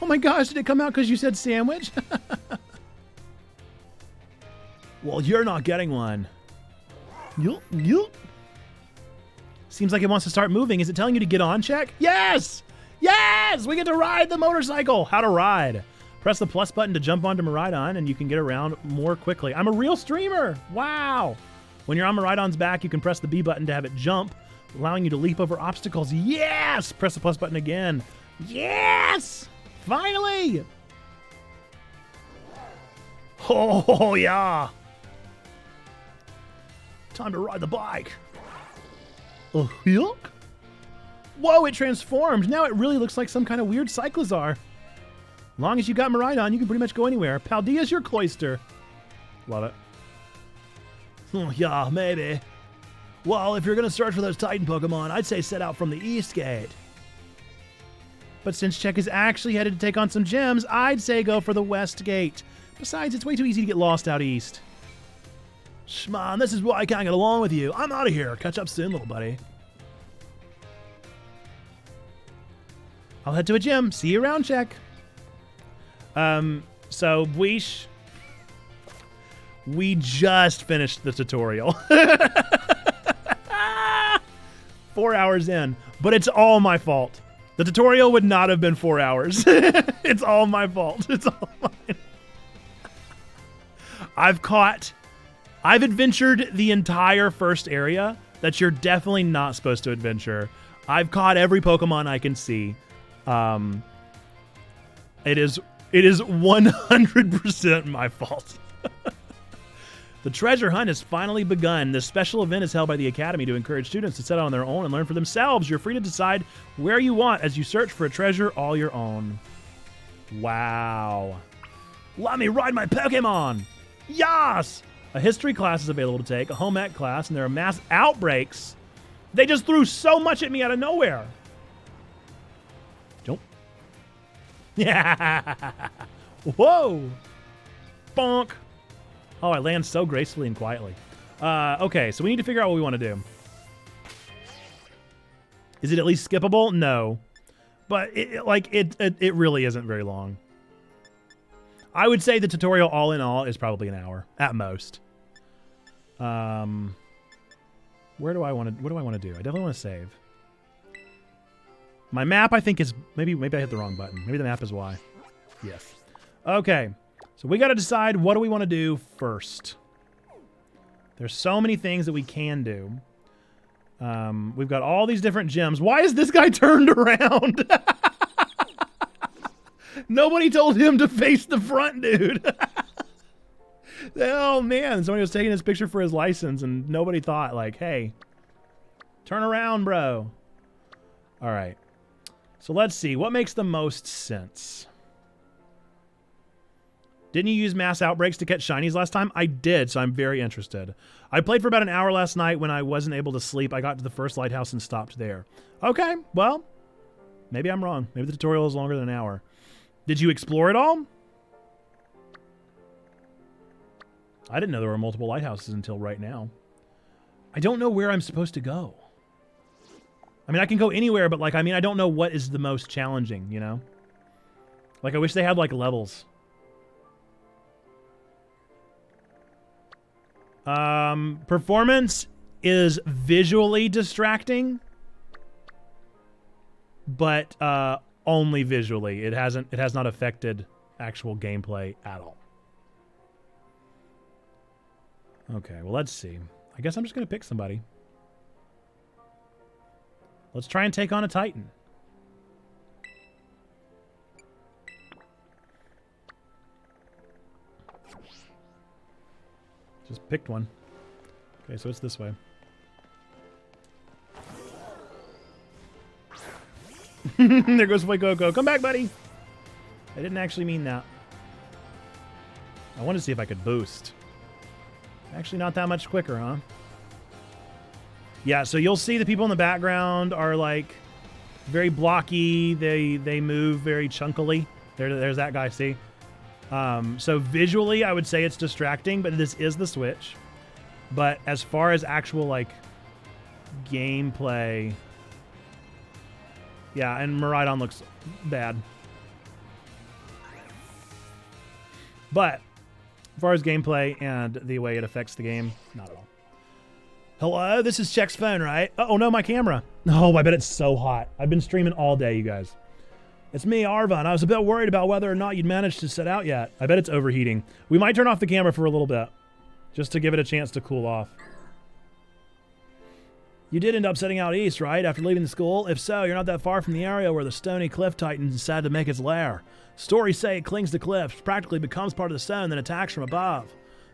Oh my gosh, did it come out because you said sandwich? Well, you're not getting one. Seems like it wants to start moving. Is it telling you to get on check? Yes! Yes! We get to ride the motorcycle. How to ride. Press the plus button to jump onto Maridon, and you can get around more quickly. I'm a real streamer. Wow. When you're on Maridon's back, you can press the B button to have it jump, allowing you to leap over obstacles. Yes! Press the plus button again. Yes! Finally! Oh, yeah. Time to ride the bike. Whoa, it transformed. Now it really looks like some kind of weird Cyclizar. As long as you got Maridon, you can pretty much go anywhere. Paldea's your cloister. Love it. Oh, yeah, maybe. Well, if you're going to search for those Titan Pokemon, I'd say set out from the East Gate. But since Check is actually headed to take on some gyms, I'd say go for the West Gate. Besides, it's way too easy to get lost out east. Shman, this is why I can't get along with you. I'm out of here. Catch up soon, little buddy. I'll head to a gym. See you around, Check. So, Bweesh, we just finished the tutorial. 4 hours in, but it's all my fault. The tutorial would not have been 4 hours. It's all my fault. It's all mine. I've adventured the entire first area that you're definitely not supposed to adventure. I've caught every Pokemon I can see. It is 100% my fault. The treasure hunt has finally begun. This special event is held by the Academy to encourage students to set out on their own and learn for themselves. You're free to decide where you want as you search for a treasure all your own. Wow. Let me ride my Pokemon! Yas! A history class is available to take, a home ec class, and there are mass outbreaks. They just threw so much at me out of nowhere. Jump. Yeah. Whoa. Bonk. Oh, I land so gracefully and quietly. Okay, so we need to figure out what we want to do. Is it at least skippable? No. But it really isn't very long. I would say the tutorial all in all is probably an hour at most. What do I want to do? I definitely want to save. My map, I think, is maybe I hit the wrong button. Maybe the map is why. Yes. Okay. So we got to decide what do we want to do first. There's so many things that we can do. We've got all these different gyms. Why is this guy turned around? Nobody told him to face the front, dude. Oh, man. Somebody was taking his picture for his license, and nobody thought, like, hey, turn around, bro. All right. So let's see. What makes the most sense? Didn't you use mass outbreaks to catch shinies last time? I did, so I'm very interested. I played for about an hour last night. When I wasn't able to sleep, I got to the first lighthouse and stopped there. Okay, well, maybe I'm wrong. Maybe the tutorial is longer than an hour. Did you explore it all? I didn't know there were multiple lighthouses until right now. I don't know where I'm supposed to go. I mean, I can go anywhere, but like, I mean, I don't know what is the most challenging, you know? Like, I wish they had like levels. Performance is visually distracting, but only visually. It has not affected actual gameplay at all. Okay, well, let's see. I guess I'm just going to pick somebody. Let's try and take on a Titan. Just picked one. Okay, so it's this way. There goes Fuecoco. Come back, buddy! I didn't actually mean that. I wanted to see if I could boost. Actually, not that much quicker, huh? Yeah, so you'll see the people in the background are like very blocky. They move very chunkily. There's that guy, see? So visually, I would say it's distracting, but this is the Switch. But as far as actual, like, gameplay... Yeah, and Miraidon looks bad. But as far as gameplay and the way it affects the game, not at all. Hello, this is Check's phone, right? Oh, no, my camera. Oh, I bet it's so hot. I've been streaming all day, you guys. It's me, Arvon. I was a bit worried about whether or not you'd managed to set out yet. I bet it's overheating. We might turn off the camera for a little bit, just to give it a chance to cool off. You did end up setting out east, right, after leaving the school? If so, you're not that far from the area where the stony cliff titan decided to make its lair. Stories say it clings to cliffs, practically becomes part of the stone, then attacks from above.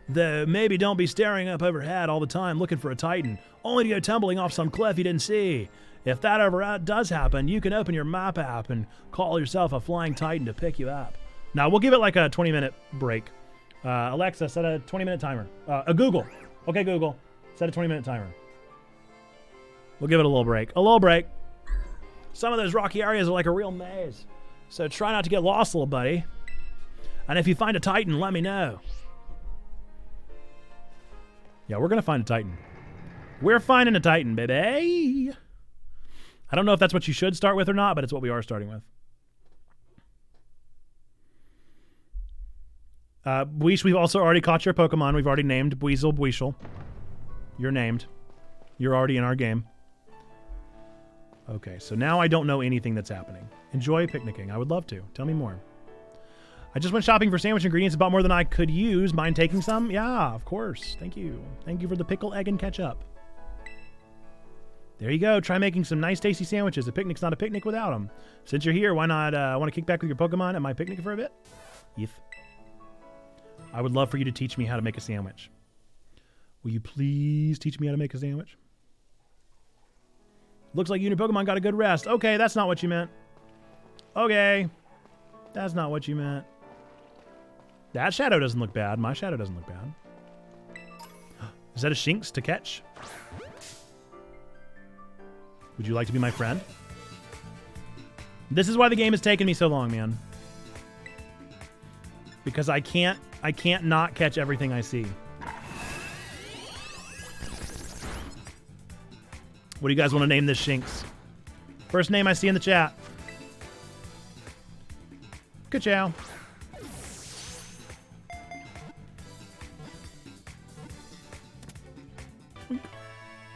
Though maybe don't be staring up overhead all the time looking for a titan, only to go tumbling off some cliff you didn't see. If that ever does happen, you can open your map app and call yourself a flying titan to pick you up. Now, we'll give it like a 20-minute break. Alexa, set a 20-minute timer. Google. Okay, Google. Set a 20-minute timer. We'll give it a little break. A little break. Some of those rocky areas are like a real maze. So try not to get lost, little buddy. And if you find a titan, let me know. Yeah, we're going to find a titan. We're finding a titan, baby. I don't know if that's what you should start with or not, but it's what we are starting with. Bweesh, we've also already caught your Pokemon. We've already named Buizel, Bweeshel. You're named. You're already in our game. Okay, so now I don't know anything that's happening. Enjoy picnicking. I would love to. Tell me more. I just went shopping for sandwich ingredients, about more than I could use. Mind taking some? Yeah, of course. Thank you. Thank you for the pickle, egg, and ketchup. There you go. Try making some nice, tasty sandwiches. A picnic's not a picnic without them. Since you're here, why not want to kick back with your Pokemon at my picnic for a bit? Yes. I would love for you to teach me how to make a sandwich. Will you please teach me how to make a sandwich? Looks like you and your Pokemon got a good rest. Okay, that's not what you meant. Okay. That's not what you meant. That shadow doesn't look bad. My shadow doesn't look bad. Is that a Shinx to catch? Would you like to be my friend? This is why the game has taken me so long, man. Because I can't not catch everything I see. What do you guys want to name this Shinx? First name I see in the chat. Ka-chow.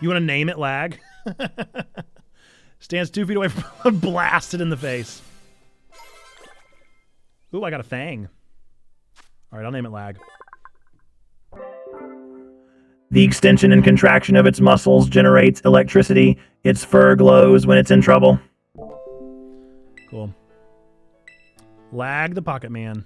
You want to name it Lag? Stands 2 feet away from blasted in the face. Ooh, I got a fang. All right, I'll name it Lag. The extension and contraction of its muscles generates electricity. Its fur glows when it's in trouble. Cool. Lag the Pocket Man.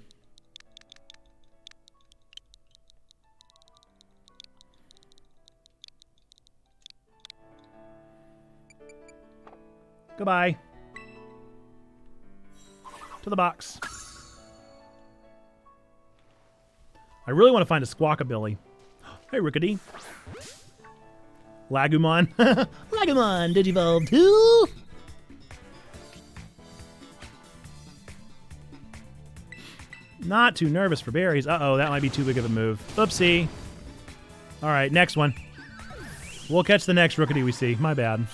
Goodbye. To the box. I really want to find a Squawkabilly. Hey, Rickety. Lagumon. Lagumon, Digivolve too? Not too nervous for berries. Uh-oh, that might be too big of a move. Oopsie. All right, next one. We'll catch the next Rookity we see. My bad.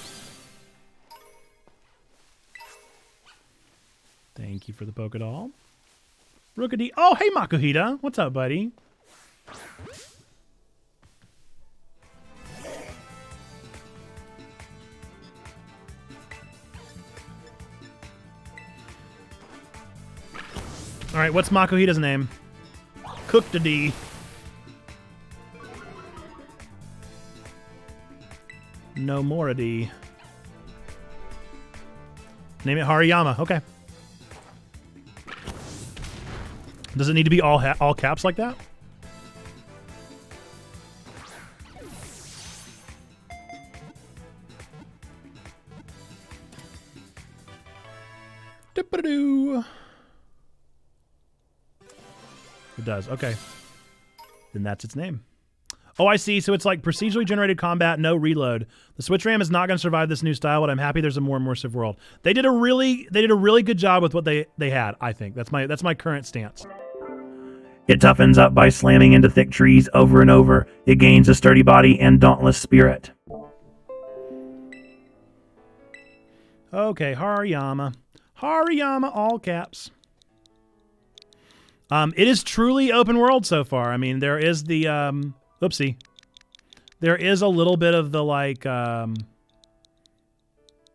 Thank you for the Pokédoll. Rookity. Oh, hey, Makuhita. What's up, buddy? All right, what's Makuhita's name? Cooked-a-dee. No more-a-dee. Name it Hariyama. Okay. Does it need to be all caps like that? Dip-a-doo. It does. Okay. Then that's its name. Oh, I see. So it's like procedurally generated combat, no reload. The Switch RAM is not going to survive this new style, but I'm happy there's a more immersive world. They did a really good job with what they had, I think. That's my current stance. It toughens up by slamming into thick trees over and over. It gains a sturdy body and dauntless spirit. Okay, Hariyama. Hariyama, all caps. It is truly open world so far. I mean, there is the, oopsie. There is a little bit of the, like,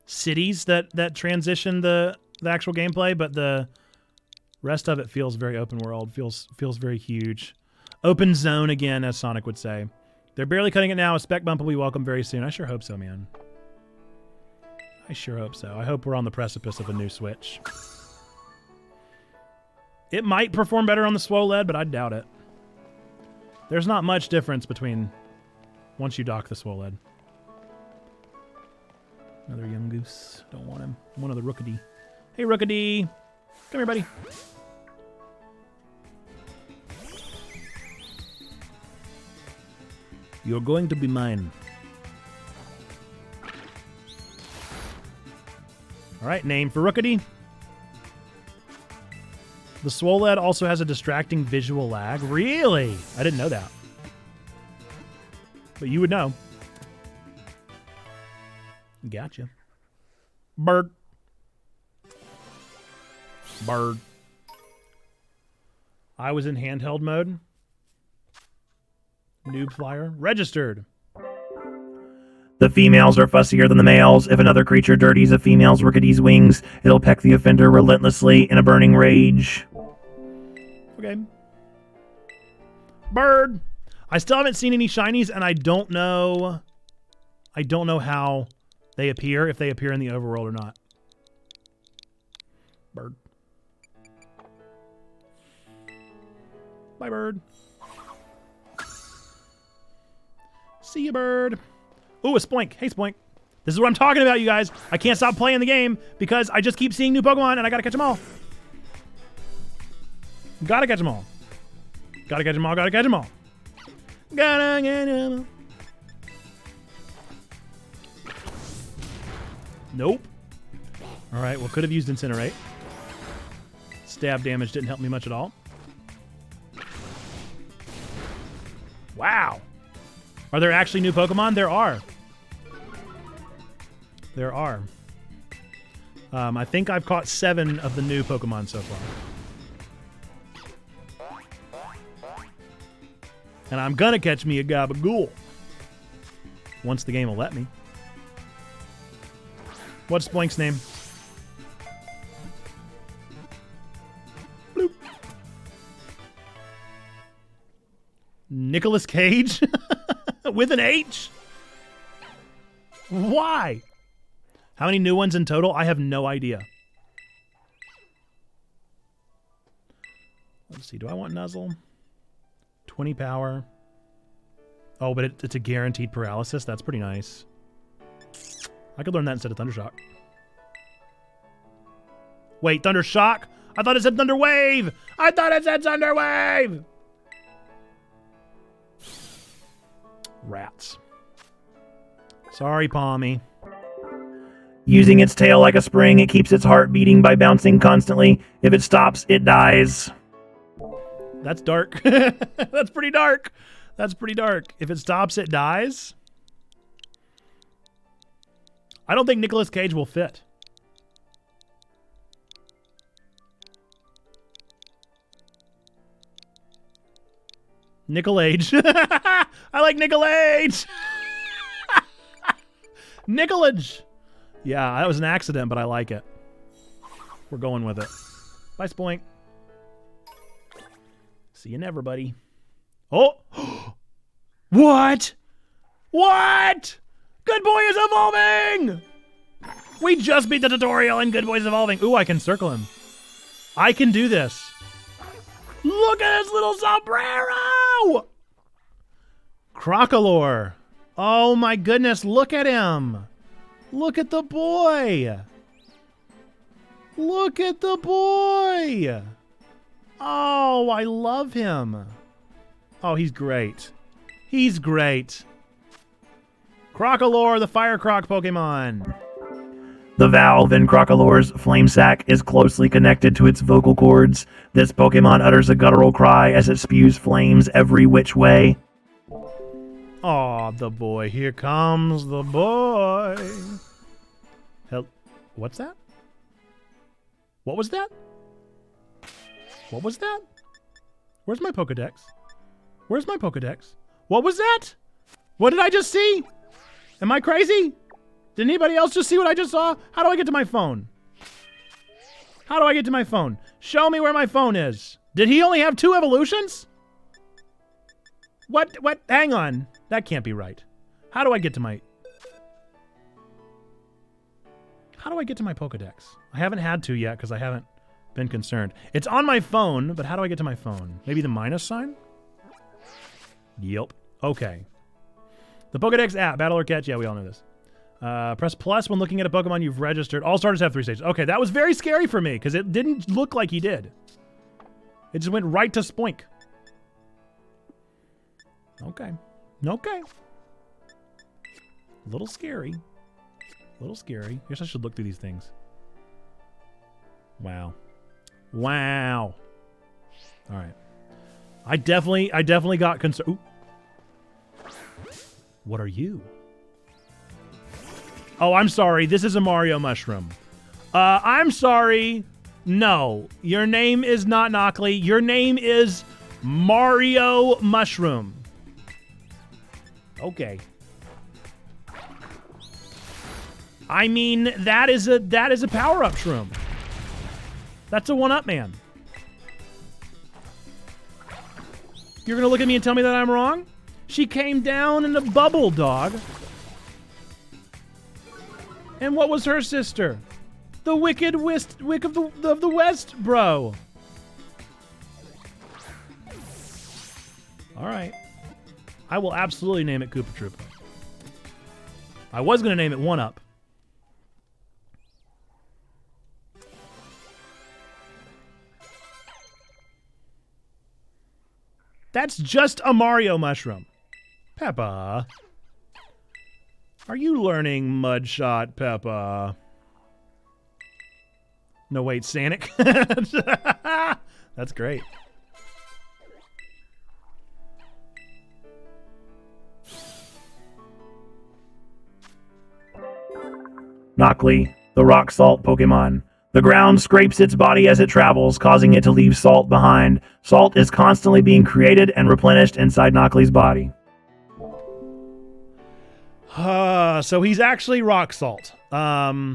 cities that transition the actual gameplay, but the rest of it feels very open world, feels very huge. Open zone again, as Sonic would say. They're barely cutting it now. A spec bump will be welcome very soon. I sure hope so, man. I sure hope so. I hope we're on the precipice of a new Switch. It might perform better on the Swole LED, but I doubt it. There's not much difference between once you dock the Swole LED. Another young goose. Don't want him. One of the Rookity. Hey, Rookity. Come here, buddy. You're going to be mine. All right, name for Rookity. The Swole LED also has a distracting visual lag. Really? I didn't know that. But you would know. Gotcha. Bird. Bird. I was in handheld mode. Noob flyer. Registered. The females are fussier than the males. If another creature dirties a female's Rookity's wings, it'll peck the offender relentlessly in a burning rage. Okay. Bird. I still haven't seen any shinies, and I don't know how they appear, if they appear in the overworld or not. Bird. Bye, bird. See you, bird. Ooh, a Spoink. Hey, Spoink. This is what I'm talking about, you guys. I can't stop playing the game because I just keep seeing new Pokemon, and I gotta catch them all. Gotta catch them all. Gotta catch them all, gotta catch them all. Gotta get them all. Nope. All right, well, could have used Incinerate. Stab damage didn't help me much at all. Wow. Are there actually new Pokemon? There are. There are. I think I've caught 7 of the new Pokemon so far. And I'm gonna catch me a Gabagool. Once the game will let me. What's Spoink's name? Bloop. Nicolas Cage? With an H? Why? How many new ones in total? I have no idea. Let's see. Do I want Nuzzle? 20 power. Oh, but it's a guaranteed paralysis. That's pretty nice. I could learn that instead of Thundershock. Wait, Thundershock? I thought it said Thunder Wave! I thought it said Thunder Wave! Rats. Sorry, Palmy. Using its tail like a spring, it keeps its heart beating by bouncing constantly. If it stops, it dies. That's dark. That's pretty dark. That's pretty dark. If it stops, it dies? I don't think Nicolas Cage will fit. Nicolage. I like Nicolage. Nicolage. Yeah, that was an accident, but I like it. We're going with it. Bye, Spoink. See you never, buddy. Oh! What? What? Good Boy is evolving! We just beat the tutorial and Good Boy's evolving. Ooh, I can circle him. I can do this. Look at his little sombrero! Crocolore. Oh my goodness, look at him. Look at the boy. Look at the boy. Oh, I love him. Oh, he's great. He's great. Crocolore, the Fire Croc Pokemon. The valve in Crocolore's flame sac is closely connected to its vocal cords. This Pokemon utters a guttural cry as it spews flames every which way. Aw, the boy. Here comes the boy. What's that? What was that? What was that? Where's my Pokedex? Where's my Pokedex? What was that? What did I just see? Am I crazy? Did anybody else just see what I just saw? How do I get to my phone? How do I get to my phone? Show me where my phone is. Did he only have 2 evolutions? What? Hang on. That can't be right. How do I get to my... How do I get to my Pokedex? I haven't had to yet because I haven't been concerned. It's on my phone, but how do I get to my phone? Maybe the minus sign? Yep. Okay. The Pokedex app, battle or catch. Yeah, we all know this. Press plus when looking at a Pokemon you've registered. All starters have 3 stages. Okay, that was very scary for me because it didn't look like he did. It just went right to Spoink. Okay. Okay. A little scary. A little scary. I guess I should look through these things. Wow. Wow. All right. I definitely got concerned. What are you? Oh, I'm sorry. This is a Mario mushroom. I'm sorry. No, your name is not Knockley. Your name is Mario Mushroom. Okay. I mean, that is a power-up shroom. That's a 1-up man. You're gonna look at me and tell me that I'm wrong? She came down in a bubble, dog. And what was her sister? The Wicked Wick of the West, bro. All right. I will absolutely name it Koopa Troopa. I was going to name it 1-up. That's just a Mario mushroom. Peppa. Are you learning Mudshot, Peppa? No, wait, Sanic? That's great. Knockley, the rock salt Pokemon. The ground scrapes its body as it travels, causing it to leave salt behind. Salt is constantly being created and replenished inside Knockley's body. So he's actually rock salt. What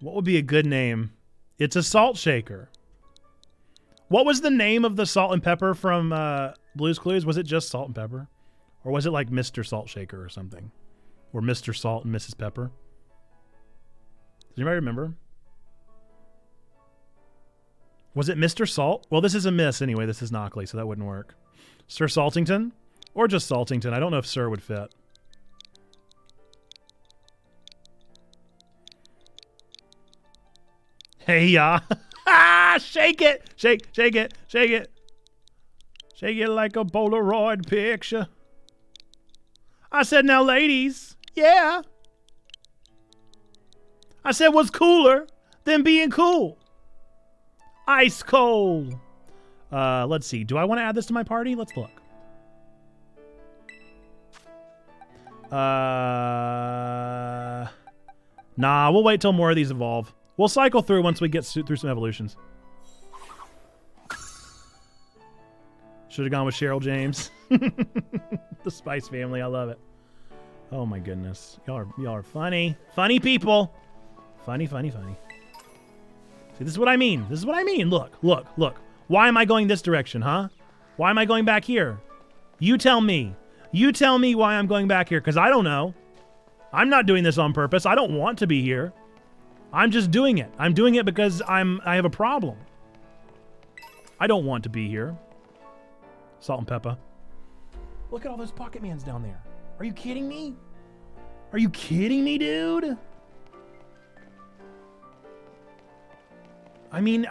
would be a good name? It's a salt shaker. What was the name of the salt and pepper from Blue's Clues? Was it just salt and pepper? Or was it like Mr. Salt Shaker or something? Or Mr. Salt and Mrs. Pepper? Does anybody remember? Was it Mr. Salt? Well, this is a miss anyway. This is Knockley, so that wouldn't work. Sir Saltington? Or just Saltington. I don't know if Sir would fit. Hey, ya. Shake it. Shake it. Shake it. Shake it like a Polaroid picture. I said, now, ladies. Yeah. I said, what's cooler than being cool? Ice cold. Let's see. Do I want to add this to my party? Let's look. Nah, we'll wait till more of these evolve. We'll cycle through once we get through some evolutions. Should have gone with Cheryl James. The Spice Family. I love it. Oh my goodness. Y'all are funny. Funny people. Funny. See, this is what I mean. Look. Why am I going this direction, huh? Why am I going back here? You tell me. You tell me why I'm going back here, because I don't know. I'm not doing this on purpose. I don't want to be here. I'm just doing it. I'm doing it because I have a problem. I don't want to be here. Salt and pepper. Look at all those Pocket Mans down there. Are you kidding me? Are you kidding me, dude? I mean,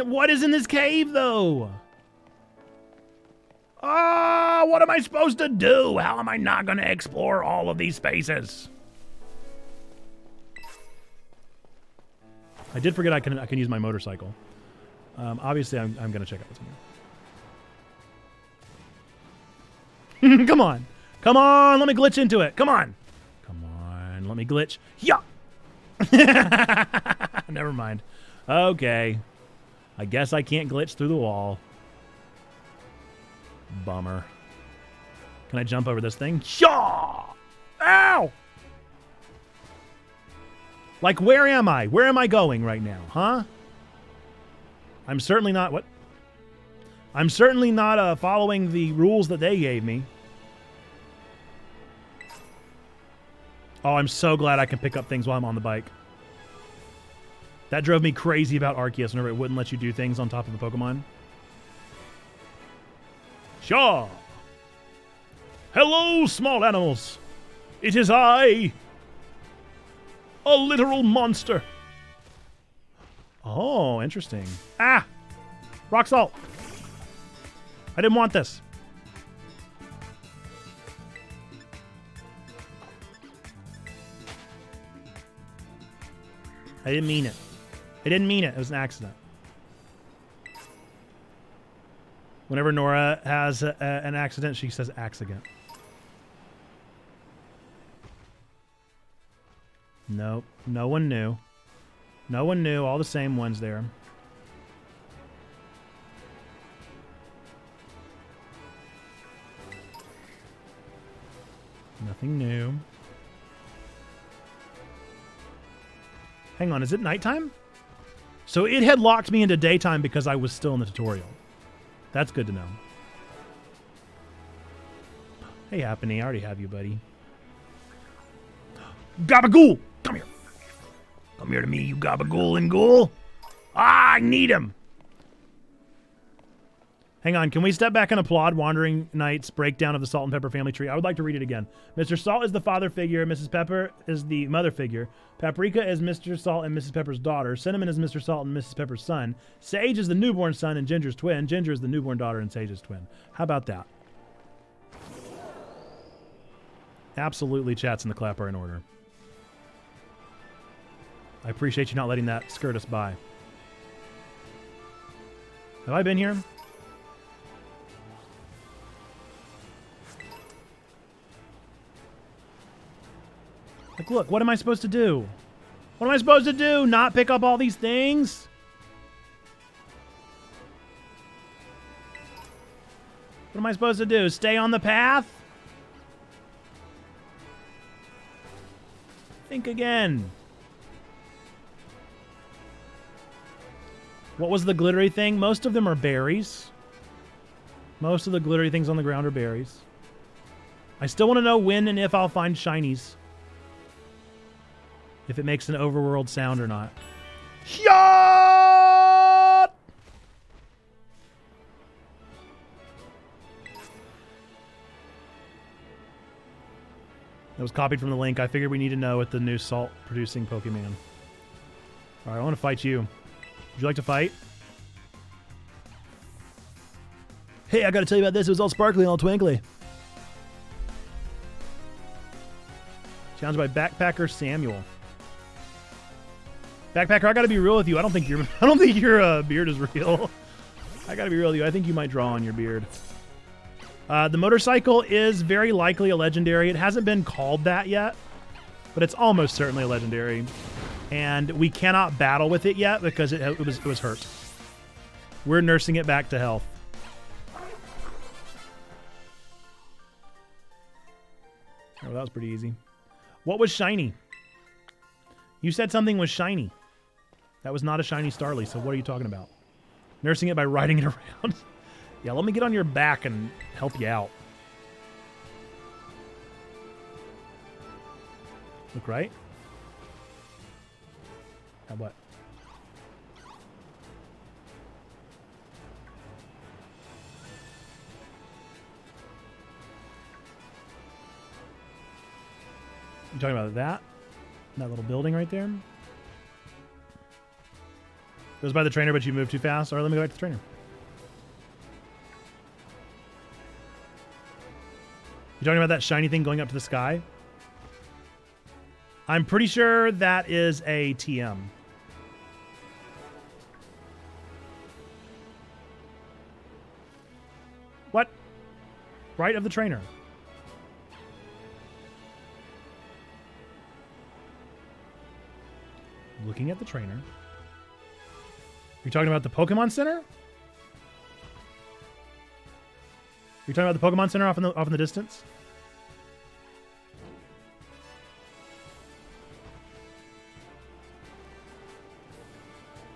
what is in this cave, though? Ah, what am I supposed to do? How am I not going to explore all of these spaces? I did forget I can use my motorcycle. Obviously, I'm going to check out what's in here. Come on. Come on, let me glitch into it. Come on. Come on, let me glitch. Yeah. Never mind. Okay. I guess I can't glitch through the wall. Bummer. Can I jump over this thing? Shaw! Ow! Like, where am I? Where am I going right now, huh? I'm certainly not... What? I'm certainly not following the rules that they gave me. Oh, I'm so glad I can pick up things while I'm on the bike. That drove me crazy about Arceus whenever it wouldn't let you do things on top of the Pokemon. Shaw! Hello, small animals. It is I, a literal monster. Oh, interesting. Ah! Rock salt. I didn't want this. I didn't mean it. I didn't mean it. It was an accident. Whenever Nora has an accident, she says accident. Nope. No one knew. No one knew. All the same ones there. Nothing new. Hang on, is it nighttime? So it had locked me into daytime because I was still in the tutorial. That's good to know. Hey, Happiny, I already have you, buddy. Gabagool! Come here. Come here to me, you Gabagool and Ghoul. Ah, I need him. Hang on, can we step back and applaud Wandering Knight's breakdown of the Salt and Pepper family tree? I would like to read it again. Mr. Salt is the father figure. Mrs. Pepper is the mother figure. Paprika is Mr. Salt and Mrs. Pepper's daughter. Cinnamon is Mr. Salt and Mrs. Pepper's son. Sage is the newborn son and Ginger's twin. Ginger is the newborn daughter and Sage's twin. How about that? Absolutely, chats in the clap are in order. I appreciate you not letting that skirt us by. Have I been here? Like, look, what am I supposed to do? What am I supposed to do? Not pick up all these things? What am I supposed to do? Stay on the path? Think again. What was the glittery thing? Most of them are berries. Most of the glittery things on the ground are berries. I still want to know when and if I'll find shinies. If it makes an overworld sound or not. Shot! That was copied from the link. I figured we need to know with the new salt-producing Pokemon. All right, I want to fight you. Would you like to fight? Hey, I gotta tell you about this. It was all sparkly and all twinkly. Challenged by Backpacker Samuel. Backpacker, I gotta be real with you. I don't think your beard is real. I gotta be real with you. I think you might draw on your beard. The motorcycle is very likely a legendary. It hasn't been called that yet, but it's almost certainly a legendary. And we cannot battle with it yet because it was hurt. We're nursing it back to health. Oh, that was pretty easy. What was shiny? You said something was shiny. That was not a shiny Starly, so what are you talking about? Nursing it by riding it around? Yeah, let me get on your back and help you out. Look right. How what? You talking about that? That little building right there? Goes by the trainer, but you move too fast. All right, let me go back to the trainer. talking about that shiny thing going up to the sky? I'm pretty sure that is a TM. What? Right of the trainer. Looking at the trainer. You're talking about the Pokemon Center? You're talking about the Pokemon Center off in the distance?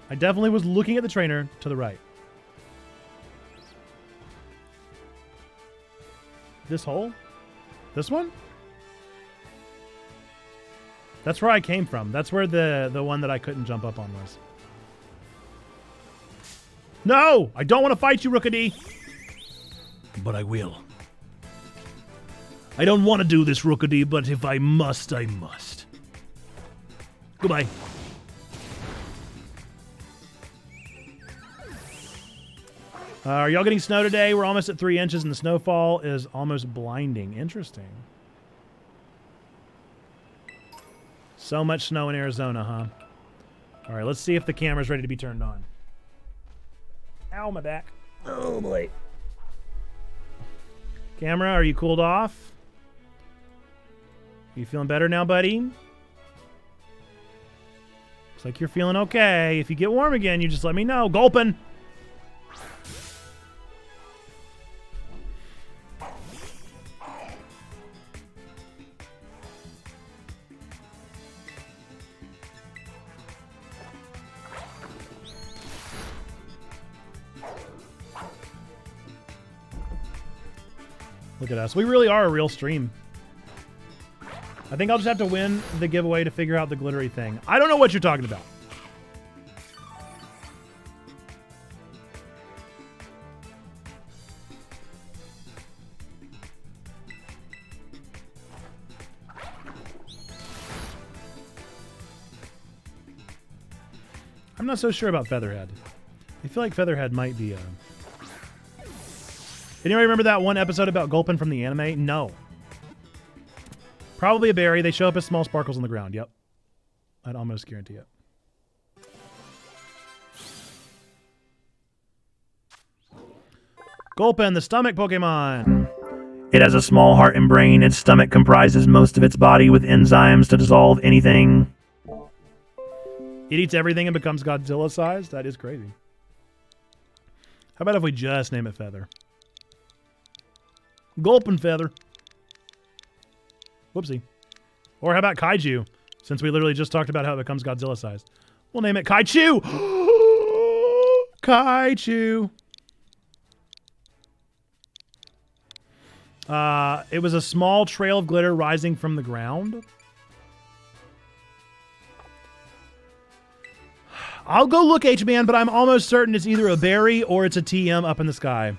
I definitely was looking at the trainer to the right. This hole? This one? That's where I came from. That's where the one that I couldn't jump up on was. No! I don't want to fight you, Rookity! But I will. I don't want to do this, Rookity, but if I must, I must. Goodbye. Are y'all getting snow today? We're almost at 3 inches, and the snowfall is almost blinding. Interesting. So much snow in Arizona, huh? All right, let's see if the camera's ready to be turned on. Ow, my back. Oh, boy. Camera, are you cooled off? You feeling better now, buddy? Looks like you're feeling okay. If you get warm again, you just let me know. Gulpin'. Look at us. We really are a real stream. I think I'll just have to win the giveaway to figure out the glittery thing. I don't know what you're talking about. I'm not so sure about Featherhead. I feel like Featherhead might be a... Anybody remember that one episode about Gulpin from the anime? No. Probably a berry. They show up as small sparkles on the ground. Yep. I'd almost guarantee it. Gulpin, the stomach Pokemon. It has a small heart and brain. Its stomach comprises most of its body with enzymes to dissolve anything. It eats everything and becomes Godzilla-sized? That is crazy. How about if we just name it Feather? Gulpin Feather. Whoopsie. Or how about Kaiju? Since we literally just talked about how it becomes Godzilla-sized. We'll name it Kaichu! Kaichu! It was a small trail of glitter rising from the ground. I'll go look, H-Man, but I'm almost certain it's either a berry or it's a TM up in the sky.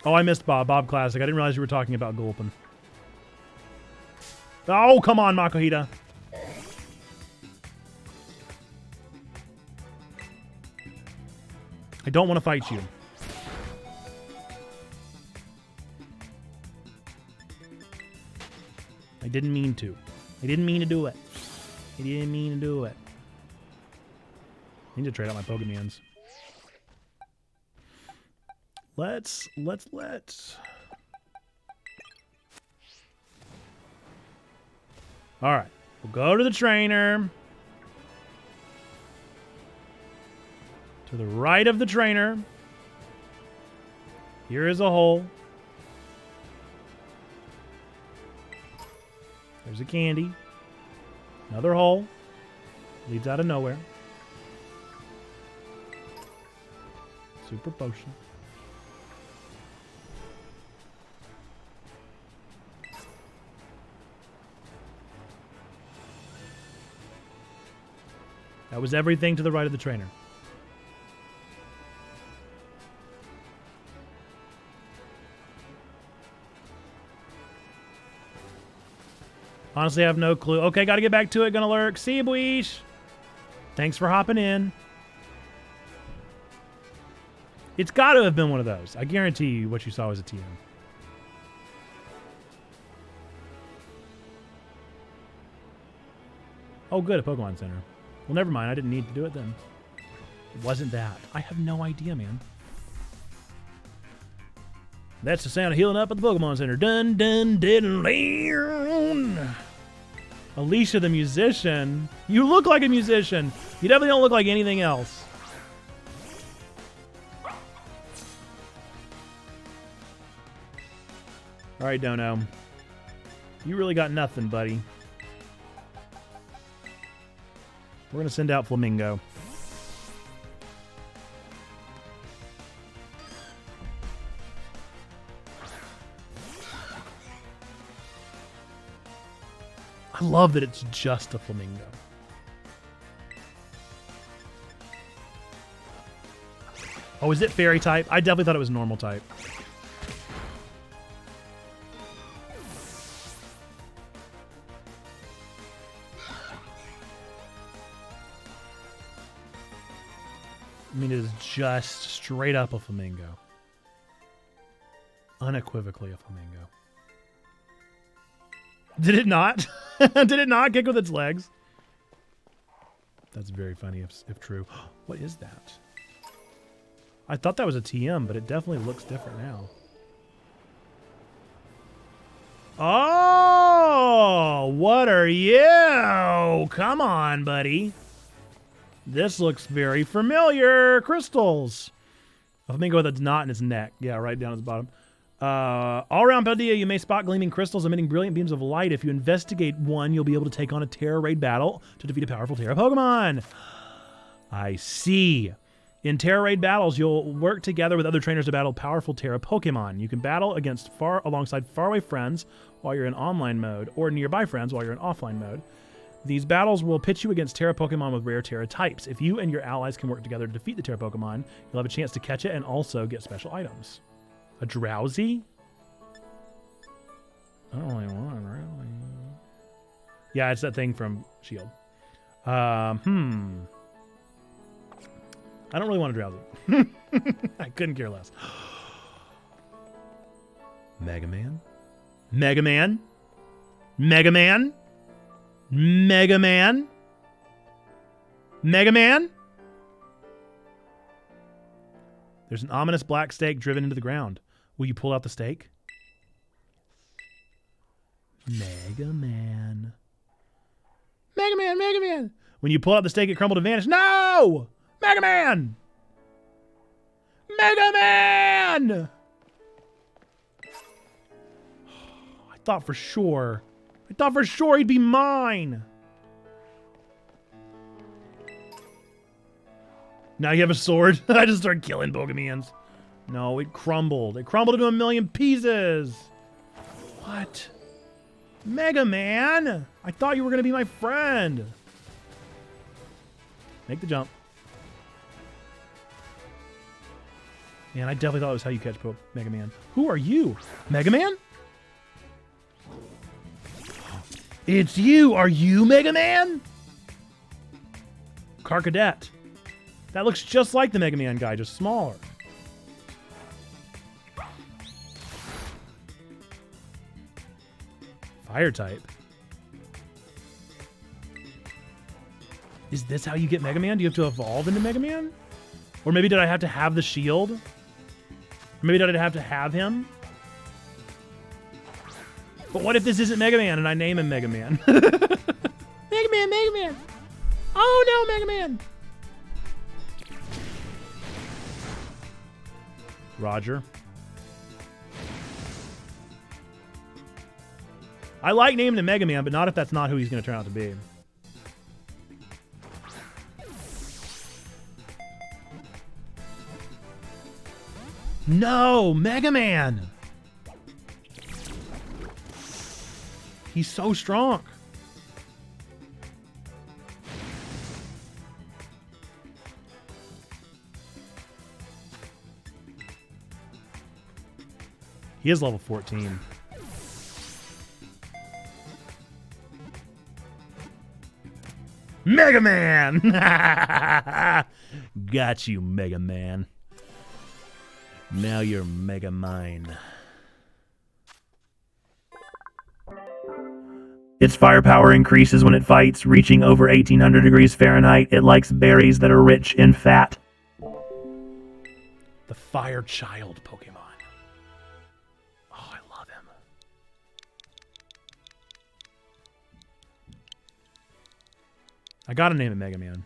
Oh, I missed Bob. Bob Classic. I didn't realize you were talking about Gulpin. Oh, come on, Makuhita. I don't want to fight you. I didn't mean to. I didn't mean to do it. I didn't mean to do it. I need to trade out my Pokemons. Let's. All right. We'll go to the trainer. To the right of the trainer. Here is a hole. There's a candy. Another hole. Leads out of nowhere. Super potion. That was everything to the right of the trainer. Honestly, I have no clue. Okay, gotta get back to it. Gonna lurk. See you, Bweesh. Thanks for hopping in. It's got to have been one of those. I guarantee you what you saw was a TM. Oh, good, a Pokemon Center. Well, never mind. I didn't need to do it then. It wasn't that. I have no idea, man. That's the sound of healing up at the Pokemon Center. Dun, dun, dun, dun. Alicia the musician. You look like a musician. You definitely don't look like anything else. All right, Dono. You really got nothing, buddy. We're going to send out Flamingo. I love that it's just a Flamingo. Oh, is it fairy type? I definitely thought it was normal type. I mean, it is just straight up a Flamingo. Unequivocally a Flamingo. Did it not? Did it not kick with its legs? That's very funny if true. What is that? I thought that was a TM, but it definitely looks different now. Oh, what are you? Come on, buddy. This looks very familiar. Crystals. A Flamingo with a knot in its neck. Yeah, right down at the bottom. All around Paldea, you may spot gleaming crystals emitting brilliant beams of light. If you investigate one, you'll be able to take on a Terra Raid battle to defeat a powerful Terra Pokemon. I see. In Terra Raid battles, you'll work together with other trainers to battle powerful Terra Pokemon. You can battle alongside faraway friends while you're in online mode, or nearby friends while you're in offline mode. These battles will pit you against Terra Pokemon with rare Terra types. If you and your allies can work together to defeat the Terra Pokemon, you'll have a chance to catch it and also get special items. A Drowsy? I don't really want it, really. Yeah, it's that thing from Shield. I don't really want a Drowsy. I couldn't care less. Mega Man? Mega Man? Mega Man? Mega Man? Mega Man? There's an ominous black stake driven into the ground. Will you pull out the stake? Mega Man. Mega Man, Mega Man. When you pull out the stake, it crumbled to vanish. No! Mega Man! Mega Man! I thought for sure he'd be mine. Now you have a sword? I just started killing Pokemons. No, it crumbled. It crumbled into a million pieces. What? Mega Man? I thought you were going to be my friend. Make the jump. Man, I definitely thought it was how you catch Mega Man. Who are you? Mega Man? It's you! Are you Mega Man? Carcadet. That looks just like the Mega Man guy, just smaller. Fire type. Is this how you get Mega Man? Do you have to evolve into Mega Man? Or maybe did I have to have the shield? Or maybe did I have to have him? But what if this isn't Mega Man and I name him Mega Man? Mega Man, Mega Man! Oh no, Mega Man! Roger. I like naming him Mega Man, but not if that's not who he's going to turn out to be. No, Mega Man! He's so strong. He is level 14. Mega Man! Got you, Mega Man. Now you're Mega Mine. Its firepower increases when it fights, reaching over 1800 degrees Fahrenheit. It likes berries that are rich in fat. The Fire Child Pokemon. Oh, I love him. I gotta name it Mega Man.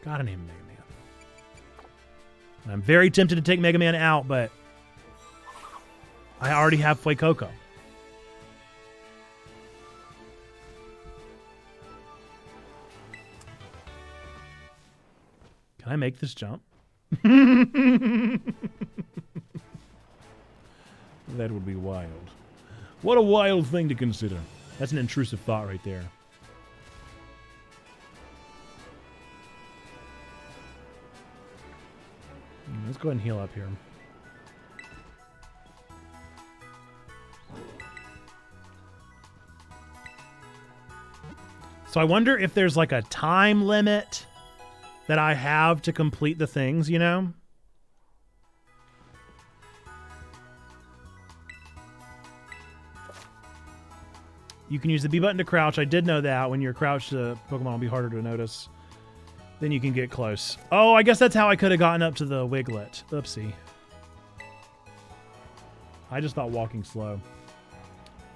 Gotta name it Mega Man. I'm very tempted to take Mega Man out, but I already have Fuecoco. Can I make this jump? That would be wild. What a wild thing to consider. That's an intrusive thought right there. Let's go ahead and heal up here. So I wonder if there's like a time limit that I have to complete the things, you know? You can use the B button to crouch. I did know that. When you're crouched, the Pokemon will be harder to notice. Then you can get close. Oh, I guess that's how I could have gotten up to the Wiglet. Oopsie. I just thought walking slow.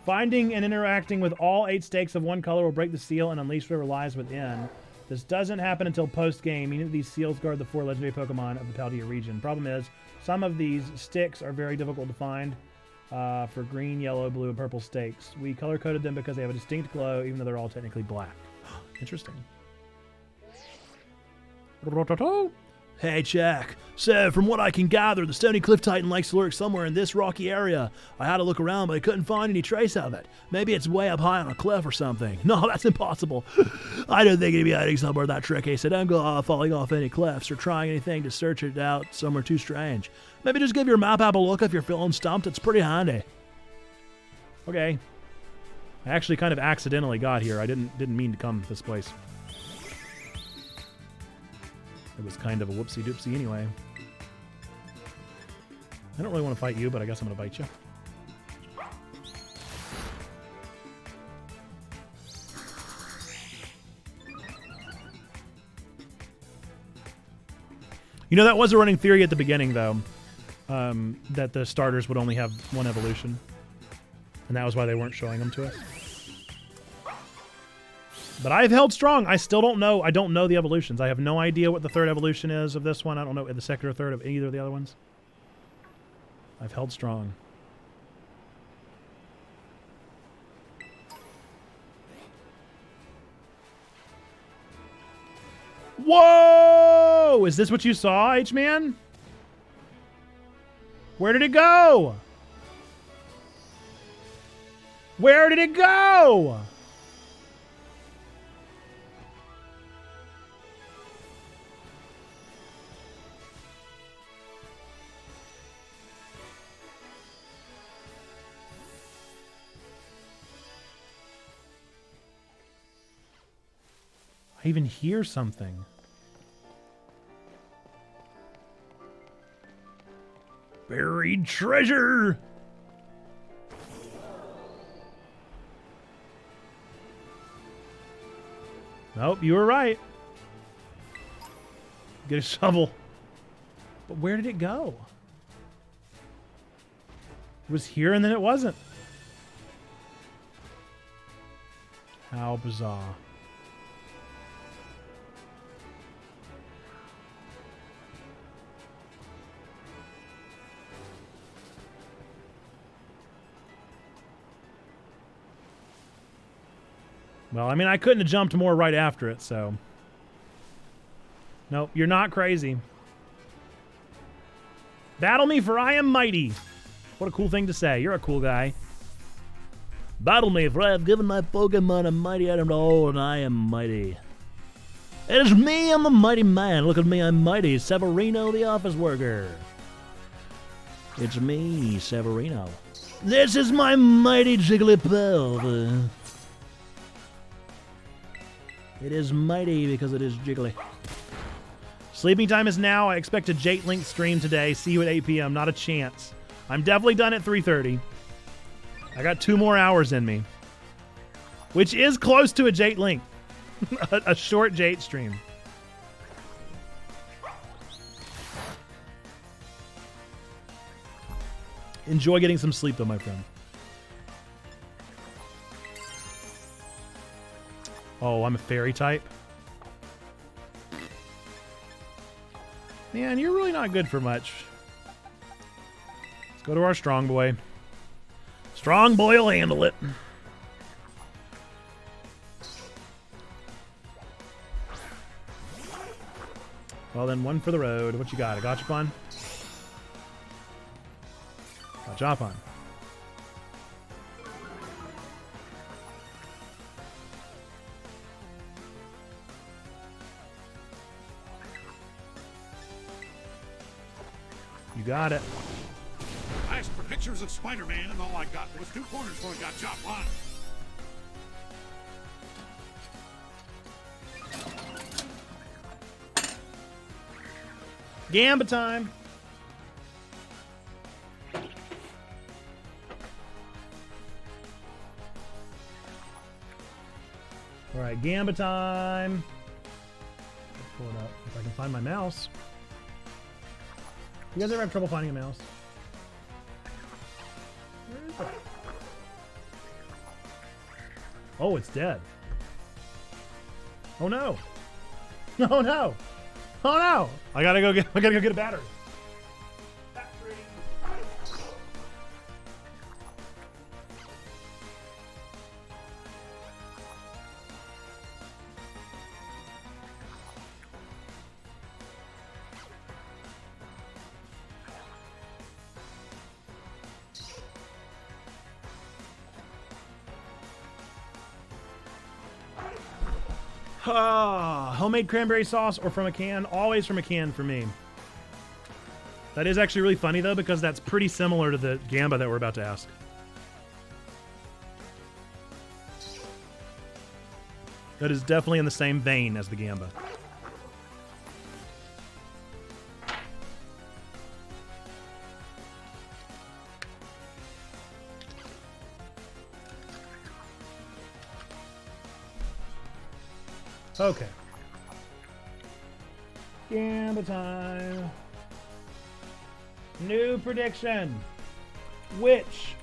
Finding and interacting with all 8 stakes of one color will break the seal and unleash whatever lies within. This doesn't happen until post-game, meaning that these seals guard the 4 legendary Pokemon of the Paldea region. Problem is, some of these sticks are very difficult to find for green, yellow, blue, and purple stakes. We color-coded them because they have a distinct glow, even though they're all technically black. Interesting. Hey, Jack. So, from what I can gather, the Stony Cliff Titan likes to lurk somewhere in this rocky area. I had to look around, but I couldn't find any trace of it. Maybe it's way up high on a cliff or something. No, that's impossible. I don't think it'd be hiding somewhere that tricky, so don't go falling off any cliffs or trying anything to search it out somewhere too strange. Maybe just give your map app a look if you're feeling stumped. It's pretty handy. Okay. I actually kind of accidentally got here. I didn't mean to come this place. It was kind of a whoopsie-doopsie anyway. I don't really want to fight you, but I guess I'm going to bite you. You know, that was a running theory at the beginning, though, that the starters would only have 1 evolution. And that was why they weren't showing them to us. But I've held strong. I still don't know. I don't know the evolutions. I have no idea what the 3rd evolution is of this one. I don't know the 2nd or 3rd of either of the other ones. I've held strong. Whoa! Is this what you saw, H-Man? Where did it go? Where did it go? I even hear something. Buried treasure! Nope, you were right. Get a shovel. But where did it go? It was here and then it wasn't. How bizarre. Well, I mean, I couldn't have jumped more right after it, so. Nope, you're not crazy. Battle me, for I am mighty. What a cool thing to say. You're a cool guy. Battle me, for I have given my Pokemon a mighty item to hold, and I am mighty. It is me, I'm the mighty man. Look at me, I'm mighty. Severino, the office worker. It's me, Severino. This is my mighty Jigglypuff. It is mighty because it is jiggly. Sleeping time is now. I expect a Jate Link stream today. See you at 8 p.m. Not a chance. I'm definitely done at 3:30. I got 2 more hours in me, which is close to a Jate Link. A short Jate stream. Enjoy getting some sleep, though, my friend. Oh, I'm a fairy type. Man, you're really not good for much. Let's go to our strong boy. Strong boy will handle it. Well, then one for the road. What you got? A Gachapon? Gachapon. You got it. I asked for pictures of Spider-Man, and all I got was 2 corners for a Gachapon. Gamba time. All right, Gamba time. Let's pull it up if I can find my mouse. You guys ever have trouble finding a mouse? Where is it? Oh, it's dead. Oh no! Oh no! Oh no! I gotta go get a battery. Homemade cranberry sauce or from a can? Always from a can for me. That is actually really funny, though, because that's pretty similar to the Gamba that we're about to ask. That is definitely in the same vein as the Gamba. Okay. Gamba time. New prediction. Which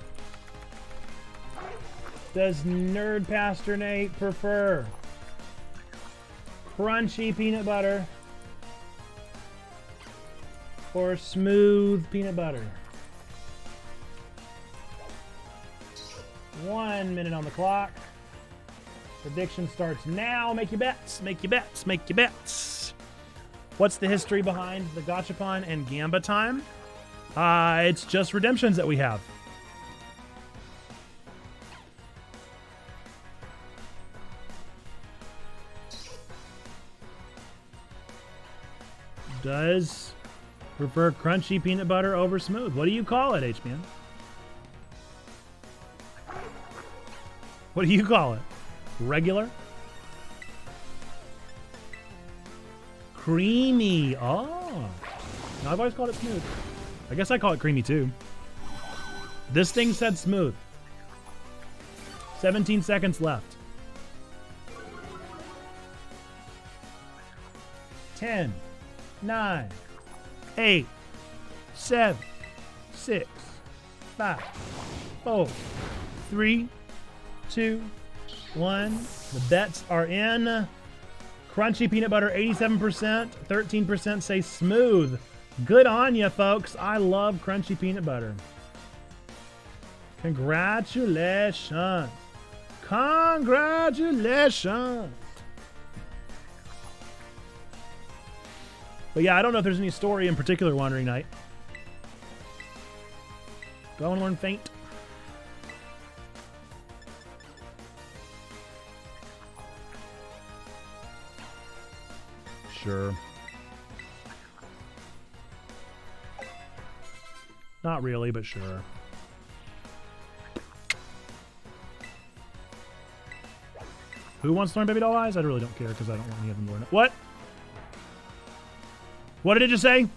does Nerd Pastor Nate prefer? Crunchy peanut butter or smooth peanut butter? 1 minute on the clock. Prediction starts now. Make your bets. Make your bets. Make your bets. What's the history behind the Gachapon and Gamba time? It's just redemptions that we have. Does prefer crunchy peanut butter over smooth. What do you call it, H-Man? What do you call it? Regular? Creamy. Oh. No, I've always called it smooth. I guess I call it creamy too. This thing said smooth. 17 seconds left. 10, 9, 8, 7, 6, 5, 4, 3, 2, 1. The bets are in. Crunchy peanut butter, 87%. 13% say smooth. Good on you, folks. I love crunchy peanut butter. Congratulations. Congratulations. But yeah, I don't know if there's any story in particular, Wandering Knight. Go and learn Faint. Sure. Not really, but sure. Who wants to learn Baby Doll Eyes? I really don't care because I don't want any of them to learn it. What? What did it just say?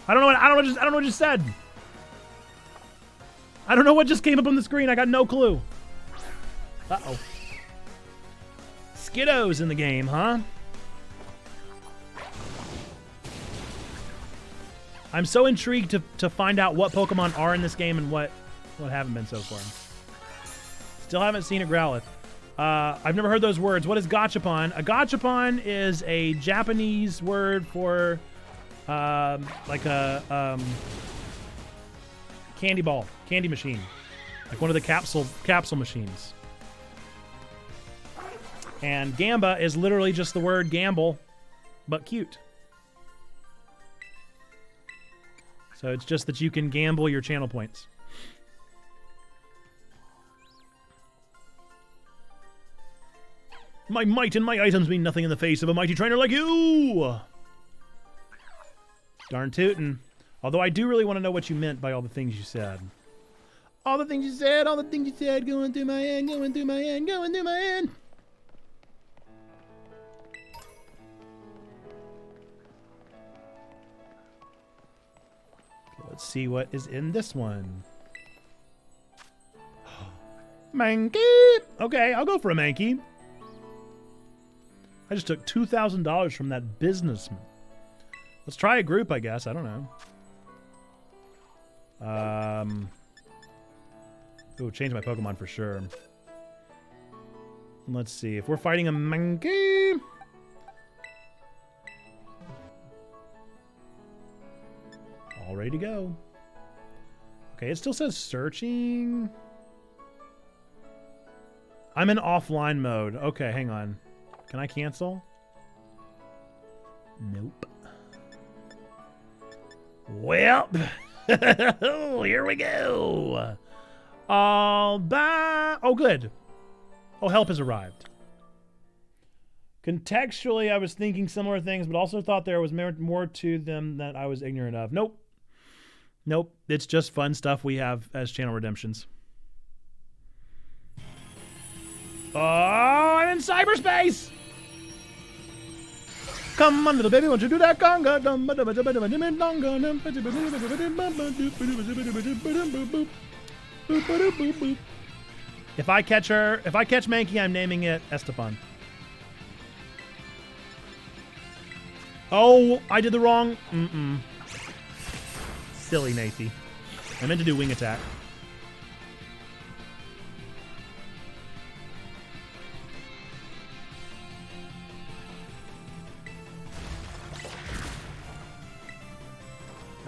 I don't know what it just said. I don't know what just came up on the screen. I got no clue. Uh-oh. Skiddo's in the game, huh? I'm so intrigued to find out what Pokemon are in this game and what haven't been so far. Still haven't seen a Growlithe. I've never heard those words. What is Gachapon? A Gachapon is a Japanese word for like a candy machine, like one of the capsule machines. And Gamba is literally just the word gamble, but cute. So it's just that you can gamble your channel points. My might and my items mean nothing in the face of a mighty trainer like you! Darn tootin'. Although I do really want to know what you meant by all the things you said. All the things you said, all the things you said, going through my head, going through my head, going through my head. Okay, let's see what is in this one. Mankey! Okay, I'll go for a Mankey. I just took $2,000 from that businessman. Let's try a group, I guess. I don't know. Ooh, change my Pokemon for sure. Let's see. If we're fighting a monkey... all ready to go. Okay, it still says searching. I'm in offline mode. Okay, hang on. Can I cancel? Nope. Well, here we go. Oh, good. Oh, help has arrived. Contextually, I was thinking similar things, but also thought there was more to them that I was ignorant of. Nope. Nope. It's just fun stuff we have as channel redemptions. Oh, I'm in cyberspace! Come on, little baby, won't you do that conga? If I catch Mankey, I'm naming it Estefan. Oh, I did the wrong. Silly Nathy. I meant to do wing attack.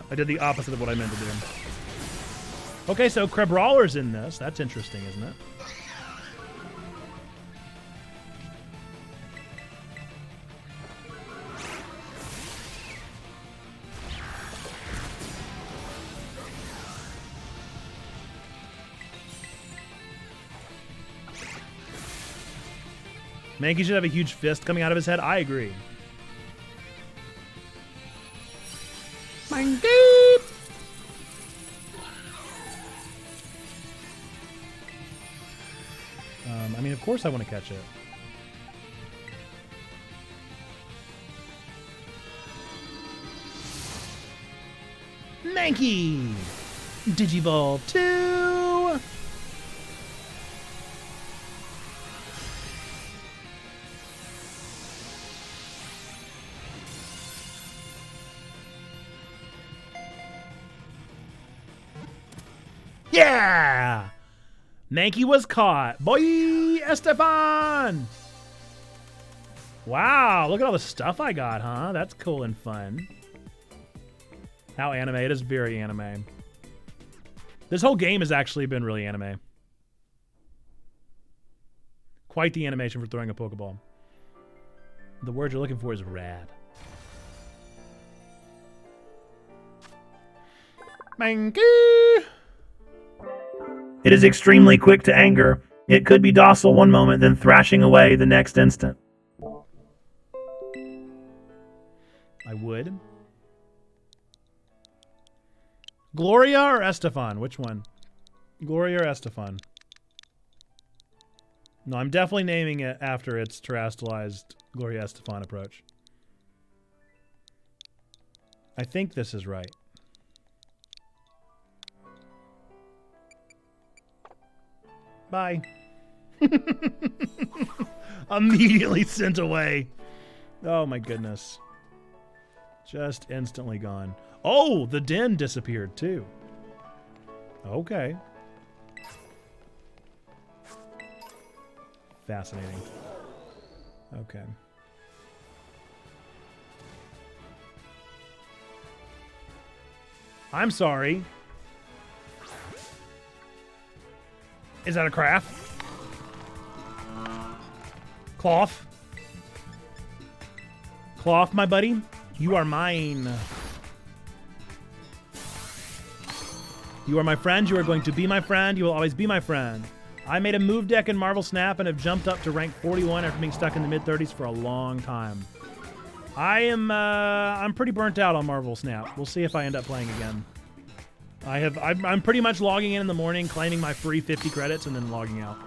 I did the opposite of what I meant to do. Okay, so Crabrawler's in this. That's interesting, isn't it? Mankey should have a huge fist coming out of his head. I agree. Mankey! I mean, of course I want to catch it. Mankey! Digivolve 2! Yeah! Mankey was caught. Boy, Estefan! Wow, look at all the stuff I got, huh? That's cool and fun. How anime? It is very anime. This whole game has actually been really anime. Quite the animation for throwing a Pokeball. The word you're looking for is rad. Mankey! It is extremely quick to anger. It could be docile one moment, then thrashing away the next instant. I would. Gloria or Estefan? Which one? Gloria or Estefan? No, I'm definitely naming it after its terrestrialized Gloria Estefan approach. I think this is right. Bye. Immediately sent away. Oh my goodness. Just instantly gone. Oh, the den disappeared too. Okay. Fascinating. Okay. I'm sorry. Is that a craft? Cloth. Cloth, my buddy. You are mine. You are my friend. You are going to be my friend. You will always be my friend. I made a move deck in Marvel Snap and have jumped up to rank 41 after being stuck in the mid-30s for a long time. I'm pretty burnt out on Marvel Snap. We'll see if I end up playing again. I'm pretty much logging in the morning, claiming my free 50 credits, and then logging out.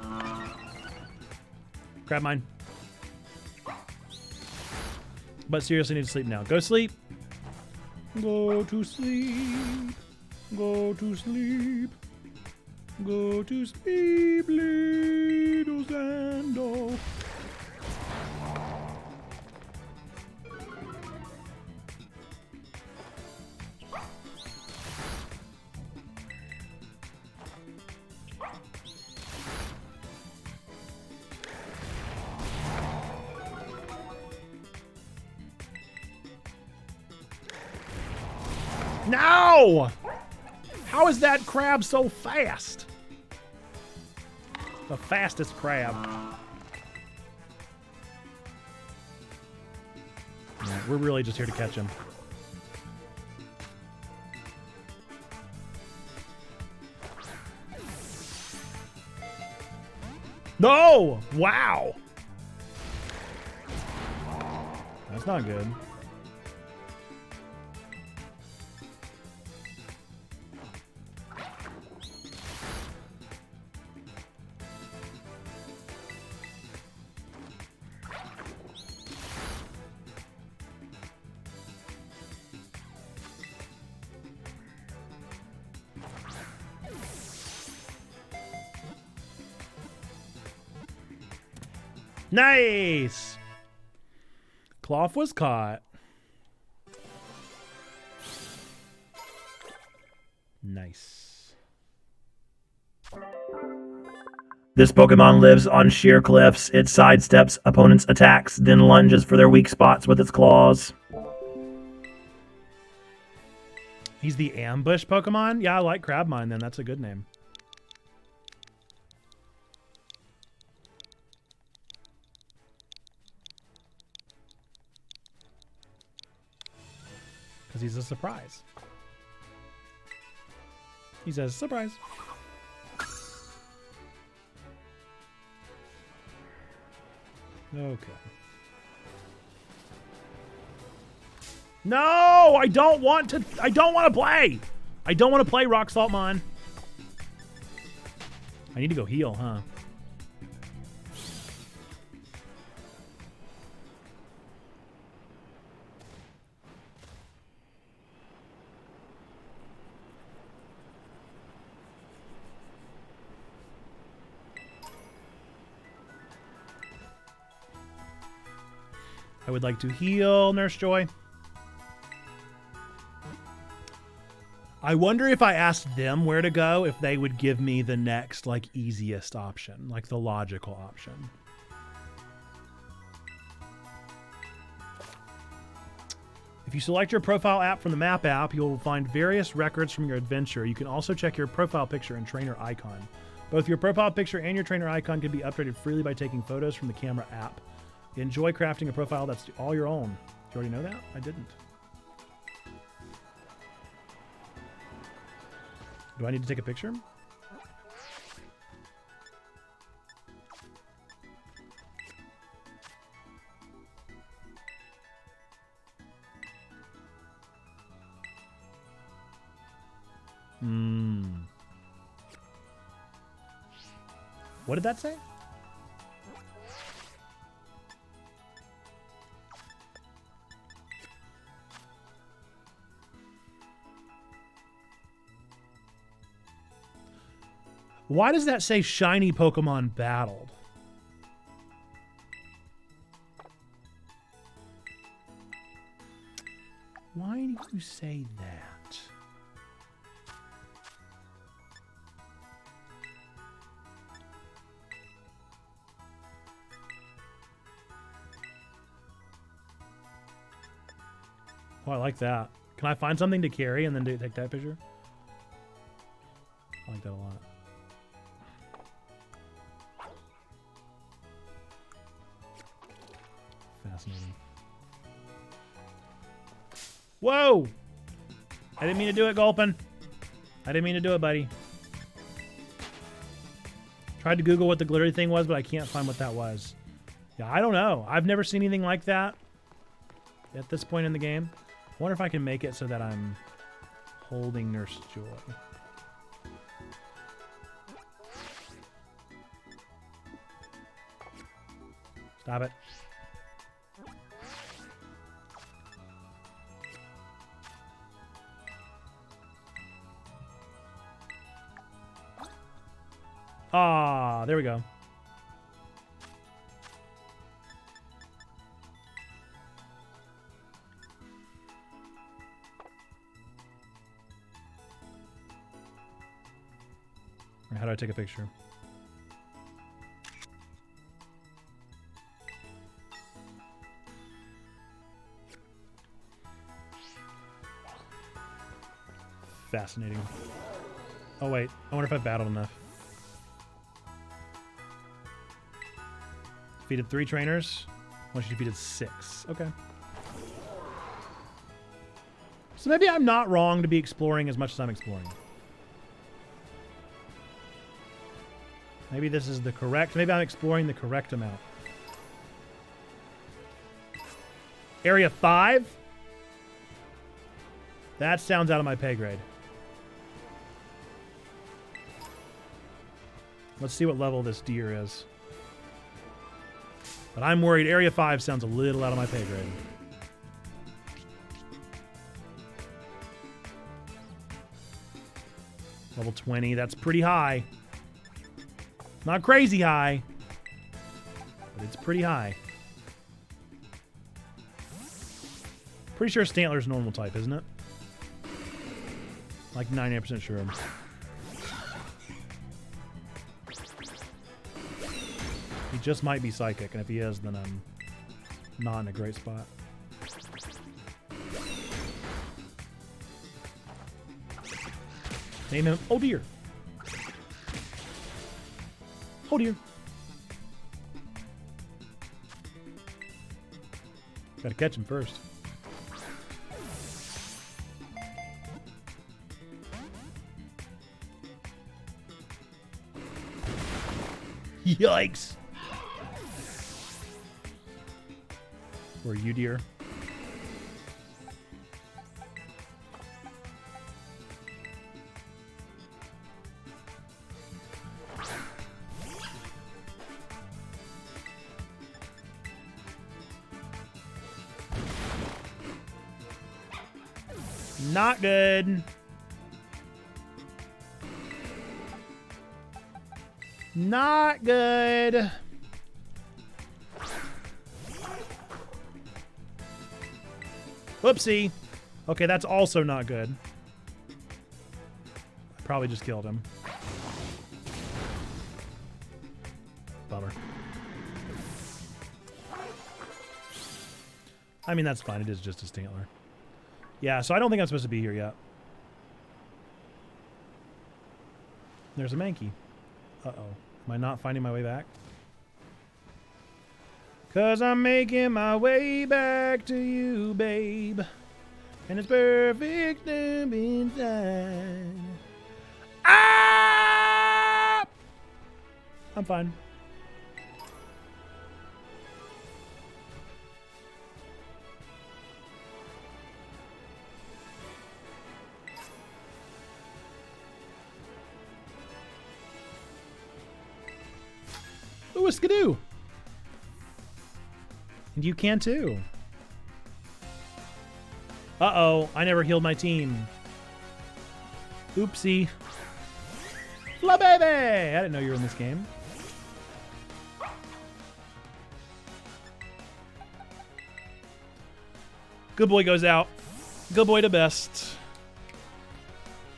Grab mine. But seriously, need to sleep now. Go sleep. Go to sleep. Go to sleep. Go to sleep, little Xando. No! How is that crab so fast? The fastest crab. Yeah, we're really just here to catch him. No! Wow! That's not good. Nice! Cloth was caught. Nice. This Pokemon lives on sheer cliffs. It sidesteps opponents' attacks, then lunges for their weak spots with its claws. He's the ambush Pokemon? Yeah, I like Crabmine then. That's a good name. Because he's a surprise. He says, surprise. Okay. No, I don't want to play. I don't want to play Rock Saltmon. I need to go heal, huh? I would like to heal, Nurse Joy. I wonder if I asked them where to go, if they would give me the next, like, easiest option, like the logical option. If you select your profile app from the map app, you'll find various records from your adventure. You can also check your profile picture and trainer icon. Both your profile picture and your trainer icon can be updated freely by taking photos from the camera app. Enjoy crafting a profile that's all your own. Do you already know that? I didn't. Do I need to take a picture? What did that say? Why does that say shiny Pokemon battled? Why do you say that? Oh, I like that. Can I find something to carry and then take that picture? I like that a lot. Fascinating. Whoa! I didn't mean to do it, Gulpin. I didn't mean to do it, buddy. Tried to Google what the glittery thing was, but I can't find what that was. Yeah, I don't know. I've never seen anything like that at this point in the game. I wonder if I can make it so that I'm holding Nurse Joy. Stop it. Ah, there we go. How do I take a picture? Fascinating. Oh wait, I wonder if I've battled enough. Defeated 3 trainers. Once you defeated 6. Okay. So maybe I'm not wrong to be exploring as much as I'm exploring. Maybe this is the correct... Maybe I'm exploring the correct amount. Area 5? That sounds out of my pay grade. Let's see what level this deer is. But I'm worried Area 5 sounds a little out of my pay grade. Level 20, that's pretty high. Not crazy high, but it's pretty high. Pretty sure Stantler's normal type, isn't it? Like 98% sure. He just might be psychic, and if he is, then I'm not in a great spot. Name him. Oh dear. Oh dear. Gotta catch him first. Yikes. Where are you, dear? Not good. Not good. Whoopsie. Okay, that's also not good. I probably just killed him. Bummer. I mean, that's fine. It is just a Stantler. Yeah, so I don't think I'm supposed to be here yet. There's a Mankey. Uh-oh. Am I not finding my way back? 'Cause I'm making my way back to you, babe. And it's perfect up inside. Ah! I'm fine. Ooh, a Skidoo! And you can too. Uh-oh, I never healed my team. Oopsie. Fla baby! I didn't know you were in this game. Good boy goes out. Good boy to best.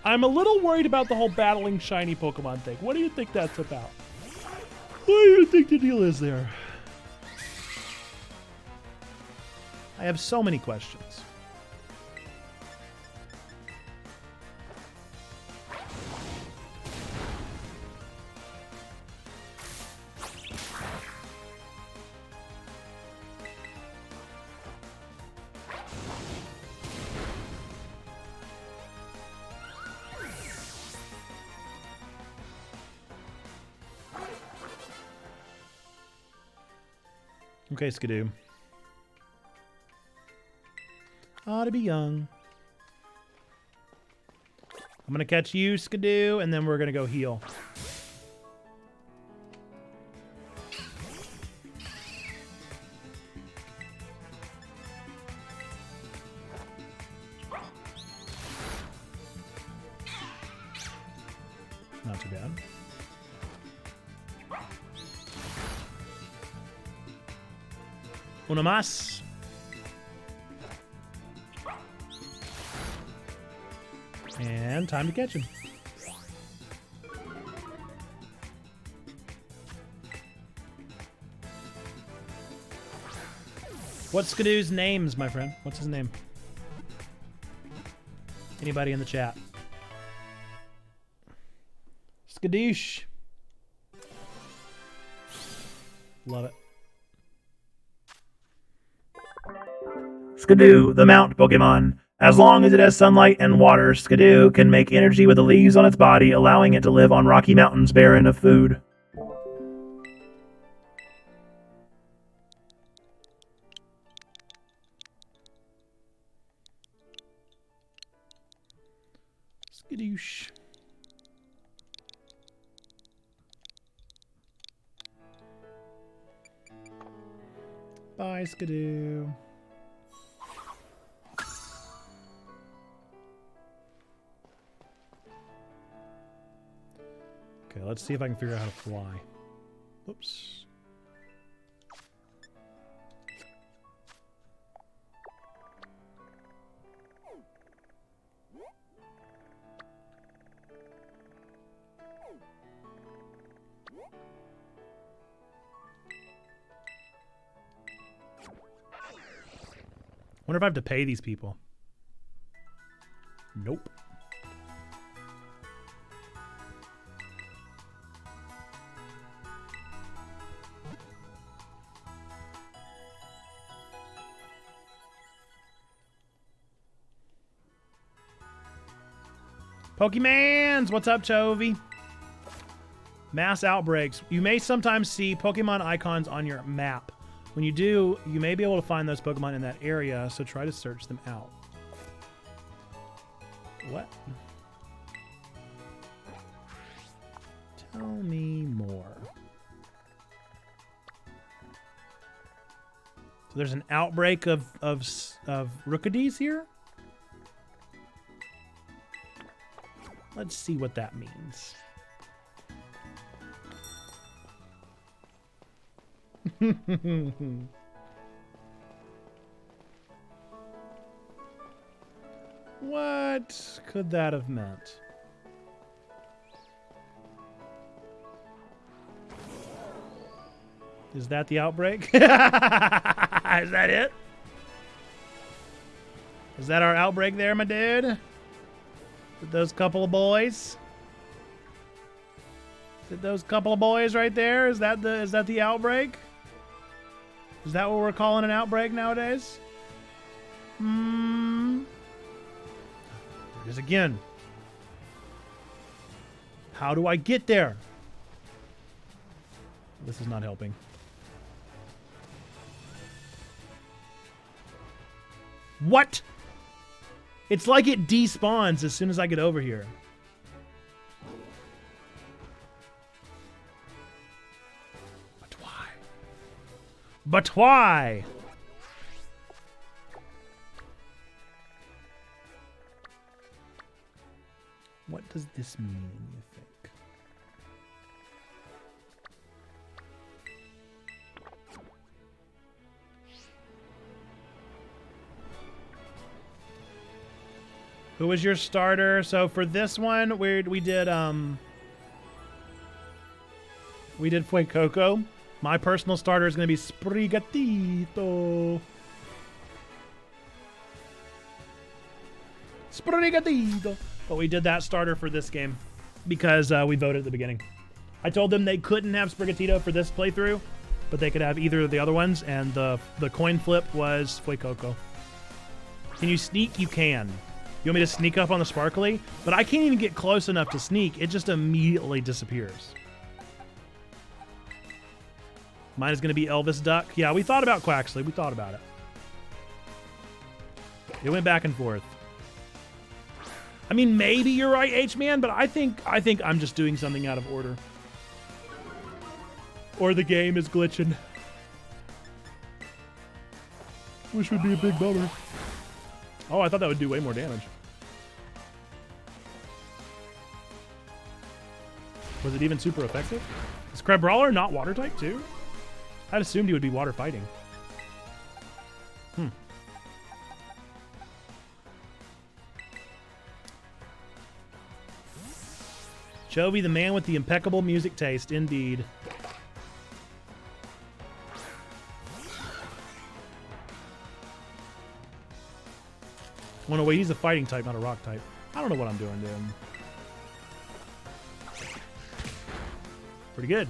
I'm a little worried about the whole battling shiny Pokemon thing. What do you think that's about? What do you think the deal is there? I have so many questions. Okay, Skidoo. Ought to be young. I'm gonna catch you, Skidoo, and then we're gonna go heal. Not too bad. Uno más. And time to catch him. What's Skidoo's names, my friend? What's his name? Anybody in the chat? Skadoosh. Love it. Skidoo, the Mount Pokemon. As long as it has sunlight and water, Skidoo can make energy with the leaves on its body, allowing it to live on rocky mountains barren of food. Skadoosh. Bye, Skidoo. Okay, let's see if I can figure out how to fly. Oops. Wonder if I have to pay these people. Nope. Pokemans! What's up, Chovy? Mass outbreaks. You may sometimes see Pokemon icons on your map. When you do, you may be able to find those Pokemon in that area, so try to search them out. What? Tell me more. So there's an outbreak of Rookidis here? Let's see what that means. What could that have meant? Is that the outbreak? Is that it? Is that our outbreak there, my dude? With those couple of boys? Is it those couple of boys right there? Is that the outbreak? Is that what we're calling an outbreak nowadays? There it is again. How do I get there? This is not helping. What? It's like it despawns as soon as I get over here. But why? But why? What does this mean, you think? Who was your starter? So for this one, we did Fuecoco. My personal starter is going to be Sprigatito. Sprigatito. But we did that starter for this game because we voted at the beginning. I told them they couldn't have Sprigatito for this playthrough, but they could have either of the other ones, and the coin flip was Fuecoco. Can you sneak? You can. You want me to sneak up on the Sparkly? But I can't even get close enough to sneak. It just immediately disappears. Mine is going to be Elvis Duck. Yeah, we thought about Quaxley. We thought about it. It went back and forth. I mean, maybe you're right, H-Man, but I think I'm just doing something out of order. Or the game is glitching. Which would be a big bummer. Oh, I thought that would do way more damage. Was it even super effective? Is Crabrawler not water type too? I'd assumed he would be water fighting. Chovy, the man with the impeccable music taste, indeed. Oh no, wait, he's a fighting type, not a rock type. I don't know what I'm doing to him. Pretty good.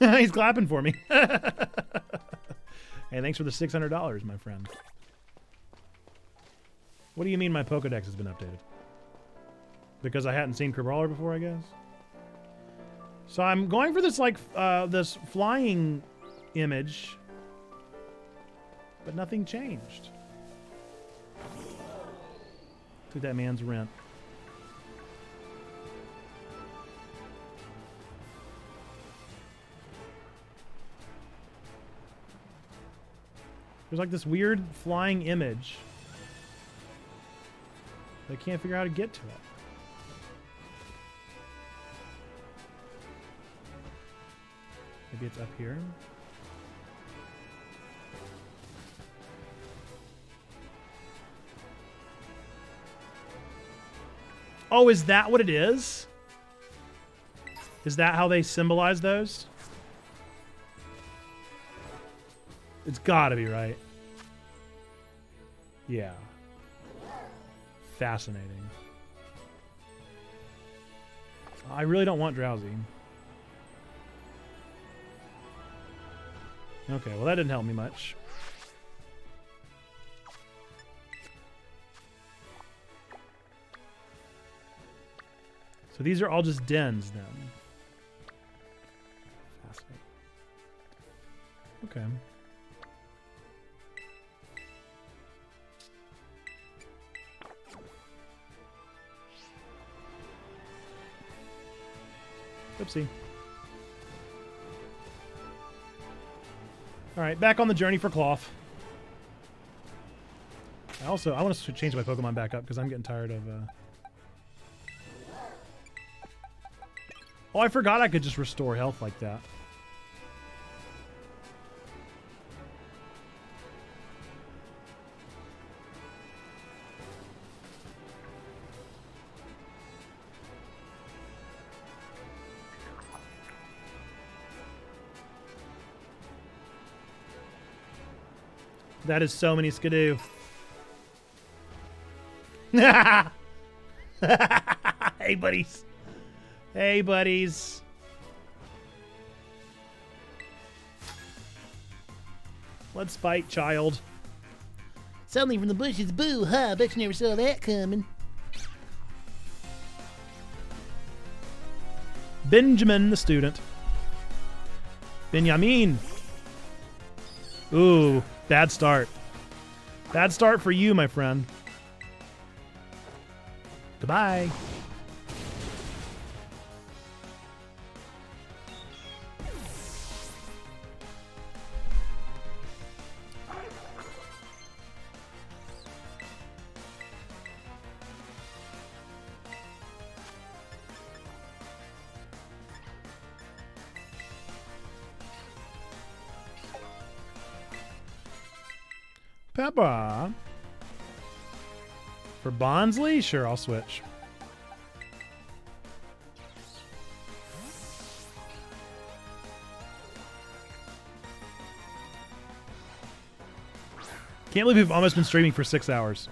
He's clapping for me. Hey, thanks for the $600, my friend. What do you mean my Pokedex has been updated? Because I hadn't seen Crabrawler before, I guess? So I'm going for this, like, this flying image. But nothing changed. Took that man's rent. There's like this weird flying image. I can't figure out how to get to it. Maybe it's up here. Oh, is that what it is? Is that how they symbolize those? It's gotta be, right? Yeah. Fascinating. I really don't want Drowsy. Okay, well that didn't help me much. So these are all just dens then. Fascinating. Okay. Oopsie. All right, back on the journey for Cloth. I want to change my Pokemon back up because I'm getting tired of... Oh, I forgot I could just restore health like that. That is so many Skidoo. Hey, buddies. Hey, buddies. Let's fight, child. Suddenly from the bushes, boo, huh? Bet you never saw that coming. Benjamin, the student. Benjamin. Ooh, bad start. Bad start for you, my friend. Goodbye. Peppa. For Bonsly? Sure, I'll switch. Can't believe we've almost been streaming for 6 hours.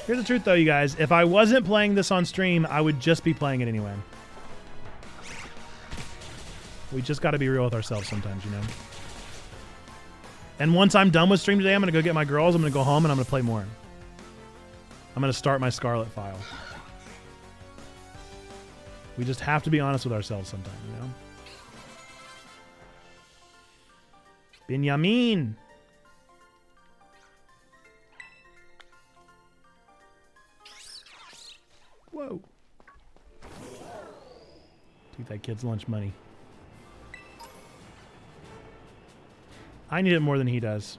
Here's the truth, though, you guys. If I wasn't playing this on stream, I would just be playing it anyway. We just got to be real with ourselves sometimes, you know? And once I'm done with stream today, I'm going to go get my girls. I'm going to go home, and I'm going to play more. I'm going to start my Scarlet file. We just have to be honest with ourselves sometimes, you know? Benjamin. Whoa. Take that kid's lunch money. I need it more than he does.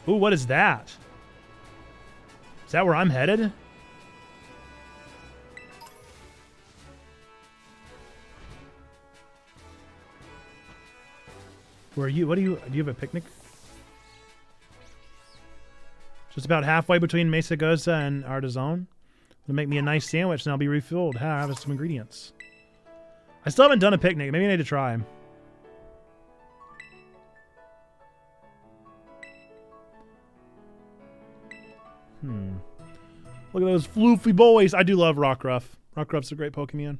Ooh, what is that? Is that where I'm headed? Where are you? What do you have a picnic? Just about halfway between Mesa Goza and Artisan. It'll make me a nice sandwich and I'll be refilled. I have some ingredients. I still haven't done a picnic. Maybe I need to try. Look at those floofy boys. I do love Rockruff. Rockruff's a great Pokemon.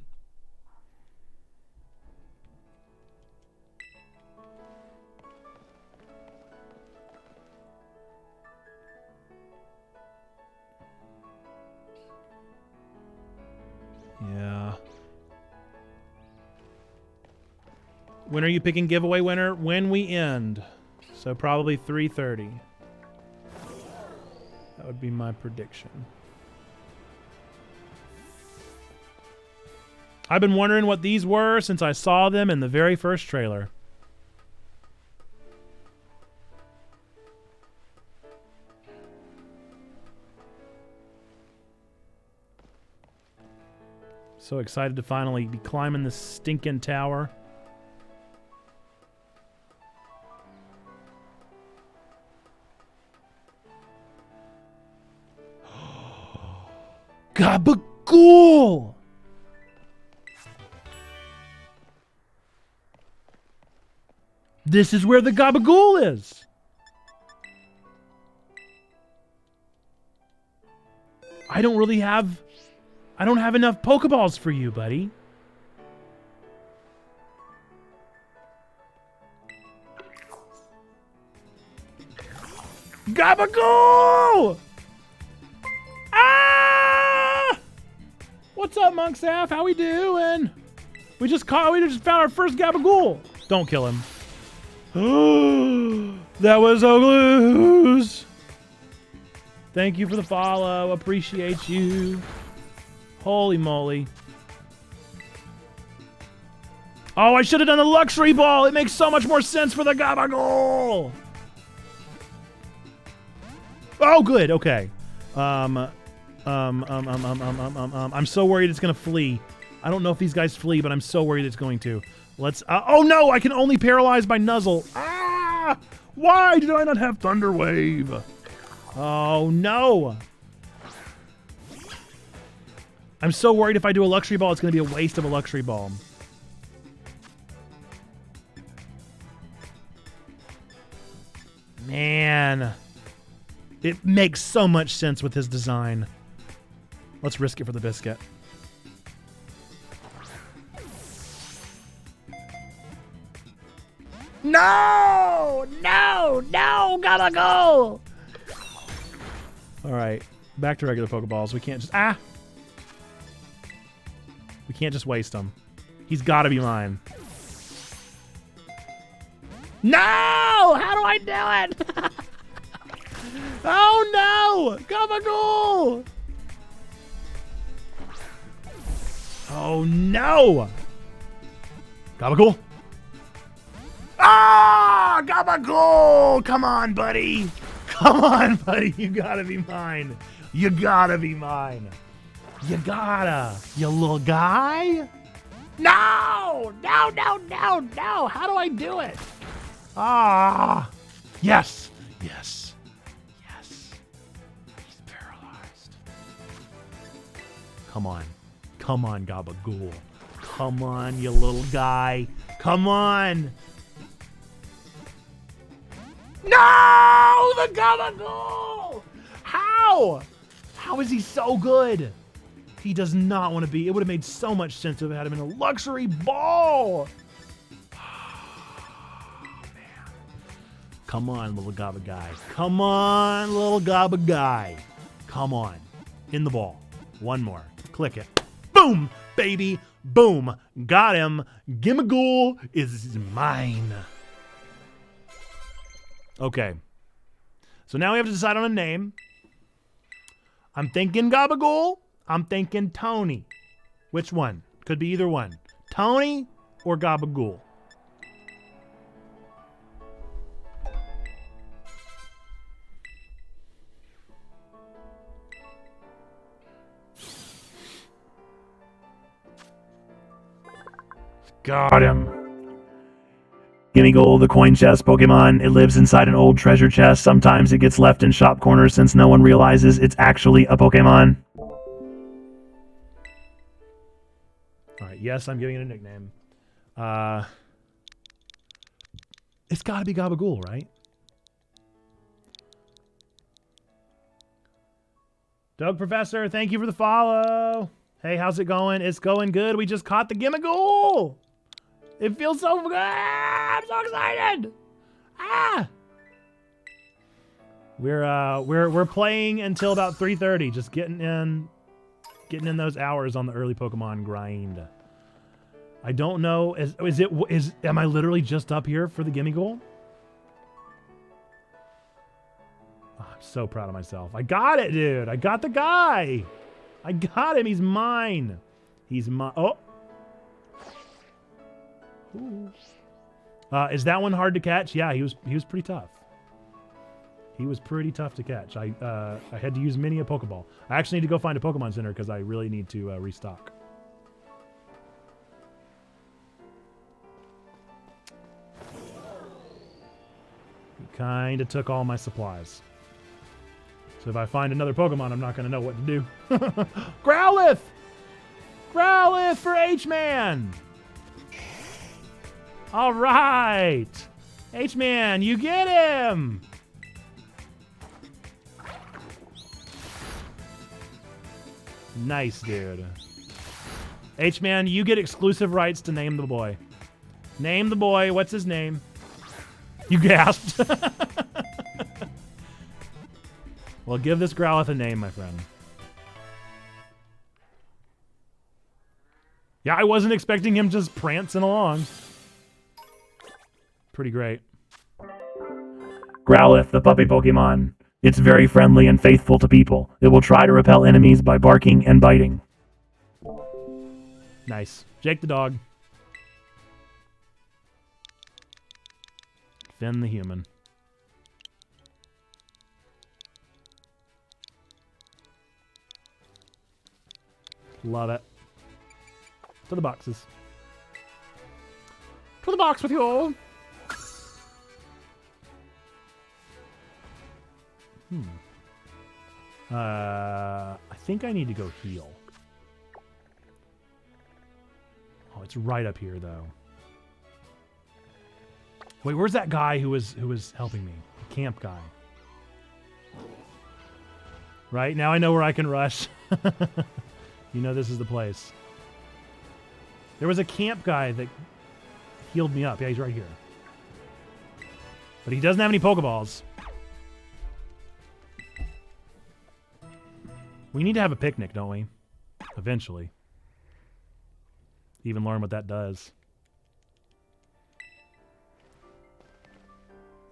Yeah. When are you picking giveaway winner? When we end. So probably 3:30. That would be my prediction. I've been wondering what these were since I saw them in the very first trailer. So excited to finally be climbing this stinking tower. Gabagool! This is where the Gabagool is. I don't have enough Pokeballs for you, buddy. Gabagool! Ah! What's up, Monkstaff? How we doing? We just found our first Gabagool. Don't kill him. That was Ogloos. Thank you for the follow. Appreciate you. Holy moly. Oh, I should have done the luxury ball. It makes so much more sense for the Gabagool. Oh, good. Okay. I'm so worried it's going to flee. I don't know if these guys flee, but I'm so worried it's going to. Let's... oh, no! I can only paralyze by Nuzzle. Ah! Why did I not have Thunder Wave? Oh, no! I'm so worried if I do a Luxury Ball, it's going to be a waste of a Luxury Ball. Man. It makes so much sense with his design. Let's risk it for the biscuit. No! No! No! Gotta go! Alright. Back to regular Pokeballs. We can't just... Ah! We can't just waste them. He's gotta be mine. No! How do I do it? Oh no! Gabagool! Oh no! Gabagool! Ah! Gabagool! Come on, buddy! Come on, buddy! You gotta be mine! You gotta be mine! You gotta! You little guy! No! No, no, no, no! How do I do it? Ah! Yes! Yes. Yes. He's paralyzed. Come on. Come on, Gabagool. Come on, you little guy. Come on! No! The Gabagool! How? How is he so good? He does not want to be. It would have made so much sense to have had him in a luxury ball. Oh, man. Come on, little Gaba guy. Come on, little Gaba guy. Come on. In the ball. One more. Click it. Boom, baby. Boom. Got him. Gimagool is mine. Okay. So now we have to decide on a name. I'm thinking Gabagool. I'm thinking Tony. Which one? Could be either one. Tony or Gabagool. Got him. Gimmighoul, the coin chest Pokemon. It lives inside an old treasure chest. Sometimes it gets left in shop corners since no one realizes it's actually a Pokemon. Alright, yes, I'm giving it a nickname. It's gotta be Gabagool, right? Doug Professor, thank you for the follow. Hey, how's it going? It's going good. We just caught the Gimmighoul. It feels so good. I'm so excited. Ah. We're playing until about 3:30, just getting in those hours on the early Pokemon grind. I don't know. Am I literally just up here for the Gimmighoul? Oh, I'm so proud of myself. I got it, dude. I got the guy. I got him. He's mine. He's mine. Oh. Ooh. Is that one hard to catch? Yeah, he was pretty tough. He was pretty tough to catch. I had to use many a Pokeball. I actually need to go find a Pokemon Center because I really need to restock. He kind of took all my supplies. So if I find another Pokemon, I'm not going to know what to do. Growlithe! Growlithe for H-Man! All right! H-Man, you get him! Nice, dude. H-Man, you get exclusive rights to name the boy. Name the boy. What's his name? You gasped. Well, give this Growlithe a name, my friend. Yeah, I wasn't expecting him just prancing along. Pretty great. Growlithe, the puppy Pokemon. It's very friendly and faithful to people. It will try to repel enemies by barking and biting. Nice. Jake the dog. Finn the human. Love it. To the boxes. To the box with you all. I think I need to go heal. Oh, it's right up here though. Wait, where's that guy who was helping me? The camp guy. Right, now I know where I can rush. You know this is the place. There was a camp guy that healed me up. Yeah, he's right here. But he doesn't have any Pokeballs. We need to have a picnic, don't we? Eventually. Even learn what that does.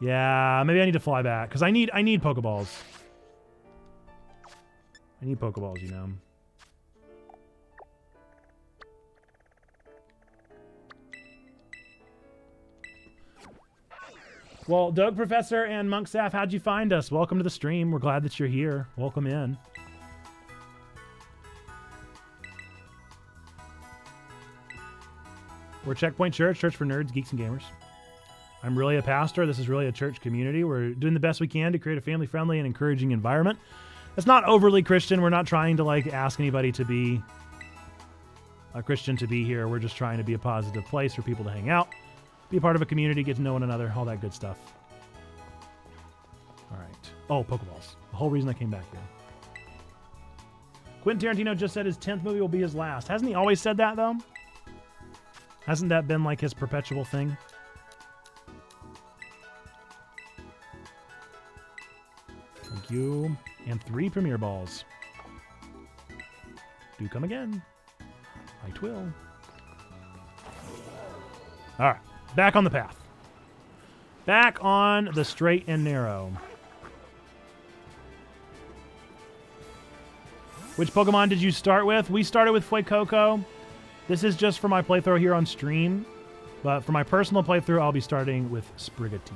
Yeah, maybe I need to fly back. Because I need Pokeballs. I need Pokeballs, you know. Well, Doug Professor and Monk Staff, how'd you find us? Welcome to the stream. We're glad that you're here. Welcome in. We're Checkpoint Church, church for nerds, geeks, and gamers. I'm really a pastor. This is really a church community. We're doing the best we can to create a family-friendly and encouraging environment. It's not overly Christian. We're not trying to like ask anybody to be a Christian to be here. We're just trying to be a positive place for people to hang out, be a part of a community, get to know one another, all that good stuff. All right. Oh, Pokeballs. The whole reason I came back here. Quentin Tarantino just said his 10th movie will be his last. Hasn't he always said that, though? Hasn't that been like his perpetual thing? Thank you. And 3 Premier Balls. Do come again. I will. All right. Back on the path. Back on the straight and narrow. Which Pokemon did you start with? We started with Fuecoco. This is just for my playthrough here on stream. But for my personal playthrough, I'll be starting with Sprigatito.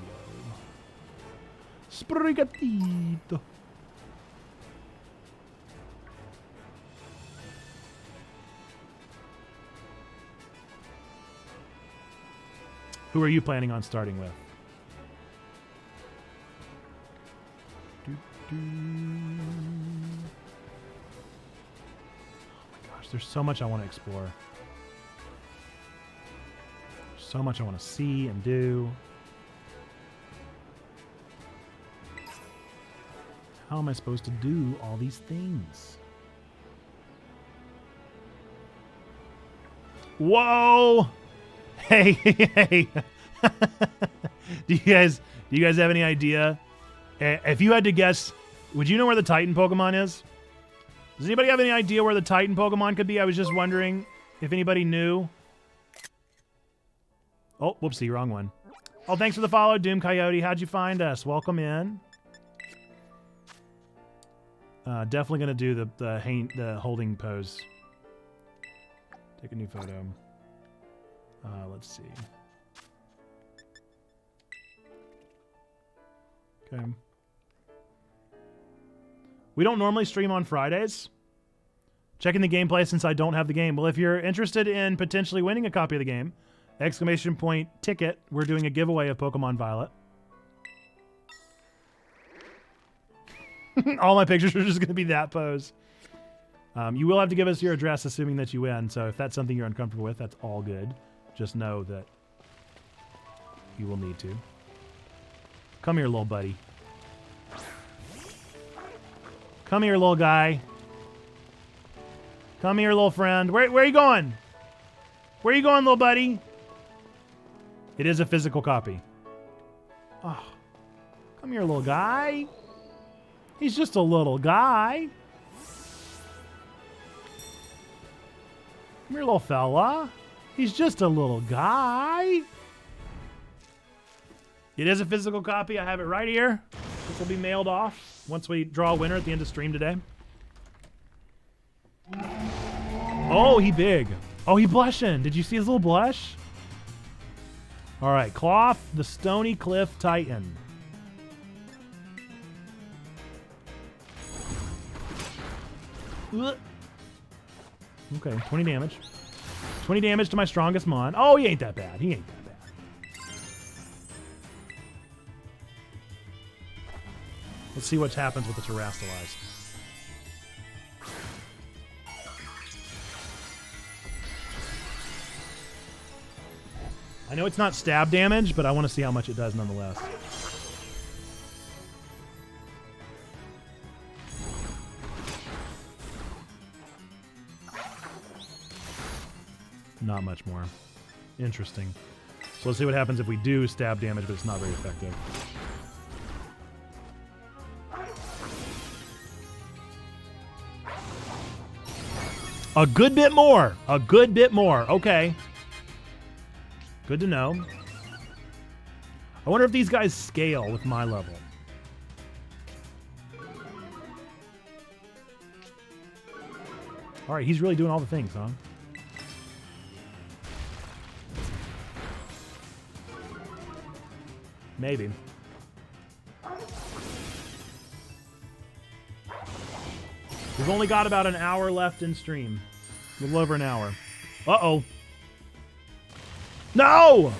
Sprigatito. Who are you planning on starting with? Oh my gosh, there's so much I want to explore. So much I want to see and do. How am I supposed to do all these things? Whoa! Hey, hey. Do you guys have any idea? If you had to guess, would you know where the Titan Pokemon is? Does anybody have any idea where the Titan Pokemon could be? I was just wondering if anybody knew. Oh, whoopsie, wrong one. Oh, thanks for the follow, Doom Coyote. How'd you find us? Welcome in. Definitely gonna do the holding pose. Take a new photo. Let's see. Okay. We don't normally stream on Fridays. Checking the gameplay since I don't have the game. Well, if you're interested in potentially winning a copy of the game, ! Ticket, we're doing a giveaway of Pokemon Violet. All my pictures are just going to be that pose. You will have to give us your address assuming that you win, so if that's something you're uncomfortable with, that's all good. Just know that you will need to. Come here, little buddy. Come here, little guy. Come here, little friend. Where are you going? Where are you going, little buddy? It is a physical copy. Oh, come here, little guy. He's just a little guy. Come here, little fella. He's just a little guy. It is a physical copy. I have it right here. This will be mailed off once we draw a winner at the end of stream today. Oh, he big. Oh, he blushing. Did you see his little blush? All right, Cloth, the Stony Cliff Titan. Okay, 20 damage. 20 damage to my strongest mon. Oh, he ain't that bad. He ain't that bad. Let's see what happens with the Terrastalize. I know it's not stab damage, but I want to see how much it does nonetheless. Not much more. Interesting. So let's see what happens if we do stab damage, but it's not very effective. A good bit more. A good bit more. Okay. Good to know. I wonder if these guys scale with my level. All right, he's really doing all the things, huh? Maybe. We've only got about an hour left in stream. A little over an hour. Uh-oh. No!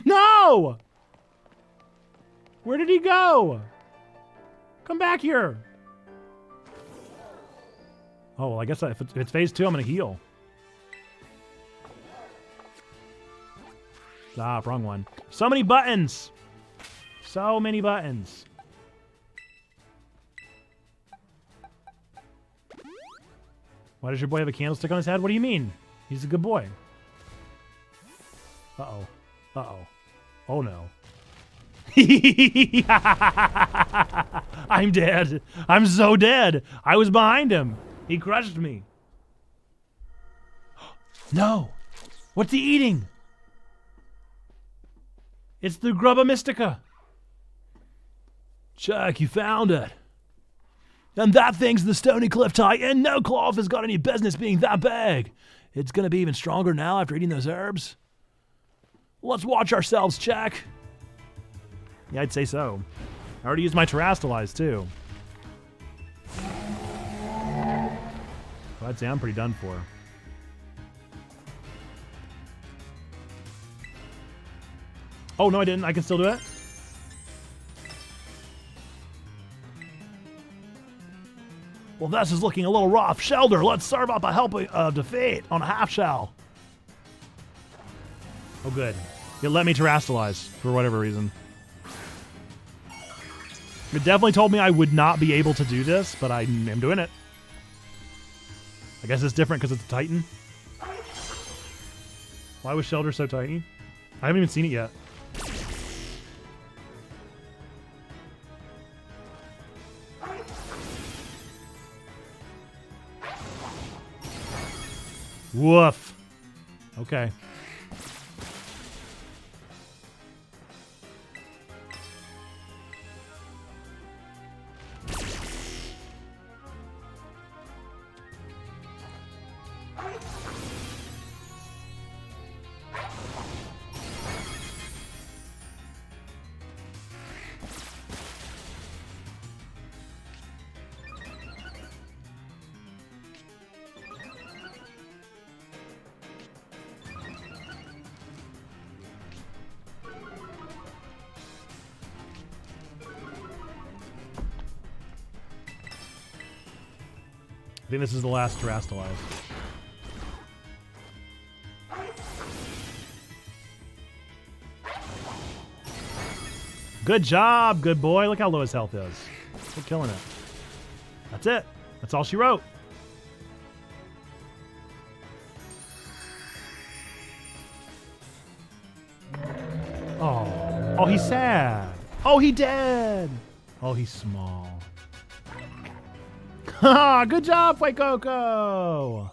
No! Where did he go? Come back here. Oh, well, I guess if it's phase 2, I'm going to heal. Ah, wrong one. So many buttons. So many buttons. Why does your boy have a candlestick on his head? What do you mean? He's a good boy. Uh-oh. Uh-oh. Oh, no. I'm dead. I'm so dead. I was behind him. He crushed me. No. What's he eating? It's the Grubba Mystica. Chuck, you found it. And that thing's the Stony Cliff Titan. No Cloth has got any business being that big. It's gonna be even stronger now after eating those herbs. Let's watch ourselves, Chuck. Yeah, I'd say so. I already used my Terrastalize, too. So I'd say I'm pretty done for. Oh, no, I didn't. I can still do it. Well, this is looking a little rough. Shelter, let's serve up a helping of defeat on a half shell. Oh, good. It let me Terrastalize for whatever reason. It definitely told me I would not be able to do this, but I am doing it. I guess it's different because it's a Titan. Why was Shelter so tiny? I haven't even seen it yet. Woof. Okay. I think this is the last Terrastalize. Good job, good boy. Look how low his health is. We're killing it. That's it. That's all she wrote. Oh. Oh, he's sad. Oh, he dead. Oh, he's small. Good job, Fuecoco!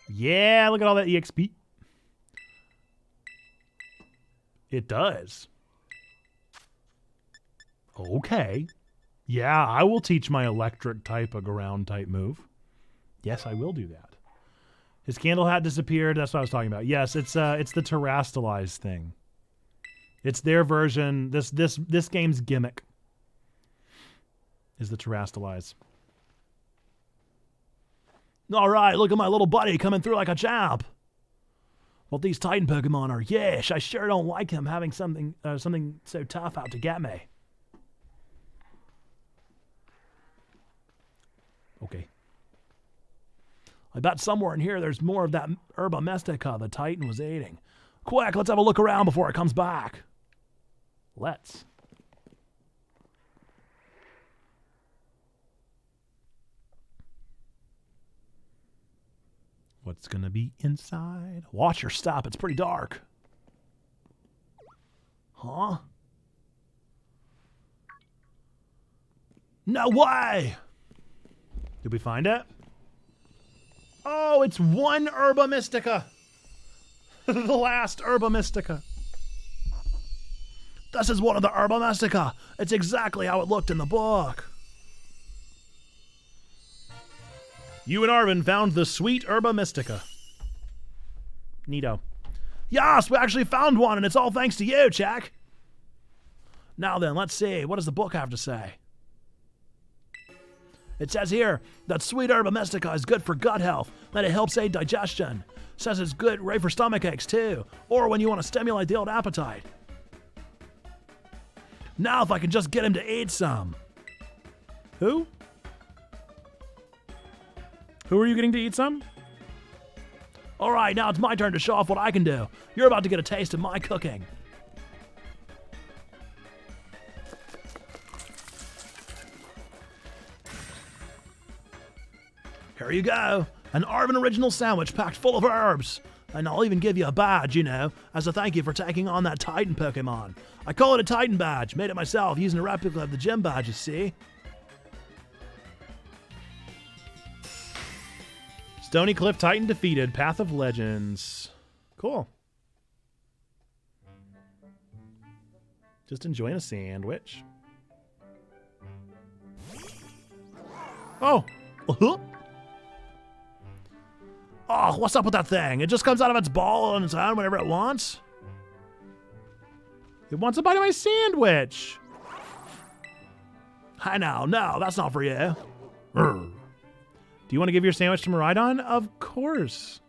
Yeah, look at all that EXP. It does. Okay. Yeah, I will teach my electric type a ground type move. Yes, I will do that. His candle hat disappeared. That's what I was talking about. Yes, it's the Terrastalize thing. It's their version. This game's gimmick is the Terrastalize. All right, look at my little buddy coming through like a champ. Well, these Titan Pokemon are yeesh. I sure don't like him having something so tough out to get me. Okay. I bet somewhere in here there's more of that Herba Mystica the Titan was eating. Quick, let's have a look around before it comes back. Let's. What's going to be inside? Watch your step. It's pretty dark. Huh? No way! Did we find it? Oh, it's one Herba Mystica. The last Herba Mystica. This is one of the Herba Mystica. It's exactly how it looked in the book. You and Arvin found the sweet Herba Mystica. Neato. Yes, we actually found one, and it's all thanks to you, Jack. Now then, let's see. What does the book have to say? It says here that sweet herba mystica is good for gut health, that it helps aid digestion. It says it's good, great for stomach aches too, or when you want to stimulate the old appetite. Now if I can just get him to eat some. Who? Who are you getting to eat some? All right, now it's my turn to show off what I can do. You're about to get a taste of my cooking. Here you go. An Arvin original sandwich packed full of herbs. And I'll even give you a badge, you know, as a thank you for taking on that Titan Pokemon. I call it a Titan badge. Made it myself using a replica of the gym badges, see? Stony Cliff Titan defeated. Path of Legends. Cool. Just enjoying a sandwich. Oh. Oh, what's up with that thing? It just comes out of its ball on its own whenever it wants? It wants a bite of my sandwich. I know. No, that's not for you. Do you want to give your sandwich to Miraidon? Of course.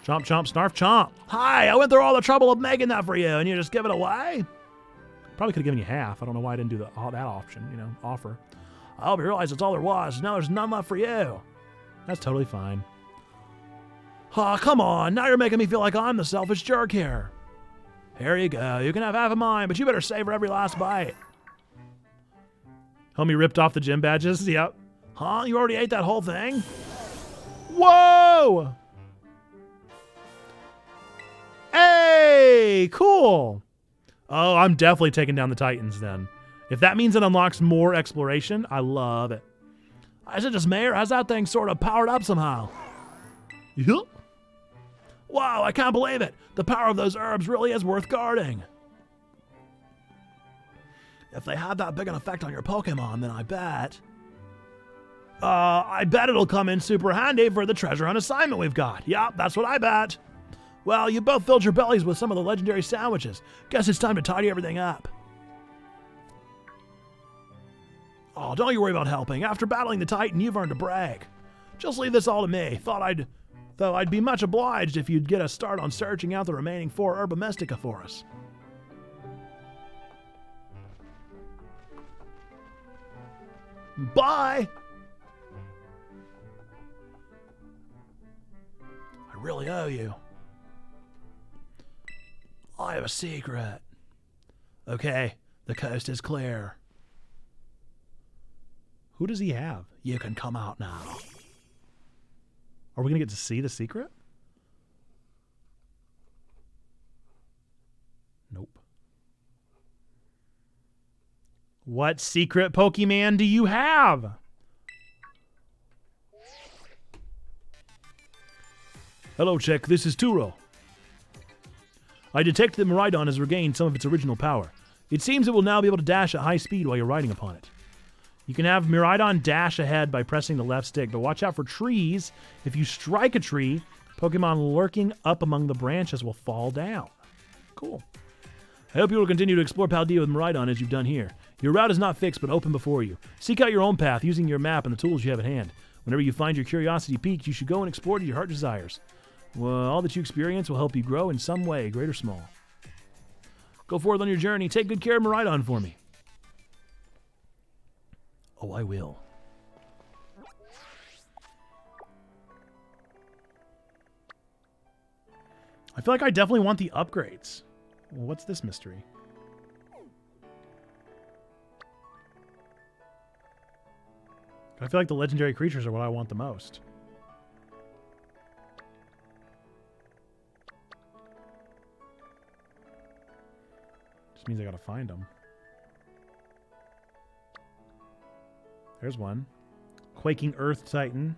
Chomp, chomp, snarf, chomp. Hi, I went through all the trouble of making that for you, and you just give it away? Probably could have given you half. I don't know why I didn't do that option, offer. I hope you realize that's all there was. Now there's none left for you. That's totally fine. Oh, come on. Now you're making me feel like I'm the selfish jerk here. Here you go. You can have half of mine, but you better savor every last bite. Homie ripped off the gym badges? Yep. Huh? You already ate that whole thing? Whoa! Hey, cool. Oh, I'm definitely taking down the Titans then. If that means it unlocks more exploration, I love it. Is it just me, or has that thing sort of powered up somehow? Yep. Wow, I can't believe it. The power of those herbs really is worth guarding. If they have that big an effect on your Pokemon, then I bet it'll come in super handy for the treasure hunt assignment we've got. Yep, that's what I bet. Well, you both filled your bellies with some of the legendary sandwiches. Guess it's time to tidy everything up. Oh, don't you worry about helping. After battling the Titan, you've earned a brag. Just leave this all to me. Though I'd be much obliged if you'd get a start on searching out the remaining 4 Herba Mystica for us. Bye! I really owe you. I have a secret. Okay, the coast is clear. Who does he have? You can come out now. Are we going to get to see the secret? Nope. What secret Pokemon do you have? Hello, Chick. This is Turo. I detect that Miraidon has regained some of its original power. It seems it will now be able to dash at high speed while you're riding upon it. You can have Miraidon dash ahead by pressing the left stick, but watch out for trees. If you strike a tree, Pokemon lurking up among the branches will fall down. Cool. I hope you will continue to explore Paldea with Miraidon as you've done here. Your route is not fixed, but open before you. Seek out your own path using your map and the tools you have at hand. Whenever you find your curiosity piqued, you should go and explore to your heart desires. Well, all that you experience will help you grow in some way, great or small. Go forth on your journey. Take good care of Miraidon for me. Oh, I will. I feel like I definitely want the upgrades. Well, what's this mystery? I feel like the legendary creatures are what I want the most. Just means I gotta find them. There's one. Quaking Earth Titan.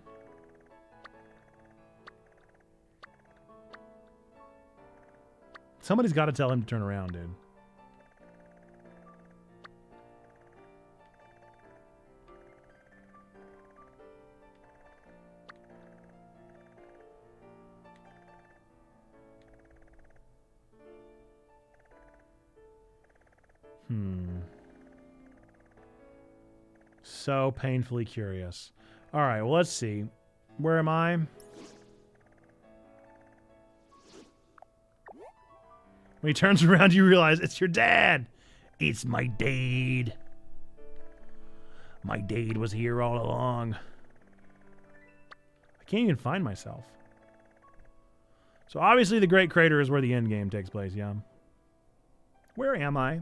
Somebody's got to tell him to turn around, dude. So painfully curious. All right, well, let's see. Where am I? When he turns around, you realize it's your dad. It's my dad. My dad was here all along. I can't even find myself. So obviously the Great Crater is where the end game takes place, yeah. Where am I?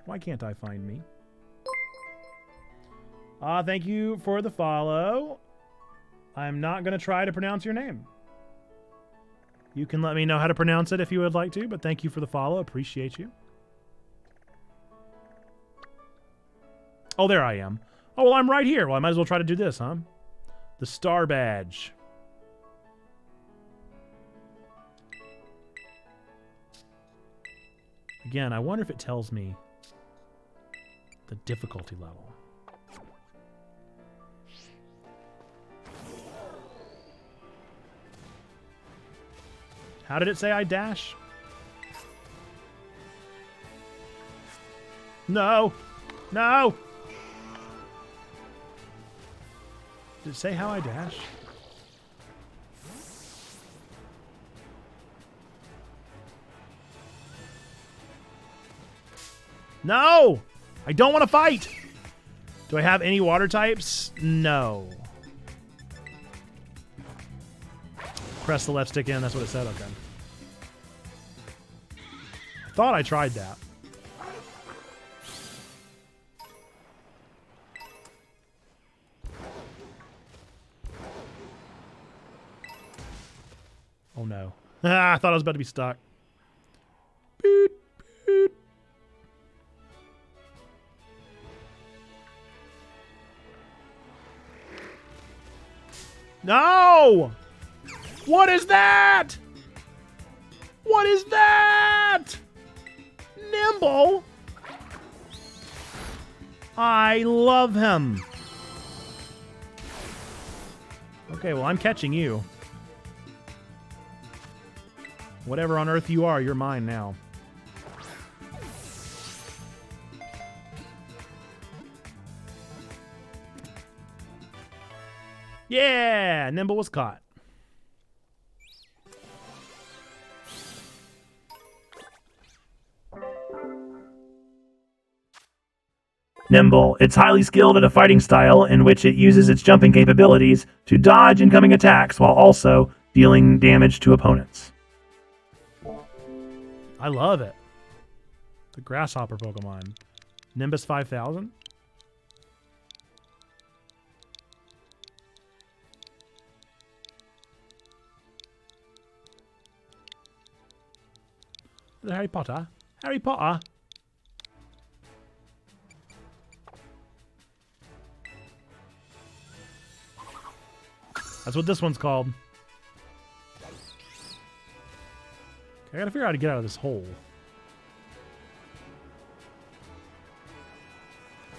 Why can't I find me? Thank you for the follow. I'm not going to try to pronounce your name. You can let me know how to pronounce it if you would like to, but thank you for the follow. Appreciate you. Oh, there I am. Oh, well, I'm right here. Well, I might as well try to do this, huh? The star badge. Again, I wonder if it tells me the difficulty level. How did it say I dash? No! No! Did it say how I dash? No! I don't want to fight! Do I have any water types? No. Press the left stick in, that's what it said, okay. Thought I tried that. Oh no. I thought I was about to be stuck. Beep, beep. No! What is that? What is that? Nimble? I love him. Okay, well, I'm catching you. Whatever on earth you are, you're mine now. Yeah! Nimble was caught. Nimble. It's highly skilled at a fighting style in which it uses its jumping capabilities to dodge incoming attacks while also dealing damage to opponents. I love it. The grasshopper Pokemon. Nimbus 5000? Harry Potter? Harry Potter? That's what this one's called. Okay, I gotta figure out how to get out of this hole.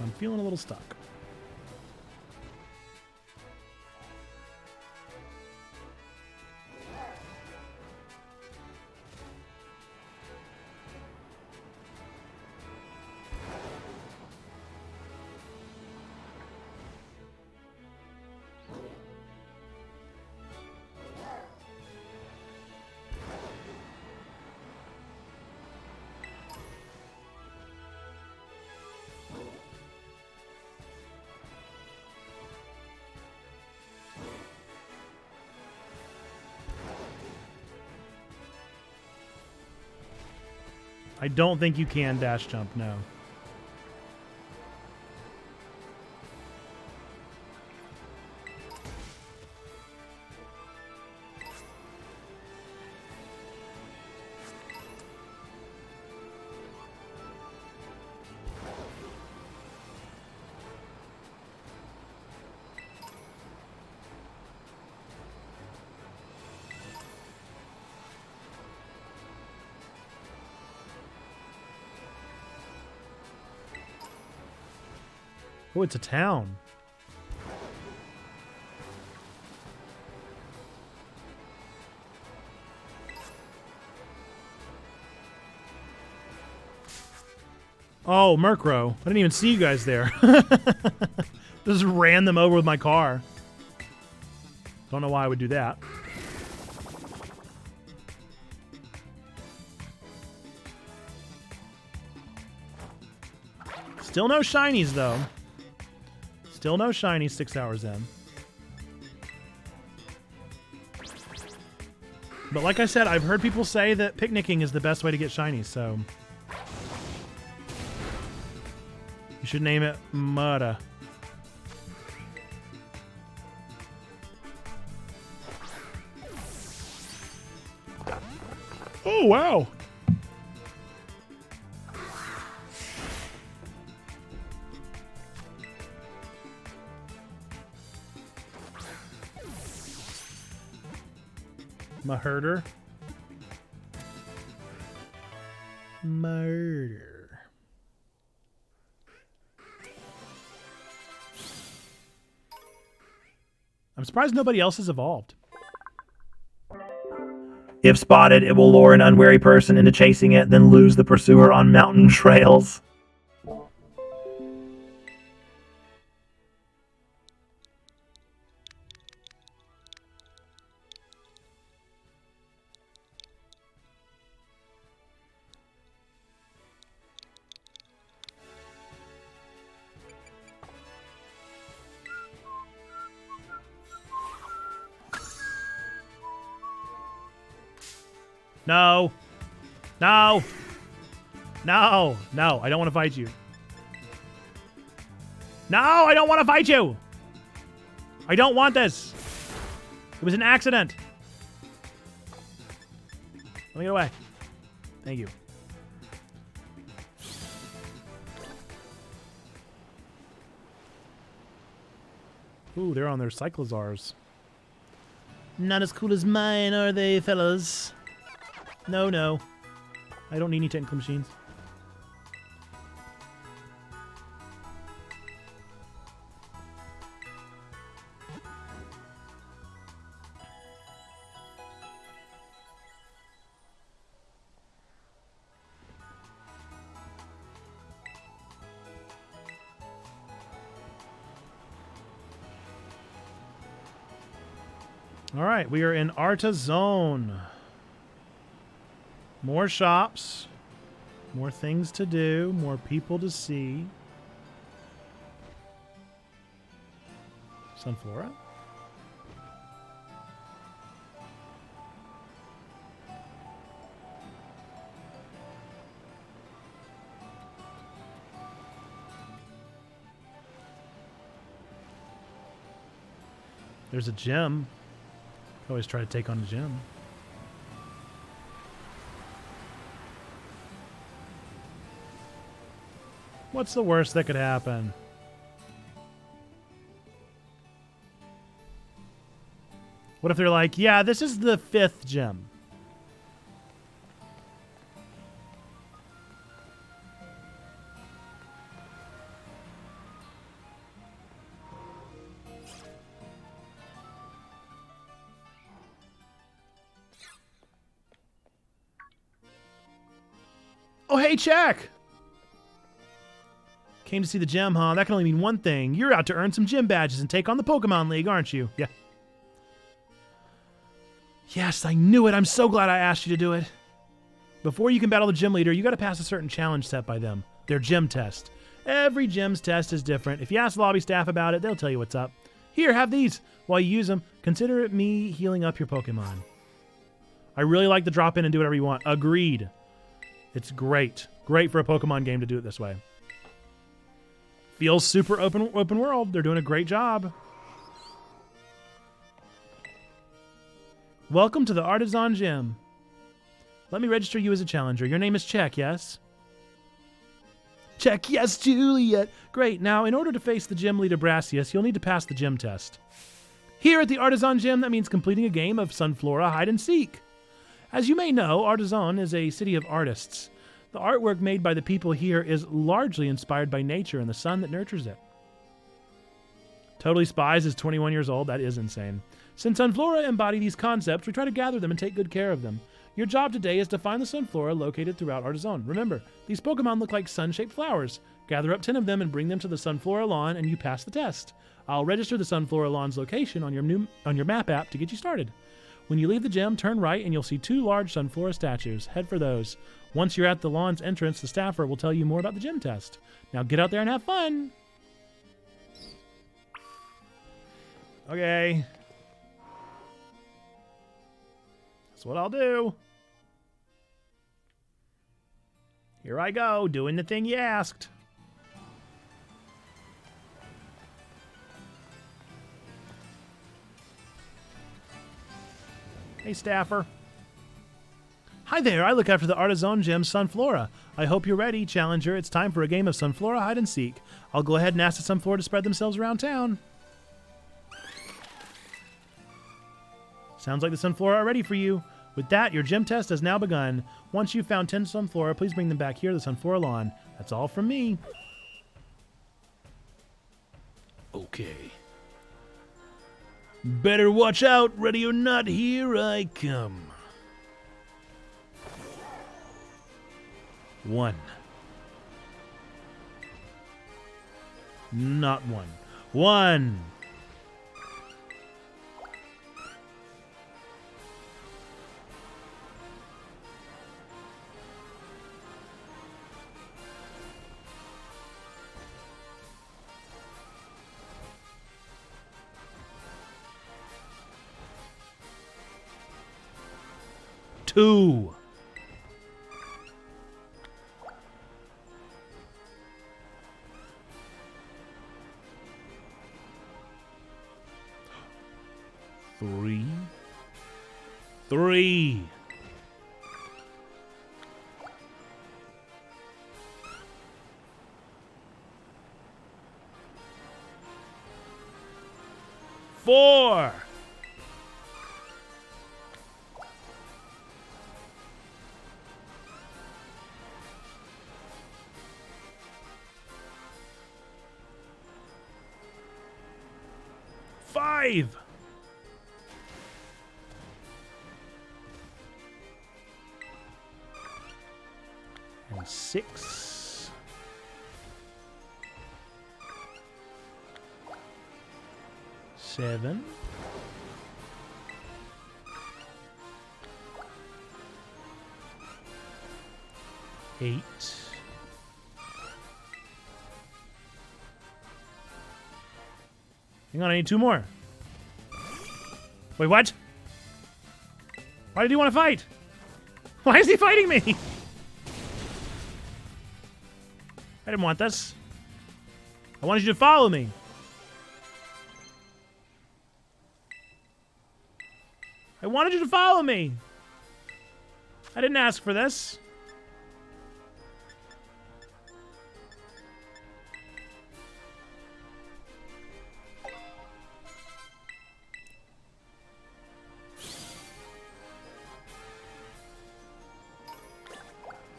I'm feeling a little stuck. I don't think you can dash jump, no. Oh, it's a town. Oh, Murkrow. I didn't even see you guys there. Just ran them over with my car. Don't know why I would do that. Still no shinies, though. Still no shinies 6 hours in. But like I said, I've heard people say that picnicking is the best way to get shinies, so... You should name it Mudda. Oh, wow. Murder. Murder. I'm surprised nobody else has evolved. If spotted, it will lure an unwary person into chasing it, then lose the pursuer on mountain trails. No. No. No. No. I don't want to fight you. No, I don't want to fight you. I don't want this. It was an accident. Let me get away. Thank you. Ooh, they're on their Cyclozars. Not as cool as mine, are they, fellas? No, no. I don't need any technical machines. All right, we are in Artazone. More shops, more things to do, more people to see. Sunflora? There's a gym. Always try to take on a gym. What's the worst that could happen? What if they're like, yeah, this is the 5th gym? Oh, hey, check! Came to see the gym, huh? That can only mean one thing. You're out to earn some gym badges and take on the Pokemon League, aren't you? Yeah. Yes, I knew it. I'm so glad I asked you to do it. Before you can battle the gym leader, you got to pass a certain challenge set by them. Their gym test. Every gym's test is different. If you ask the lobby staff about it, they'll tell you what's up. Here, have these. While you use them, consider it me healing up your Pokemon. I really like to drop in and do whatever you want. Agreed. It's great. Great for a Pokemon game to do it this way. Feels super open world. They're doing a great job. Welcome to the Artisan Gym. Let me register you as a challenger. Your name is Check, yes? Check, yes, Juliet. Great. Now, in order to face the gym leader Brassius, you'll need to pass the gym test. Here at the Artisan Gym, that means completing a game of Sunflora hide and seek. As you may know, Artisan is a city of artists. The artwork made by the people here is largely inspired by nature and the sun that nurtures it. Totally Spies is 21 years old. That is insane. Since Sunflora embody these concepts, we try to gather them and take good care of them. Your job today is to find the Sunflora located throughout our zone. Remember, these Pokemon look like sun-shaped flowers. Gather up 10 of them and bring them to the Sunflora lawn, and you pass the test. I'll register the Sunflora lawn's location on your map app to get you started. When you leave the gym, turn right and you'll see 2 large Sunflora statues. Head for those. Once you're at the lawn's entrance, the staffer will tell you more about the gym test. Now get out there and have fun! Okay. That's what I'll do. Here I go, doing the thing you asked. Hey, staffer. Hi there, I look after the Artisan Gym Sunflora. I hope you're ready, Challenger. It's time for a game of Sunflora hide and seek. I'll go ahead and ask the Sunflora to spread themselves around town. Sounds like the Sunflora are ready for you. With that, your gym test has now begun. Once you've found 10 Sunflora, please bring them back here to the Sunflora lawn. That's all from me. Okay. Better watch out. Ready or not, here I come. 1. Not 1. 1. Two. Three. 4. 5. 6. 7. 8. Hang on, I need 2 more. Wait, what? Why did he want to fight? Why is he fighting me? I didn't want this. I wanted you to follow me. I wanted you to follow me. I didn't ask for this.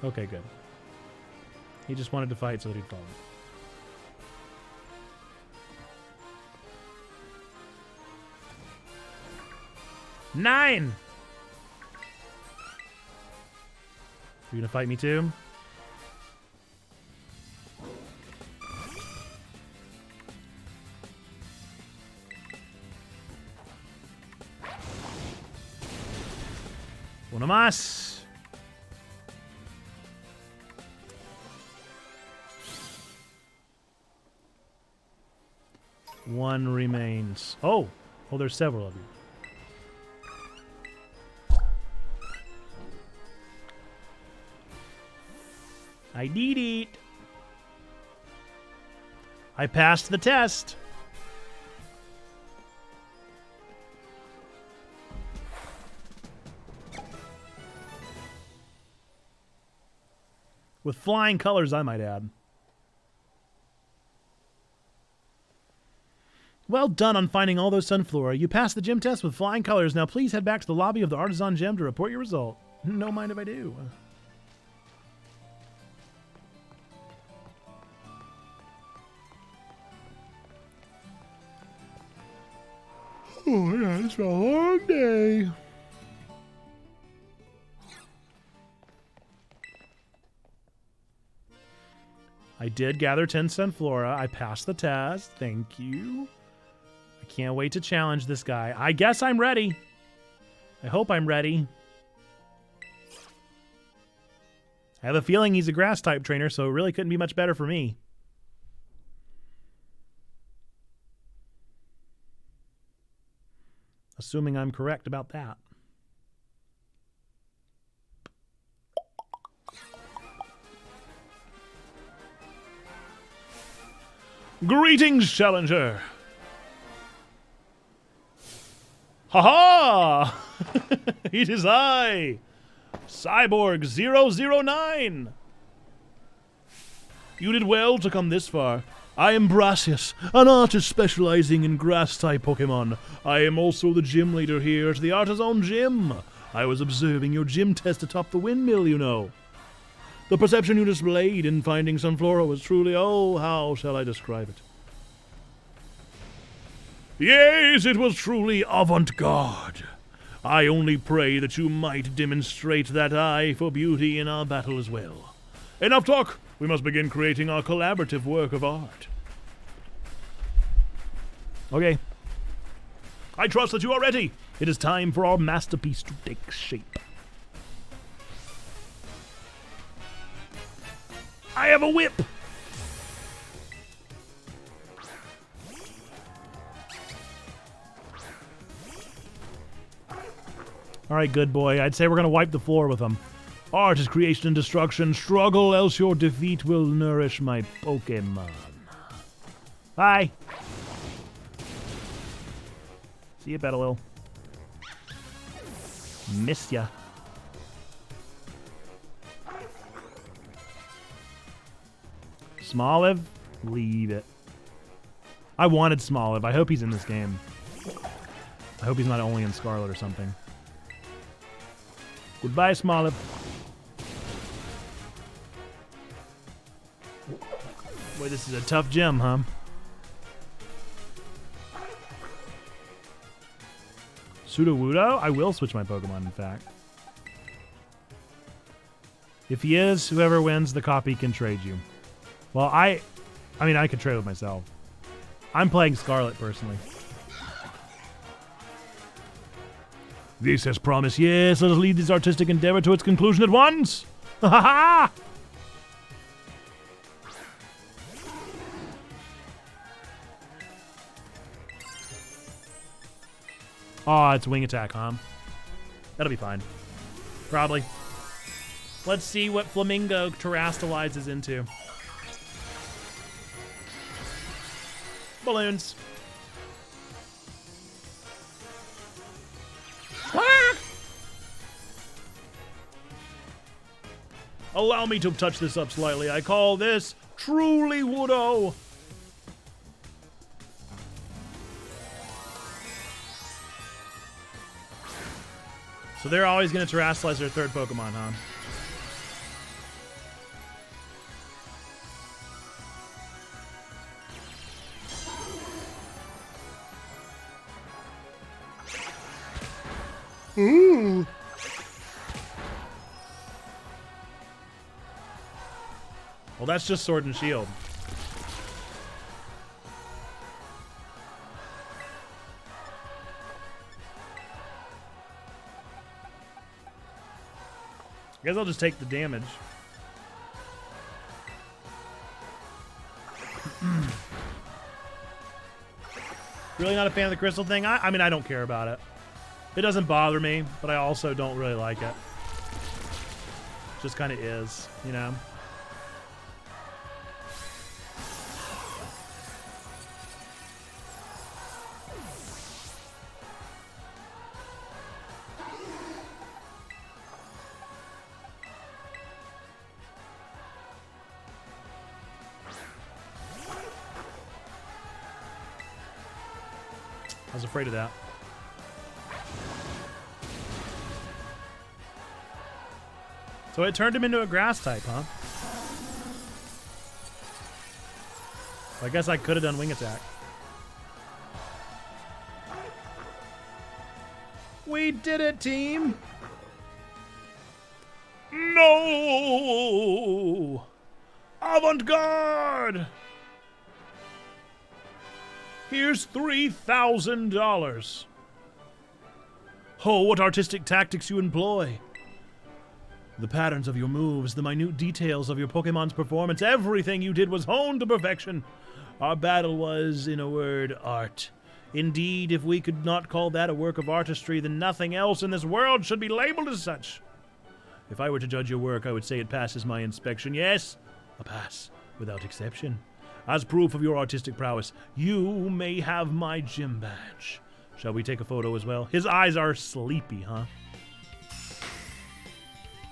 Okay, good. He just wanted to fight so that he'd follow me. Nine! You gonna fight me too? Uno más. 1 remains. Oh, there's several of you. I did it. I passed the test. With flying colors, I might add. Well done on finding all those Sunflora. You passed the gym test with flying colors. Now please head back to the lobby of the Artisan Gym to report your result. No mind if I do. Oh yeah, it's been a long day. I did gather 10 Sunflora. I passed the test. Thank you. I can't wait to challenge this guy. I guess I'm ready. I hope I'm ready. I have a feeling he's a grass type trainer, so it really couldn't be much better for me. Assuming I'm correct about that. Greetings, challenger. Ha-ha! It is I, Cyborg 009. You did well to come this far. I am Brassius, an artist specializing in grass-type Pokemon. I am also the gym leader here at the Artisan Gym. I was observing your gym test atop the windmill, you know. The perception you displayed in finding Sunflora was truly, oh, how shall I describe it? Yes, it was truly avant-garde. I only pray that you might demonstrate that eye for beauty in our battle as well. Enough talk! We must begin creating our collaborative work of art. Okay. I trust that you are ready. It is time for our masterpiece to take shape. I have a whip! Alright, good boy. I'd say we're gonna wipe the floor with him. Art is creation and destruction. Struggle, else your defeat will nourish my Pokemon. Bye! See you, Petalil. Missed ya. Smoliv? Leave it. I wanted Smoliv. I hope he's in this game. I hope he's not only in Scarlet or something. Goodbye, Smoliv. Boy, this is a tough gym, huh? Sudowoodo? I will switch my Pokemon, in fact. If he is, whoever wins, the copy can trade you. Well, I mean, I could trade with myself. I'm playing Scarlet, personally. This has promise. Yes, let us lead this artistic endeavor to its conclusion at once. Ha ha ha! Oh, it's wing attack, huh? That'll be fine. Probably. Let's see what Flamingo terastallizes into. Balloons. Ah! Allow me to touch this up slightly. I call this truly Woodo. So they're always going to terastallize their third Pokemon, huh? Ooh. Well, that's just Sword and Shield. I guess I'll just take the damage. Really not a fan of the crystal thing? I mean, I don't care about it. It doesn't bother me, but I also don't really like it. Just kind of is, you know? I was afraid of that. So it turned him into a grass type, huh? I guess I could have done wing attack. We did it, team! No! Of Avant-garde! Here's $3,000. Oh, what artistic tactics you employ. The patterns of your moves, the minute details of your Pokemon's performance, everything you did was honed to perfection. Our battle was, in a word, art. Indeed, if we could not call that a work of artistry, then nothing else in this world should be labeled as such. If I were to judge your work, I would say it passes my inspection. Yes, a pass, without exception. As proof of your artistic prowess, you may have my gym badge. Shall we take a photo as well? His eyes are sleepy, huh?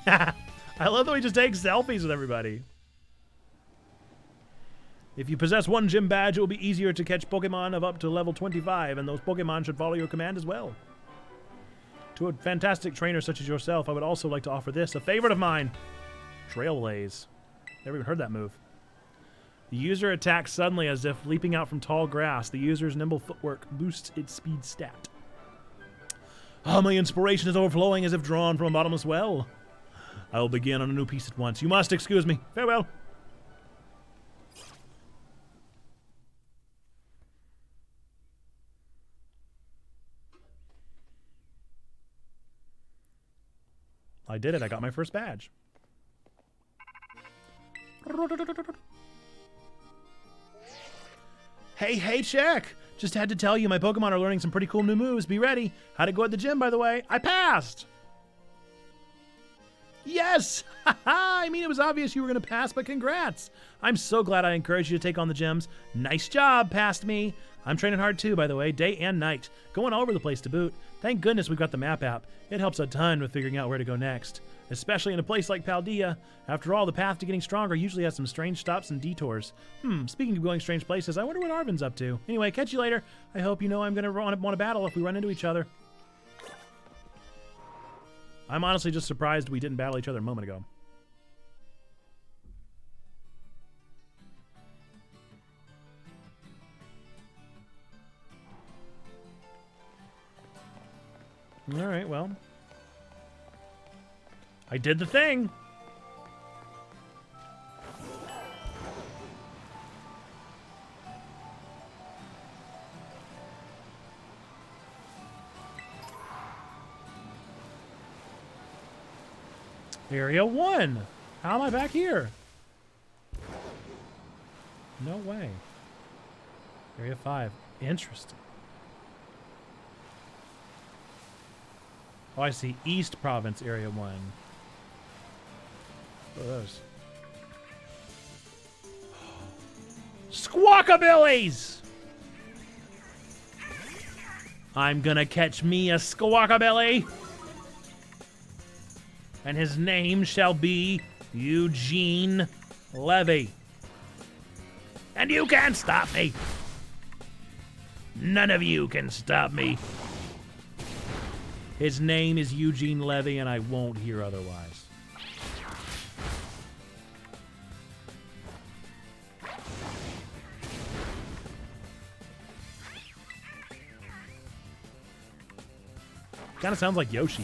I love that he just takes selfies with everybody. If you possess one gym badge, it will be easier to catch Pokemon of up to level 25, and those Pokemon should follow your command as well. To a fantastic trainer such as yourself, I would also like to offer this, a favorite of mine. Trailblaze. Never even heard that move. The user attacks suddenly as if leaping out from tall grass. The user's nimble footwork boosts its speed stat. Ah, my inspiration is overflowing as if drawn from a bottomless well. I will begin on a new piece at once. You must excuse me. Farewell. I did it. I got my first badge. Hey, check! Just had to tell you my Pokemon are learning some pretty cool new moves. Be ready. How'd it go at the gym, by the way? I passed! Yes! I mean, it was obvious you were going to pass, but congrats! I'm so glad I encouraged you to take on the gyms. Nice job, past me. I'm training hard too, by the way, day and night. Going all over the place to boot. Thank goodness we've got the map app. It helps a ton with figuring out where to go next. Especially in a place like Paldea. After all, the path to getting stronger usually has some strange stops and detours. Speaking of going strange places, I wonder what Arvin's up to. Anyway, catch you later. I hope you know I'm going to want to battle if we run into each other. I'm honestly just surprised we didn't battle each other a moment ago. All right, well. I did the thing. Area 1. How am I back here? No way. Area 5. Interesting. Oh, I see. East Province, Area 1. What are those? Squawkabillies! I'm gonna catch me a Squawkabilly. And his name shall be Eugene Levy. And you can't stop me. None of you can stop me. His name is Eugene Levy, and I won't hear otherwise. Kind of sounds like Yoshi.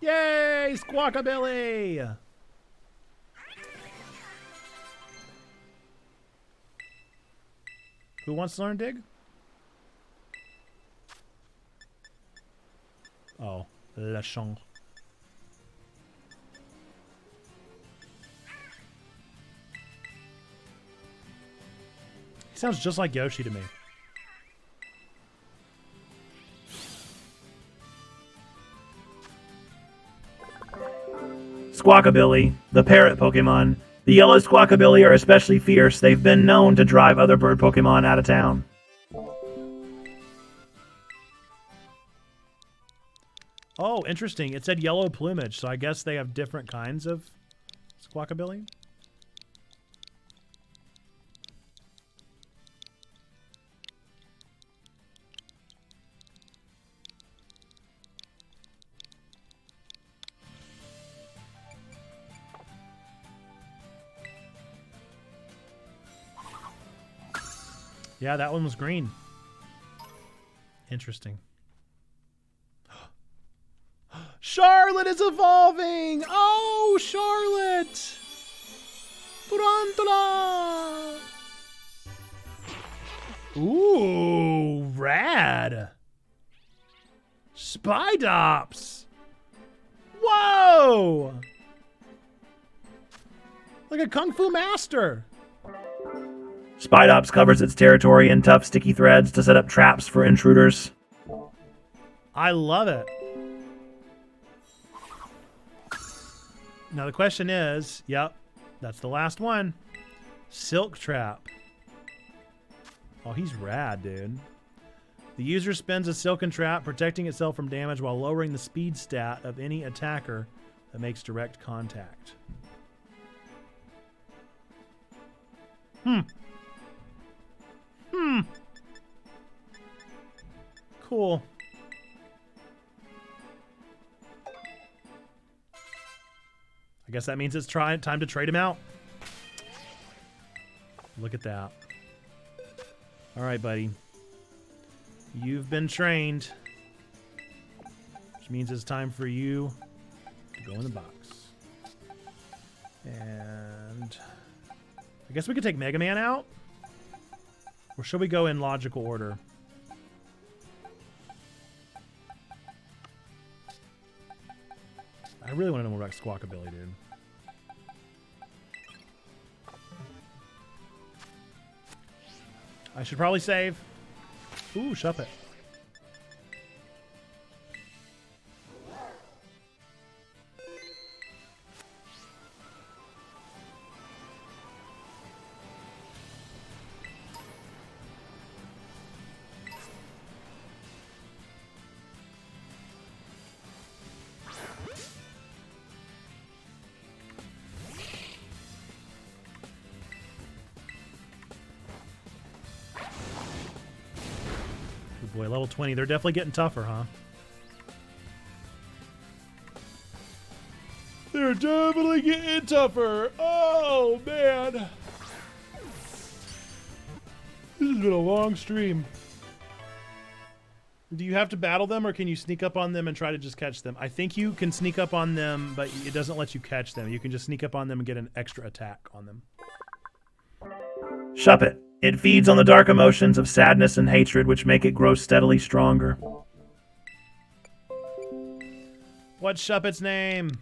Yay, Squawkabilly! Who wants to learn dig? Oh, Lechon. He sounds just like Yoshi to me. Squawkabilly, the parrot Pokemon. The yellow Squawkabilly are especially fierce. They've been known to drive other bird Pokemon out of town. Oh, interesting. It said yellow plumage, so I guess they have different kinds of Squawkabilly. Yeah, that one was green. Interesting. Charlotte is evolving! Oh, Charlotte! Durantula! Ooh, rad! Spidops! Whoa! Like a Kung Fu master! Spidops covers its territory in tough, sticky threads to set up traps for intruders. I love it. Now the question is, yep, that's the last one. Silk Trap. Oh, he's rad, dude. The user spins a silken trap, protecting itself from damage while lowering the speed stat of any attacker that makes direct contact. Cool. I guess that means it's time to trade him out. Look at that. All right, buddy. You've been trained, which means it's time for you to go in the box. And I guess we could take Mega Man out. Or should we go in logical order? I really want to know more about Squawkabilly, dude. I should probably save. Ooh, Shuppet. Boy, level 20. They're definitely getting tougher, huh? They're definitely getting tougher. Oh, man. This has been a long stream. Do you have to battle them, or can you sneak up on them and try to just catch them? I think you can sneak up on them, but it doesn't let you catch them. You can just sneak up on them and get an extra attack on them. Shuppet. It feeds on the dark emotions of sadness and hatred, which make it grow steadily stronger. What's Shuppet's name?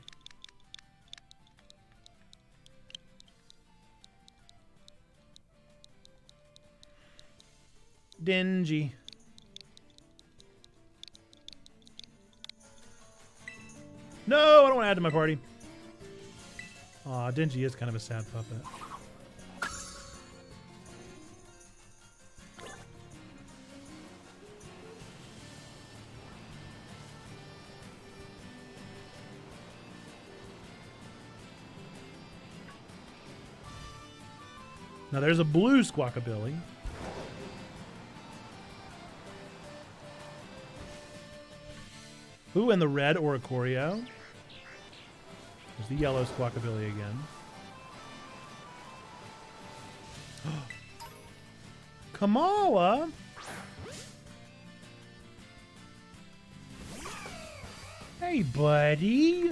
Dingy. No, I don't want to add to my party. Aw, Dingy is kind of a sad puppet. Now there's a blue Squawkabilly. Ooh, and the red Oricorio. There's the yellow Squawkabilly again. Kamala? Hey, buddy.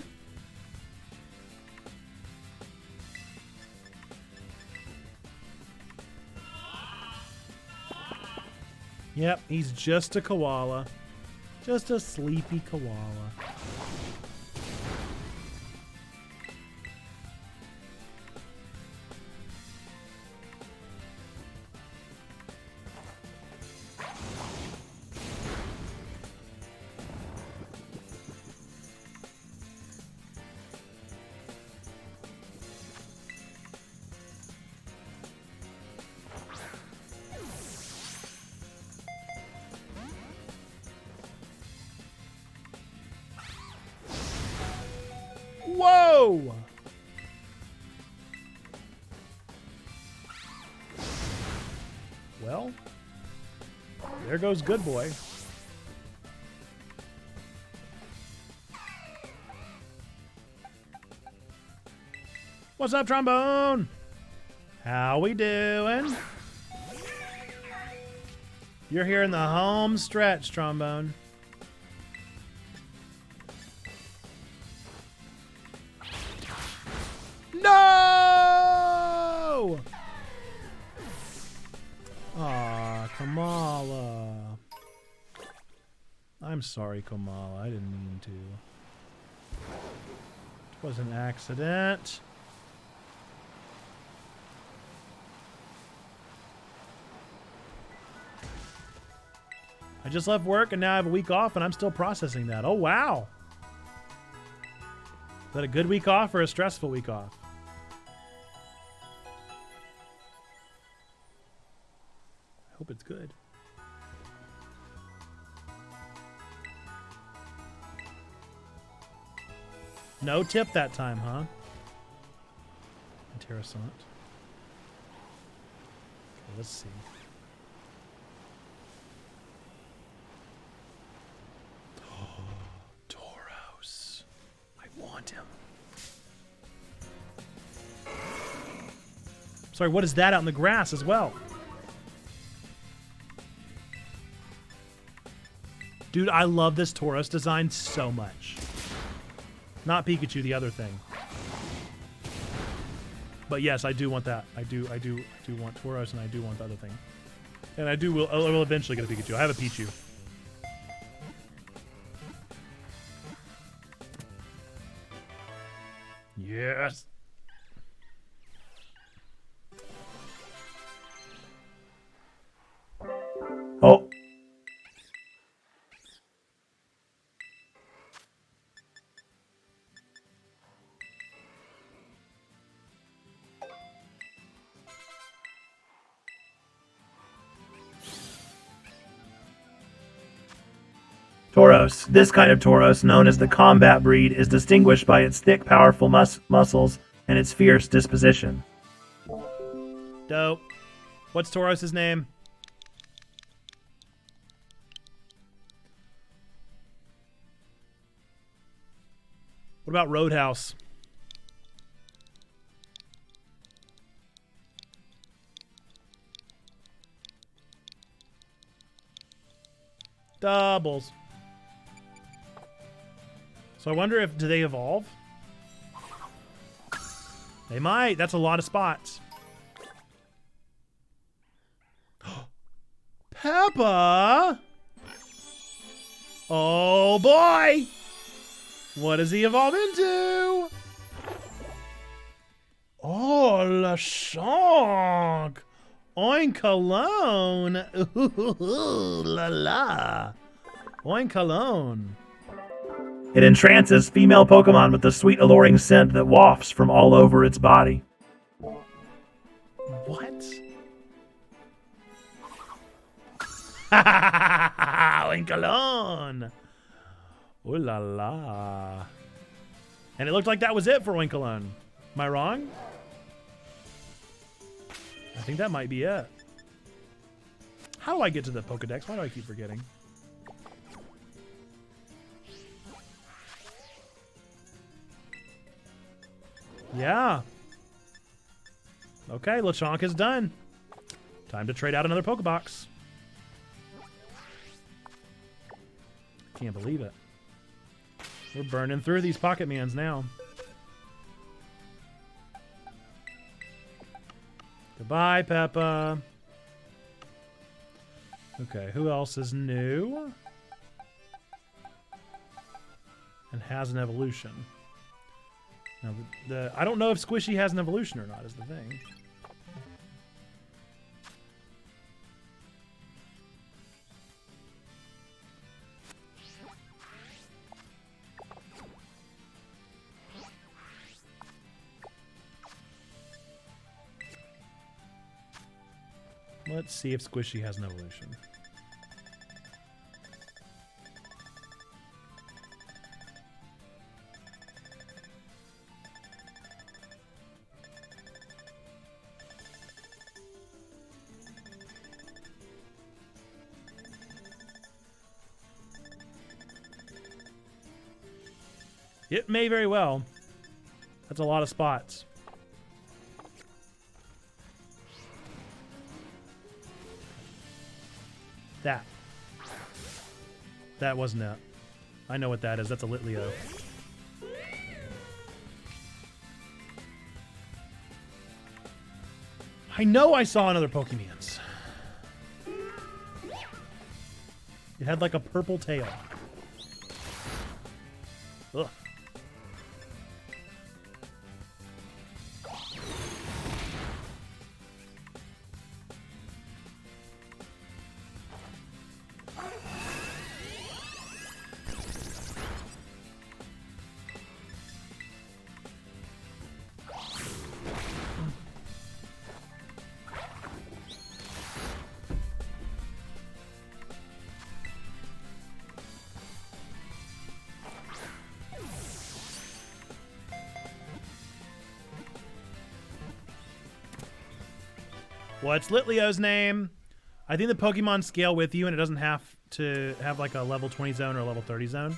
Yep, he's just a koala. Just a sleepy koala. Whoa! Well, there goes Good Boy. What's up, Trombone? How we doing? You're here in the home stretch, Trombone. No! Aw, Kamala. I'm sorry, Kamala. I didn't mean to. It was an accident. I just left work and now I have a week off and I'm still processing that. Oh, wow. Is that a good week off or a stressful week off? I hope it's good. No tip that time, huh? Interessant. Okay, let's see. Tauros. I want him. Sorry, what is that out in the grass as well? Dude, I love this Tauros design so much. Not Pikachu, the other thing. But yes, I do want that. I do want Tauros, and I do want the other thing. And I will eventually get a Pikachu. I have a Pichu. Yes. Oh. Tauros. This kind of Tauros, known as the combat breed, is distinguished by its thick, powerful muscles and its fierce disposition. Dope. What's Tauros' name? What about Roadhouse? Doubles. So I wonder if, do they evolve? They might. That's a lot of spots. Peppa! Oh boy! What does he evolve into? Oh, Lechonk! Oinkalone! Ooh, la la! Oinkalone. It entrances female Pokemon with the sweet, alluring scent that wafts from all over its body. What? Oinkalone! Ooh la la. And it looked like that was it for Oinkalone. Am I wrong? I think that might be it. How do I get to the Pokedex? Why do I keep forgetting? Yeah. Okay, Lechonk is done. Time to trade out another Pokebox. Can't believe it. We're burning through these Pocketmans now. Goodbye, Peppa. Okay, who else is new? And has an evolution. Now, I don't know if Squishy has an evolution or not, is the thing. Let's see if Squishy has an evolution. It may very well. That's a lot of spots. That wasn't it. I know what that is. That's a Litleo. I know I saw another Pokemans. It had like a purple tail. Ugh. What's Litlio's name? I think the Pokemon scale with you, and it doesn't have to have like a level 20 zone or a level 30 zone.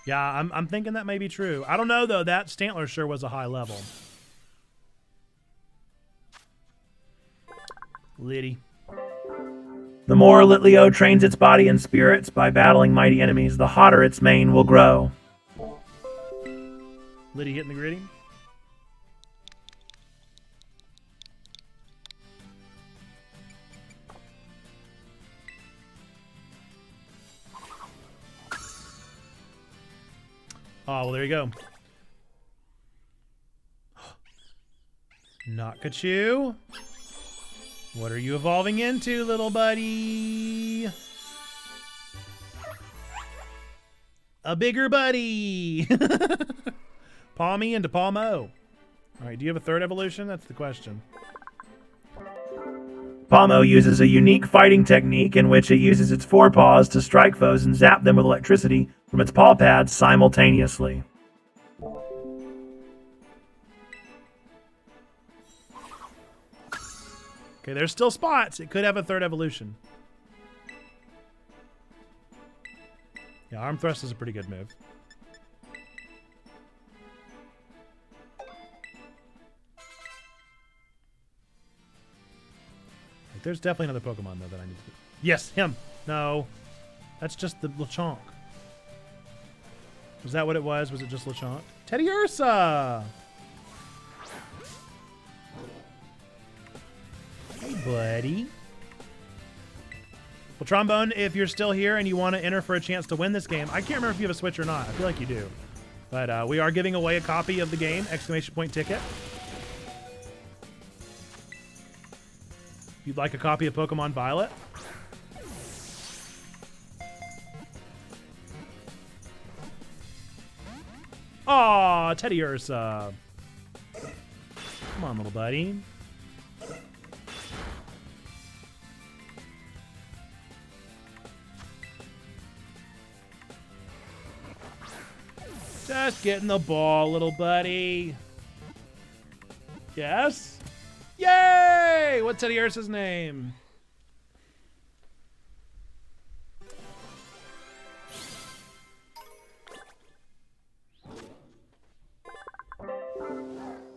Yeah, I'm thinking that may be true. I don't know, though. That Stantler sure was a high level. Liddy. The more Litlio trains its body and spirits by battling mighty enemies, the hotter its mane will grow. Liddy hitting the gritty. Oh, well, there you go. Nakachu. What are you evolving into, little buddy? A bigger buddy. Palmy into Palmo. All right, do you have a third evolution? That's the question. Palmo uses a unique fighting technique in which it uses its forepaws to strike foes and zap them with electricity from its paw pads simultaneously. Okay, there's still spots. It could have a third evolution. Yeah, Arm Thrust is a pretty good move. There's definitely another Pokemon, though, that I need to... Yes, him! No. That's just the Lechonk. Was that what it was? Was it just Lechonk? Teddy Ursa! Hey, buddy. Well, Trombone, if you're still here and you want to enter for a chance to win this game, I can't remember if you have a Switch or not. I feel like you do. But we are giving away a copy of the game, exclamation point ticket. If you'd like a copy of Pokemon Violet. Aw, Teddy Ursa. Come on, little buddy. Just getting the ball, little buddy. Yes? Yay! What's Teddy Ursa's name?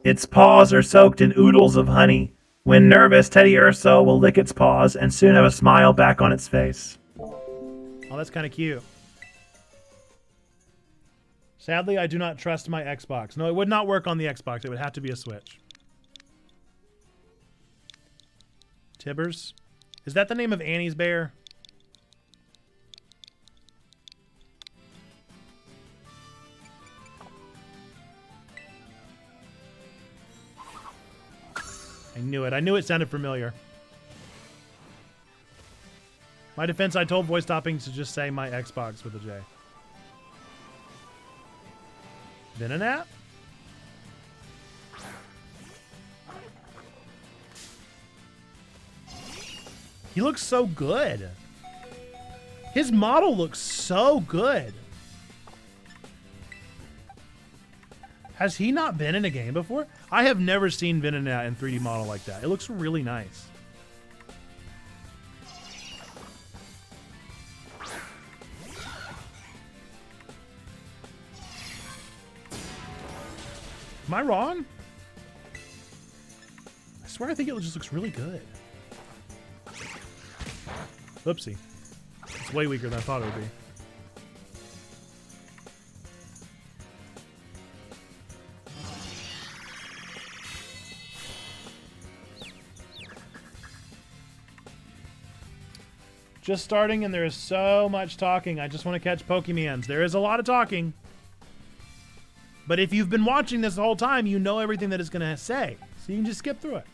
Its paws are soaked in oodles of honey. When nervous, Teddy Ursa will lick its paws and soon have a smile back on its face. Oh, that's kind of cute. Sadly, I do not trust my Xbox. No, it would not work on the Xbox. It would have to be a Switch. Tibbers? Is that the name of Annie's bear? I knew it. I knew it sounded familiar. My defense, I told voice stopping to just say my Xbox with a J. Venonat? He looks so good. His model looks so good. Has he not been in a game before? I have never seen Venonat in 3D model like that. It looks really nice. Am I wrong? I swear I think it just looks really good. Oopsie. It's way weaker than I thought it would be. Just starting, and there is so much talking. I just want to catch Pokemons. There is a lot of talking. But if you've been watching this the whole time, you know everything that it's going to say. So you can just skip through it.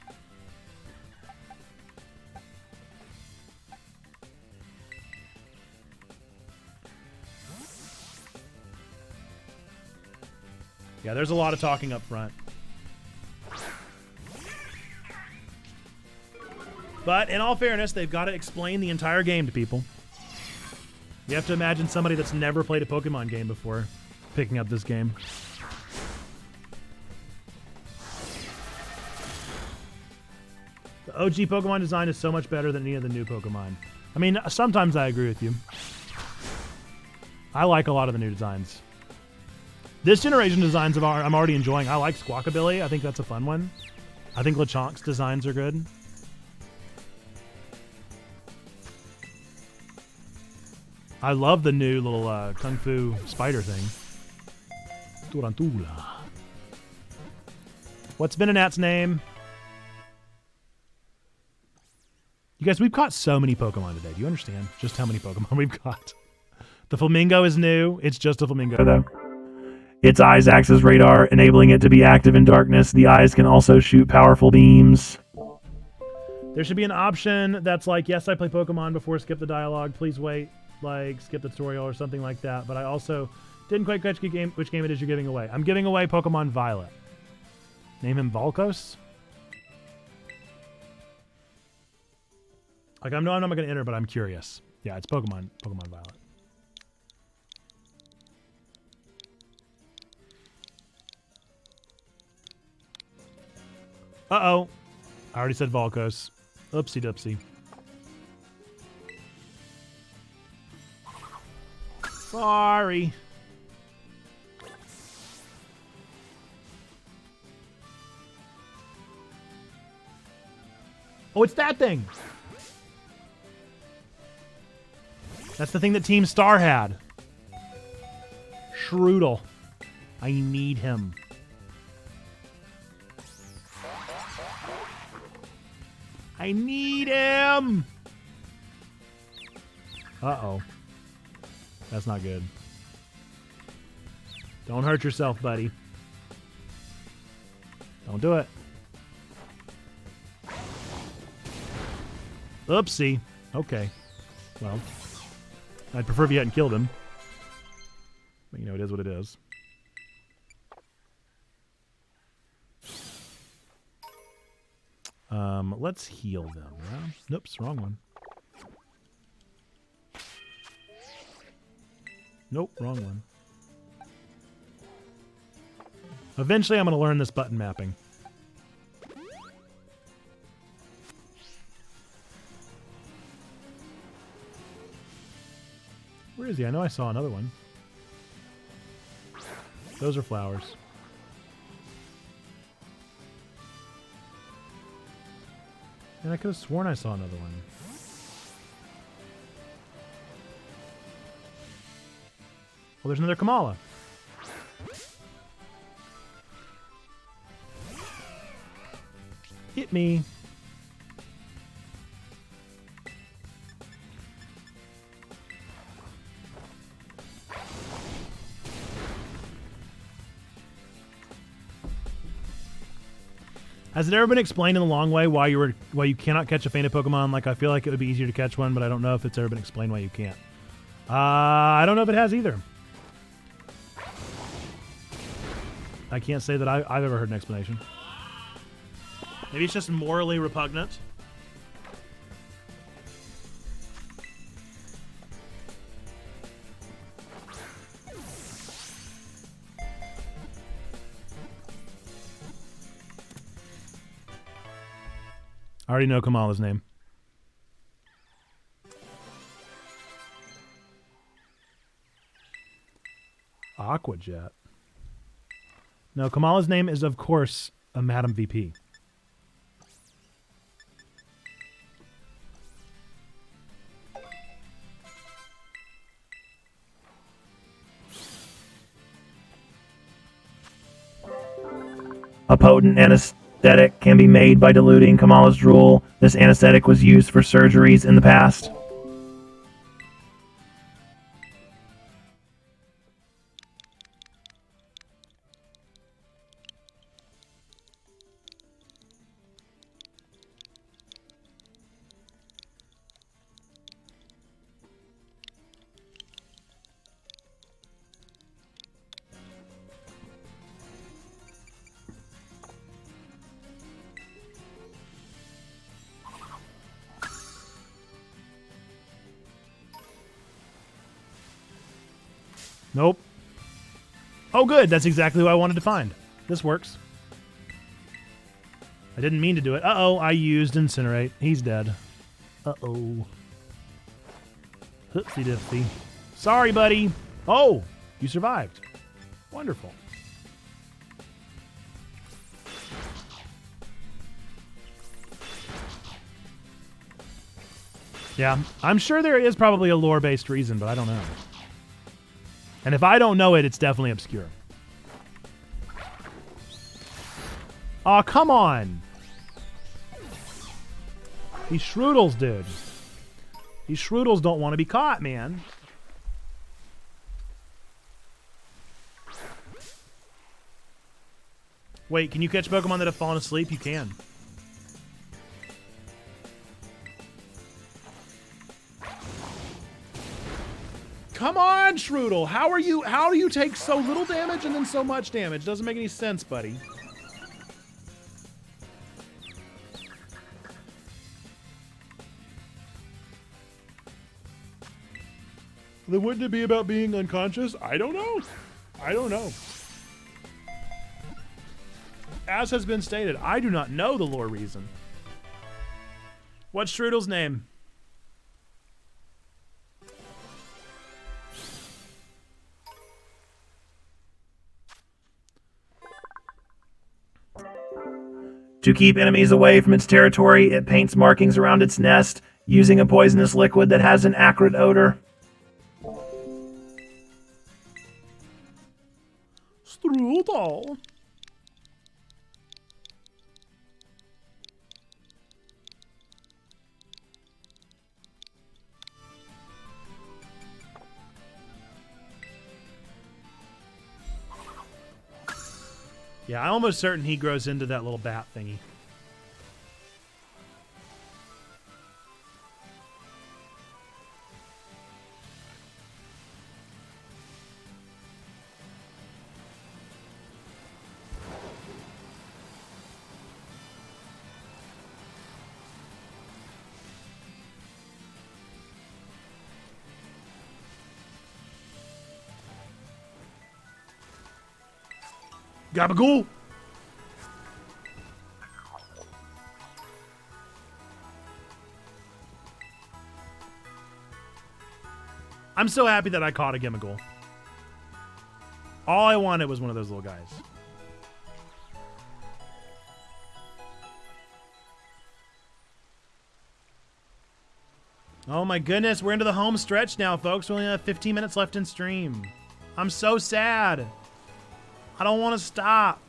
Yeah, there's a lot of talking up front. But in all fairness, they've got to explain the entire game to people. You have to imagine somebody that's never played a Pokemon game before picking up this game. The OG Pokemon design is so much better than any of the new Pokemon. I mean, sometimes I agree with you. I like a lot of the new designs. This generation designs I'm already enjoying. I like Squawkabilly. I think that's a fun one. I think Lechonk's designs are good. I love the new little Kung Fu spider thing. Turantula. What's Venonat's name? You guys, we've caught so many Pokemon today. Do you understand just how many Pokemon we've got? The Flamingo is new. It's just a Flamingo, though. Its eyes acts as radar, enabling it to be active in darkness. The eyes can also shoot powerful beams. There should be an option that's like, yes, I play Pokemon before skip the dialogue. Please wait, like skip the tutorial or something like that. But I also didn't quite catch which game it is you're giving away. I'm giving away Pokemon Violet. Name him Volkos? Like, I'm not going to enter, but I'm curious. Yeah, it's Pokemon Violet. Uh-oh. I already said Volkos. Oopsie doopsie. Sorry. Oh, it's that thing. That's the thing that Team Star had. Shroodle. I need him. I need him! Uh-oh. That's not good. Don't hurt yourself, buddy. Don't do it. Oopsie. Okay. Well, I'd prefer if you hadn't killed him. But, you know, it is what it is. Let's heal them. Yeah? Oops, wrong one. Nope, wrong one. Eventually, I'm going to learn this button mapping. Where is he? I know I saw another one. Those are flowers. And I could have sworn I saw another one. Well, there's another Kamala. Hit me. Has it ever been explained in the long way why you cannot catch a fainted Pokemon? Like, I feel like it would be easier to catch one, but I don't know if it's ever been explained why you can't. I don't know if it has either. I can't say that I've ever heard an explanation. Maybe it's just morally repugnant. I already know Kamala's name. Aqua Jet. No, Kamala's name is, of course, a Madam VP. A potent anesthetic can be made by diluting Kamala's drool. This anesthetic was used for surgeries in the past. Nope. Oh, good. That's exactly what I wanted to find. This works. I didn't mean to do it. Uh-oh, I used Incinerate. He's dead. Uh-oh. Hoopsie-dipsy. Sorry, buddy. Oh, you survived. Wonderful. Yeah, I'm sure there is probably a lore-based reason, but I don't know. And if I don't know it, it's definitely obscure. Aw, come on. These Shroodles, dude. These Shroodles don't want to be caught, man. Wait, can you catch Pokemon that have fallen asleep? You can. Come on, Shroodle. How do you take so little damage and then so much damage? Doesn't make any sense, buddy. Then wouldn't it be about being unconscious? I don't know. I don't know. As has been stated, I do not know the lore reason. What's Shroodle's name? To keep enemies away from its territory, it paints markings around its nest using a poisonous liquid that has an acrid odor. Strudel. Yeah, I'm almost certain he grows into that little bat thingy. Gabagool! I'm so happy that I caught a Gimmighoul. All I wanted was one of those little guys. Oh my goodness, we're into the home stretch now, folks. We only have 15 minutes left in stream. I'm so sad. I don't want to stop.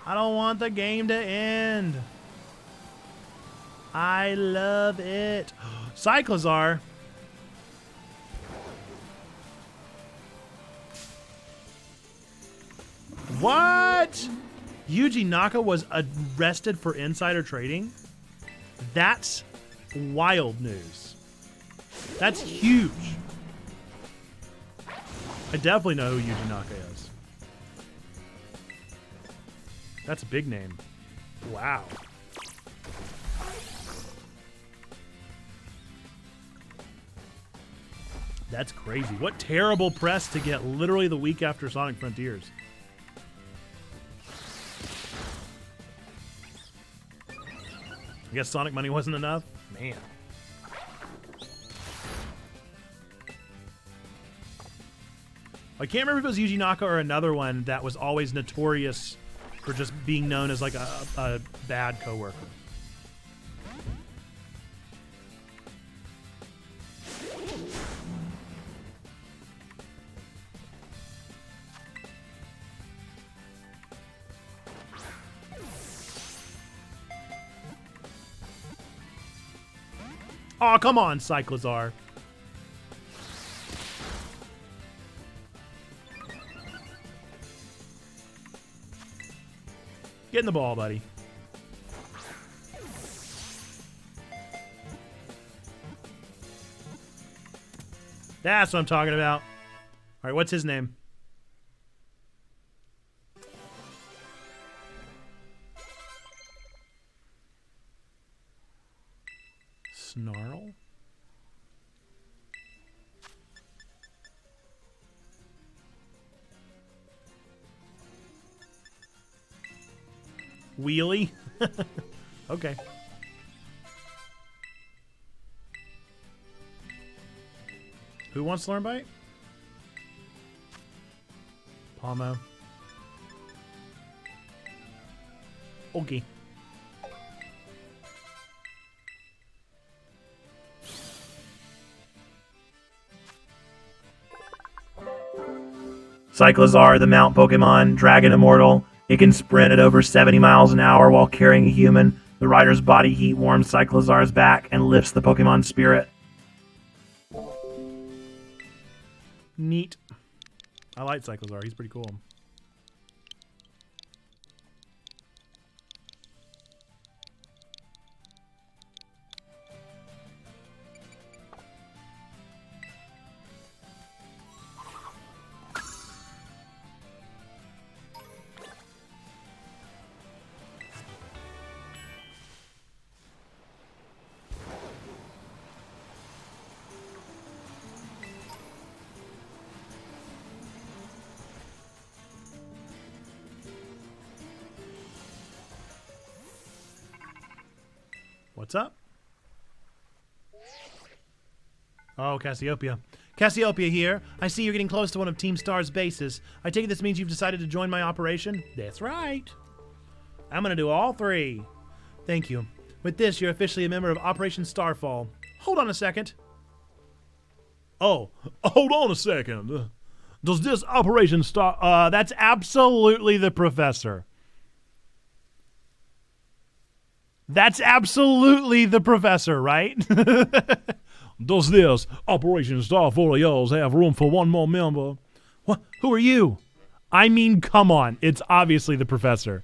I don't want the game to end. I love it. Cyclizar. What? Yuji Naka was arrested for insider trading? That's wild news. That's huge. I definitely know who Yuji Naka is. That's a big name. Wow. That's crazy. What terrible press to get literally the week after Sonic Frontiers. I guess Sonic money wasn't enough? Man. I can't remember if it was Yuji Naka or another one that was always notorious for just being known as like a bad coworker. Oh, come on, Cyclizar. Get in the ball, buddy. That's what I'm talking about. All right, what's his name? Snarl? Wheelie? Okay. Who wants to learn bite? Palmo. Okay. Cyclizar, the Mount Pokemon, Dragon Immortal. It can sprint at over 70 miles an hour while carrying a human. The rider's body heat warms Cyclizar's back and lifts the Pokemon's spirit. Neat. I like Cyclizar. He's pretty cool. What's up? Oh, Cassiopeia. Cassiopeia here. I see you're getting close to one of Team Star's bases. I take it this means you've decided to join my operation? That's right. I'm gonna do all three. Thank you. With this, you're officially a member of Operation Starfall. Hold on a second. Oh, hold on a second. Does this Operation Star... that's absolutely the professor. That's absolutely the professor, right? Does this Operation Starfall of yours have room for one more member? What? Who are you? I mean, come on. It's obviously the professor.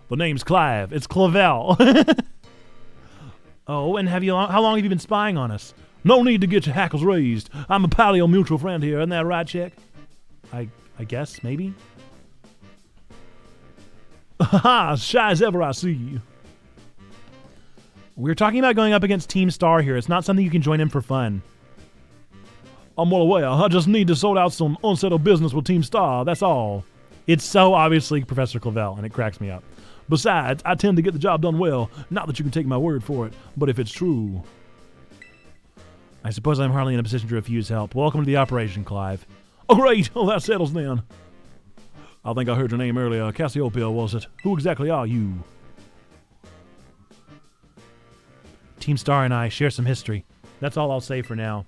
The name's Clive. It's Clavel. Oh, and how long have you been spying on us? No need to get your hackles raised. I'm a paleo mutual friend here. Isn't that right, chick? I guess, maybe? Haha, as shy as ever I see you. We're talking about going up against Team Star here. It's not something you can join in for fun. I'm well aware. I just need to sort out some unsettled business with Team Star. That's all. It's so obviously Professor Clavel, and it cracks me up. Besides, I tend to get the job done well. Not that you can take my word for it, but if it's true... I suppose I'm hardly in a position to refuse help. Welcome to the operation, Clive. Oh, great. Oh, that settles then. I think I heard your name earlier. Cassiopeia, was it? Who exactly are you? Team Star and I share some history. That's all I'll say for now.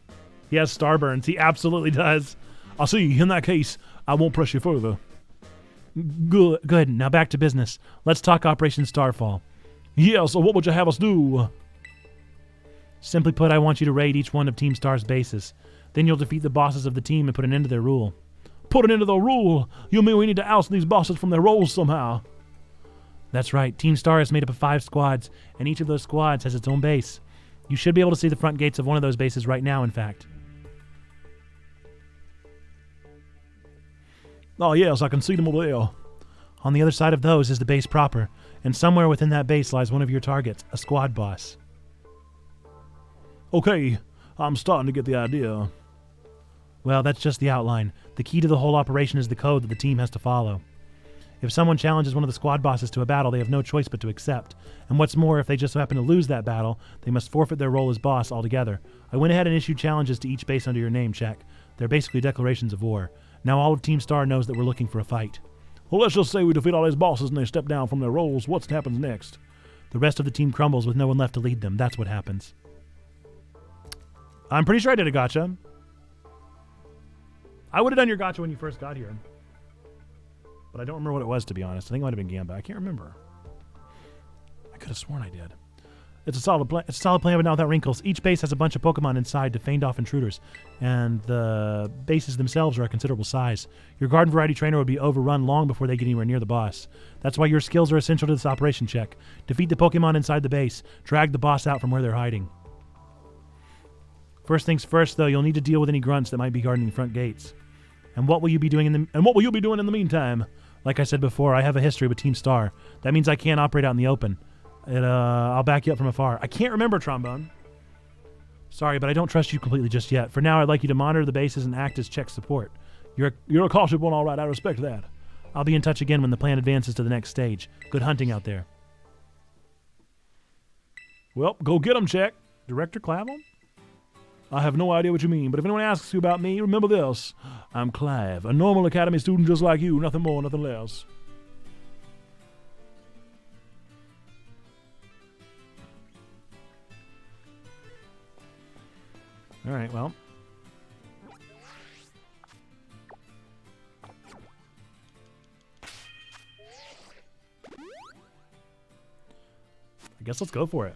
He has starburns. He absolutely does. I see. In that case, I won't press you further. Good. Now back to business. Let's talk Operation Starfall. Yeah, so what would you have us do? Simply put, I want you to raid each one of Team Star's bases. Then you'll defeat the bosses of the team and put an end to their rule. Put an end to their rule? You mean we need to oust these bosses from their roles somehow? That's right. Team Star is made up of 5 squads, and each of those squads has its own base. You should be able to see the front gates of one of those bases right now, in fact. Oh, yes, I can see them over there. On the other side of those is the base proper, and somewhere within that base lies one of your targets, a squad boss. Okay, I'm starting to get the idea. Well, that's just the outline. The key to the whole operation is the code that the team has to follow. If someone challenges one of the squad bosses to a battle, they have no choice but to accept. And what's more, if they just happen to lose that battle, they must forfeit their role as boss altogether. I went ahead and issued challenges to each base under your name, check. They're basically declarations of war. Now all of Team Star knows that we're looking for a fight. Well, let's just say we defeat all these bosses and they step down from their roles. What happens next? The rest of the team crumbles with no one left to lead them. That's what happens. I'm pretty sure I did a gotcha. I would have done your gotcha when you first got here. But I don't remember what it was, to be honest. I think it might have been Gamba. I can't remember. I could have sworn I did. It's a solid plan. It's a solid plan, but not without wrinkles. Each base has a bunch of Pokemon inside to fend off intruders, and the bases themselves are a considerable size. Your garden variety trainer would be overrun long before they get anywhere near the boss. That's why your skills are essential to this operation check. Defeat the Pokemon inside the base. Drag the boss out from where they're hiding. First things first, though, you'll need to deal with any grunts that might be guarding the front gates. And what will you be doing in the meantime? Like I said before, I have a history with Team Star. That means I can't operate out in the open. I'll back you up from afar. I can't remember, Trombone. Sorry, but I don't trust you completely just yet. For now, I'd like you to monitor the bases and act as check support. You're a cautious one, all right. I respect that. I'll be in touch again when the plan advances to the next stage. Good hunting out there. Well, go get him, Check. Director Clavel? I have no idea what you mean, but if anyone asks you about me, remember this. I'm Clive, a normal academy student just like you, nothing more, nothing less. All right, well. I guess let's go for it.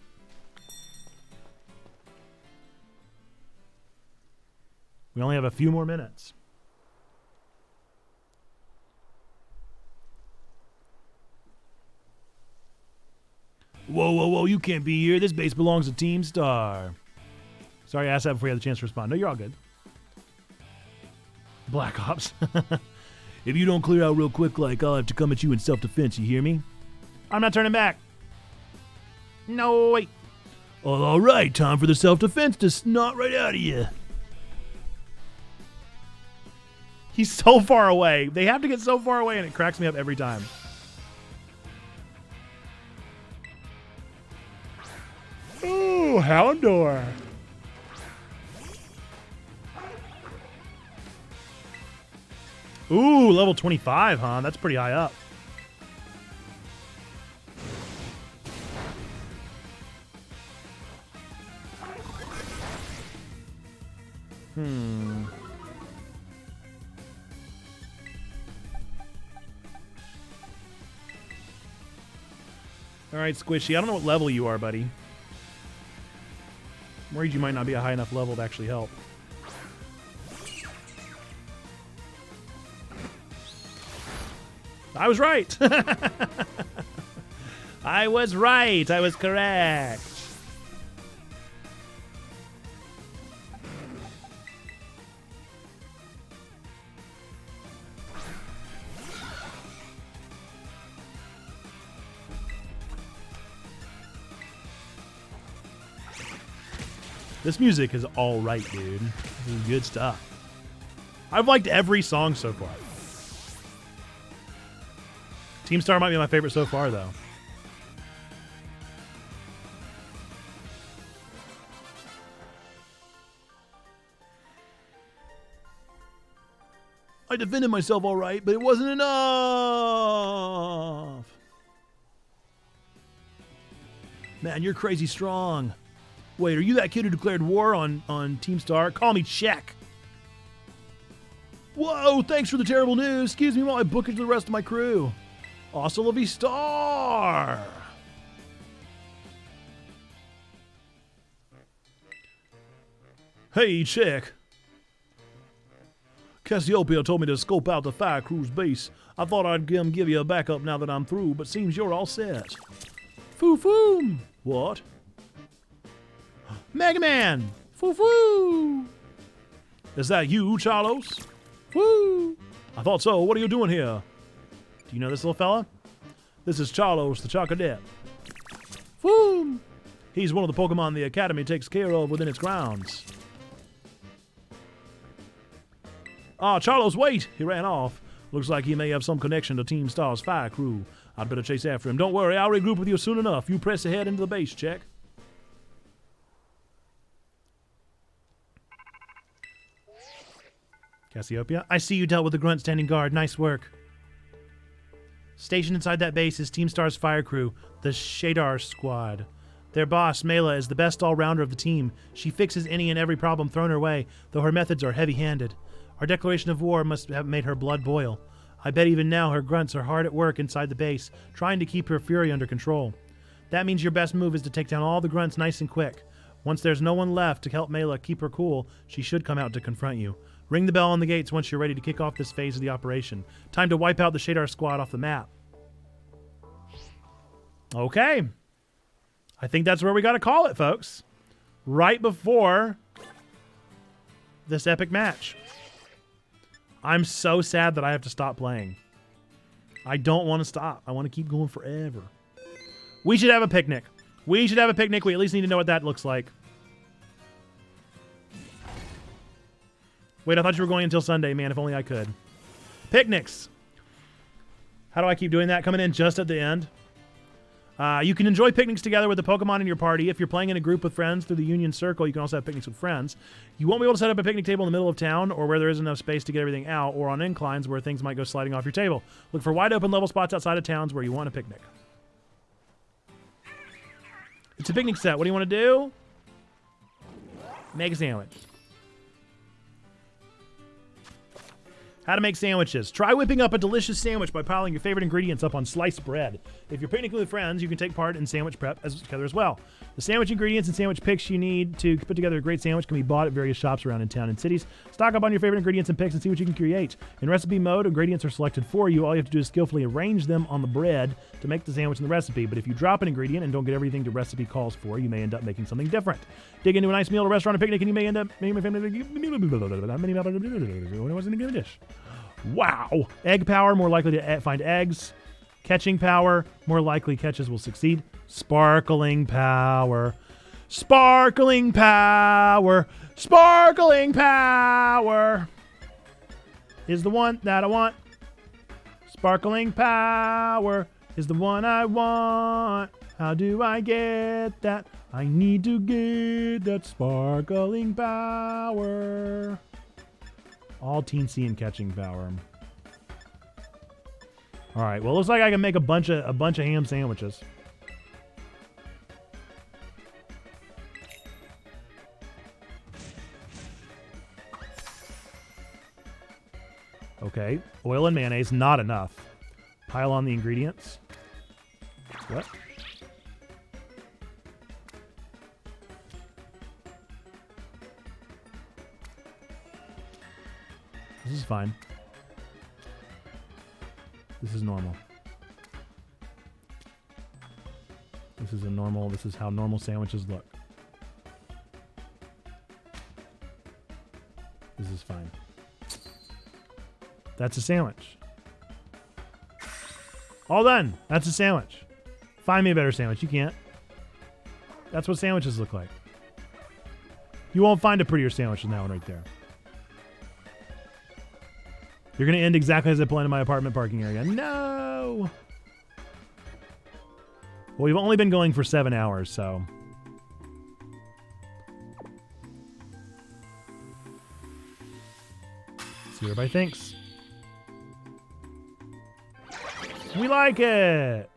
We only have a few more minutes. Whoa, whoa, whoa, you can't be here. This base belongs to Team Star. Sorry I asked that before you had the chance to respond. No, you're all good. Black Ops. If you don't clear out real quick, I'll have to come at you in self-defense, you hear me? I'm not turning back. No, wait. All right, time for the self-defense to snot right out of you. He's so far away. They have to get so far away, and it cracks me up every time. Ooh, Houndour. Ooh, level 25, huh? That's pretty high up. All right, Squishy. I don't know what level you are, buddy. I'm worried you might not be a high enough level to actually help. I was right. I was right. I was correct. This music is all right, dude. This is good stuff. I've liked every song so far. Team Star might be my favorite so far, though. I defended myself all right, but it wasn't enough. Man, you're crazy strong. Wait, are you that kid who declared war on Team Star? Call me Check. Whoa, thanks for the terrible news. Excuse me while I book it to the rest of my crew. Hasta la vista. Hey, Check. Cassiopeia told me to scope out the fire crew's base. I thought I'd give you a backup now that I'm through, but seems you're all set. Foo-foo! What? Mega Man! Foo-foo! Is that you, Charlos? Woo! I thought so. What are you doing here? Do you know this little fella? This is Charlos the Chocodet. Woo! He's one of the Pokemon the Academy takes care of within its grounds. Ah, Charlos, wait! He ran off. Looks like he may have some connection to Team Star's fire crew. I'd better chase after him. Don't worry, I'll regroup with you soon enough. You press ahead into the base, Check. Cassiopeia, I see you dealt with the grunt standing guard. Nice work. Stationed inside that base is Team Star's fire crew, the Shadar Squad. Their boss, Mela, is the best all-rounder of the team. She fixes any and every problem thrown her way, though her methods are heavy-handed. Our declaration of war must have made her blood boil. I bet even now her grunts are hard at work inside the base, trying to keep her fury under control. That means your best move is to take down all the grunts nice and quick. Once there's no one left to help Mela keep her cool, she should come out to confront you. Ring the bell on the gates once you're ready to kick off this phase of the operation. Time to wipe out the Shadar Squad off the map. Okay. I think that's where we got to call it, folks. Right before this epic match. I'm so sad that I have to stop playing. I don't want to stop. I want to keep going forever. We should have a picnic. We should have a picnic. We at least need to know what that looks like. Wait, I thought you were going until Sunday, man. If only I could. Picnics. How do I keep doing that? Coming in just at the end? You can enjoy picnics together with the Pokemon in your party. If you're playing in a group with friends through the Union Circle, you can also have picnics with friends. You won't be able to set up a picnic table in the middle of town or where there isn't enough space to get everything out, or on inclines where things might go sliding off your table. Look for wide open level spots outside of towns where you want a picnic. It's a picnic set. What do you want to do? Make a sandwich. How to make sandwiches. Try whipping up a delicious sandwich by piling your favorite ingredients up on sliced bread. If you're picnicking with friends, you can take part in sandwich prep together as well. The sandwich ingredients and sandwich picks you need to put together a great sandwich can be bought at various shops around in town and cities. Stock up on your favorite ingredients and picks and see what you can create. In recipe mode, ingredients are selected for you. All you have to do is skillfully arrange them on the bread to make the sandwich in the recipe. But if you drop an ingredient and don't get everything the recipe calls for, you may end up making something different. Dig into a nice meal at a restaurant or picnic and you may end up making a dish. Wow. Egg power, more likely to find eggs. Catching power, more likely catches will succeed. Sparkling power. Sparkling power. Sparkling power is the one that I want. Sparkling power is the one I want. How do I get that? I need to get that sparkling power. All teensy and catching power. All right. Well, looks like I can make a bunch of ham sandwiches. Okay. Oil and mayonnaise, not enough. Pile on the ingredients. What? This is fine. This is normal. This is how normal sandwiches look. This is fine. That's a sandwich. All done. That's a sandwich. Find me a better sandwich. You can't. That's what sandwiches look like. You won't find a prettier sandwich than that one right there. You're going to end exactly as I pull into my apartment parking area. No! Well, we've only been going for 7 hours, so... see what everybody thinks. We like it!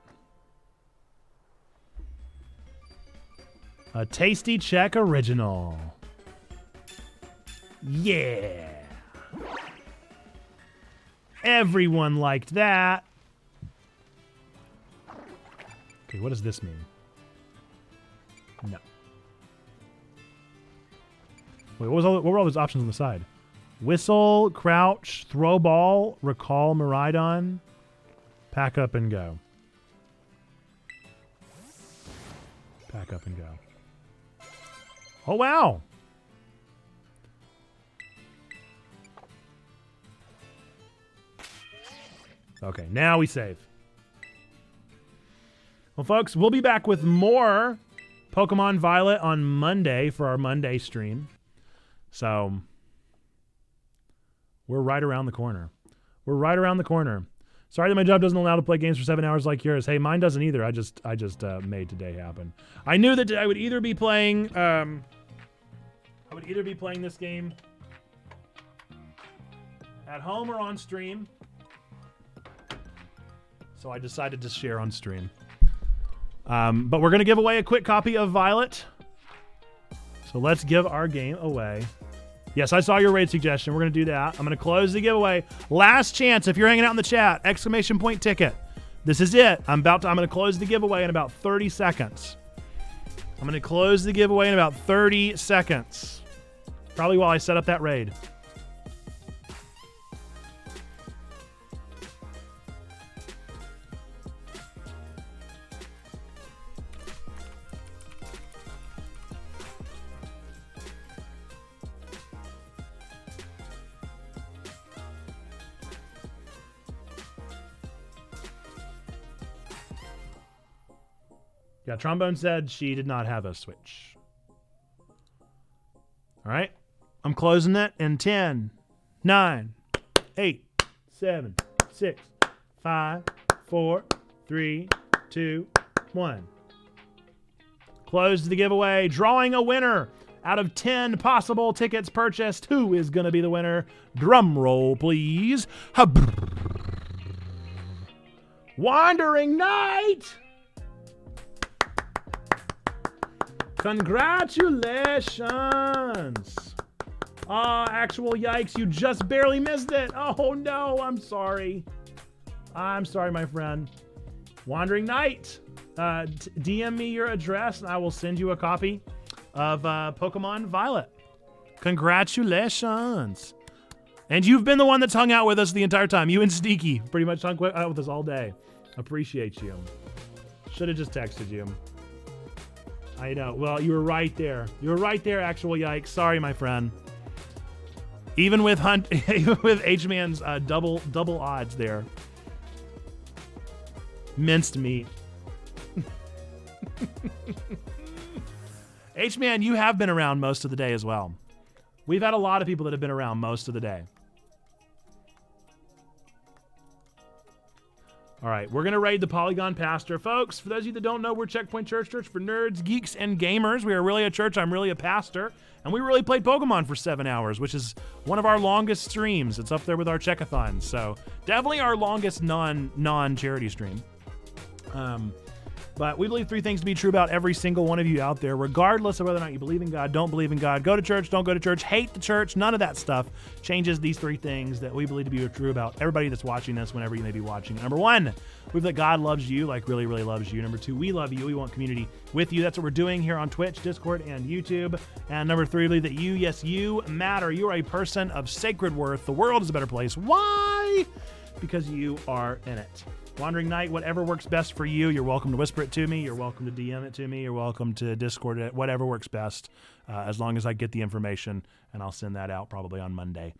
A Tasty Check Original. Yeah! Everyone liked that. Okay, what does this mean? No. Wait, what were all those options on the side? Whistle, crouch, throw ball, recall Miraidon, pack up and go. Pack up and go. Oh, wow. Okay, now we save. Well, folks, we'll be back with more Pokemon Violet on Monday for our Monday stream. So, we're right around the corner. We're right around the corner. Sorry that my job doesn't allow to play games for 7 hours like yours. Hey, mine doesn't either. I just made today happen. I knew that I would either be playing this game at home or on stream. So I decided to share on stream. But we're going to give away a quick copy of Violet. So let's give our game away. Yes, I saw your raid suggestion. We're going to do that. I'm going to close the giveaway. Last chance if you're hanging out in the chat. Exclamation point ticket. This is it. I'm going to close the giveaway in about 30 seconds. I'm going to close the giveaway in about 30 seconds. Probably while I set up that raid. Yeah, Trombone said she did not have a Switch. All right. I'm closing it in 10, 9, 8, 7, 6, 5, 4, 3, 2, Come on. Close the giveaway. Drawing a winner. Out of 10 possible tickets purchased, who is going to be the winner? Drum roll, please. Wandering Knight! Congratulations! Actual yikes, you just barely missed it. Oh no, I'm sorry. I'm sorry, my friend. Wandering Knight, DM me your address and I will send you a copy of Pokemon Violet. Congratulations. And you've been the one that's hung out with us the entire time. You and Sneaky pretty much hung out with us all day. Appreciate you. Should have just texted you. I know. Well, you were right there. You were right there, actual yikes. Sorry, my friend. Even with H-Man's double odds there. Minced meat. H-Man, you have been around most of the day as well. We've had a lot of people that have been around most of the day. All right, we're going to raid the Polygon Pastor. Folks, for those of you that don't know, we're Checkpoint Church for nerds, geeks, and gamers. We are really a church. I'm really a pastor. And we really played Pokemon for 7 hours, which is one of our longest streams. It's up there with our Checkathons. So definitely our longest non-charity stream. But we believe 3 things to be true about every single one of you out there, regardless of whether or not you believe in God, don't believe in God, go to church, don't go to church, hate the church. None of that stuff changes these 3 things that we believe to be true about everybody that's watching this whenever you may be watching. Number 1, we believe that God loves you, like really, really loves you. Number 2, we love you. We want community with you. That's what we're doing here on Twitch, Discord, and YouTube. And number 3, we believe that you, yes, you matter. You are a person of sacred worth. The world is a better place. Why? Because you are in it. Wandering Knight, whatever works best for you. You're welcome to whisper it to me. You're welcome to DM it to me. You're welcome to Discord it. Whatever works best, as long as I get the information, and I'll send that out probably on Monday.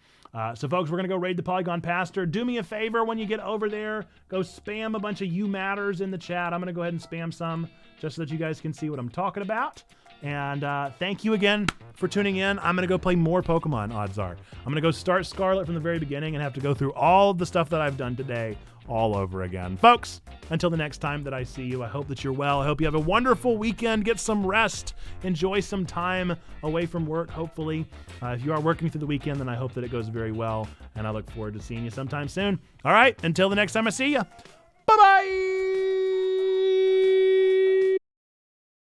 So, folks, we're going to go raid the Polygon Pastor. Do me a favor when you get over there. Go spam a bunch of you matters in the chat. I'm going to go ahead and spam some just so that you guys can see what I'm talking about. And thank you again for tuning in. I'm going to go play more Pokemon, odds are. I'm going to go start Scarlet from the very beginning and have to go through all the stuff that I've done today all over again. Folks, until the next time that I see you, I hope that you're well. I hope you have a wonderful weekend. Get some rest. Enjoy some time away from work, hopefully. If you are working through the weekend, then I hope that it goes very well. And I look forward to seeing you sometime soon. All right, until the next time I see you. Bye-bye!